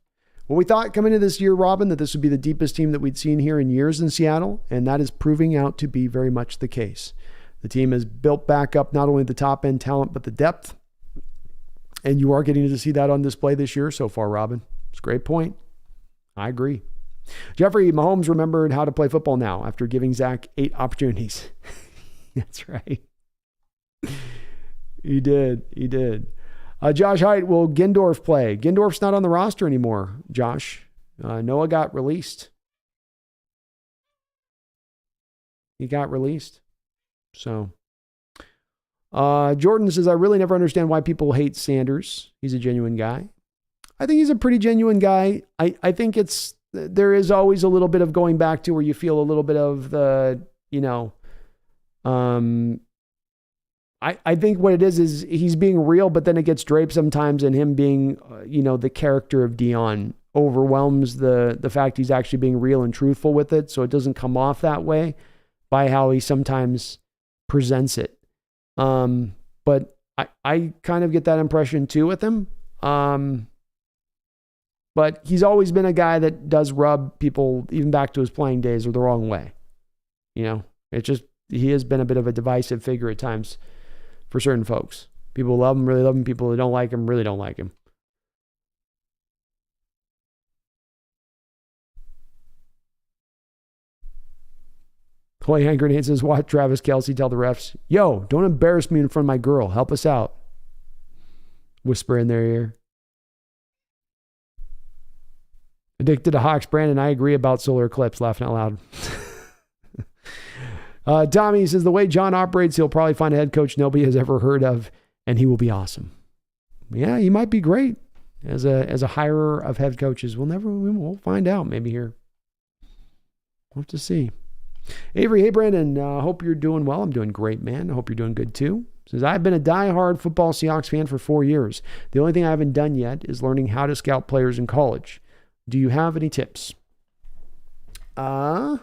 Well, we thought coming into this year, Robin, that this would be the deepest team that we'd seen here in years in Seattle, and that is proving out to be very much the case. The team has built back up not only the top-end talent, but the depth, and you are getting to see that on display this year so far, Robin. It's a great point. I agree. Jeffrey, Mahomes remembered how to play football now after giving Zach 8 opportunities. That's right. He did. Josh Height, will Gendorf play? Gendorf's not on the roster anymore, Josh. Noah got released. He got released. So, Jordan says, I really never understand why people hate Sanders. He's a genuine guy. I think he's a pretty genuine guy. I think there is always a little bit of going back to where you feel a little bit of the, I think what it is he's being real, but then it gets draped sometimes, and him being, the character of Dion overwhelms the fact he's actually being real and truthful with it. So it doesn't come off that way by how he sometimes presents it. But I kind of get that impression too with him. But he's always been a guy that does rub people, even back to his playing days, the wrong way. He has been a bit of a divisive figure at times for certain folks. People love him, really love him. People that don't like him, really don't like him. Clay Hand Grenade says, watch Travis Kelce tell the refs, yo, don't embarrass me in front of my girl. Help us out. Whisper in their ear. Addicted to Hawks, Brandon, I agree about solar eclipse. Laughing out loud. Tommy says, the way John operates, he'll probably find a head coach nobody has ever heard of, and he will be awesome. Yeah, he might be great as a hirer of head coaches. We'll find out maybe here. We'll have to see. Avery, hey, Brandon, hope you're doing well. I'm doing great, man. I hope you're doing good too. Says, I've been a diehard football Seahawks fan for 4 years. The only thing I haven't done yet is learning how to scout players in college. Do you have any tips? Well,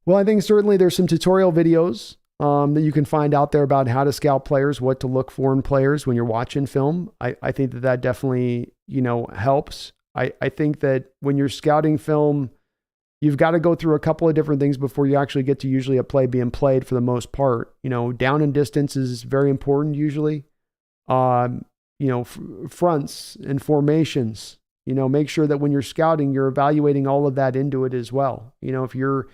I think certainly there's some tutorial videos that you can find out there about how to scout players, what to look for in players when you're watching film. I think that definitely, helps. I think that when you're scouting film, you've got to go through a couple of different things before you actually get to usually a play being played for the most part. Down and distance is very important usually. Fronts and formations, make sure that when you're scouting, you're evaluating all of that into it as well. If you're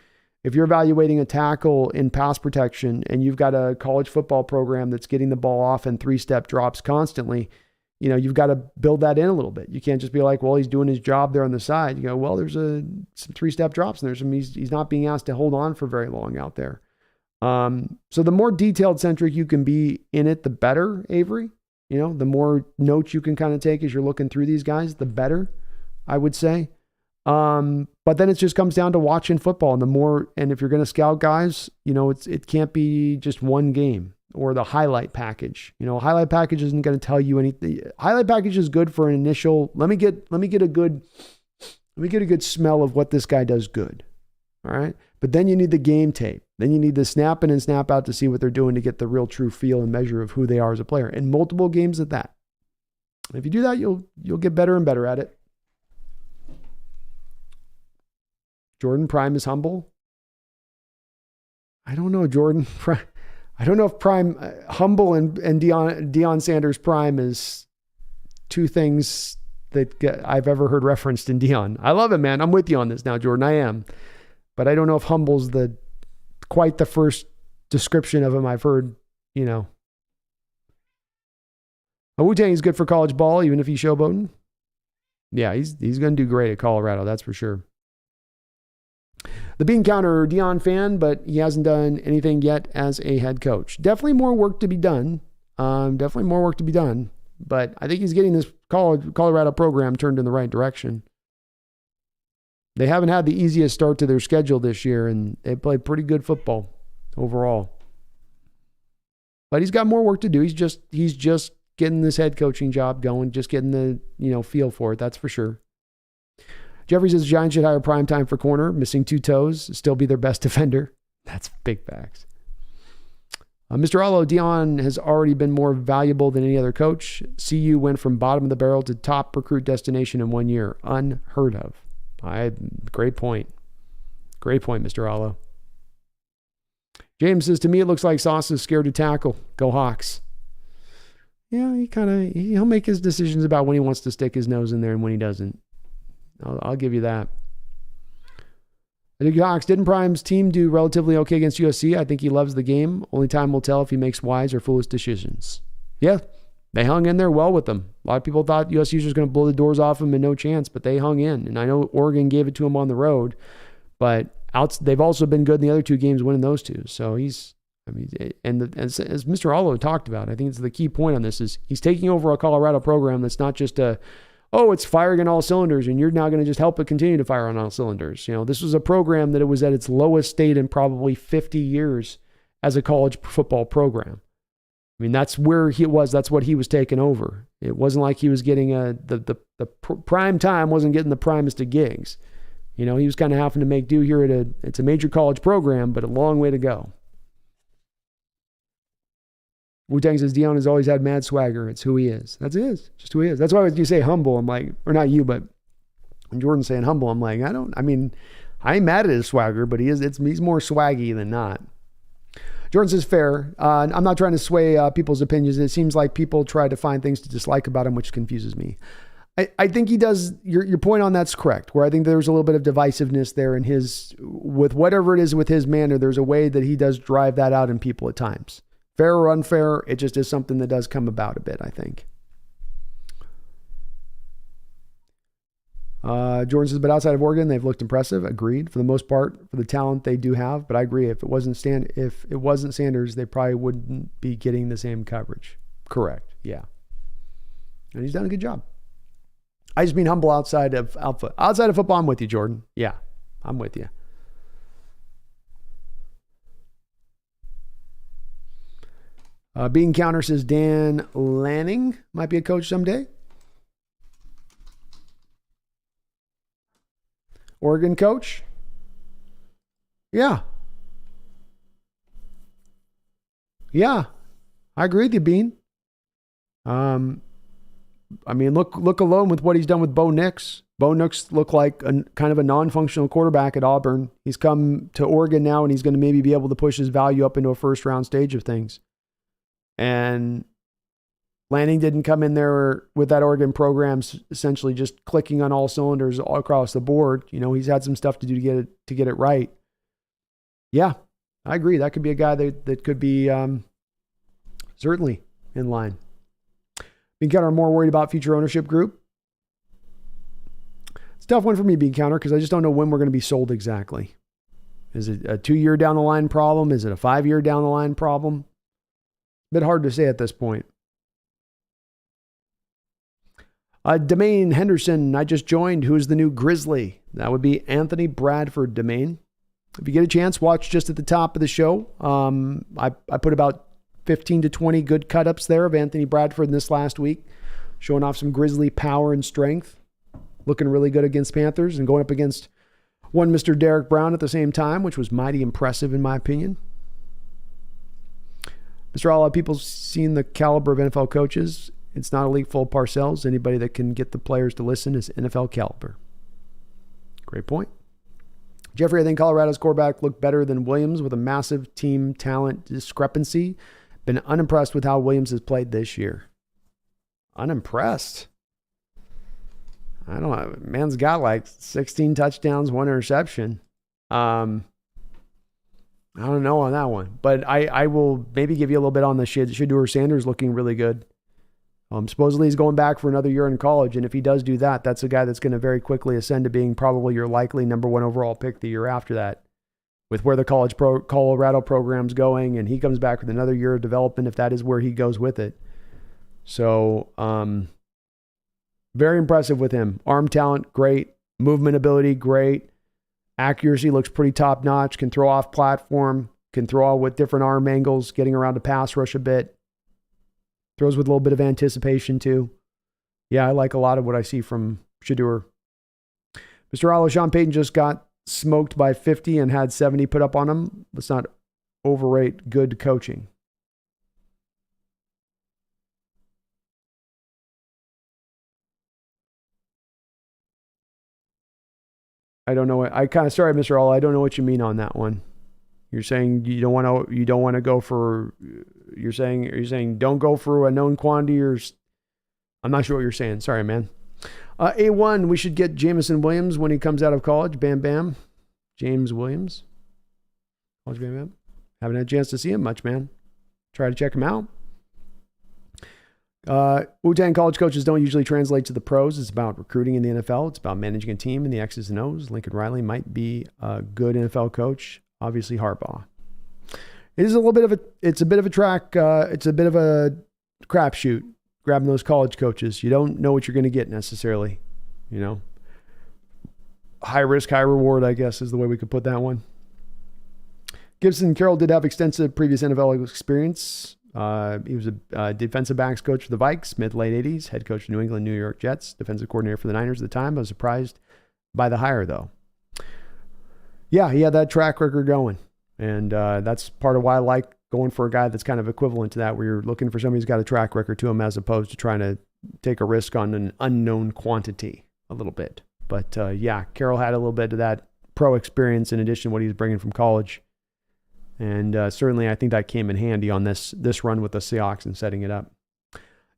evaluating a tackle in pass protection and you've got a college football program that's getting the ball off in 3-step drops constantly, you've got to build that in a little bit. You can't just be like, well, he's doing his job there on the side. You go, well, there's some 3-step drops and he's not being asked to hold on for very long out there. So the more detailed centric you can be in it, the better, Avery. The more notes you can kind of take as you're looking through these guys, the better, I would say. But then it just comes down to watching football, and if you're going to scout guys, it can't be just one game or the highlight package. Highlight package isn't going to tell you anything. Highlight package is good for an initial, let me get a good smell of what this guy does good. All right. But then you need the game tape. Then you need the snap in and snap out to see what they're doing to get the real true feel and measure of who they are as a player. And multiple games at that. If you do that, you'll get better and better at it. Jordan, Prime is humble. I don't know, Jordan. I don't know if Prime, humble and Deion Sanders Prime is two things that I've ever heard referenced in Deion. I love it, man. I'm with you on this now, Jordan. I am. But I don't know if humble's quite the first description of him I've heard, Wu-Tang is good for college ball, even if he's showboating. Yeah, he's going to do great at Colorado, that's for sure. The bean counter, Deion fan, but he hasn't done anything yet as a head coach. Definitely more work to be done. But I think he's getting this Colorado program turned in the right direction. They haven't had the easiest start to their schedule this year, and they played pretty good football overall. But he's got more work to do. He's just getting this head coaching job going, just getting the feel for it. That's for sure. Jeffrey says Giants should hire prime time for corner, missing 2 toes, still be their best defender. That's big facts. Mr. Allo, Deion has already been more valuable than any other coach. CU went from bottom of the barrel to top recruit destination in 1 year. Unheard of. Great point. Great point, Mr. Allo. James says, to me, it looks like Sauce is scared to tackle. Go Hawks. Yeah, he'll make his decisions about when he wants to stick his nose in there and when he doesn't. I'll give you that. I think Hawks, didn't Prime's team do relatively okay against USC? I think he loves the game. Only time will tell if he makes wise or foolish decisions. Yeah, they hung in there well with them. A lot of people thought USC was going to blow the doors off him and no chance, but they hung in. And I know Oregon gave it to him on the road, but they've also been good in the other 2 games, winning those 2. So as Mr. Allo talked about, I think it's the key point on this is he's taking over a Colorado program that's not just it's firing on all cylinders, and you're now going to just help it continue to fire on all cylinders. This was a program that it was at its lowest state in probably 50 years as a college football program. I mean, that's where he was. That's what he was taking over. It wasn't like he was getting the prime time wasn't getting the primest of gigs. He was kind of having to make do here it's a major college program, but a long way to go. Wu-Tang says Deion has always had mad swagger. It's who he is. That's just who he is. That's why when you say humble, I'm like, or not you, but when Jordan's saying humble, I'm like, I ain't mad at his swagger, but he's more swaggy than not. Jordan says fair. I'm not trying to sway people's opinions. It seems like people try to find things to dislike about him, which confuses me. I think he does. Your point on that's correct, where I think there's a little bit of divisiveness there in with whatever it is with his manner, there's a way that he does drive that out in people at times. Fair or unfair, it just is something that does come about a bit, I think. Jordan says, but outside of Oregon, they've looked impressive. Agreed. For the most part, for the talent they do have. But I agree. If it wasn't Sanders, they probably wouldn't be getting the same coverage. Correct. Yeah. And he's done a good job. I just mean humble outside of football. I'm with you, Jordan. Yeah, I'm with you. Bean Counter says Dan Lanning might be a coach someday. Oregon coach. Yeah. Yeah, I agree with you, Bean. I mean, look alone with what he's done with Bo Nix. Bo Nix looked like kind of a non-functional quarterback at Auburn. He's come to Oregon now, and he's going to maybe be able to push his value up into a first-round stage of things. And Lanning didn't come in there with that Oregon program essentially just clicking on all cylinders all across the board. He's had some stuff to do to get it right. Yeah, I agree. That could be a guy that could be certainly in line. Bean Counter, more worried about future ownership group. It's a tough one for me, Bean Counter, because I just don't know when we're going to be sold exactly. Is it a 2-year down the line problem? Is it a 5-year down the line problem? A bit hard to say at this point. Domain Henderson, I just joined. Who's the new Grizzly? That would be Anthony Bradford, Domain. If you get a chance, watch just at the top of the show. I put about 15 to 20 good cut-ups there of Anthony Bradford in this last week, showing off some Grizzly power and strength, looking really good against Panthers and going up against one Mr. Derrick Brown at the same time, which was mighty impressive in my opinion. Mr. All, people seen the caliber of NFL coaches. It's not a league full of Parcells. Anybody that can get the players to listen is NFL caliber. Great point. Jeffrey, I think Colorado's quarterback looked better than Williams with a massive team talent discrepancy. Been unimpressed with how Williams has played this year. Unimpressed? I don't know. Man's got like 16 touchdowns, 1 interception. I don't know on that one. But I will maybe give you a little bit on the Shedeur Sanders looking really good. Supposedly he's going back for another year in college, and if he does do that, that's a guy that's going to very quickly ascend to being probably your likely number 1 overall pick the year after that. With where the Colorado program's going, and he comes back with another year of development if that is where he goes with it. So, very impressive with him. Arm talent, great. Movement ability, great. Accuracy looks pretty top-notch. Can throw off platform. Can throw with different arm angles, getting around to pass rush a bit. Throws with a little bit of anticipation, too. Yeah, I like a lot of what I see from Shedeur. Mr. Allo, Sean Payton just got smoked by 50 and had 70 put up on him. Let's not overrate good coaching. I don't know. Sorry, Mr. All. I don't know what you mean on that one. You're saying you don't want to go for. You're saying don't go for a known quantity, or I'm not sure what you're saying. Sorry, man. A1, we should get Jameson Williams when he comes out of college. Bam, bam. James Williams. College Bam Bam. Haven't had a chance to see him much, man. Try to check him out. Wu-Tang college coaches don't usually translate to the pros. It's about recruiting in the NFL. It's about managing a team in the X's and O's. Lincoln Riley might be a good NFL coach. Obviously, Harbaugh. It's a bit of a crapshoot grabbing those college coaches. You don't know what you're going to get necessarily. High risk, high reward, I guess, is the way we could put that one. Gibson Carroll did have extensive previous NFL experience. He was a defensive backs coach for the Vikes, mid-late 80s, head coach of New England, New York Jets, defensive coordinator for the Niners at the time. I was surprised by the hire, though. Yeah, he had that track record going. And that's part of why I like going for a guy that's kind of equivalent to that, where you're looking for somebody who's got a track record to him as opposed to trying to take a risk on an unknown quantity a little bit. But yeah, Carroll had a little bit of that pro experience in addition to what he's bringing from college. And certainly I think that came in handy on this run with the Seahawks and setting it up.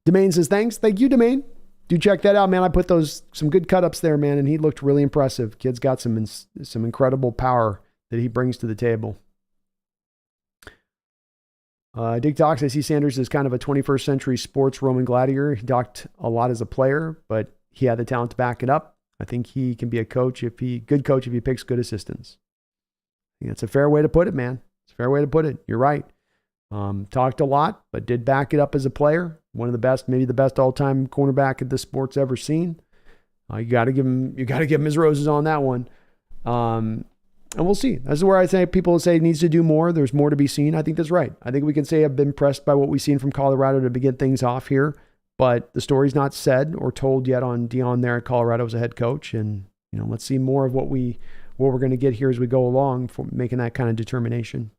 Domain says, thanks. Thank you, Domain. Do check that out, man. I put some good cut-ups there, man, and he looked really impressive. Kid's got some incredible power that he brings to the table. Dick talks, I see Sanders as kind of a 21st century sports Roman gladiator. He talked a lot as a player, but he had the talent to back it up. I think he can be a good coach if he picks good assistants. I think that's a fair way to put it, man. It's a fair way to put it. You're right. Talked a lot, but did back it up as a player. One of the best, maybe the best all-time cornerback that the sport's ever seen. You got to give him his roses on that one. And we'll see. That's where I think people say he needs to do more. There's more to be seen. I think that's right. I think we can say I've been impressed by what we've seen from Colorado to begin things off here, but the story's not said or told yet on Dion there at Colorado as a head coach. And, let's see more of what we're going to get here as we go along for making that kind of determination.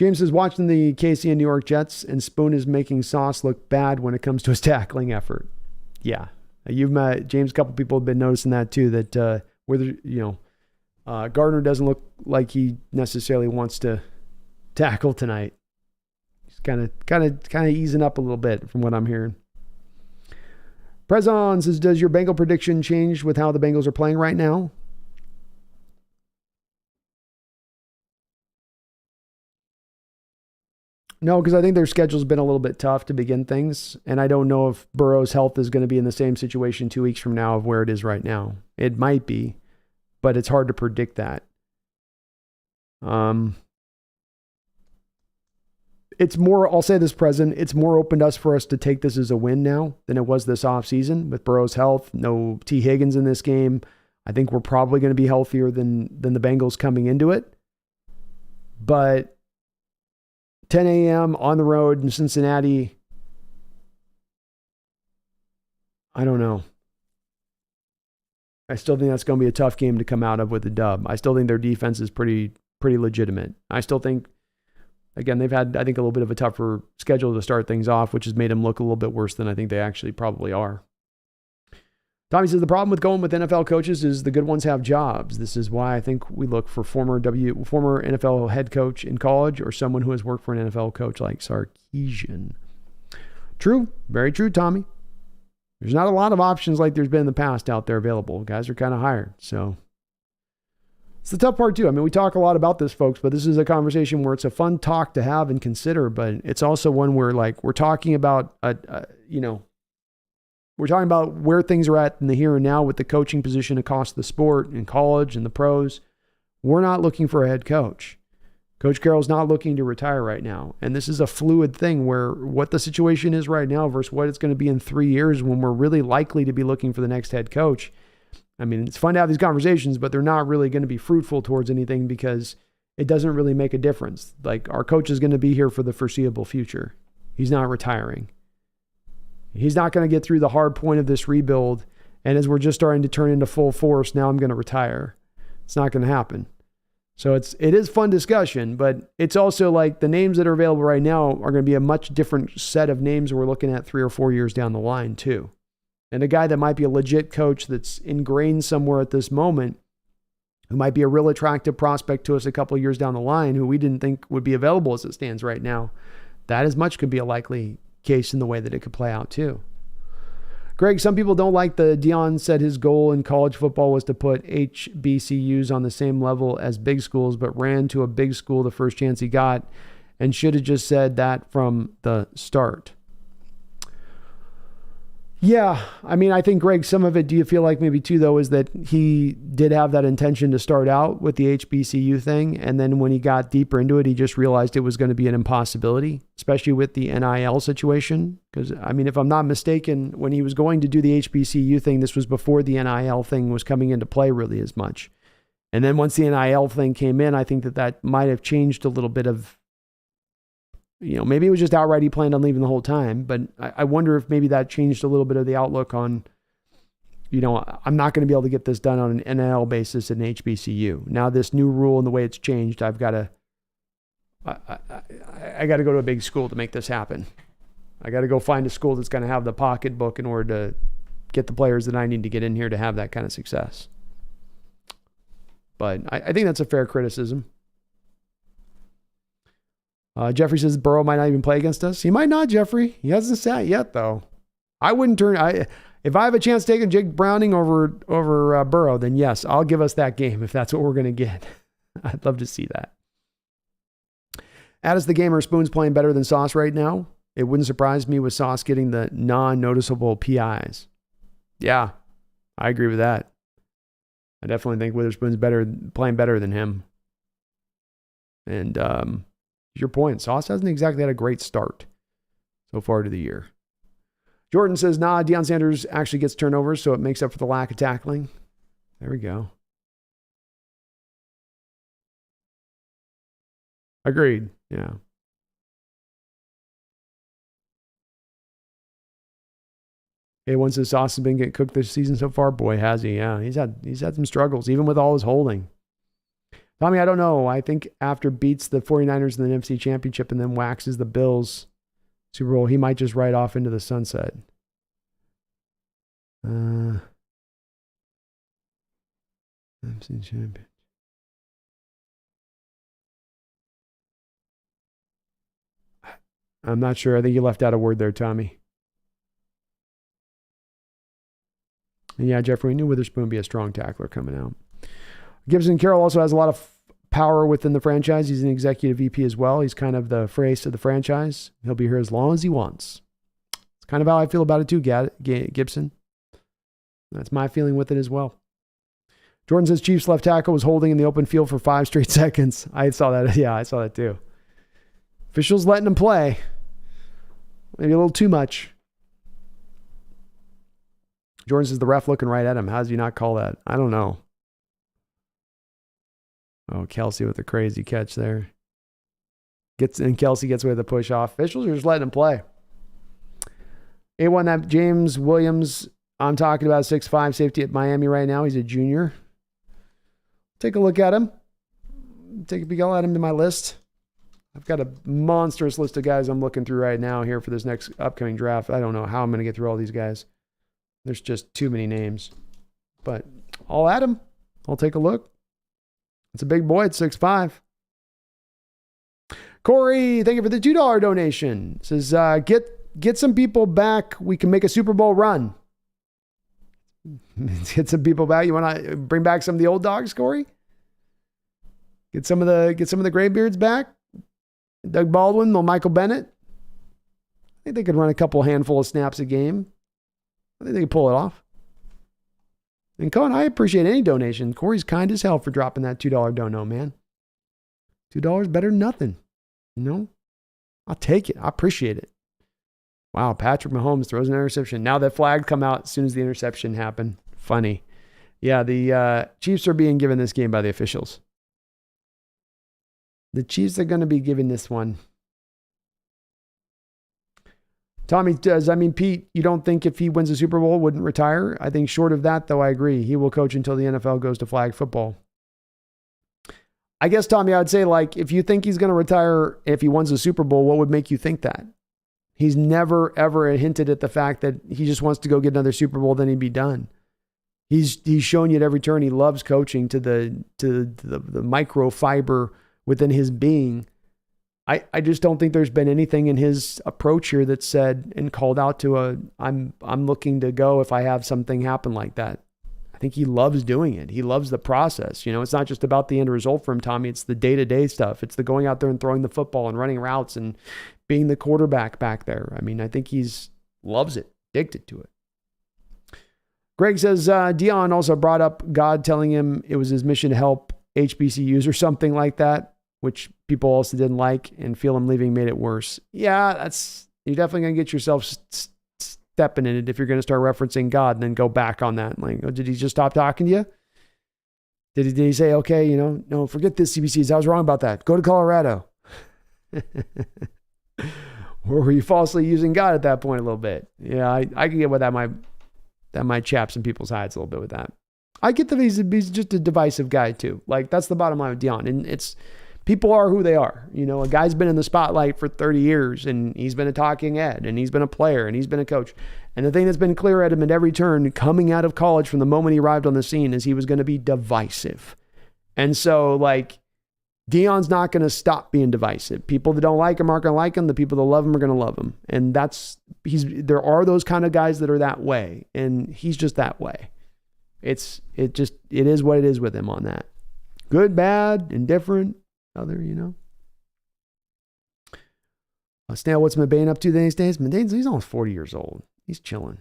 James says, watching the KC and New York Jets, and Spoon is making Sauce look bad when it comes to his tackling effort. Yeah. You've met, James, a couple people have been noticing that too, that whether, Gardner doesn't look like he necessarily wants to tackle tonight. He's kind of easing up a little bit from what I'm hearing. Prezon says, does your Bengal prediction change with how the Bengals are playing right now? No, because I think their schedule's been a little bit tough to begin things, and I don't know if Burrow's health is going to be in the same situation 2 weeks from now of where it is right now. It might be, but it's hard to predict that. It's more, I'll say this, President, it's more open to us for us to take this as a win now than it was this offseason with Burrow's health. No T. Higgins in this game. I think we're probably going to be healthier than the Bengals coming into it. But 10 a.m. on the road in Cincinnati, I don't know. I still think that's going to be a tough game to come out of with a dub. I still think their defense is pretty legitimate. I still think, again, they've had, I think, a little bit of a tougher schedule to start things off, which has made them look a little bit worse than I think they actually probably are. Tommy says, the problem with going with NFL coaches is the good ones have jobs. This is why I think we look for former NFL head coach in college or someone who has worked for an NFL coach like Sarkisian. True. Very true, Tommy. There's not a lot of options like there's been in the past out there available. Guys are kind of hired. So it's the tough part too. I mean, we talk a lot about this, folks, but this is a conversation where it's a fun talk to have and consider, but it's also one where we're talking about, we're talking about where things are at in the here and now with the coaching position across the sport in college and the pros. We're not looking for a head coach. Coach Carroll's not looking to retire right now. And this is a fluid thing where what the situation is right now versus what it's going to be in 3 years when we're really likely to be looking for the next head coach. I mean, it's fun to have these conversations, but they're not really going to be fruitful towards anything because it doesn't really make a difference. Like, our coach is going to be here for the foreseeable future. He's not retiring. He's not going to get through the hard point of this rebuild. And as we're just starting to turn into full force, now I'm going to retire. It's not going to happen. So it is fun discussion, but it's also like the names that are available right now are going to be a much different set of names we're looking at 3 or 4 years down the line too. And a guy that might be a legit coach that's ingrained somewhere at this moment, who might be a real attractive prospect to us a couple of years down the line, who we didn't think would be available as it stands right now, that as much could be a likely case in the way that it could play out too. Greg, some people don't like Dion said his goal in college football was to put HBCUs on the same level as big schools, but ran to a big school the first chance he got and should have just said that from the start. Yeah, I mean, I think, Greg, some of it, do you feel like maybe too, though, is that he did have that intention to start out with the HBCU thing, and then when he got deeper into it, he just realized it was going to be an impossibility, especially with the NIL situation? Because, I mean, if I'm not mistaken, when he was going to do the HBCU thing, this was before the NIL thing was coming into play really as much. And then once the NIL thing came in, I think that might have changed a little bit of, maybe it was just outright he planned on leaving the whole time, but I wonder if maybe that changed a little bit of the outlook on, I'm not going to be able to get this done on an NIL basis in HBCU. Now this new rule and the way it's changed, I got to go to a big school to make this happen. I got to go find a school that's going to have the pocketbook in order to get the players that I need to get in here to have that kind of success. But I think that's a fair criticism. Jeffrey says Burrow might not even play against us. He might not, Jeffrey. He hasn't sat yet, though. I wouldn't if I have a chance taking Jake Browning over Burrow, then yes, I'll give us that game if that's what we're going to get. I'd love to see that. Addis the Gamer, Spoon's playing better than Sauce right now. It wouldn't surprise me with Sauce getting the non-noticeable PIs. Yeah, I agree with that. I definitely think Witherspoon's playing better than him. And your point, Sauce hasn't exactly had a great start so far to the year. Jordan says, Deion Sanders actually gets turnovers, so it makes up for the lack of tackling. There we go. Agreed. Yeah. Once the Sauce has been getting cooked this season so far, boy, has he. Yeah, he's had some struggles, even with all his holding. Tommy, I don't know. I think after beats the 49ers in the NFC Championship and then waxes the Bills Super Bowl, he might just ride off into the sunset. NFC Champion. I'm not sure. I think you left out a word there, Tommy. And yeah, Jeffrey, we knew Witherspoon would be a strong tackler coming out. Gibson Carroll also has a lot of power within the franchise. He's an executive VP as well. He's kind of the face of the franchise. He'll be here as long as he wants. It's kind of how I feel about it too, Gibson. That's my feeling with it as well. Jordan says Chiefs left tackle was holding in the open field for 5 straight seconds. I saw that. Yeah, I saw that too. Officials letting him play. Maybe a little too much. Jordan says the ref looking right at him. How does he not call that? I don't know. Oh, Kelsey with the crazy catch there. Kelsey gets away with the push off. Officials are just letting him play. A1, that James Williams I'm talking about, 6'5", safety at Miami right now. He's a junior. Take a look at him. Take a peek. I'll add him to my list. I've got a monstrous list of guys I'm looking through right now here for this next upcoming draft. I don't know how I'm going to get through all these guys. There's just too many names. But I'll add him. I'll take a look. It's a big boy at 6'5". Corey, thank you for the $2 donation. Says, get some people back. We can make a Super Bowl run. Get some people back. You want to bring back some of the old dogs, Corey? Get some of the graybeards back. Doug Baldwin, Michael Bennett. I think they could run a couple handful of snaps a game. I think they could pull it off. And Cohen, I appreciate any donation. Corey's kind as hell for dropping that $2 dono, man. $2 better than nothing. You know? I'll take it. I appreciate it. Wow, Patrick Mahomes throws an interception. Now that flag come out as soon as the interception happened. Funny. Yeah, the Chiefs are being given this game by the officials. The Chiefs are going to be given this one. Tommy does. I mean, Pete, you don't think if he wins a Super Bowl, wouldn't retire? I think short of that, though, I agree. He will coach until the NFL goes to flag football. I guess, Tommy, I would say, like, if you think he's going to retire if he wins a Super Bowl, what would make you think that? He's never, ever hinted at the fact that he just wants to go get another Super Bowl, then he'd be done. He's shown you at every turn he loves coaching to the microfiber within his being. I just don't think there's been anything in his approach here that said and called out to I'm looking to go if I have something happen like that. I think he loves doing it. He loves the process. You know, it's not just about the end result for him, Tommy. It's the day-to-day stuff. It's the going out there and throwing the football and running routes and being the quarterback back there. I mean, I think loves it, addicted to it. Greg says, Dion also brought up God telling him it was his mission to help HBCUs or something like that, which people also didn't like, and feel him leaving made it worse. Yeah, you're definitely going to get yourself stepping in it if you're going to start referencing God and then go back on that. Like, oh, did he just stop talking to you? Did he say, okay, no, forget this, CBCs. I was wrong about that. Go to Colorado. Or were you falsely using God at that point a little bit? Yeah, I can get what that might chap some people's hides a little bit with that. I get that he's just a divisive guy too. Like, that's the bottom line with Dion. And it's, people are who they are. You know, a guy's been in the spotlight for 30 years and he's been a talking head and he's been a player and he's been a coach. And the thing that's been clear at him at every turn coming out of college from the moment he arrived on the scene is he was going to be divisive. And so, like, Dion's not going to stop being divisive. People that don't like him aren't going to like him. The people that love him are going to love him. And there are those kind of guys that are that way. And he's just that way. It is what it is with him on that. Good, bad, indifferent, other, you know. Snail, what's Mebane up to these days? He's almost 40 years old. He's chilling.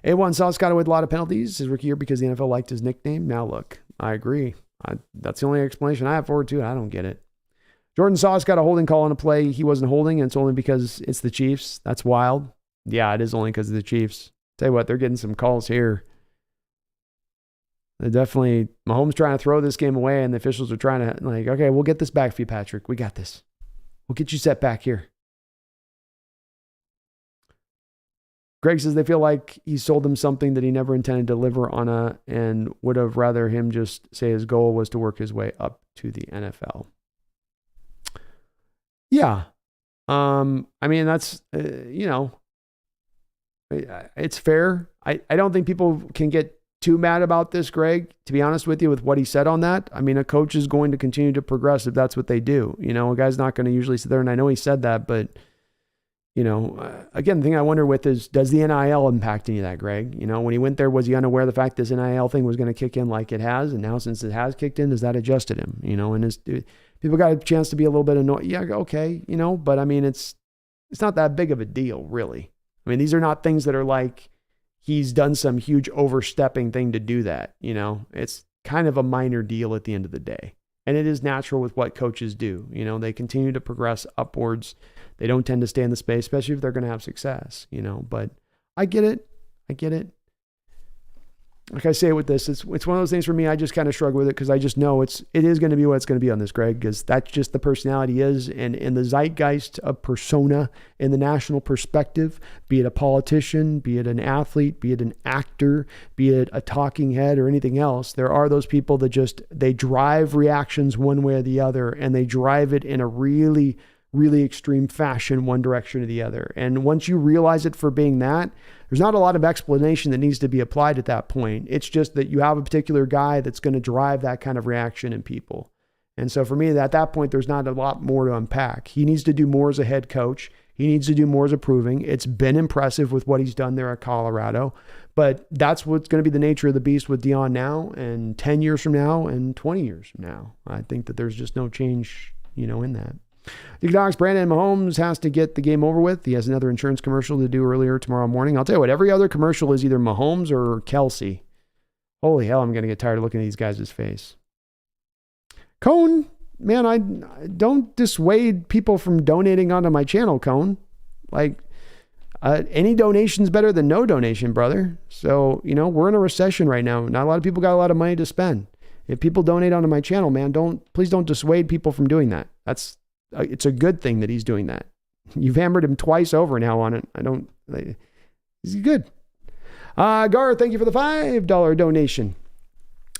A1 saw Scott with a lot of penalties his rookie year because the NFL liked his nickname. Now look, I agree. That's the only explanation I have for it too. I don't get it. Jordan Sauce got a holding call on a play he wasn't holding, and it's only because it's the Chiefs. That's wild. Yeah, it is only because of the Chiefs. Tell you what, they're getting some calls here. They're definitely, Mahomes trying to throw this game away, and the officials are trying to, like, okay, we'll get this back for you, Patrick. We got this. We'll get you set back here. Greg says they feel like he sold them something that he never intended to deliver on and would have rather him just say his goal was to work his way up to the NFL. Yeah. I mean, that's, it's fair. I don't think people can get too mad about this, Greg, to be honest with you, with what he said on that. I mean, a coach is going to continue to progress if that's what they do. A guy's not going to usually sit there, and I know he said that, but again, the thing I wonder with is, does the NIL impact any of that, Greg? When he went there, was he unaware of the fact this NIL thing was going to kick in like it has? And now since it has kicked in, does that adjusted him? And people got a chance to be a little bit annoyed. Yeah, okay, but I mean, it's not that big of a deal, really. I mean, these are not things that are like he's done some huge overstepping thing to do that. It's kind of a minor deal at the end of the day. And it is natural with what coaches do. They continue to progress upwards. They don't tend to stay in the space, especially if they're going to have success, but I get it. Like I say with this, it's one of those things for me. I just kind of struggle with it because I just know it is going to be what it's going to be on this, Greg, because that's just the personality is. And in the zeitgeist of persona in the national perspective, be it a politician, be it an athlete, be it an actor, be it a talking head or anything else, there are those people that they drive reactions one way or the other, and they drive it in a really, really extreme fashion, one direction or the other. And once you realize it for being that, there's not a lot of explanation that needs to be applied at that point. It's just that you have a particular guy that's going to drive that kind of reaction in people. And so for me, at that point, there's not a lot more to unpack. He needs to do more as a head coach. He needs to do more as a proving. It's been impressive with what he's done there at Colorado, but that's what's going to be the nature of the beast with Deion now and 10 years from now and 20 years from now. I think that there's just no change, in that. The Docs, Brandon Mahomes has to get the game over with. He has another insurance commercial to do earlier tomorrow morning. I'll tell you what, every other commercial is either Mahomes or Kelsey. Holy hell, I'm going to get tired of looking at these guys' face. Cone, man, I don't dissuade people from donating onto my channel, Cone. Any donation's better than no donation, brother. So, we're in a recession right now. Not a lot of people got a lot of money to spend. If people donate onto my channel, man, please don't dissuade people from doing that. It's a good thing that he's doing that. You've hammered him twice over now on it. He's good. Gar, thank you for the $5 donation.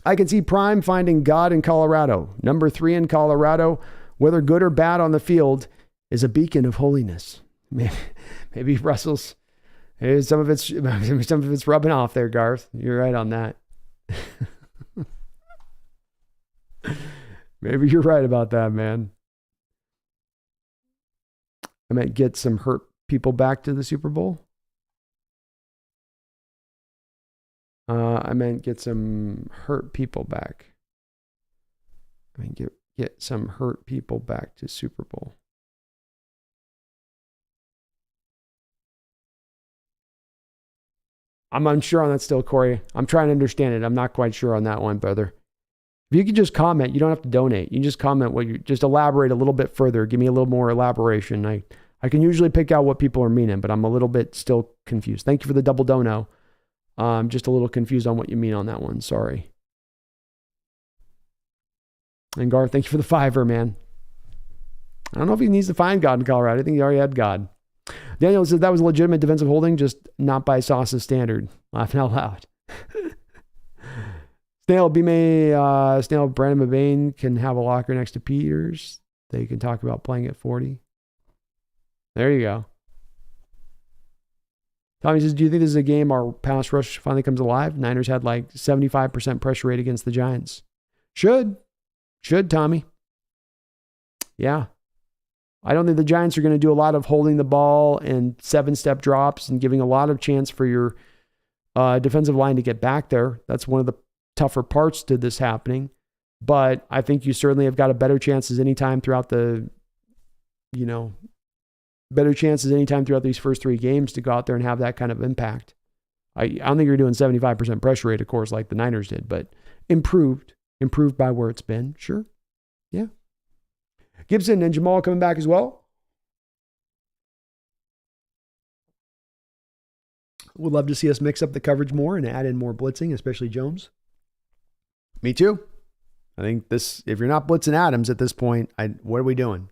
I can see Prime finding God in Colorado. Number 3 in Colorado, whether good or bad on the field, is a beacon of holiness. Maybe Russell's, some of it's rubbing off there, Garth. You're right on that. Maybe you're right about that, man. I might get some hurt people back to the Super Bowl. I meant get some hurt people back. I mean, get some hurt people back to Super Bowl. I'm unsure on that still, Corey. I'm trying to understand it. I'm not quite sure on that one, brother. If you could just comment, you don't have to donate. You can just comment just elaborate a little bit further. Give me a little more elaboration. I can usually pick out what people are meaning, but I'm a little bit still confused. Thank you for the double dono. I'm just a little confused on what you mean on that one. Sorry. And Garth, thank you for the $5, man. I don't know if he needs to find God in Colorado. I think he already had God. Daniel says that was a legitimate defensive holding, just not by Sauce's standard. Laughing out loud. Snail, Brandon Mabane can have a locker next to Peters. They can talk about playing at 40. There you go. Tommy says, do you think this is a game our pass rush finally comes alive? Niners had 75% pressure rate against the Giants. Should, Tommy. Yeah. I don't think the Giants are going to do a lot of holding the ball and 7-step drops and giving a lot of chance for your defensive line to get back there. That's one of the tougher parts to this happening. But I think you certainly have got a better chances anytime throughout these first 3 games to go out there and have that kind of impact. I don't think you're doing 75% pressure rate, of course, like the Niners did, but improved by where it's been. Sure. Yeah. Gibson and Jamal coming back as well. Would love to see us mix up the coverage more and add in more blitzing, especially Jones. Me too. I think if you're not blitzing Adams at this point, what are we doing?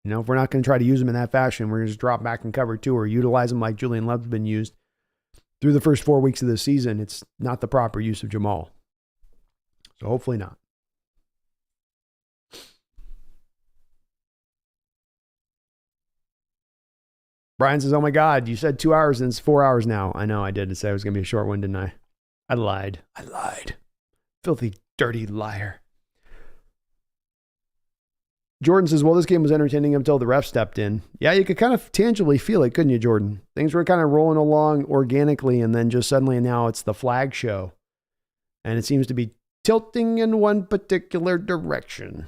If we're not going to try to use him in that fashion, we're going to just drop back and cover 2 or utilize him like Julian Love's been used through the first 4 weeks of the season, it's not the proper use of Jamal. So hopefully not. Brian says, oh my God, you said 2 hours and it's 4 hours now. I know I did say it was going to be a short one, didn't I? I lied. Filthy, dirty liar. Jordan says, well, this game was entertaining until the ref stepped in. Yeah, you could kind of tangibly feel it, couldn't you, Jordan? Things were kind of rolling along organically, and then just suddenly now it's the flag show. And it seems to be tilting in one particular direction.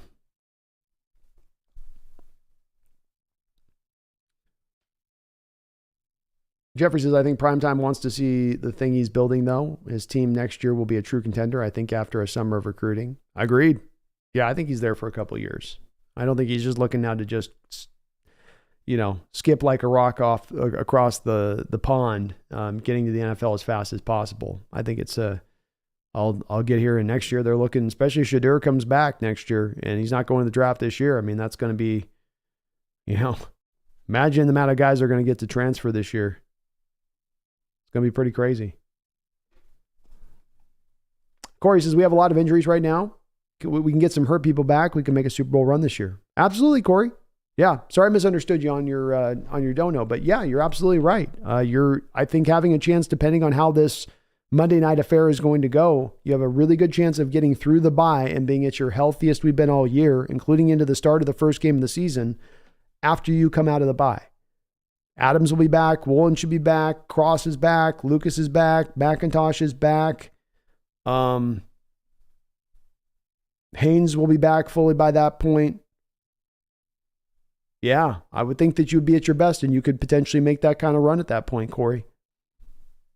Jeffrey says, I think Primetime wants to see the thing he's building, though. His team next year will be a true contender, I think, after a summer of recruiting. Agreed. Yeah, I think he's there for a couple of years. I don't think he's just looking now to just, skip like a rock across the pond, getting to the NFL as fast as possible. I think it's I'll get here, and next year they're looking, especially if Shadur comes back next year, and he's not going to the draft this year. I mean, that's going to be, imagine the amount of guys are going to get to transfer this year. It's going to be pretty crazy. Corey says, we have a lot of injuries right now. We can get some hurt people back. We can make a Super Bowl run this year. Absolutely, Corey. Yeah. Sorry I misunderstood you on your dono, but yeah, you're absolutely right. I think having a chance, depending on how this Monday night affair is going to go, you have a really good chance of getting through the bye and being at your healthiest we've been all year, including into the start of the first game of the season after you come out of the bye. Adams will be back. Woolen should be back. Cross is back. Lucas is back. McIntosh is back. Haynes will be back fully by that point. Yeah, I would think that you'd be at your best and you could potentially make that kind of run at that point, Corey.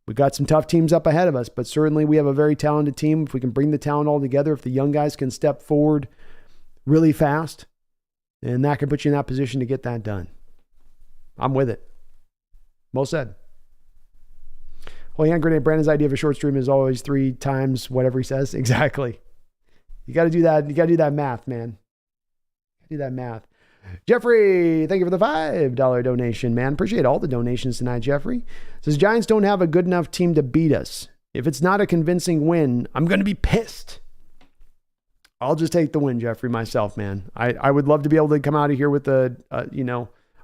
We've got some tough teams up ahead of us, but certainly we have a very talented team. If we can bring the talent all together, if the young guys can step forward really fast, and that can put you in that position to get that done. I'm with it. Well said. Well, hand grenade, Brandon's idea of a short stream is always 3 times whatever he says. Exactly. You got to do that. You got to do that math, man. Do that math. Jeffrey, thank you for the $5 donation, man. Appreciate all the donations tonight, Jeffrey. Says, Giants don't have a good enough team to beat us. If it's not a convincing win, I'm going to be pissed. I'll just take the win, Jeffrey, myself, man. I would love to be able to come out of here with a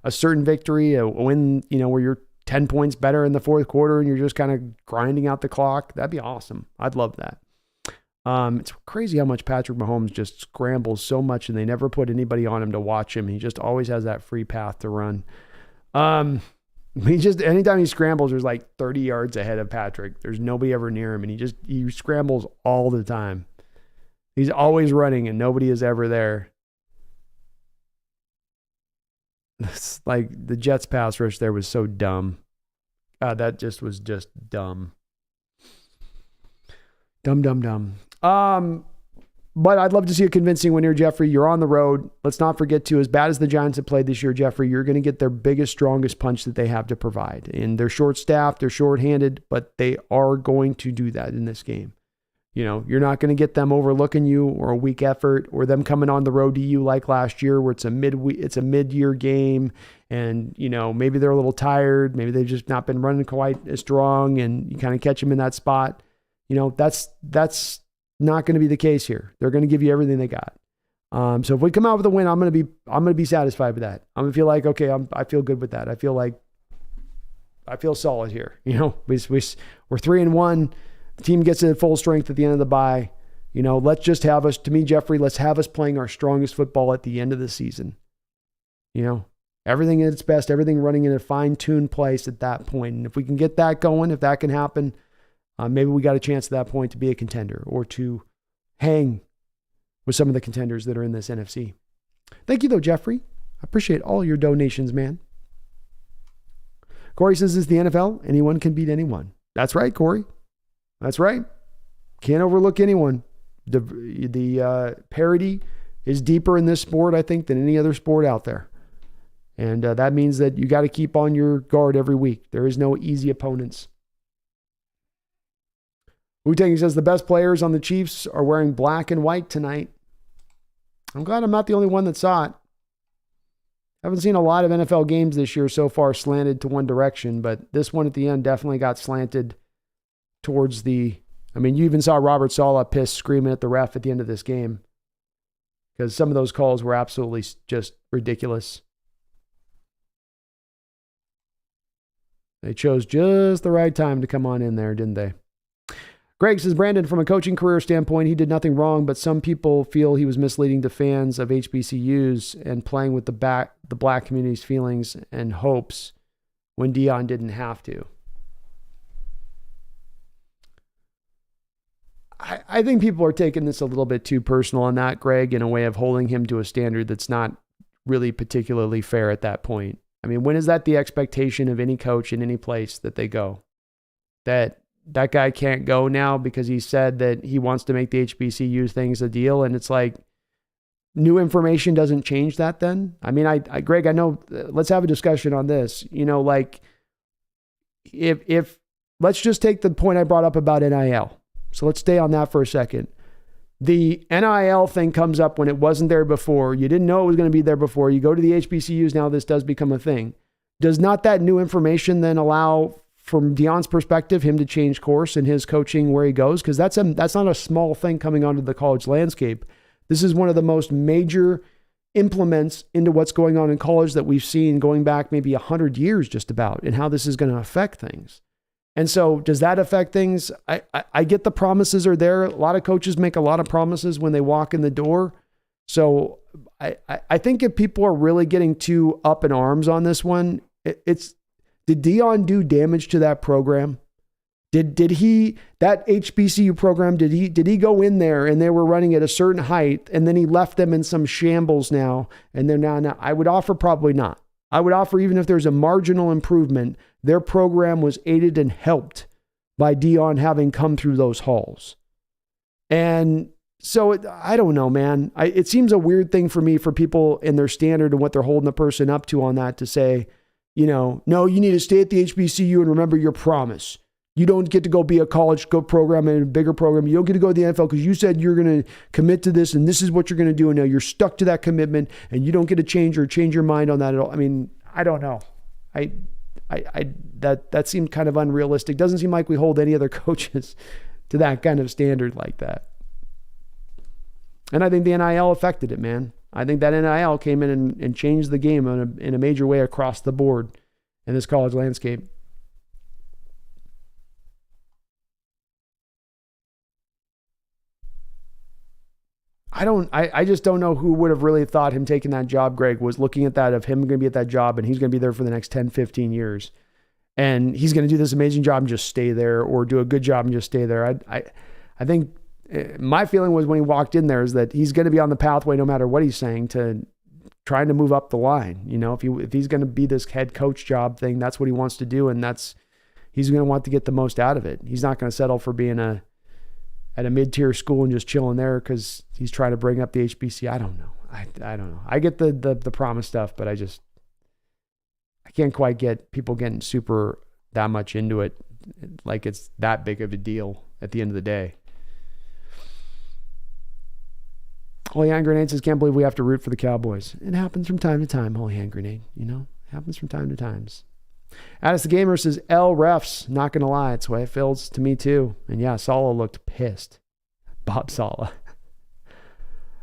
certain victory, a win, where you're 10 points better in the fourth quarter and you're just kind of grinding out the clock. That'd be awesome. I'd love that. It's crazy how much Patrick Mahomes just scrambles so much and they never put anybody on him to watch him. He just always has that free path to run. Anytime he scrambles, there's like 30 yards ahead of Patrick. There's nobody ever near him. And he scrambles all the time. He's always running and nobody is ever there. It's like the Jets pass rush there was so dumb. That just was just dumb. Dumb. But I'd love to see a convincing win here, Jeffrey. You're on the road. Let's not forget to, as bad as the Giants have played this year, Jeffrey, you're going to get their biggest, strongest punch that they have to provide. And they're short-staffed, they're short-handed, but they are going to do that in this game. You're not going to get them overlooking you or a weak effort or them coming on the road to you like last year where it's a mid-year game and, maybe they're a little tired. Maybe they've just not been running quite as strong and you kind of catch them in that spot. That's not going to be the case here. They're going to give you everything they got. So if we come out with a win, I'm going to be satisfied with that. I'm going to feel like, okay, I feel good with that. I feel solid here. We're 3-1. The team gets at full strength at the end of the bye. Let's just have us, to me, Jeffrey, let's have us playing our strongest football at the end of the season. Everything at its best, everything running in a fine-tuned place at that point. And if we can get that going, if that can happen, maybe we got a chance at that point to be a contender or to hang with some of the contenders that are in this NFC. Thank you, though, Jeffrey. I appreciate all your donations, man. Corey says, it's the NFL. Anyone can beat anyone. That's right, Corey. That's right. Can't overlook anyone. The parity is deeper in this sport, I think, than any other sport out there. And that means that you got to keep on your guard every week. There is no easy opponents. Wu-Tang says the best players on the Chiefs are wearing black and white tonight. I'm glad I'm not the only one that saw it. I haven't seen a lot of NFL games this year so far slanted to one direction, but this one at the end definitely got slanted towards you even saw Robert Saleh pissed, screaming at the ref at the end of this game because some of those calls were absolutely just ridiculous. They chose just the right time to come on in there, didn't they? Greg says, Brandon, from a coaching career standpoint, he did nothing wrong, but some people feel he was misleading the fans of HBCUs and playing with the black community's feelings and hopes when Deion didn't have to. I think people are taking this a little bit too personal on that, Greg, in a way of holding him to a standard that's not really particularly fair at that point. I mean, when is that the expectation of any coach in any place that they go? That guy can't go now because he said that he wants to make the HBCU things a deal, and it's like, new information doesn't change that then? I mean, Greg, I know, let's have a discussion on this. Like, if let's just take the point I brought up about NIL. So let's stay on that for a second. The NIL thing comes up when it wasn't there before. You didn't know it was going to be there before. You go to the HBCUs, now this does become a thing. Does not that new information then allow, from Deion's perspective, him to change course in his coaching where he goes? Because that's not a small thing coming onto the college landscape. This is one of the most major implements into what's going on in college that we've seen going back maybe 100 years just about, and how this is going to affect things. And so does that affect things? I get the promises are there. A lot of coaches make a lot of promises when they walk in the door. So I think if people are really getting too up in arms on this one, did Deion do damage to that program? Did he, that HBCU program, did he go in there and they were running at a certain height and then he left them in some shambles now and they're now, I would offer probably not. I would offer, even if there's a marginal improvement, their program was aided and helped by Deion having come through those halls. And so I don't know, man. It seems a weird thing for me, for people in their standard and what they're holding the person up to on that, to say, no, you need to stay at the HBCU and remember your promise. You don't get to go be a college program and a bigger program. You don't get to go to the NFL because you said you're going to commit to this and this is what you're going to do. And now you're stuck to that commitment and you don't get to change your mind on that at all. I mean, I don't know. That seemed kind of unrealistic. Doesn't seem like we hold any other coaches to that kind of standard like that. And I think the NIL affected it, man. I think that NIL came in and changed the game in a major way across the board in this college landscape. I just don't know who would have really thought him taking that job, Greg, was looking at that of him going to be at that job and he's going to be there for the next 10, 15 years. And he's going to do this amazing job and just stay there, or do a good job and just stay there. I think my feeling was when he walked in there is that he's going to be on the pathway, no matter what he's saying, to trying to move up the line. If he's going to be this head coach job thing, that's what he wants to do. And he's going to want to get the most out of it. He's not going to settle for being at a mid-tier school and just chilling there because he's trying to bring up the HBC. I don't know. I don't know. I get the promise stuff, but I can't quite get people getting super that much into it, like it's that big of a deal at the end of the day. Holy Hand Grenade says, can't believe we have to root for the Cowboys. It happens from time to time, Holy Hand Grenade. It happens from time to time. Addis the Gamer says, L refs, not going to lie, it's the way it feels to me too. And yeah, Saleh looked pissed. Bob Saleh.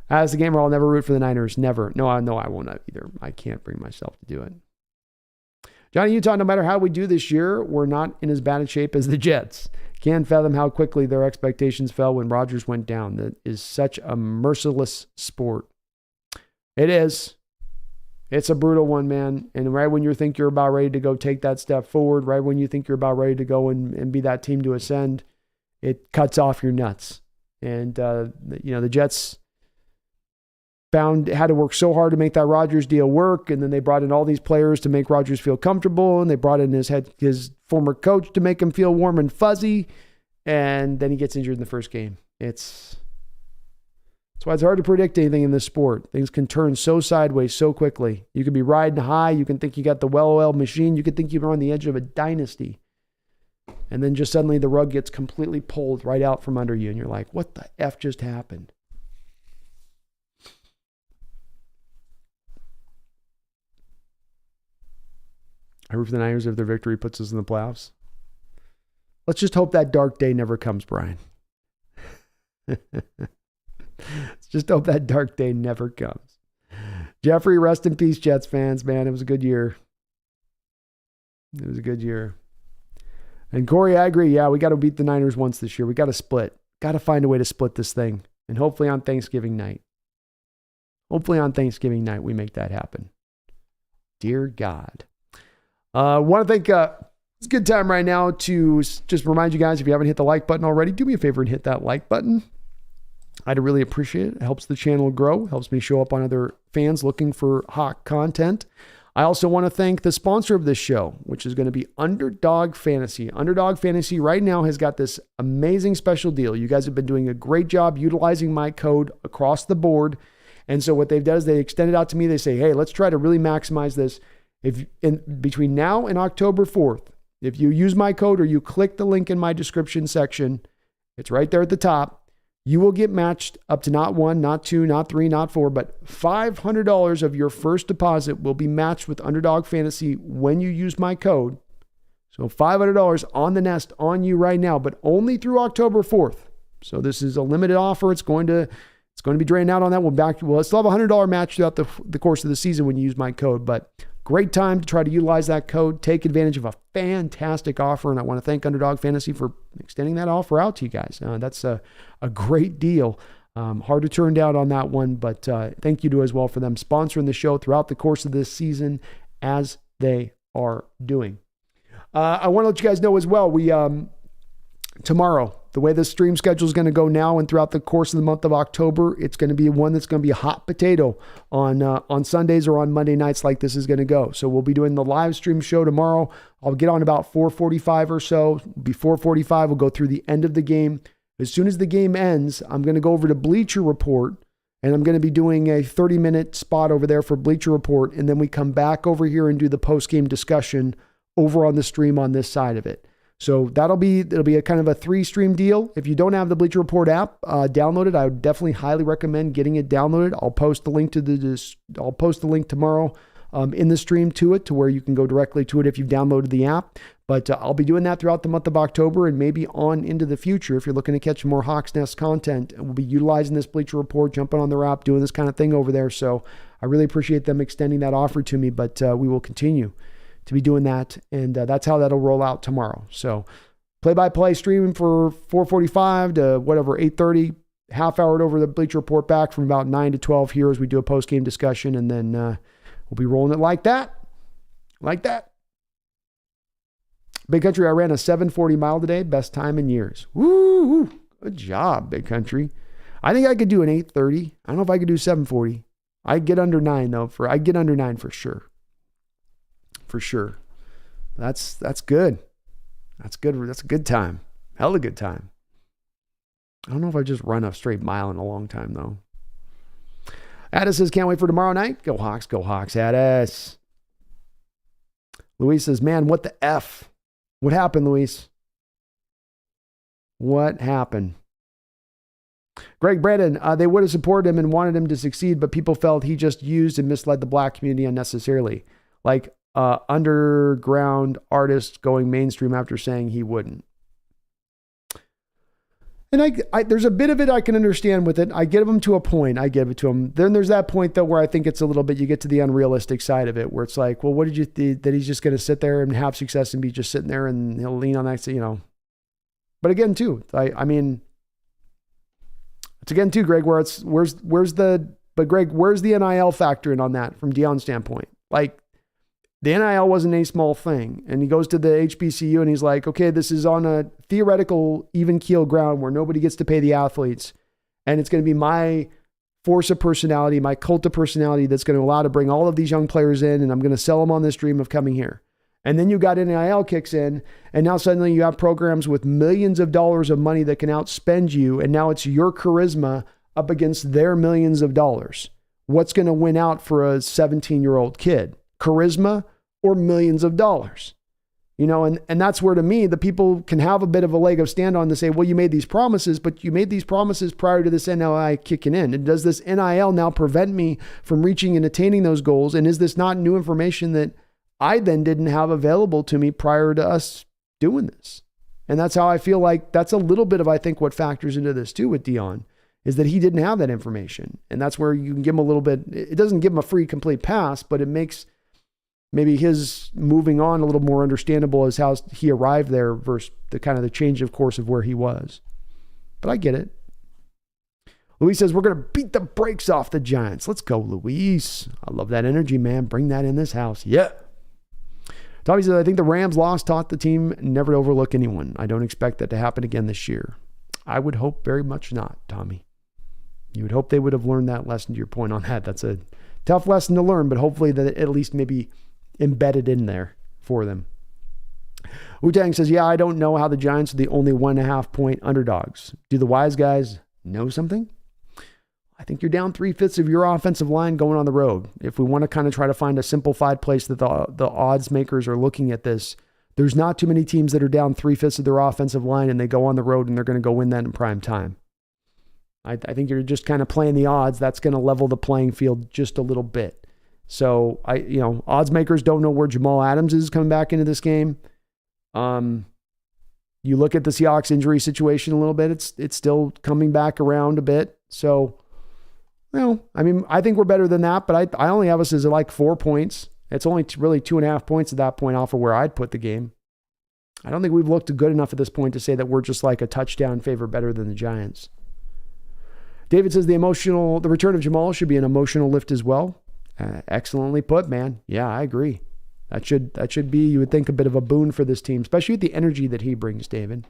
Addis the Gamer, I'll never root for the Niners. Never. No, I won't either. I can't bring myself to do it. Johnny Utah, no matter how we do this year, we're not in as bad a shape as the Jets. Can't fathom how quickly their expectations fell when Rodgers went down. That is such a merciless sport. It is. It's a brutal one, man. And right when you think you're about ready to go take that step forward, right when you think you're about ready to go and be that team to ascend, it cuts off your nuts. And, the Jets had to work so hard to make that Rodgers deal work. And then they brought in all these players to make Rodgers feel comfortable. And they brought in his former coach to make him feel warm and fuzzy. And then he gets injured in the first game. That's why it's hard to predict anything in this sport. Things can turn so sideways so quickly. You could be riding high. You can think you got the well-oiled machine. You could think you're on the edge of a dynasty. And then just suddenly the rug gets completely pulled right out from under you. And you're like, what the F just happened? I root for the Niners if their victory puts us in the playoffs. Let's just hope that dark day never comes, Brian. Let's just hope that dark day never comes. Jeffrey, rest in peace, Jets fans, man. It was a good year. It was a good year. And Corey, I agree. Yeah, we got to beat the Niners once this year. We got to split. Got to find a way to split this thing. And hopefully on Thanksgiving night. Hopefully on Thanksgiving night we make that happen. Dear God. Want to thank... it's a good time right now to just remind you guys, if you haven't hit the like button already, do me a favor and hit that like button. I'd really appreciate it. It helps the channel grow, helps me show up on other fans looking for Hawk content. I also want to thank the sponsor of this show, which is going to be Underdog Fantasy. Underdog Fantasy right now has got this amazing special deal. You guys have been doing a great job utilizing my code across the board. And so what they've done is they extend it out to me. They say, hey, let's try to really maximize this. Between now and October 4th, if you use my code or you click the link in my description section, it's right there at the top, you will get matched up to not 1, not 2, not 3, not 4, but $500 of your first deposit will be matched with Underdog Fantasy when you use my code. So $500 on the Nest on you right now, but only through October 4th. So this is a limited offer. It's going to be drained out on that one. We'll still have a $100 match throughout the course of the season when you use my code, but great time to try to utilize that code, take advantage of a fantastic offer. And I want to thank Underdog Fantasy for extending that offer out to you guys. That's a great deal. Hard to turn down on that one, but thank you to as well for them sponsoring the show throughout the course of this season as they are doing. I want to let you guys know as well, tomorrow, the way the stream schedule is going to go now and throughout the course of the month of October, it's going to be one that's going to be a hot potato on Sundays or on Monday nights like this is going to go. So we'll be doing the live stream show tomorrow. I'll get on about 4:45 or so. Before 4:45, we'll go through the end of the game. As soon as the game ends, I'm going to go over to Bleacher Report, and I'm going to be doing a 30-minute spot over there for Bleacher Report, and then we come back over here and do the post-game discussion over on the stream on this side of it. So it'll be a kind of a 3-stream deal. If you don't have the Bleacher Report app, download it. I would definitely highly recommend getting it downloaded. I'll post the link tomorrow in the stream to it, to where you can go directly to it if you've downloaded the app. But I'll be doing that throughout the month of October and maybe on into the future. If you're looking to catch more Hawks Nest content, we'll be utilizing this Bleacher Report, jumping on their app, doing this kind of thing over there. So I really appreciate them extending that offer to me, but we will continue to be doing that. And that's how that'll roll out tomorrow. So play-by-play streaming for 4:45 to whatever, 8:30, half hour over the Bleacher Report, back from about 9 to 12 here as we do a post-game discussion. And then we'll be rolling it like that. Big Country, I ran a 7:40 mile today. Best time in years. Woo! Good job, Big Country. I think I could do an 8:30. I don't know if I could do 7:40. I'd get under 9 though. I'd get under 9 for sure. For sure. That's good. That's good. That's a good time. Hell of a good time. I don't know if I just run a straight mile in a long time though. Addis says, can't wait for tomorrow night. Go Hawks, Addis. Luis says, man, what the F? What happened, Luis? What happened? Greg Brandon, they would have supported him and wanted him to succeed, but people felt he just used and misled the black community unnecessarily. Like underground artist going mainstream after saying he wouldn't. And there's a bit of it I can understand with it. I give him to a point. I give it to him. Then there's that point though where I think it's a little bit, you get to the unrealistic side of it where it's like, well, what did you think that he's just going to sit there and have success and be just sitting there and he'll lean on that, you know. But again, too, I mean, it's again too, Greg, where it's where's the NIL factor in on that from Dion's standpoint? Like, the NIL wasn't a small thing. And he goes to the HBCU and he's like, okay, this is on a theoretical even keel ground where nobody gets to pay the athletes. And it's going to be my force of personality, my cult of personality that's going to allow to bring all of these young players in. And I'm going to sell them on this dream of coming here. And then you got NIL kicks in. And now suddenly you have programs with millions of dollars of money that can outspend you. And now it's your charisma up against their millions of dollars. What's going to win out for a 17-year-old kid? Charisma or millions of dollars, you know, and that's where to me, the people can have a bit of a leg of stand on to say, well, you made these promises, but you made these promises prior to this NIL kicking in. And does this NIL now prevent me from reaching and attaining those goals? And is this not new information that I then didn't have available to me prior to us doing this? And that's how I feel like that's a little bit of, I think, what factors into this too with Dion, is that he didn't have that information. And that's where you can give him a little bit, it doesn't give him a free complete pass, but it makes maybe his moving on a little more understandable as how he arrived there versus the kind of the change of course of where he was. But I get it. Luis says, we're going to beat the brakes off the Giants. Let's go, Luis. I love that energy, man. Bring that in this house. Yeah. Tommy says, I think the Rams loss taught the team never to overlook anyone. I don't expect that to happen again this year. I would hope very much not, Tommy. You would hope they would have learned that lesson, to your point on that. That's a tough lesson to learn, but hopefully that it at least maybe embedded in there for them. Wu-Tang says, yeah, I don't know how the Giants are the only 1.5 point underdogs. Do the wise guys know something? I think you're down 3/5 of your offensive line going on the road. If we want to kind of try to find a simplified place that the odds makers are looking at this, there's not too many teams that are down 3/5 of their offensive line and they go on the road and they're going to go win that in prime time. I think you're just kind of playing the odds. That's going to level the playing field just a little bit. So odds makers don't know where Jamal Adams is coming back into this game. You look at the Seahawks injury situation a little bit. It's still coming back around a bit. So, I think we're better than that, but I only have us as like 4 points. It's only really 2.5 points at that point off of where I'd put the game. I don't think we've looked good enough at this point to say that we're just like a touchdown favor better than the Giants. David says the return of Jamal should be an emotional lift as well. Excellently put, man. Yeah, I agree. That should be, you would think, a bit of a boon for this team, especially with the energy that he brings, David.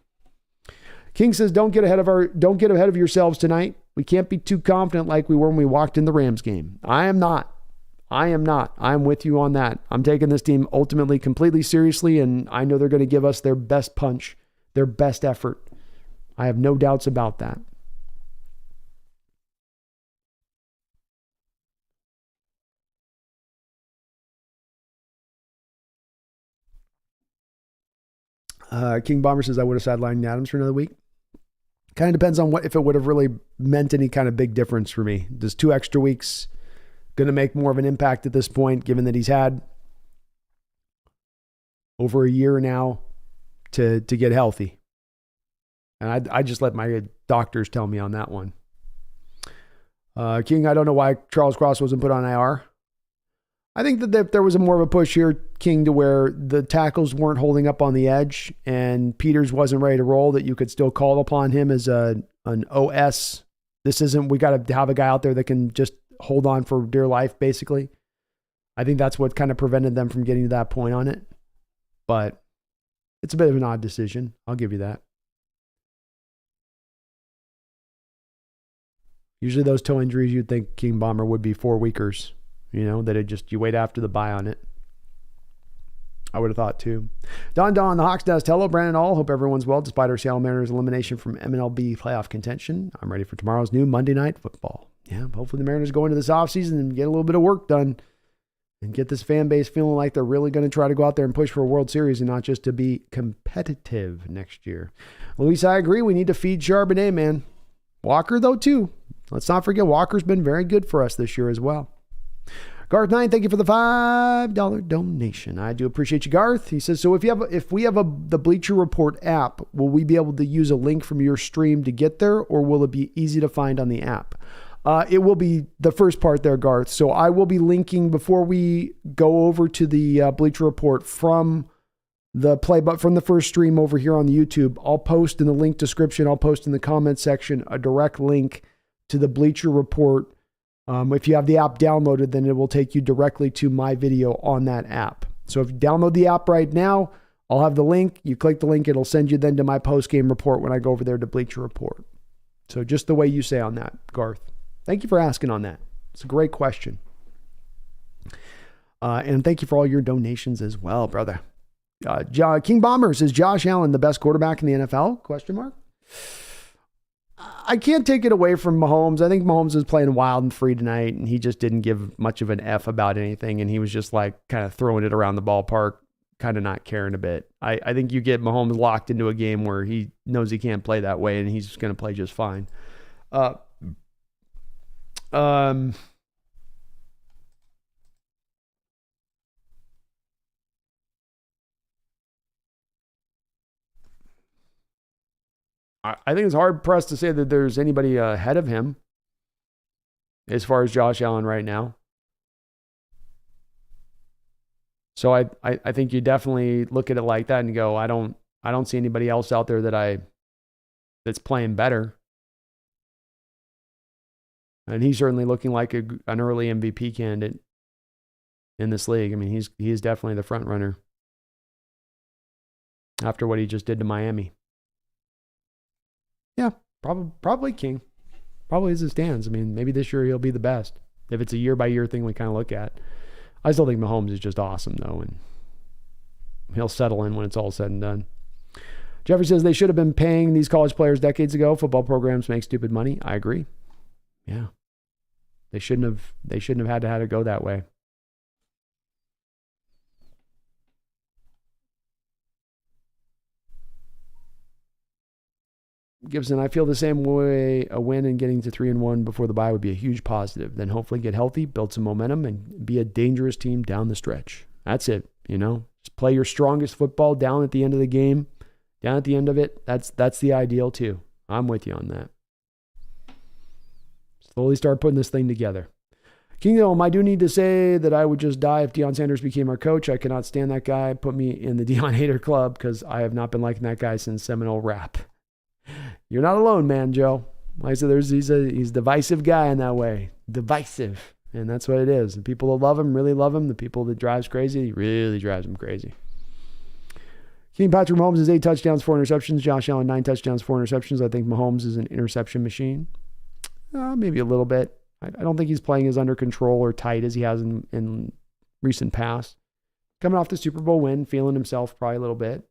King says, don't get ahead of yourselves tonight. We can't be too confident like we were when we walked in the Rams game. I am not. I'm with you on that. I'm taking this team ultimately completely seriously, and I know they're going to give us their best punch, their best effort. I have no doubts about that. King Bomber says, I would have sidelined Adams for another week. Kind of depends on if it would have really meant any kind of big difference for me. Does 2 extra weeks going to make more of an impact at this point, given that he's had over a year now to get healthy? And I just let my doctors tell me on that one. King, I don't know why Charles Cross wasn't put on IR. I think that there was more of a push here, King, to where the tackles weren't holding up on the edge and Peters wasn't ready to roll, that you could still call upon him as an OS. We got to have a guy out there that can just hold on for dear life, basically. I think that's what kind of prevented them from getting to that point on it. But it's a bit of an odd decision. I'll give you that. Usually those toe injuries, you'd think King Bomber would be 4-weekers. That you wait after the bye on it. I would have thought too. Don, the Hawks Nest. Hello, Brandon All. Hope everyone's well despite our Seattle Mariners elimination from MLB playoff contention. I'm ready for tomorrow's new Monday Night Football. Yeah, hopefully the Mariners go into this offseason and get a little bit of work done and get this fan base feeling like they're really going to try to go out there and push for a World Series and not just to be competitive next year. Luis, I agree. We need to feed Charbonnet, man. Walker, though, too. Let's not forget Walker's been very good for us this year as well. Garth 9, thank you for the $5 donation. I do appreciate you, Garth. He says, so if we have the Bleacher Report app, will we be able to use a link from your stream to get there, or will it be easy to find on the app? It will be the first part there, Garth. So I will be linking before we go over to the Bleacher Report from the first stream over here on the YouTube. I'll post in the link description. I'll post in the comment section a direct link to the Bleacher Report. If you have the app downloaded, then it will take you directly to my video on that app. So if you download the app right now, I'll have the link. You click the link, it'll send you then to my post-game report when I go over there to Bleacher Report. So just the way you say on that, Garth. Thank you for asking on that. It's a great question. And thank you for all your donations as well, brother. King Bombers, is Josh Allen the best quarterback in the NFL? Question mark. I can't take it away from Mahomes. I think Mahomes was playing wild and free tonight, and he just didn't give much of an F about anything, and he was just like kind of throwing it around the ballpark, kind of not caring a bit. I think you get Mahomes locked into a game where he knows he can't play that way, and he's going to play just fine. I think it's hard pressed to say that there's anybody ahead of him as far as Josh Allen right now. So I think you definitely look at it like that and go, I don't see anybody else out there that's playing better. And he's certainly looking like an early MVP candidate in this league. I mean, he's definitely the front runner after what he just did to Miami. Yeah, probably King. Probably as it stands. I mean, maybe this year he'll be the best. If it's a year-by-year thing we kind of look at. I still think Mahomes is just awesome, though, and he'll settle in when it's all said and done. Jeffrey says they should have been paying these college players decades ago. Football programs make stupid money. I agree. Yeah. They shouldn't have had to go that way. Gibson, I feel the same way. A win and getting to 3-1 before the bye would be a huge positive. Then hopefully get healthy, build some momentum, and be a dangerous team down the stretch. That's it. Just play your strongest football down at the end of the game, down at the end of it. That's the ideal too. I'm with you on that. Slowly start putting this thing together. Kingdom, I do need to say that I would just die if Deion Sanders became our coach. I cannot stand that guy. Put me in the Deion hater club because I have not been liking that guy since Seminole Rap. You're not alone, man, Joe. Like I said, he's a divisive guy in that way. Divisive. And that's what it is. The people that love him really love him. The people that drives crazy really drives him crazy. King Patrick Mahomes is 8 touchdowns, 4 interceptions. Josh Allen, 9 touchdowns, 4 interceptions. I think Mahomes is an interception machine. Maybe a little bit. I don't think he's playing as under control or tight as he has in recent past. Coming off the Super Bowl win, feeling himself probably a little bit.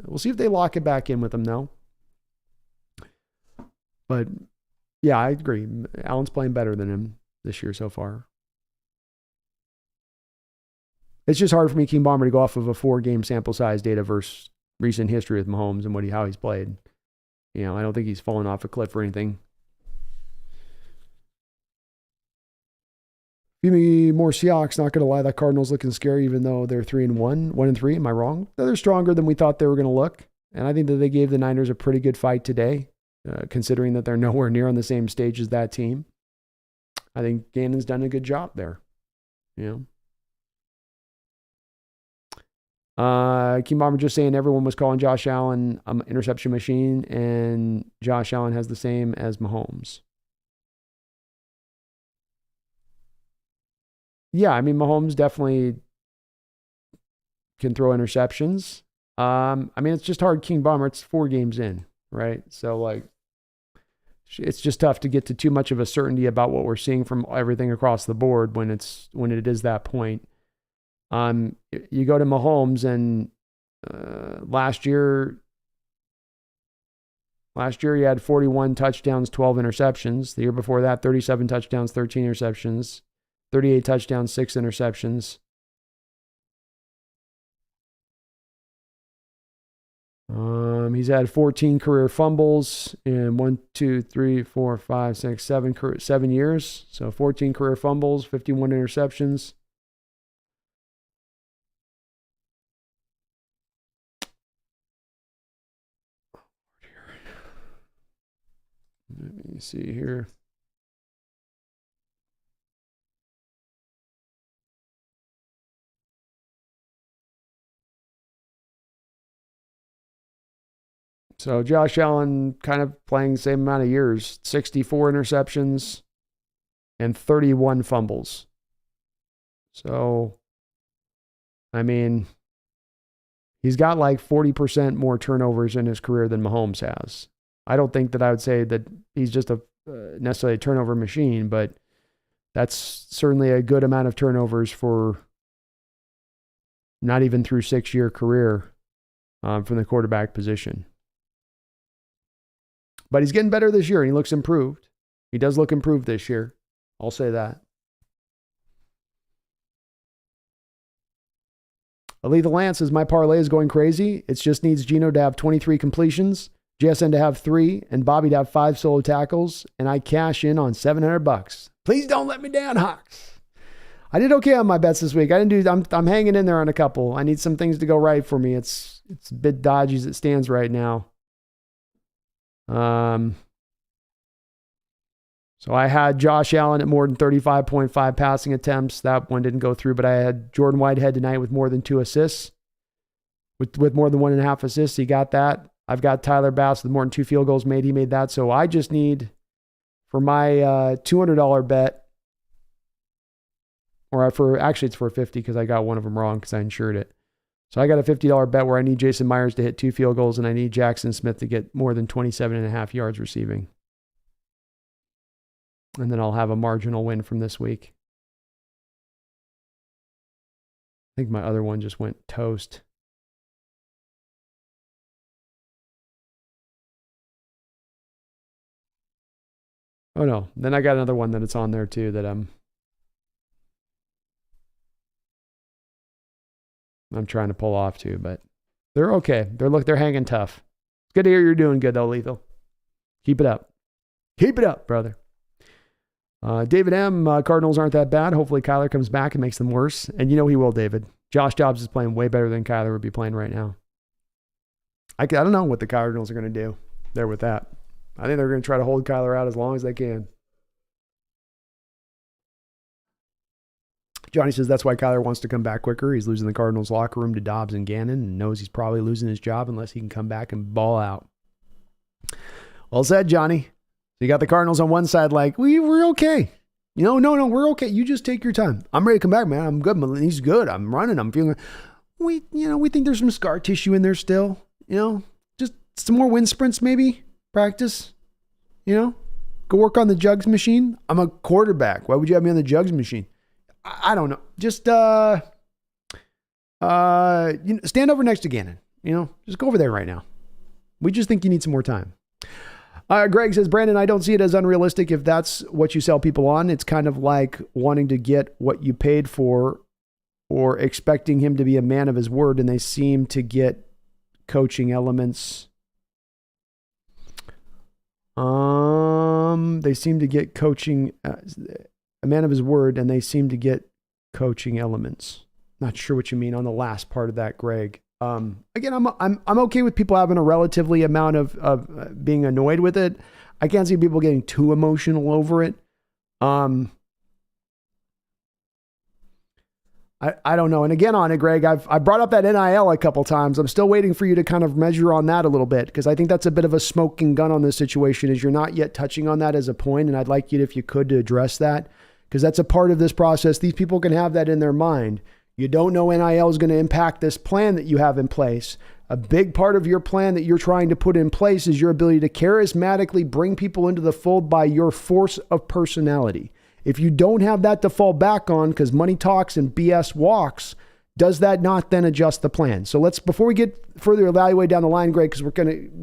We'll see if they lock it back in with him, though. But, yeah, I agree. Allen's playing better than him this year so far. It's just hard for me, King Bomber, to go off of a 4-game sample size data versus recent history with Mahomes and how he's played. I don't think he's fallen off a cliff or anything. Give me more Seahawks. Not going to lie, that Cardinals looking scary, even though they're 3-1, 1-3. Am I wrong? They're stronger than we thought they were going to look. And I think that they gave the Niners a pretty good fight today, considering that they're nowhere near on the same stage as that team. I think Gannon's done a good job there. King Bomber just saying everyone was calling Josh Allen an interception machine, and Josh Allen has the same as Mahomes. Yeah, I mean, Mahomes definitely can throw interceptions. It's just hard, King Bomber. It's 4 games in, right? So, it's just tough to get to too much of a certainty about what we're seeing from everything across the board when it is that point. You go to Mahomes, and last year he had 41 touchdowns, 12 interceptions. The year before that, 37 touchdowns, 13 interceptions. 38 touchdowns, 6 interceptions. He's had 14 career fumbles in 7 years. So 14 career fumbles, 51 interceptions. Let me see here. So Josh Allen kind of playing the same amount of years, 64 interceptions and 31 fumbles. So, he's got 40% more turnovers in his career than Mahomes has. I don't think that I would say that he's just necessarily a turnover machine, but that's certainly a good amount of turnovers for not even through 6-year career from the quarterback position. But he's getting better this year, and he looks improved. He does look improved this year. I'll say that. Aletha Lance says, my parlay is going crazy. It just needs Geno to have 23 completions, JSN to have 3, and Bobby to have 5 solo tackles, and I cash in on $700. Please don't let me down, Hawks. I did okay on my bets this week. I'm hanging in there on a couple. I need some things to go right for me. It's a bit dodgy as it stands right now. So I had Josh Allen at more than 35.5 passing attempts. That one didn't go through, but I had Jordan Whitehead tonight with more than 2 assists. With more than 1.5 assists, he got that. I've got Tyler Bass with more than 2 field goals made. He made that. So I just need, for my $200 bet, actually it's for 50 because I got one of them wrong because I insured it. So I got a $50 bet where I need Jason Myers to hit 2 field goals and I need Jackson Smith to get more than 27.5 yards receiving. And then I'll have a marginal win from this week. I think my other one just went toast. Oh no, then I got another one that it's on there too that I'm trying to pull off too, but they're okay. They're hanging tough. It's good to hear you're doing good though, Lethal. Keep it up. Keep it up, brother. David M, Cardinals aren't that bad. Hopefully Kyler comes back and makes them worse. And you know he will, David. Josh Dobbs is playing way better than Kyler would be playing right now. I don't know what the Cardinals are going to do there with that. I think they're going to try to hold Kyler out as long as they can. Johnny says that's why Kyler wants to come back quicker. He's losing the Cardinals locker room to Dobbs and Gannon and knows he's probably losing his job unless he can come back and ball out. Well said, Johnny. So you got the Cardinals on one side like, we're okay. No, we're okay. You just take your time. I'm ready to come back, man. I'm good. He's good. I'm running. I'm feeling. We think there's some scar tissue in there still. Just some more wind sprints maybe. Practice. Go work on the jugs machine. I'm a quarterback. Why would you have me on the jugs machine? I don't know. Just stand over next to Gannon. Just go over there right now. We just think you need some more time. Greg says, Brandon, I don't see it as unrealistic if that's what you sell people on. It's kind of like wanting to get what you paid for or expecting him to be a man of his word, and they seem to get coaching elements. They seem to get coaching, a man of his word, and they seem to get coaching elements. Not sure what you mean on the last part of that, Greg. Again, I'm okay with people having a relatively amount of being annoyed with it. I can't see people getting too emotional over it. I don't know. And again on it, Greg, I brought up that NIL a couple times. I'm still waiting for you to kind of measure on that a little bit because I think that's a bit of a smoking gun on this situation is you're not yet touching on that as a point. And I'd like you, if you could, to address that because that's a part of this process. These people can have that in their mind. You don't know NIL is going to impact this plan that you have in place. A big part of your plan that you're trying to put in place is your ability to charismatically bring people into the fold by your force of personality. If you don't have that to fall back on because money talks and BS walks, does that not then adjust the plan? So before we get further evaluate down the line, Greg, because we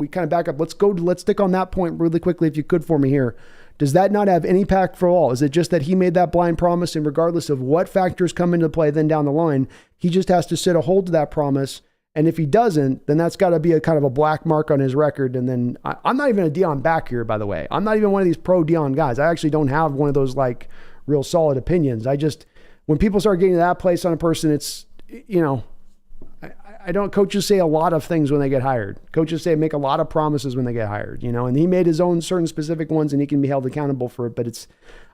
kind of back up. Let's stick on that point really quickly if you could for me here. Does that not have any impact for all? Is it just that he made that blind promise and regardless of what factors come into play then down the line, he just has to sit a hold to that promise? And if he doesn't, then that's got to be a kind of a black mark on his record. And then I'm not even a Deion back here, by the way. I'm not even one of these pro Deion guys. I actually don't have one of those like real solid opinions. When people start getting to that place on a person, it's, coaches say a lot of things when they get hired. Coaches make a lot of promises when they get hired, and he made his own certain specific ones and he can be held accountable for it. But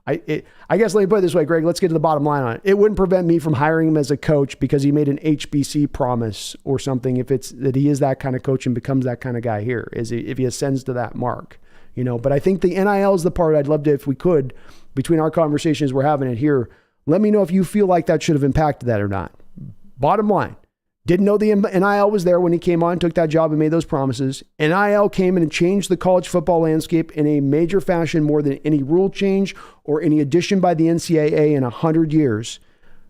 I guess let me put it this way, Greg, let's get to the bottom line on it. It wouldn't prevent me from hiring him as a coach because he made an HBC promise or something. If it's that he is that kind of coach and becomes that kind of guy here, if he ascends to that mark, but I think the NIL is the part I'd love to, if we could, between our conversations we're having it here, let me know if you feel like that should have impacted that or not. Bottom line. Didn't know the NIL was there when he came on, took that job and made those promises. NIL came in and changed the college football landscape in a major fashion more than any rule change or any addition by the NCAA in 100 years.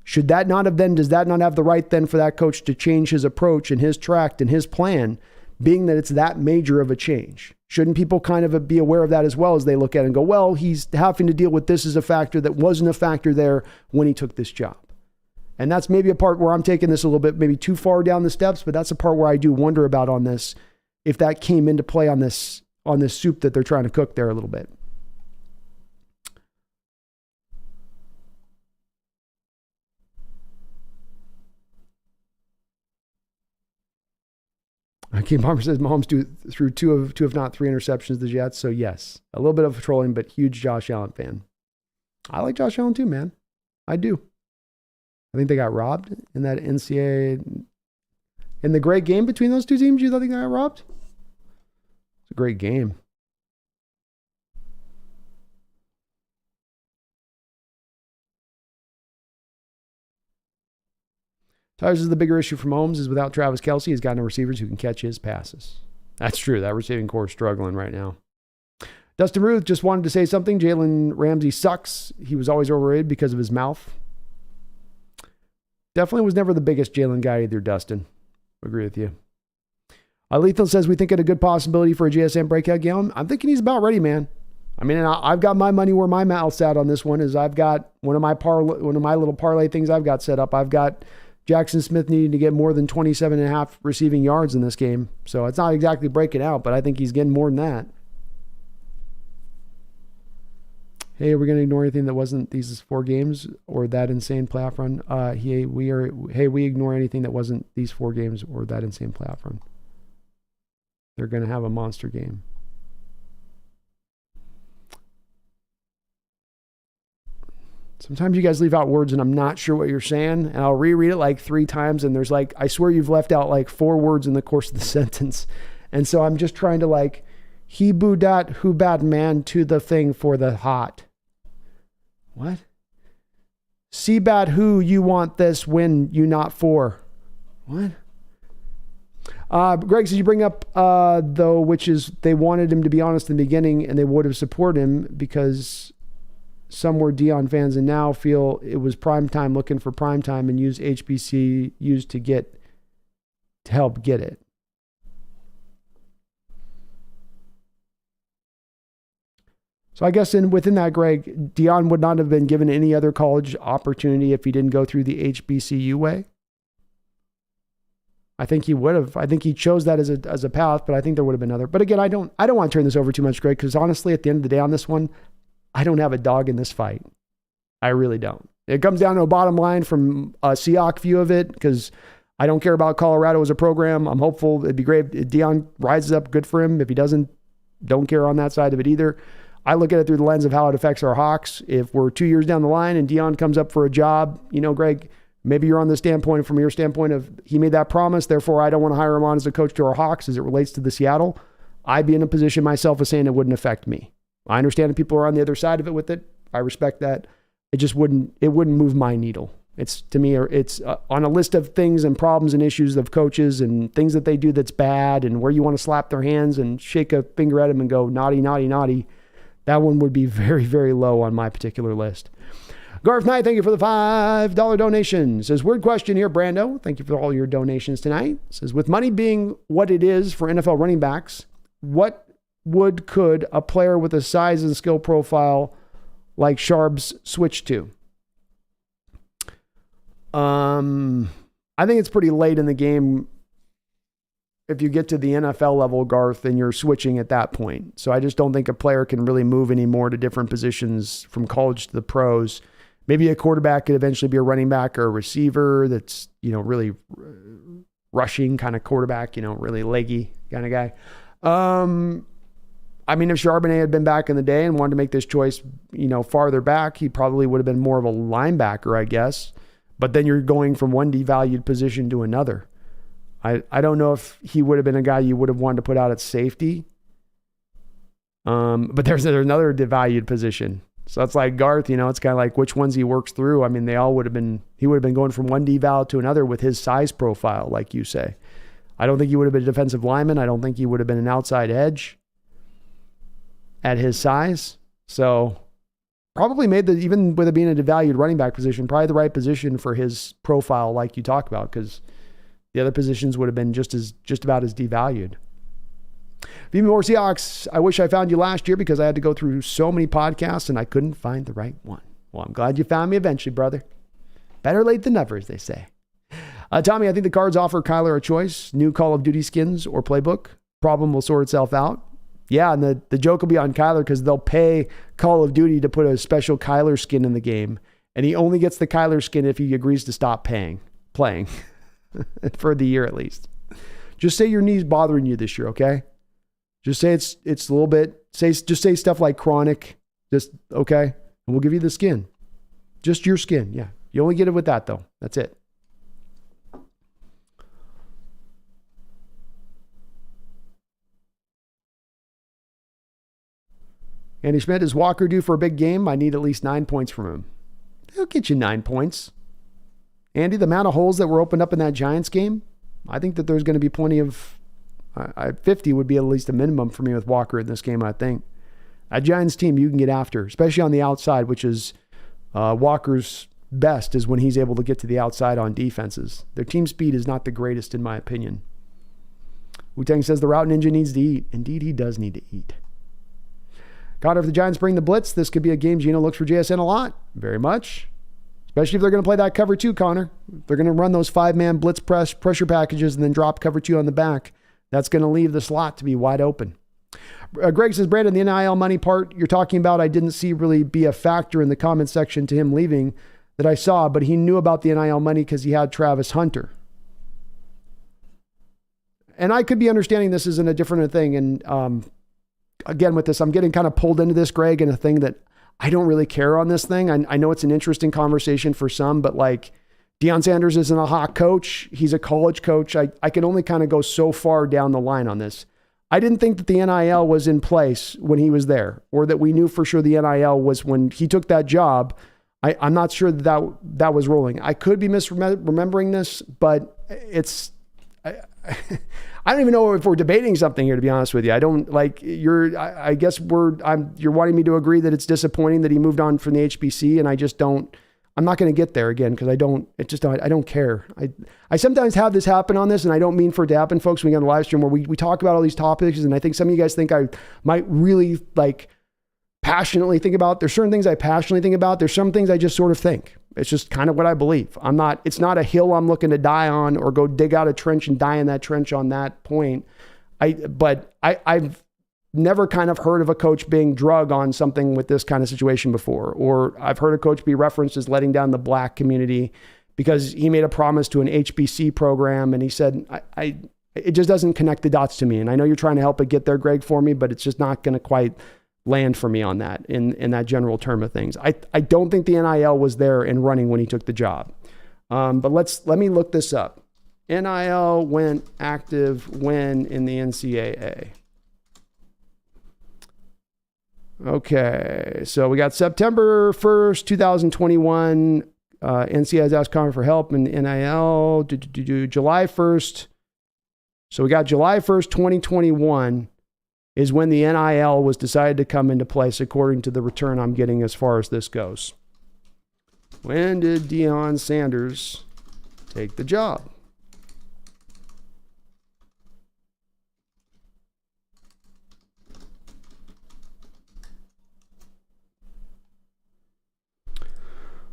Does that not have the right then for that coach to change his approach and his track and his plan, being that it's that major of a change? Shouldn't people kind of be aware of that as well as they look at it and go, well, he's having to deal with this as a factor that wasn't a factor there when he took this job? And that's maybe a part where I'm taking this a little bit, maybe too far down the steps, but that's a part where I do wonder about on this, if that came into play on this soup that they're trying to cook there a little bit. King Palmer says Mahomes threw two if not three interceptions to the Jets. So yes, a little bit of trolling, but huge Josh Allen fan. I like Josh Allen too, man. I do. I think they got robbed in that NCAA. In the great game between those two teams, you think they got robbed? It's a great game. Tyler's is the bigger issue for Mahomes is without Travis Kelce, he's got no receivers who can catch his passes. That's true. That receiving core is struggling right now. Dustin Ruth just wanted to say something. Jalen Ramsey sucks. He was always overrated because of his mouth. Definitely was never the biggest Jalen guy either, Dustin. Agree with you. Lethal says we think it a good possibility for a JSN breakout game. I'm thinking he's about ready, man. I mean, I've got my money where my mouth's at on this one. Is I've got one of my little parlay things I've got set up. I've got Jackson Smith needing to get more than 27.5 receiving yards in this game. So it's not exactly breaking out, but I think he's getting more than that. Hey, are we going to ignore anything that wasn't these 4 games or that insane playoff run? We ignore anything that wasn't these 4 games or that insane playoff run. They're going to have a monster game. Sometimes you guys leave out words and I'm not sure what you're saying, and I'll reread it like 3 times and there's like, I swear you've left out like 4 words in the course of the sentence. And so I'm just trying to like, he boo dat who bad man to the thing for the hot. What? See bad who you want this when you not for. What? Greg says you bring up, though, which is they wanted him to be honest in the beginning and they would have supported him because some were Dion fans and now feel it was prime time looking for prime time and use HBC used to help get it. So I guess within that, Greg, Dion would not have been given any other college opportunity if he didn't go through the HBCU way. I think he would have. I think he chose that as a path, but I think there would have been other. But again, I don't want to turn this over too much, Greg, because honestly, at the end of the day on this one, I don't have a dog in this fight. I really don't. It comes down to a bottom line from a Seahawks view of it, because I don't care about Colorado as a program. I'm hopeful it'd be great if Dion rises up, good for him. If he doesn't, don't care on that side of it either. I look at it through the lens of how it affects our Hawks. If we're 2 years down the line and Dion comes up for a job, Greg, maybe you're on the standpoint from your standpoint of he made that promise, therefore I don't want to hire him on as a coach to our Hawks as it relates to the Seattle. I'd be in a position myself of saying it wouldn't affect me. I understand that people are on the other side of it with it. I respect that. It wouldn't move my needle. It's, to me, it's on a list of things and problems and issues of coaches and things that they do that's bad and where you want to slap their hands and shake a finger at them and go naughty, naughty, naughty. That one would be very, very low on my particular list. Garth Knight, thank you for the $5 donation. Says, weird question here, Brando. Thank you for all your donations tonight. Says, with money being what it is for NFL running backs, what could a player with a size and skill profile like Sharps switch to? I think it's pretty late in the game if you get to the NFL level, Garth, and you're switching at that point. So I just don't think a player can really move anymore to different positions from college to the pros. Maybe a quarterback could eventually be a running back or a receiver that's, really rushing kind of quarterback, really leggy kind of guy. I mean, if Charbonnet had been back in the day and wanted to make this choice, farther back, he probably would have been more of a linebacker, I guess. But then you're going from one devalued position to another. I don't know if he would have been a guy you would have wanted to put out at safety. But there's another devalued position. So it's like Garth, it's kind of like which ones he works through. I mean, he would have been going from one deval to another with his size profile, like you say. I don't think he would have been a defensive lineman. I don't think he would have been an outside edge at his size. So probably even with it being a devalued running back position, probably the right position for his profile, like you talk about, because the other positions would have been just about as devalued. Be more Seahawks. I wish I found you last year because I had to go through so many podcasts and I couldn't find the right one. Well, I'm glad you found me eventually, brother. Better late than never, as they say. Tommy, I think the Cards offer Kyler a choice. New Call of Duty skins or playbook. Problem will sort itself out. Yeah, and the joke will be on Kyler because they'll pay Call of Duty to put a special Kyler skin in the game. And he only gets the Kyler skin if he agrees to stop playing for the year at least. Just say your knee's bothering you this year, okay? Just say it's a little bit. Just say stuff like chronic. Just okay, and we'll give you the skin. Just your skin, yeah. You only get it with that though. That's it. Andy Schmidt, is Walker due for a big game? I need at least 9 points from him. He'll get you 9 points. Andy, the amount of holes that were opened up in that Giants game, I think that there's going to be plenty of 50 would be at least a minimum for me with Walker in this game, I think. A Giants team you can get after, especially on the outside, which is Walker's best is when he's able to get to the outside on defenses. Their team speed is not the greatest in my opinion. Wu-Tang says the route ninja needs to eat. Indeed, he does need to eat. Connor, if the Giants bring the blitz, this could be a game Gino looks for JSN a lot. Very much. Especially if they're going to play that cover 2, Connor. If they're going to run those 5-man blitz pressure packages and then drop cover 2 on the back, that's going to leave the slot to be wide open. Greg says, Brandon, the NIL money part you're talking about, I didn't see really be a factor in the comment section to him leaving that I saw, but he knew about the NIL money because he had Travis Hunter. And I could be understanding this isn't a different thing. And again, with this, I'm getting kind of pulled into this, Greg, and a thing that I don't really care on this thing. I know it's an interesting conversation for some, but like Deion Sanders isn't a Hawk coach. He's a college coach. I can only kind of go so far down the line on this. I didn't think that the NIL was in place when he was there, or that we knew for sure the NIL was when he took that job. I'm not sure that was rolling. I could be misremembering this, but it's, I don't even know if we're debating something here, to be honest with you. I don't like I guess you're wanting me to agree that it's disappointing that he moved on from the HBC, and I just don't, I'm not going to get there again because I don't care. I sometimes have this happen on this, and I don't mean for it to happen, folks, when we get on the live stream where we talk about all these topics, and I think some of you guys think I might really like passionately think about. There's certain things I passionately think about. There's some things I just sort of think. It's just kind of what I believe. It's not a hill I'm looking to die on or go dig out a trench and die in that trench on that point. I've never kind of heard of a coach being drug on something with this kind of situation before, or I've heard a coach be referenced as letting down the black community because he made a promise to an HBC program. And he said, it just doesn't connect the dots to me. And I know you're trying to help it get there, Greg, for me, but it's just not going to quite land for me on that in that general term of things. I don't think the NIL was there and running when he took the job. But let me look this up. NIL went active when in the NCAA. Okay, so we got September 1st, 2021. NCAA has asked Connor for help in NIL. July 1st. So we got July 1st, 2021 is when the NIL was decided to come into place, according to the return I'm getting as far as this goes. When did Deion Sanders take the job?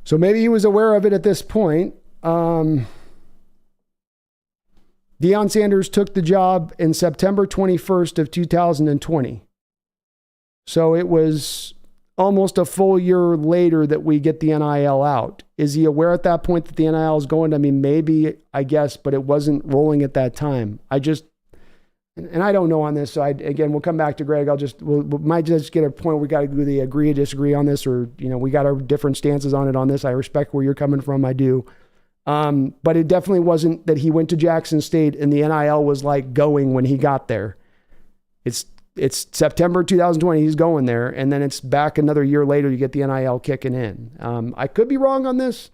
So maybe he was aware of it at this point. Deion Sanders took the job in September 21st of 2020. So it was almost a full year later that we get the NIL out. Is he aware at that point that the NIL is going? I mean, maybe, I guess, but it wasn't rolling at that time. And I don't know on this. So again, we'll come back to Greg. We might just get a point where we got to really agree or disagree on this, or, we got our different stances on it on this. I respect where you're coming from. I do. But it definitely wasn't that he went to Jackson State and the NIL was like going when he got there. It's September 2020. He's going there. And then it's back another year later. You get the NIL kicking in. I could be wrong on this.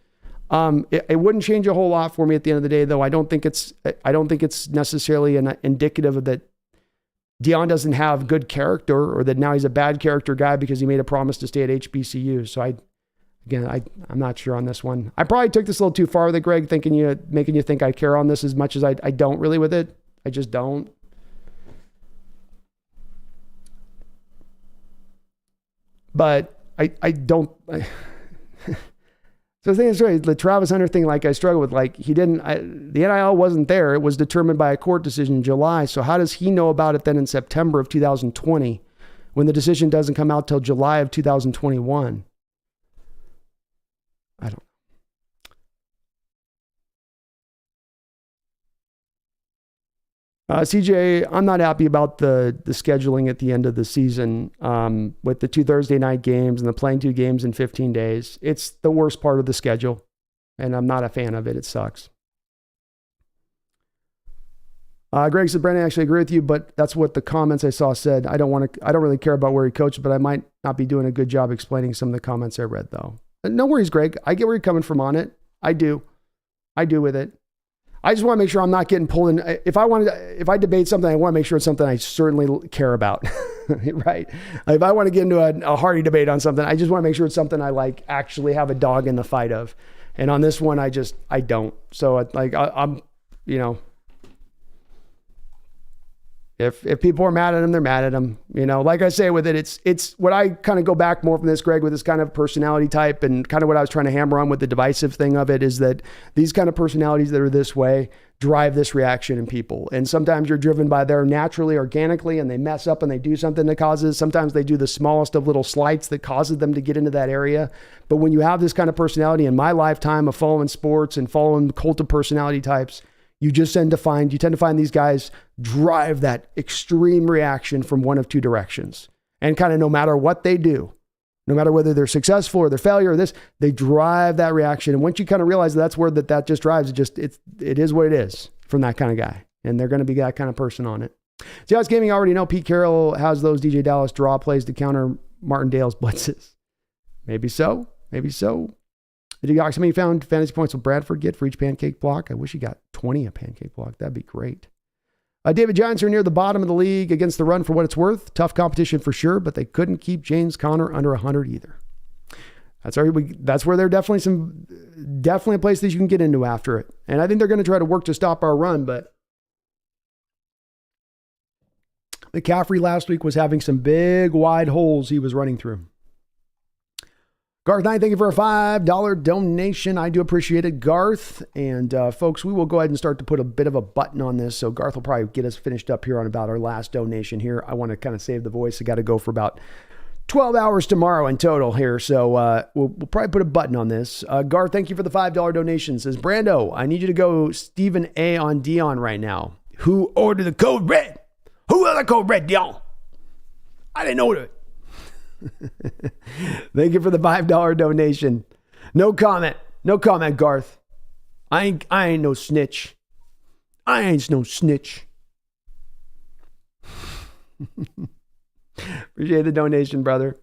It wouldn't change a whole lot for me at the end of the day, though. I don't think it's necessarily indicative of that Deion doesn't have good character, or that now he's a bad character guy because he made a promise to stay at HBCU. So I'm not sure on this one. I probably took this a little too far with it, Greg, making you think I care on this as much as I don't really with it. I just don't. But I don't. So the thing is, right, the Travis Hunter thing, like I struggle with, like the NIL wasn't there. It was determined by a court decision in July. So how does he know about it then in September of 2020 when the decision doesn't come out till July of 2021? I don't. CJ, I'm not happy about the scheduling at the end of the season with the 2 Thursday night games and the playing 2 games in 15 days. It's the worst part of the schedule, and I'm not a fan of it. It sucks. Greg said, Brandon, I actually agree with you, but that's what the comments I saw said. I don't really care about where he coached, but I might not be doing a good job explaining some of the comments I read, though. No worries, Greg. I get where you're coming from on it. I do with it. I just want to make sure I'm not getting pulled in. If I debate something, I want to make sure it's something I certainly care about, right? If I want to get into a hearty debate on something, I just want to make sure it's something I actually have a dog in the fight of. And on this one, I don't. So I'm, If people are mad at him, they're mad at him. Like I say with it, it's what I kind of go back more from this, Greg, with this kind of personality type, and kind of what I was trying to hammer on with the divisive thing of it is that these kind of personalities that are this way drive this reaction in people. And sometimes you're driven by their naturally, organically, and they mess up and they do something that causes, sometimes they do the smallest of little slights that causes them to get into that area. But when you have this kind of personality, in my lifetime of following sports and following the cult of personality types, you tend to find these guys drive that extreme reaction from one of 2 directions. And kind of no matter what they do, no matter whether they're successful or they're failure or this, they drive that reaction. And once you kind of realize that's where that just drives, it is what it is from that kind of guy. And they're going to be that kind of person on it. Seahawks Gaming already know Pete Carroll has those DJ Dallas draw plays to counter Martindale's blitzes. Maybe so. Did you guys, how many found fantasy points will Bradford get for each pancake block? I wish he got 20 a pancake block. That'd be great. David, Giants are near the bottom of the league against the run for what it's worth. Tough competition for sure, but they couldn't keep James Conner under 100 either. That's where they're definitely a place that you can get into after it. And I think they're going to try to work to stop our run, but McCaffrey last week was having some big wide holes he was running through. Garth Knight, thank you for a $5 donation. I do appreciate it, Garth. And folks, we will go ahead and start to put a bit of a button on this. So Garth will probably get us finished up here on about our last donation here. I want to kind of save the voice. I got to go for about 12 hours tomorrow in total here. So we'll probably put a button on this. Garth, thank you for the $5 donation. Says, Brando, I need you to go Stephen A on Dion right now. Who ordered the code red? Who ordered the code red, Dion? I didn't order it. Thank you for the $5 donation. No comment, Garth. I ain't no snitch. I ain't no snitch. Appreciate the donation, brother.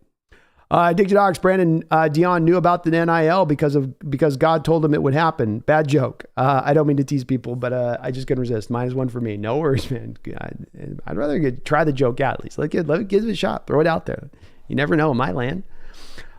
Dick Dogs, Brandon, Dion knew about the NIL because God told him it would happen. Bad joke. I don't mean to tease people, but I just couldn't resist. Mine is one for me. No worries, man. I'd rather try the joke out at least. Let it give it a shot. Throw it out there. You never know in my land.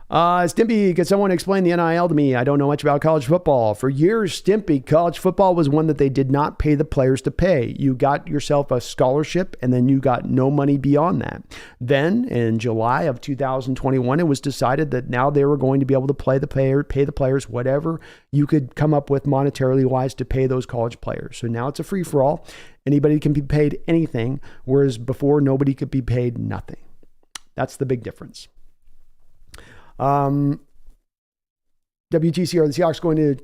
Stimpy, could someone explain the NIL to me? I don't know much about college football. For years, Stimpy, college football was one that they did not pay the players to pay. You got yourself a scholarship, and then you got no money beyond that. Then, in July of 2021, it was decided that now they were going to be able to pay the players whatever you could come up with monetarily wise to pay those college players. So now it's a free-for-all. Anybody can be paid anything, whereas before, nobody could be paid nothing. That's the big difference. WTC, are the Seahawks going to...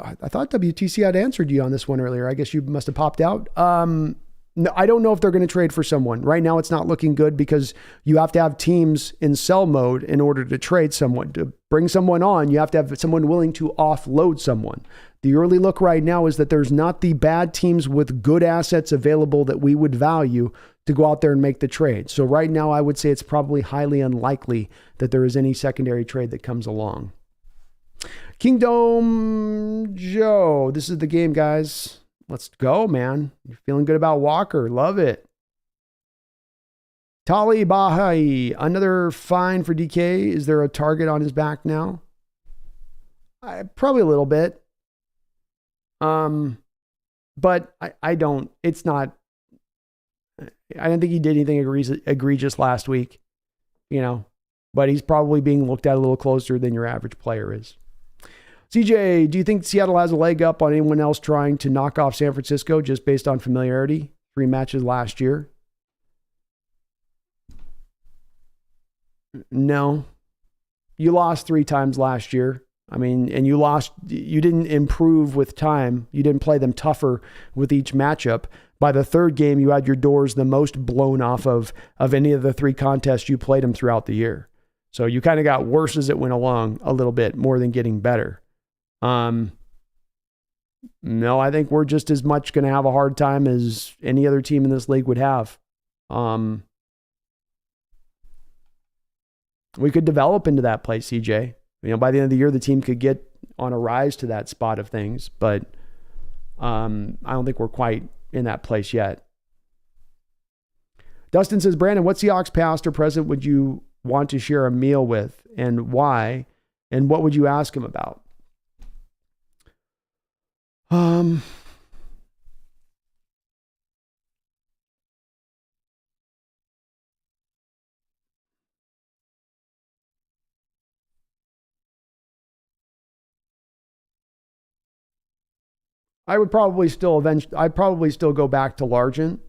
I thought WTC had answered you on this one earlier. I guess you must have popped out. No, I don't know if they're going to trade for someone. Right now, it's not looking good because you have to have teams in sell mode in order to trade someone. To bring someone on, you have to have someone willing to offload someone. The early look right now is that there's not the bad teams with good assets available that we would value to go out there and make the trade. So right now, I would say it's probably highly unlikely that there is any secondary trade that comes along. Kingdom Joe, this is the game, guys. Let's go, man. You're feeling good about Walker. Love it. Tali Bahai, another fine for DK. Is there a target on his back now? Probably a little bit. But I don't, it's not, I don't think he did anything egregious last week, but he's probably being looked at a little closer than your average player is. CJ, do you think Seattle has a leg up on anyone else trying to knock off San Francisco just based on familiarity? 3 matches last year. No. You lost 3 times last year. I mean, and you didn't improve with time. You didn't play them tougher with each matchup. By the third game, you had your doors the most blown off of any of the 3 contests you played them throughout the year. So you kind of got worse as it went along a little bit more than getting better. No, I think we're just as much going to have a hard time as any other team in this league would have. We could develop into that place, CJ. By the end of the year, the team could get on a rise to that spot of things, but I don't think we're quite in that place yet. Dustin says, Brandon, what Seahawks past or present would you want to share a meal with, and why? And what would you ask him about? I'd probably still go back to Largent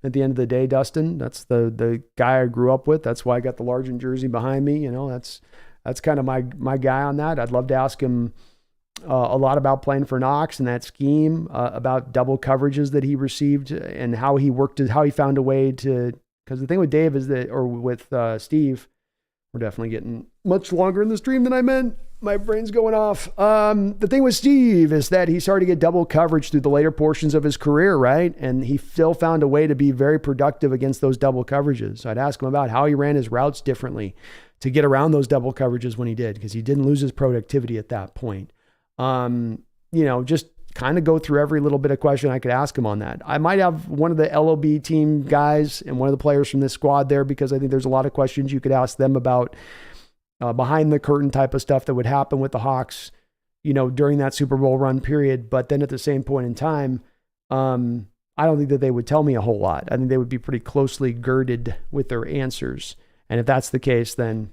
at the end of the day, Dustin. That's the guy I grew up with. That's why I got the Largent jersey behind me. That's kind of my guy on that. I'd love to ask him a lot about playing for Knox and that scheme, about double coverages that he received and how he found a way to, because the thing with Dave is that, or with Steve, we're definitely getting much longer in the stream than I meant. My brain's going off. The thing with Steve is that he started to get double coverage through the later portions of his career, right? And he still found a way to be very productive against those double coverages. So I'd ask him about how he ran his routes differently to get around those double coverages when he did, because he didn't lose his productivity at that point. Just kind of go through every little bit of question I could ask him on that. I might have one of the LOB team guys and one of the players from this squad there, because I think there's a lot of questions you could ask them about behind the curtain type of stuff that would happen with the Hawks, during that Super Bowl run period. But then at the same point in time, I don't think that they would tell me a whole lot. I think they would be pretty closely girded with their answers. And if that's the case, then,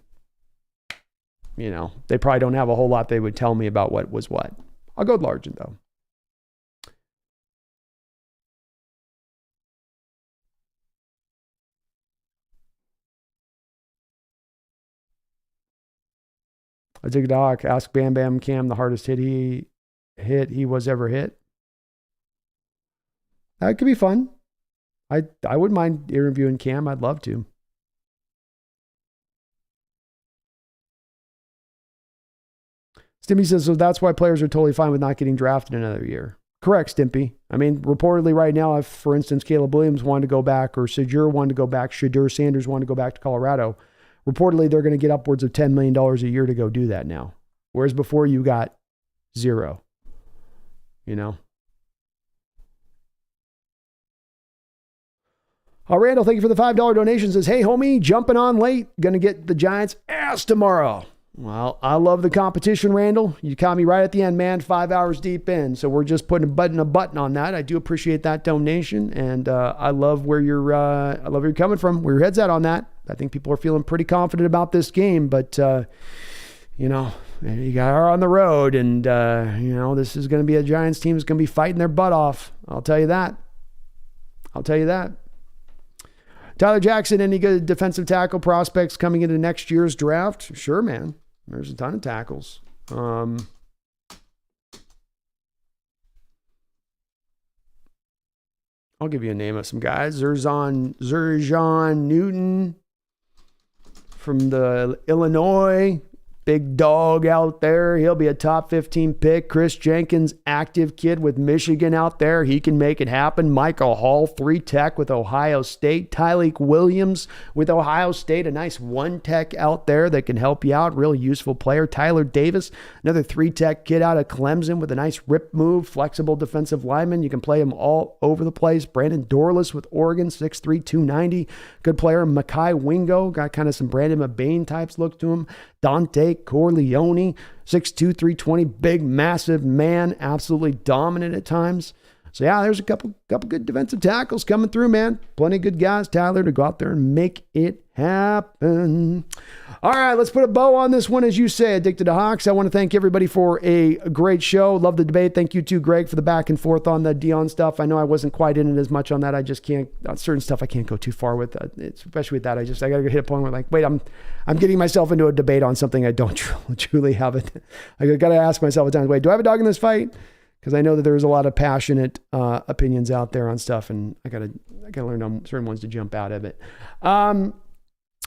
they probably don't have a whole lot they would tell me about what was what. I'll go with Largent, though. I take a doc, ask Bam Bam Cam the hardest hit he was ever hit. That could be fun. I wouldn't mind interviewing Cam. I'd love to. Stimpy says, so that's why players are totally fine with not getting drafted another year. Correct, Stimpy. I mean, reportedly right now, if, for instance, Caleb Williams wanted to go back, or Shadur wanted to go back, Shadur Sanders wanted to go back to Colorado, reportedly they're going to get upwards of $10 million a year to go do that now. Whereas before you got zero, Randall, thank you for the $5 donation. Says, hey, homie, jumping on late. Going to get the Giants' ass tomorrow. Well, I love the competition, Randall. You caught me right at the end, man, 5 hours deep in. So we're just putting a button on that. I do appreciate that donation. And I love where you're coming from, where your head's at on that. I think people are feeling pretty confident about this game, but you got her on the road, and this is going to be a Giants team that's going to be fighting their butt off. I'll tell you that. Tyler Jackson, any good defensive tackle prospects coming into next year's draft? Sure, man. There's a ton of tackles. I'll give you a name of some guys. Zerjon Newton from the Illinois. Big dog out there. He'll be a top 15 pick. Chris Jenkins, active kid with Michigan out there. He can make it happen. Michael Hall, 3-tech with Ohio State. Tyleek Williams with Ohio State. A nice 1-tech out there that can help you out. Real useful player. Tyler Davis, another 3-tech kid out of Clemson with a nice rip move. Flexible defensive lineman. You can play him all over the place. Brandon Dorless with Oregon, 6'3", 290. Good player. Makai Wingo. Got kind of some Brandon Mabane types look to him. Dante Corleone, 6'2", 320, big, massive man, absolutely dominant at times. So yeah, there's a couple good defensive tackles coming through, man. Plenty of good guys, Tyler, to go out there and make it happen. All right, let's put a bow on this one. As you say, Addicted to Hawks, I want to thank everybody for a great show. Love the debate. Thank you too, Greg, for the back and forth on the Dion stuff. I know I wasn't quite in it as much on that. I just can't, on certain stuff I can't go too far with, especially with that. I got to hit a point where like, wait, I'm getting myself into a debate on something I don't truly have it. I got to ask myself at times, wait, do I have a dog in this fight? Because I know that there's a lot of passionate opinions out there on stuff, and I gotta learn on certain ones to jump out of it.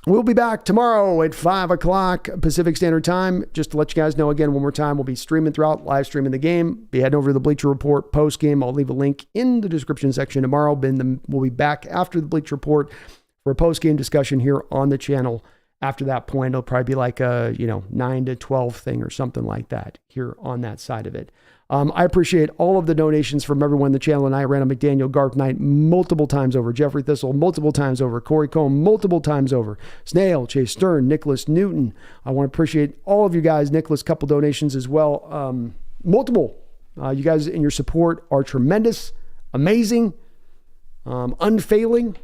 We'll be back tomorrow at 5 o'clock Pacific Standard Time. Just to let you guys know again, one more time, we'll be streaming throughout, live streaming the game. Be heading over to the Bleacher Report post game. I'll leave a link in the description section tomorrow. We'll be back after the Bleacher Report for a post game discussion here on the channel. After that point, it'll probably be like a 9 to 12 thing or something like that here on that side of it. I appreciate all of the donations from everyone in the channel and I. Randall McDaniel, Garth Knight, multiple times over. Jeffrey Thistle, multiple times over. Corey Combe, multiple times over. Snail, Chase Stern, Nicholas Newton. I want to appreciate all of you guys. Nicholas, couple donations as well. Multiple. You guys and your support are tremendous, amazing, unfailing.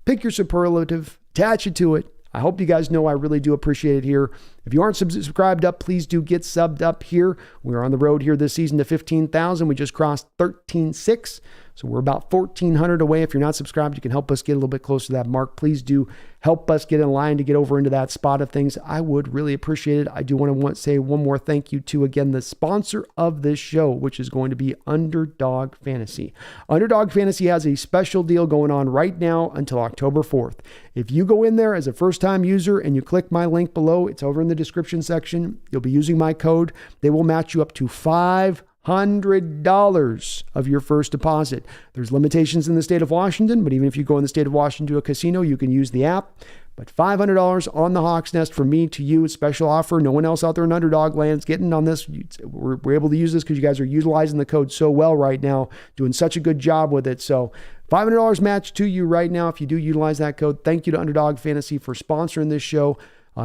Pick your superlative, attach it to it. I hope you guys know I really do appreciate it here. If you aren't subscribed up, please do get subbed up here. We're on the road here this season to 15,000. We just crossed 13,600. So we're about 1,400 away. If you're not subscribed, you can help us get a little bit closer to that mark. Please do help us get in line to get over into that spot of things. I would really appreciate it. I do want to say one more thank you to, again, the sponsor of this show, which is going to be Underdog Fantasy. Underdog Fantasy has a special deal going on right now until October 4th. If you go in there as a first-time user and you click my link below, it's over in the description section. You'll be using my code. They will match you up to $500 of your first deposit. There's limitations in the state of Washington, but even if you go in the state of Washington to a casino, you can use the app. But $500 on the Hawks Nest from me to you. Special offer. No one else out there in Underdog land is getting on this. We're able to use this because you guys are utilizing the code so well right now, doing such a good job with it. So $500 match to you right now if you do utilize that code. Thank you to Underdog Fantasy for sponsoring this show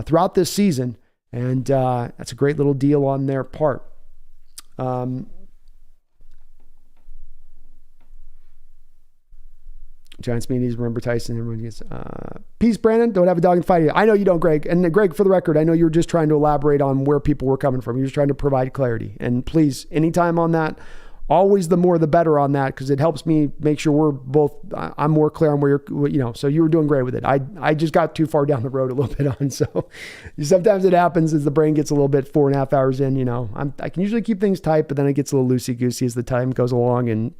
throughout this season. And that's a great little deal on their part. Giants meetings, remember Tyson, everyone gets peace, Brandon. Don't have a dog in the fight. I know you don't, Greg. And Greg, for the record, I know you're just trying to elaborate on where people were coming from. You're just trying to provide clarity. And please, anytime on that, always the more the better on that, because it helps me make sure we're both, I'm more clear on where you're, so you were doing great with it. I just got too far down the road a little bit on. So sometimes it happens as the brain gets a little bit 4.5 hours in, I can usually keep things tight, but then it gets a little loosey goosey as the time goes along and,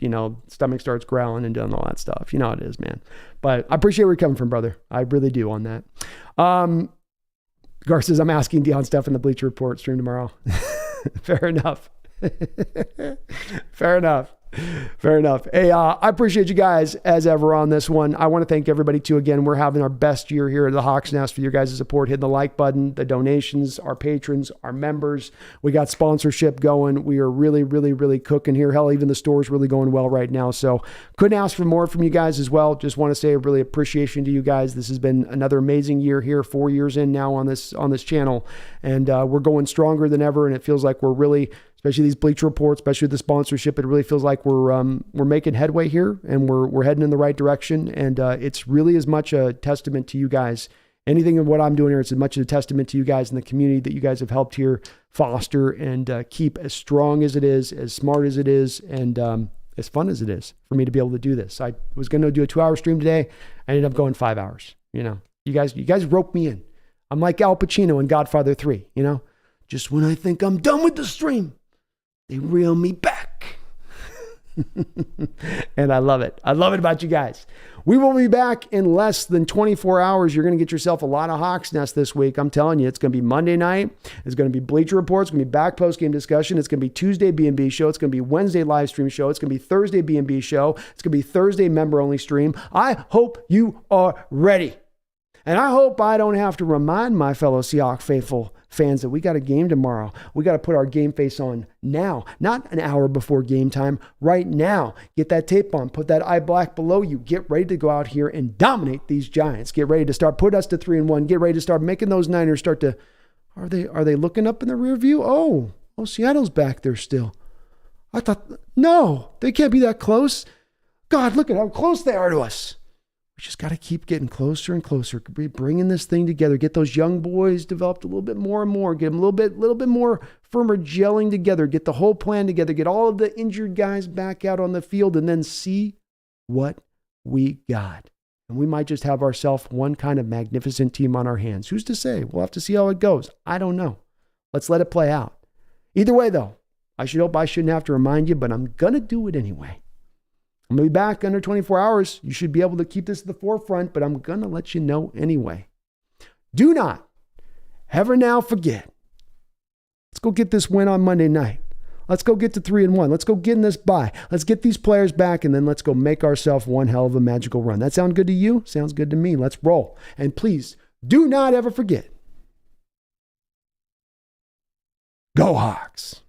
stomach starts growling and doing all that stuff. You know how it is, man. But I appreciate where you're coming from, brother. I really do on that. Gar says, I'm asking Dion stuff in the Bleacher Report stream tomorrow. Fair enough. Fair enough. Hey, I appreciate you guys as ever on this one. I want to thank everybody too. Again, we're having our best year here at the Hawks Nest for your guys' support. Hitting the like button, the donations, our patrons, our members. We got sponsorship going. We are really, really, really cooking here. Hell, even the store's really going well right now. So couldn't ask for more from you guys as well. Just want to say a really appreciation to you guys. This has been another amazing year here, 4 years in now on this channel. And we're going stronger than ever. And it feels like we're really, especially these Bleacher Reports, especially the sponsorship, it really feels like we're making headway here and we're heading in the right direction. And it's really as much a testament to you guys. Anything of what I'm doing here, it's as much a testament to you guys in the community that you guys have helped here foster and keep as strong as it is, as smart as it is, and as fun as it is for me to be able to do this. I was going to do a 2-hour stream today. I ended up going 5 hours. You guys roped me in. I'm like Al Pacino in Godfather 3, just when I think I'm done with the stream, they reel me back. And I love it. I love it about you guys. We will be back in less than 24 hours. You're going to get yourself a lot of Hawks Nest this week. I'm telling you, it's going to be Monday night. It's going to be Bleacher Reports. It's going to be back post-game discussion. It's going to be Tuesday B&B show. It's going to be Wednesday live stream show. It's going to be Thursday B&B show. It's going to be Thursday member-only stream. I hope you are ready. And I hope I don't have to remind my fellow Seahawks faithful fans that we got a game tomorrow. We got to put our game face on now, not an hour before game time, right now. Get that tape on, put that eye black below you. Get ready to go out here and dominate these Giants. Get ready to start, put us to 3-1. Get ready to start making those Niners start to, are they looking up in the rear view? Oh, Seattle's back there still. I thought, no, they can't be that close. God, look at how close they are to us. We just got to keep getting closer and closer, bringing this thing together, get those young boys developed a little bit more and more, get them a little bit more firmer, gelling together, get the whole plan together, get all of the injured guys back out on the field, and then see what we got. And we might just have ourselves one kind of magnificent team on our hands. Who's to say? We'll have to see how it goes. I don't know. Let's let it play out. Either way, though, I shouldn't have to remind you, but I'm going to do it anyway. I'm going to be back under 24 hours. You should be able to keep this at the forefront, but I'm going to let you know anyway. Do not ever now forget. Let's go get this win on Monday night. Let's go get to 3-1. Let's go get in this bye. Let's get these players back, and then let's go make ourselves one hell of a magical run. That sound good to you? Sounds good to me. Let's roll. And please, do not ever forget. Go Hawks.